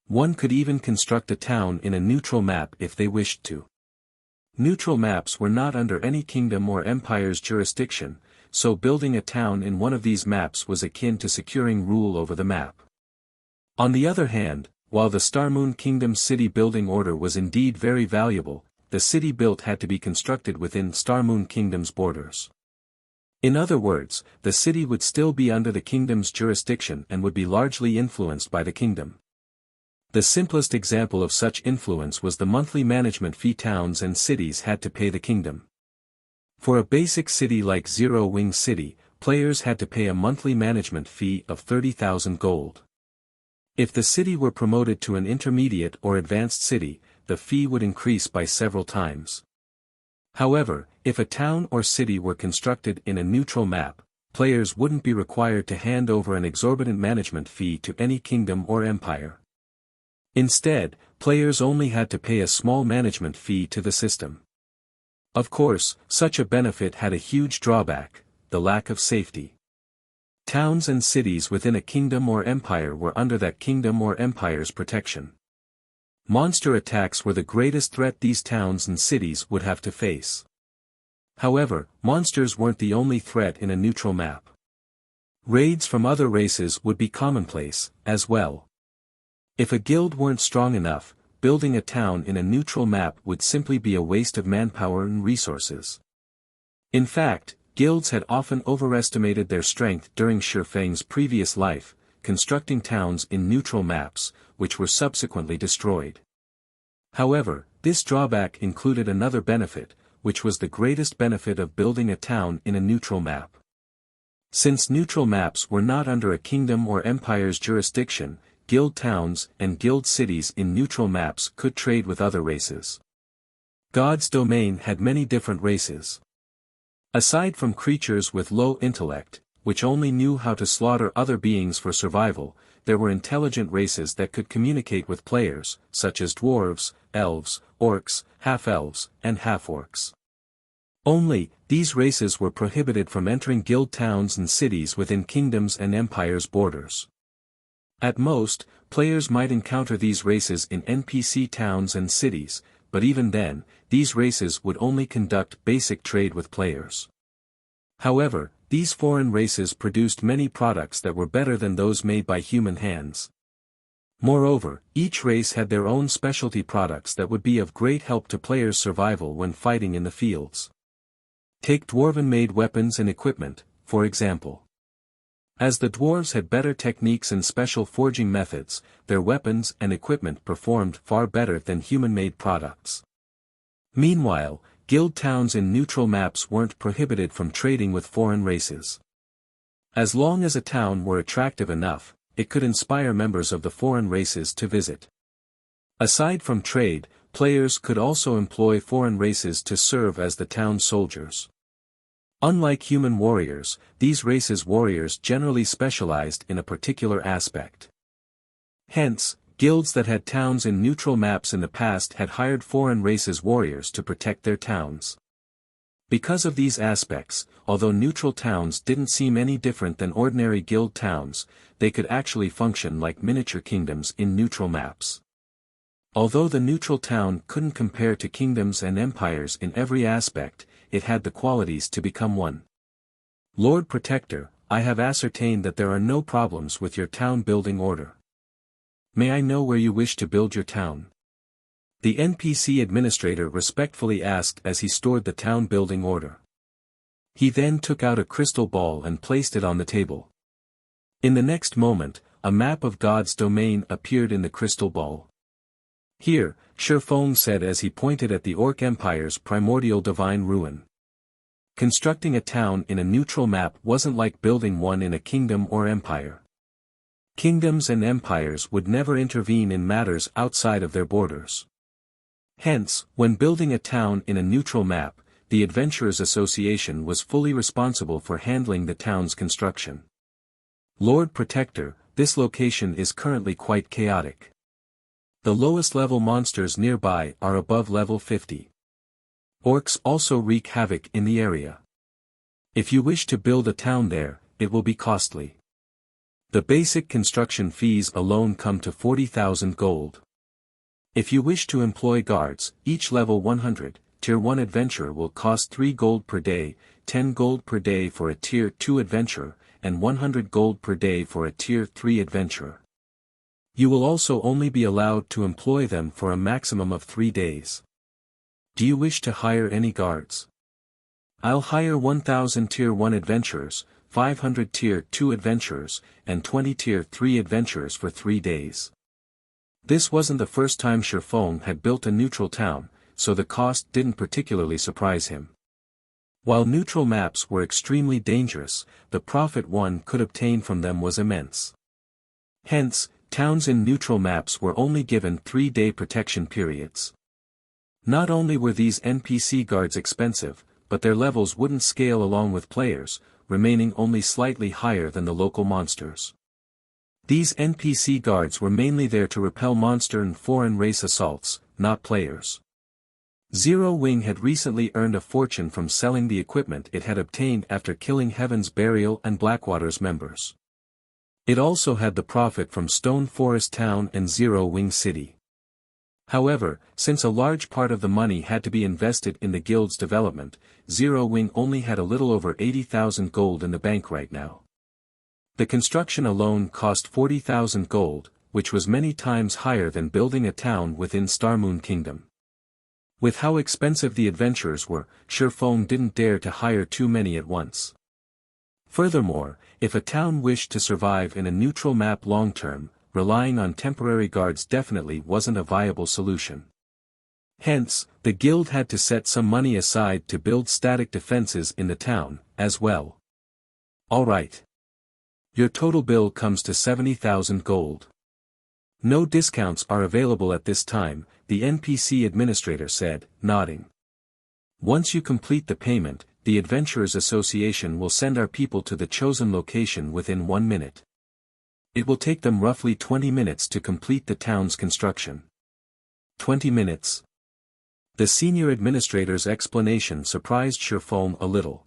[SPEAKER 1] One could even construct a town in a neutral map if they wished to. Neutral maps were not under any kingdom or empire's jurisdiction, so building a town in one of these maps was akin to securing rule over the map. On the other hand, while the Starmoon Kingdom's city-building order was indeed very valuable, the city built had to be constructed within Starmoon Kingdom's borders. In other words, the city would still be under the kingdom's jurisdiction and would be largely influenced by the kingdom. The simplest example of such influence was the monthly management fee towns and cities had to pay the kingdom. For a basic city like Zero Wing City, players had to pay a monthly management fee of 30,000 gold. If the city were promoted to an intermediate or advanced city, the fee would increase by several times. However, if a town or city were constructed in a neutral map, players wouldn't be required to hand over an exorbitant management fee to any kingdom or empire. Instead, players only had to pay a small management fee to the system. Of course, such a benefit had a huge drawback: the lack of safety. Towns and cities within a kingdom or empire were under that kingdom or empire's protection. Monster attacks were the greatest threat these towns and cities would have to face. However, monsters weren't the only threat in a neutral map. Raids from other races would be commonplace, as well. If a guild weren't strong enough, building a town in a neutral map would simply be a waste of manpower and resources. In fact, guilds had often overestimated their strength during Shifeng's previous life, constructing towns in neutral maps, which were subsequently destroyed. However, this drawback included another benefit, which was the greatest benefit of building a town in a neutral map. Since neutral maps were not under a kingdom or empire's jurisdiction, guild towns and guild cities in neutral maps could trade with other races. God's domain had many different races. Aside from creatures with low intellect, which only knew how to slaughter other beings for survival, there were intelligent races that could communicate with players, such as dwarves, elves, orcs, half-elves, and half-orcs. Only, these races were prohibited from entering guild towns and cities within kingdoms and empires' borders. At most, players might encounter these races in NPC towns and cities, but even then, these races would only conduct basic trade with players. However, these foreign races produced many products that were better than those made by human hands. Moreover, each race had their own specialty products that would be of great help to players' survival when fighting in the fields. Take dwarven-made weapons and equipment, for example. As the dwarves had better techniques and special forging methods, their weapons and equipment performed far better than human-made products. Meanwhile, guild towns in neutral maps weren't prohibited from trading with foreign races. As long as a town were attractive enough, it could inspire members of the foreign races to visit. Aside from trade, players could also employ foreign races to serve as the town's soldiers. Unlike human warriors, these races' warriors generally specialized in a particular aspect. Hence, guilds that had towns in neutral maps in the past had hired foreign races' warriors to protect their towns. Because of these aspects, although neutral towns didn't seem any different than ordinary guild towns, they could actually function like miniature kingdoms in neutral maps. Although the neutral town couldn't compare to kingdoms and empires in every aspect, it had the qualities to become one. Lord Protector, I have ascertained that there are no problems with your town building order. May I know where you wish to build your town? The NPC administrator respectfully asked as he stored the town building order. He then took out a crystal ball and placed it on the table. In the next moment, a map of God's domain appeared in the crystal ball. Here, Shifeng said as he pointed at the Orc Empire's primordial divine ruin. Constructing a town in a neutral map wasn't like building one in a kingdom or empire. Kingdoms and empires would never intervene in matters outside of their borders. Hence, when building a town in a neutral map, the Adventurers Association was fully responsible for handling the town's construction. Lord Protector, this location is currently quite chaotic. The lowest level monsters nearby are above level 50. Orcs also wreak havoc in the area. If you wish to build a town there, it will be costly. The basic construction fees alone come to 40,000 gold. If you wish to employ guards, each level 100, Tier 1 adventure will cost 3 gold per day, 10 gold per day for a Tier 2 adventure, and 100 gold per day for a Tier 3 adventure. You will also only be allowed to employ them for a maximum of 3 days. Do you wish to hire any guards? I'll hire 1,000 Tier 1 adventurers, 500 Tier 2 adventurers, and 20 Tier 3 adventurers for 3 days. This wasn't the first time Shifeng had built a neutral town, so the cost didn't particularly surprise him. While neutral maps were extremely dangerous, the profit one could obtain from them was immense. Hence, towns in neutral maps were only given 3-day protection periods. Not only were these NPC guards expensive, but their levels wouldn't scale along with players, remaining only slightly higher than the local monsters. These NPC guards were mainly there to repel monster and foreign race assaults, not players. Zero Wing had recently earned a fortune from selling the equipment it had obtained after killing Heaven's Burial and Blackwater's members. It also had the profit from Stone Forest Town and Zero Wing City. However, since a large part of the money had to be invested in the guild's development, Zero Wing only had a little over 80,000 gold in the bank right now. The construction alone cost 40,000 gold, which was many times higher than building a town within Starmoon Kingdom. With how expensive the adventurers were, Shifeng didn't dare to hire too many at once. Furthermore, if a town wished to survive in a neutral map long-term, relying on temporary guards definitely wasn't a viable solution. Hence, the guild had to set some money aside to build static defenses in the town, as well. Alright. Your total bill comes to 70,000 gold. No discounts are available at this time, the NPC administrator said, nodding. Once you complete the payment, the Adventurers Association will send our people to the chosen location within 1 minute. It will take them roughly 20 minutes to complete the town's construction. 20 minutes? The senior administrator's explanation surprised Shifeng a little.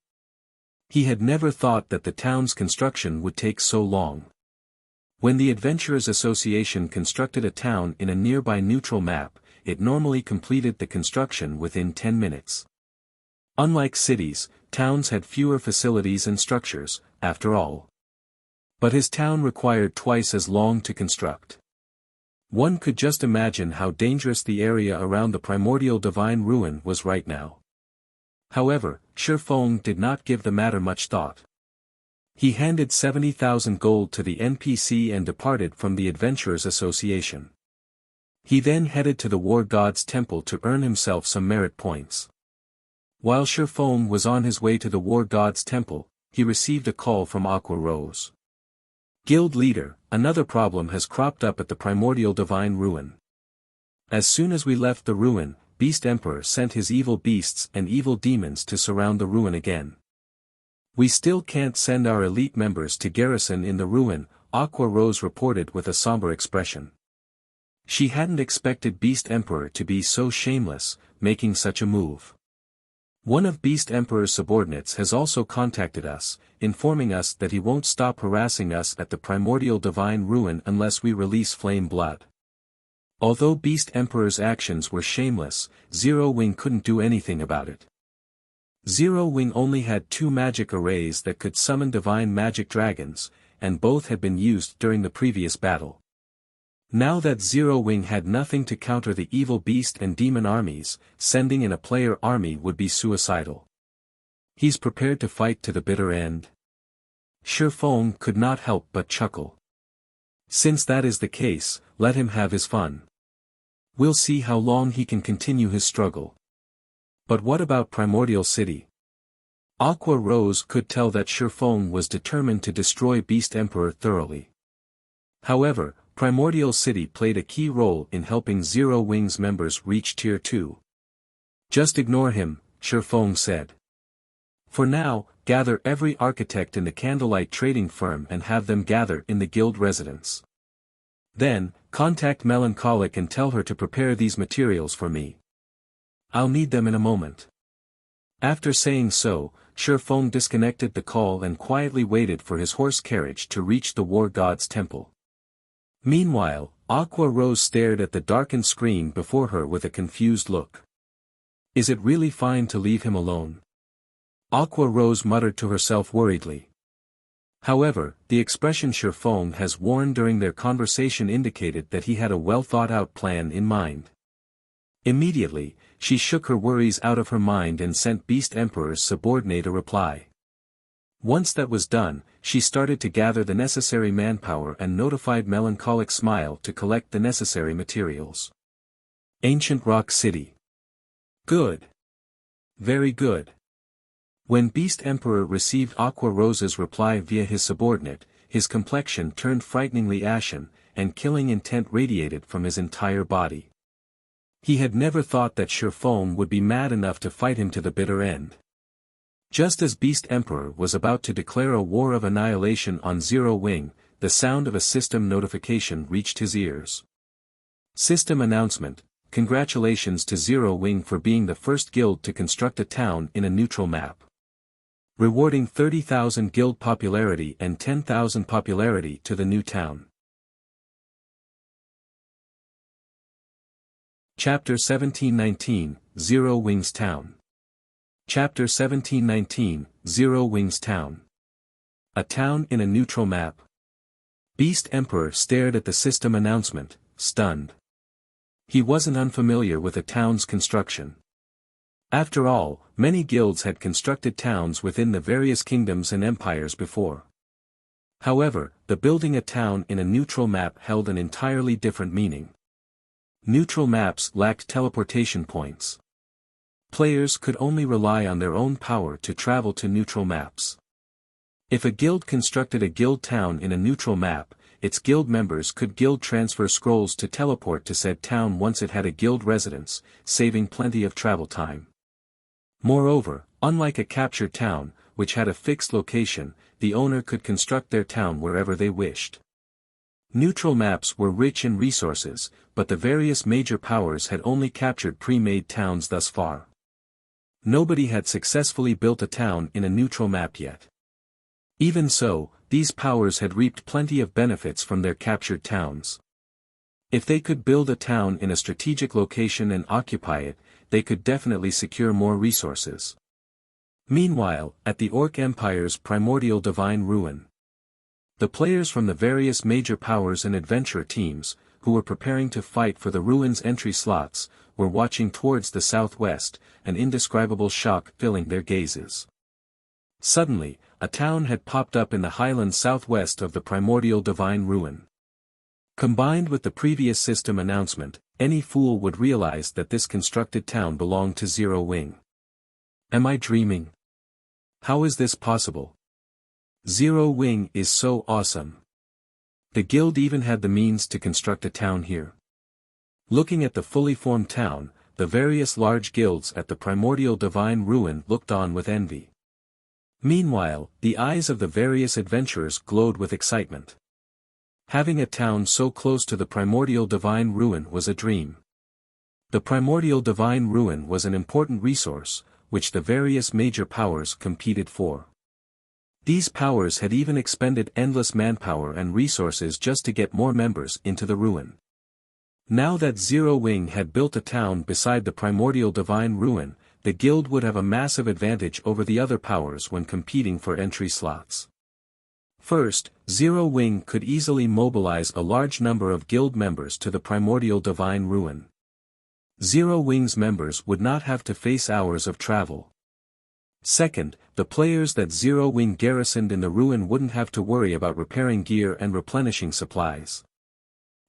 [SPEAKER 1] He had never thought that the town's construction would take so long. When the Adventurers Association constructed a town in a nearby neutral map, it normally completed the construction within 10 minutes. Unlike cities, towns had fewer facilities and structures, after all. But his town required twice as long to construct. One could just imagine how dangerous the area around the primordial divine ruin was right now. However, Shifeng did not give the matter much thought. He handed 70,000 gold to the NPC and departed from the Adventurers Association. He then headed to the War God's Temple to earn himself some merit points. While Shifeng was on his way to the War God's Temple, he received a call from Aqua Rose. Guild leader, another problem has cropped up at the primordial divine ruin. As soon as we left the ruin, Beast Emperor sent his evil beasts and evil demons to surround the ruin again. We still can't send our elite members to garrison in the ruin, Aqua Rose reported with a somber expression. She hadn't expected Beast Emperor to be so shameless, making such a move. One of Beast Emperor's subordinates has also contacted us, informing us that he won't stop harassing us at the primordial divine ruin unless we release Flame Blood. Although Beast Emperor's actions were shameless, Zero Wing couldn't do anything about it. Zero Wing only had 2 magic arrays that could summon divine magic dragons, and both had been used during the previous battle. Now that Zero Wing had nothing to counter the evil beast and demon armies, sending in a player army would be suicidal. He's prepared to fight to the bitter end. Shifeng could not help but chuckle. Since that is the case, let him have his fun. We'll see how long he can continue his struggle. But what about Primordial City? Aqua Rose could tell that Shifeng was determined to destroy Beast Emperor thoroughly. However, Primordial City played a key role in helping Zero Wing's members reach Tier 2. Just ignore him, Shifeng said. For now, gather every architect in the Candlelight trading firm and have them gather in the guild residence. Then, contact Melancholic and tell her to prepare these materials for me. I'll need them in a moment. After saying so, Feng disconnected the call and quietly waited for his horse carriage to reach the war god's temple. Meanwhile, Aqua Rose stared at the darkened screen before her with a confused look. Is it really fine to leave him alone? Aqua Rose muttered to herself worriedly. However, the expression Feng has worn during their conversation indicated that he had a well-thought-out plan in mind. Immediately, she shook her worries out of her mind and sent Beast Emperor's subordinate a reply. Once that was done, she started to gather the necessary manpower and notified Melancholic Smile to collect the necessary materials. Ancient Rock City. Good. Very good. When Beast Emperor received Aqua Rose's reply via his subordinate, his complexion turned frighteningly ashen, and killing intent radiated from his entire body. He had never thought that Feng would be mad enough to fight him to the bitter end. Just as Beast Emperor was about to declare a war of annihilation on Zero Wing, the sound of a system notification reached his ears. System announcement: congratulations to Zero Wing for being the first guild to construct a town in a neutral map. Rewarding 30,000 guild popularity and 10,000 popularity to the new town. Chapter 1719, Zero Wings Town. Chapter 1719, Zero Wings Town. A town in a neutral map. Beast Emperor stared at the system announcement, stunned. He wasn't unfamiliar with a town's construction. After all, many guilds had constructed towns within the various kingdoms and empires before. However, the building a town in a neutral map held an entirely different meaning. Neutral maps lacked teleportation points. Players could only rely on their own power to travel to neutral maps. If a guild constructed a guild town in a neutral map, its guild members could guild transfer scrolls to teleport to said town once it had a guild residence, saving plenty of travel time. Moreover, unlike a captured town, which had a fixed location, the owner could construct their town wherever they wished. Neutral maps were rich in resources, but the various major powers had only captured pre-made towns thus far. Nobody had successfully built a town in a neutral map yet. Even so, these powers had reaped plenty of benefits from their captured towns. If they could build a town in a strategic location and occupy it, they could definitely secure more resources. Meanwhile, at the Orc Empire's primordial divine ruin, the players from the various major powers and adventurer teams, who were preparing to fight for the ruin's entry slots, were watching towards the southwest, an indescribable shock filling their gazes. Suddenly, a town had popped up in the highlands southwest of the primordial divine ruin. Combined with the previous system announcement, any fool would realize that this constructed town belonged to Zero Wing. Am I dreaming? How is this possible? Zero Wing is so awesome. The guild even had the means to construct a town here. Looking at the fully formed town, the various large guilds at the primordial divine ruin looked on with envy. Meanwhile, the eyes of the various adventurers glowed with excitement. Having a town so close to the primordial divine ruin was a dream. The primordial divine ruin was an important resource, which the various major powers competed for. These powers had even expended endless manpower and resources just to get more members into the ruin. Now that Zero Wing had built a town beside the primordial divine ruin, the guild would have a massive advantage over the other powers when competing for entry slots. First, Zero Wing could easily mobilize a large number of guild members to the primordial divine ruin. Zero Wing's members would not have to face hours of travel. Second, the players that Zero Wing garrisoned in the ruin wouldn't have to worry about repairing gear and replenishing supplies.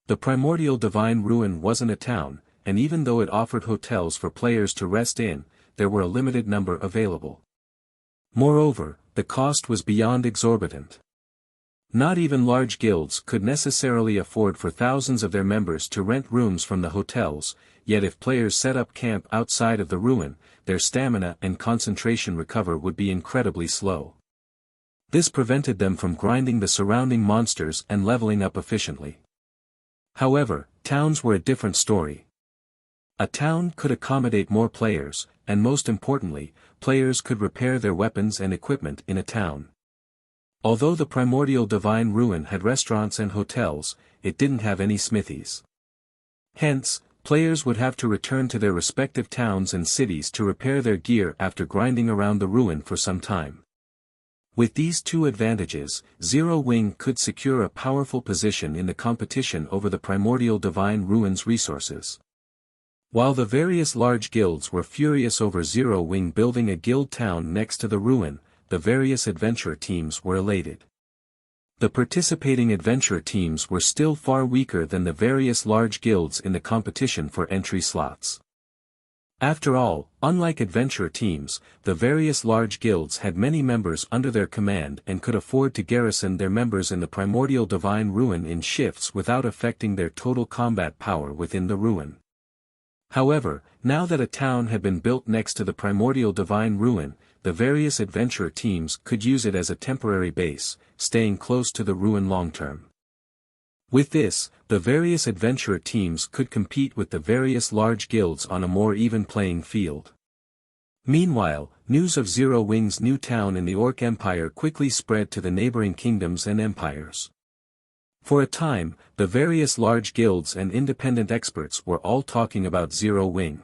[SPEAKER 1] The primordial divine ruin wasn't a town, and even though it offered hotels for players to rest in, there were a limited number available. Moreover, the cost was beyond exorbitant. Not even large guilds could necessarily afford for thousands of their members to rent rooms from the hotels, yet if players set up camp outside of the ruin, their stamina and concentration recover would be incredibly slow. This prevented them from grinding the surrounding monsters and leveling up efficiently. However, towns were a different story. A town could accommodate more players, and most importantly, players could repair their weapons and equipment in a town. Although the primordial divine ruin had restaurants and hotels, it didn't have any smithies. Hence, players would have to return to their respective towns and cities to repair their gear after grinding around the ruin for some time. With these two advantages, Zero Wing could secure a powerful position in the competition over the primordial divine ruin's resources. While the various large guilds were furious over Zero Wing building a guild town next to the ruin, the various adventurer teams were elated. The participating adventurer teams were still far weaker than the various large guilds in the competition for entry slots. After all, unlike adventurer teams, the various large guilds had many members under their command and could afford to garrison their members in the primordial divine ruin in shifts without affecting their total combat power within the ruin. However, now that a town had been built next to the primordial divine ruin, the various adventurer teams could use it as a temporary base, staying close to the ruin long-term. With this, the various adventurer teams could compete with the various large guilds on a more even playing field. Meanwhile, news of Zero Wing's new town in the Orc Empire quickly spread to the neighboring kingdoms and empires. For a time, the various large guilds and independent experts were all talking about Zero Wing.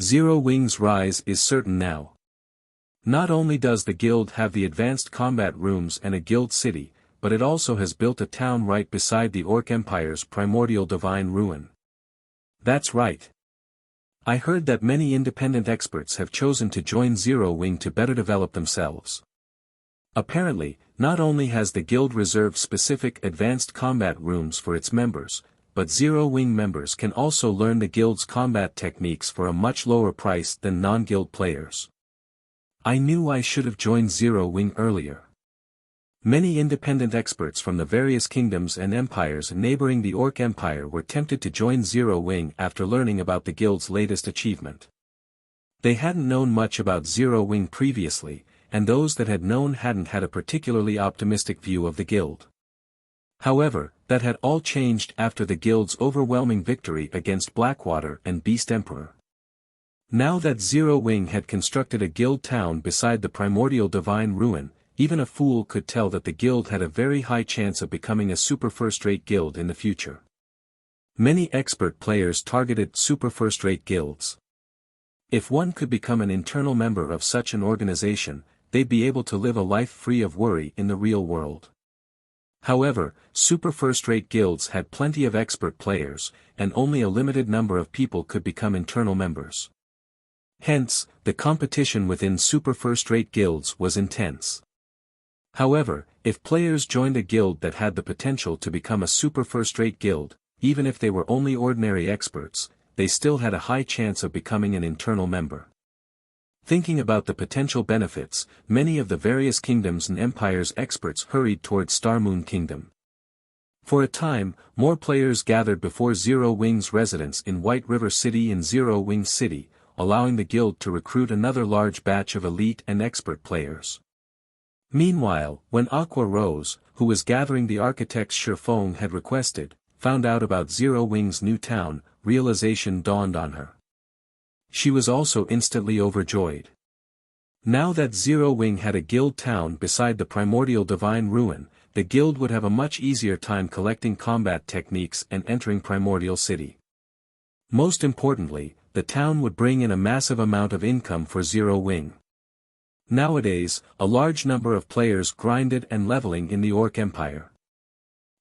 [SPEAKER 1] Zero Wing's rise is certain now. Not only does the guild have the advanced combat rooms and a guild city, but it also has built a town right beside the Orc Empire's primordial divine ruin. That's right. I heard that many independent experts have chosen to join Zero Wing to better develop themselves. Apparently, not only has the guild reserved specific advanced combat rooms for its members, but Zero Wing members can also learn the guild's combat techniques for a much lower price than non-guild players. I knew I should have joined Zero Wing earlier. Many independent experts from the various kingdoms and empires neighboring the Orc Empire were tempted to join Zero Wing after learning about the guild's latest achievement. They hadn't known much about Zero Wing previously, and those that had known hadn't had a particularly optimistic view of the guild. However, that had all changed after the guild's overwhelming victory against Blackwater and Beast Emperor. Now that Zero Wing had constructed a guild town beside the primordial divine ruin, even a fool could tell that the guild had a very high chance of becoming a super first-rate guild in the future. Many expert players targeted super first-rate guilds. If one could become an internal member of such an organization, they'd be able to live a life free of worry in the real world. However, super first-rate guilds had plenty of expert players, and only a limited number of people could become internal members. Hence, the competition within super first-rate guilds was intense. However, if players joined a guild that had the potential to become a super first-rate guild, even if they were only ordinary experts, they still had a high chance of becoming an internal member. Thinking about the potential benefits, many of the various kingdoms and empires' experts hurried towards Starmoon Kingdom. For a time, more players gathered before Zero Wing's residence in White River City and Zero Wing City, allowing the guild to recruit another large batch of elite and expert players. Meanwhile, when Aqua Rose, who was gathering the architects Shifeng had requested, found out about Zero Wing's new town, realization dawned on her. She was also instantly overjoyed. Now that Zero Wing had a guild town beside the primordial divine ruin, the guild would have a much easier time collecting combat techniques and entering Primordial City. Most importantly, the town would bring in a massive amount of income for Zero Wing. Nowadays, a large number of players grinded and leveling in the Orc Empire.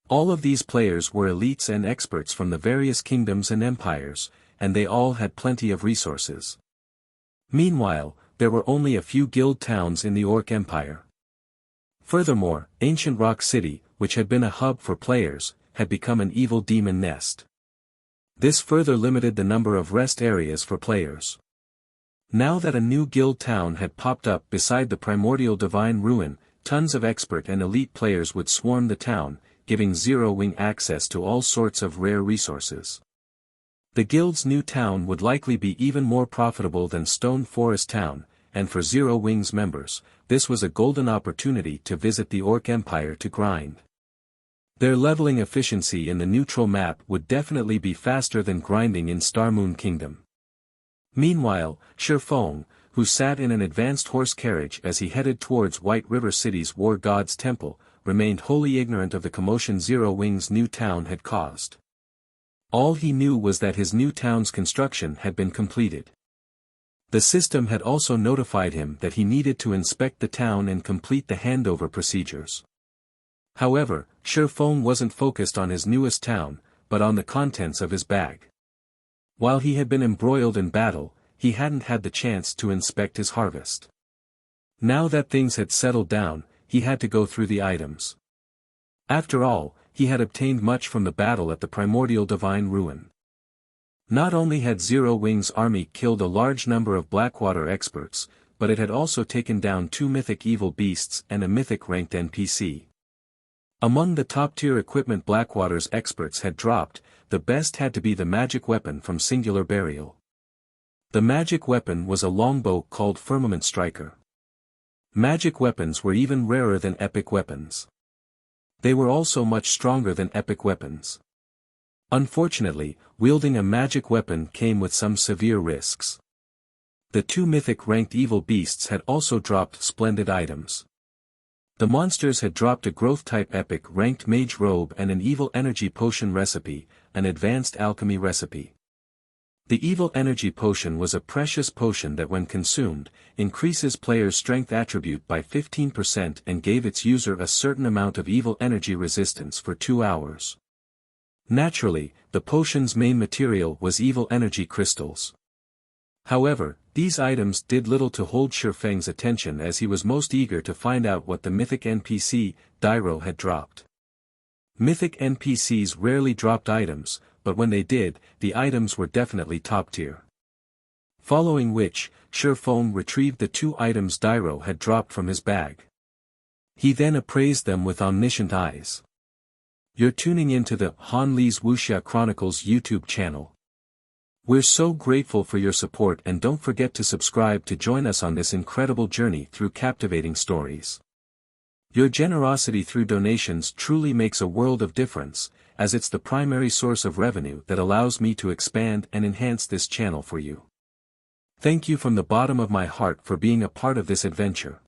[SPEAKER 1] All of these players were elites and experts from the various kingdoms and empires, and they all had plenty of resources. Meanwhile, there were only a few guild towns in the Orc Empire. Furthermore, Ancient Rock City, which had been a hub for players, had become an evil demon nest. This further limited the number of rest areas for players. Now that a new guild town had popped up beside the primordial divine ruin, tons of expert and elite players would swarm the town, giving Zero Wing access to all sorts of rare resources. The guild's new town would likely be even more profitable than Stone Forest Town, and for Zero Wing's members, this was a golden opportunity to visit the Orc Empire to grind. Their leveling efficiency in the neutral map would definitely be faster than grinding in Star Moon Kingdom. Meanwhile, Shifeng, who sat in an advanced horse carriage as he headed towards White River City's War God's Temple, remained wholly ignorant of the commotion Zero Wing's new town had caused. All he knew was that his new town's construction had been completed. The system had also notified him that he needed to inspect the town and complete the handover procedures. However, Shifeng wasn't focused on his newest town, but on the contents of his bag. While he had been embroiled in battle, he hadn't had the chance to inspect his harvest. Now that things had settled down, he had to go through the items. After all, he had obtained much from the battle at the primordial divine ruin. Not only had Zero Wing's army killed a large number of Blackwater experts, but it had also taken down 2 mythic evil beasts and a mythic ranked NPC. Among the top-tier equipment Blackwater's experts had dropped, the best had to be the magic weapon from Singular Burial. The magic weapon was a longbow called Firmament Striker. Magic weapons were even rarer than epic weapons. They were also much stronger than epic weapons. Unfortunately, wielding a magic weapon came with some severe risks. The 2 mythic-ranked evil beasts had also dropped splendid items. The monsters had dropped a growth-type epic-ranked mage robe and an evil energy potion recipe, an advanced alchemy recipe. The evil energy potion was a precious potion that when consumed, increases player's strength attribute by 15% and gave its user a certain amount of evil energy resistance for 2 hours. Naturally, the potion's main material was evil energy crystals. However, these items did little to hold Shifeng's attention as he was most eager to find out what the mythic NPC, Dairo had dropped. Mythic NPCs rarely dropped items, but when they did, the items were definitely top tier. Following which, Shifeng retrieved the 2 items Dairo had dropped from his bag. He then appraised them with omniscient eyes. You're tuning into the Han Li's Wuxia Chronicles YouTube channel. We're so grateful for your support and don't forget to subscribe to join us on this incredible journey through captivating stories. Your generosity through donations truly makes a world of difference, as it's the primary source of revenue that allows me to expand and enhance this channel for you. Thank you from the bottom of my heart for being a part of this adventure.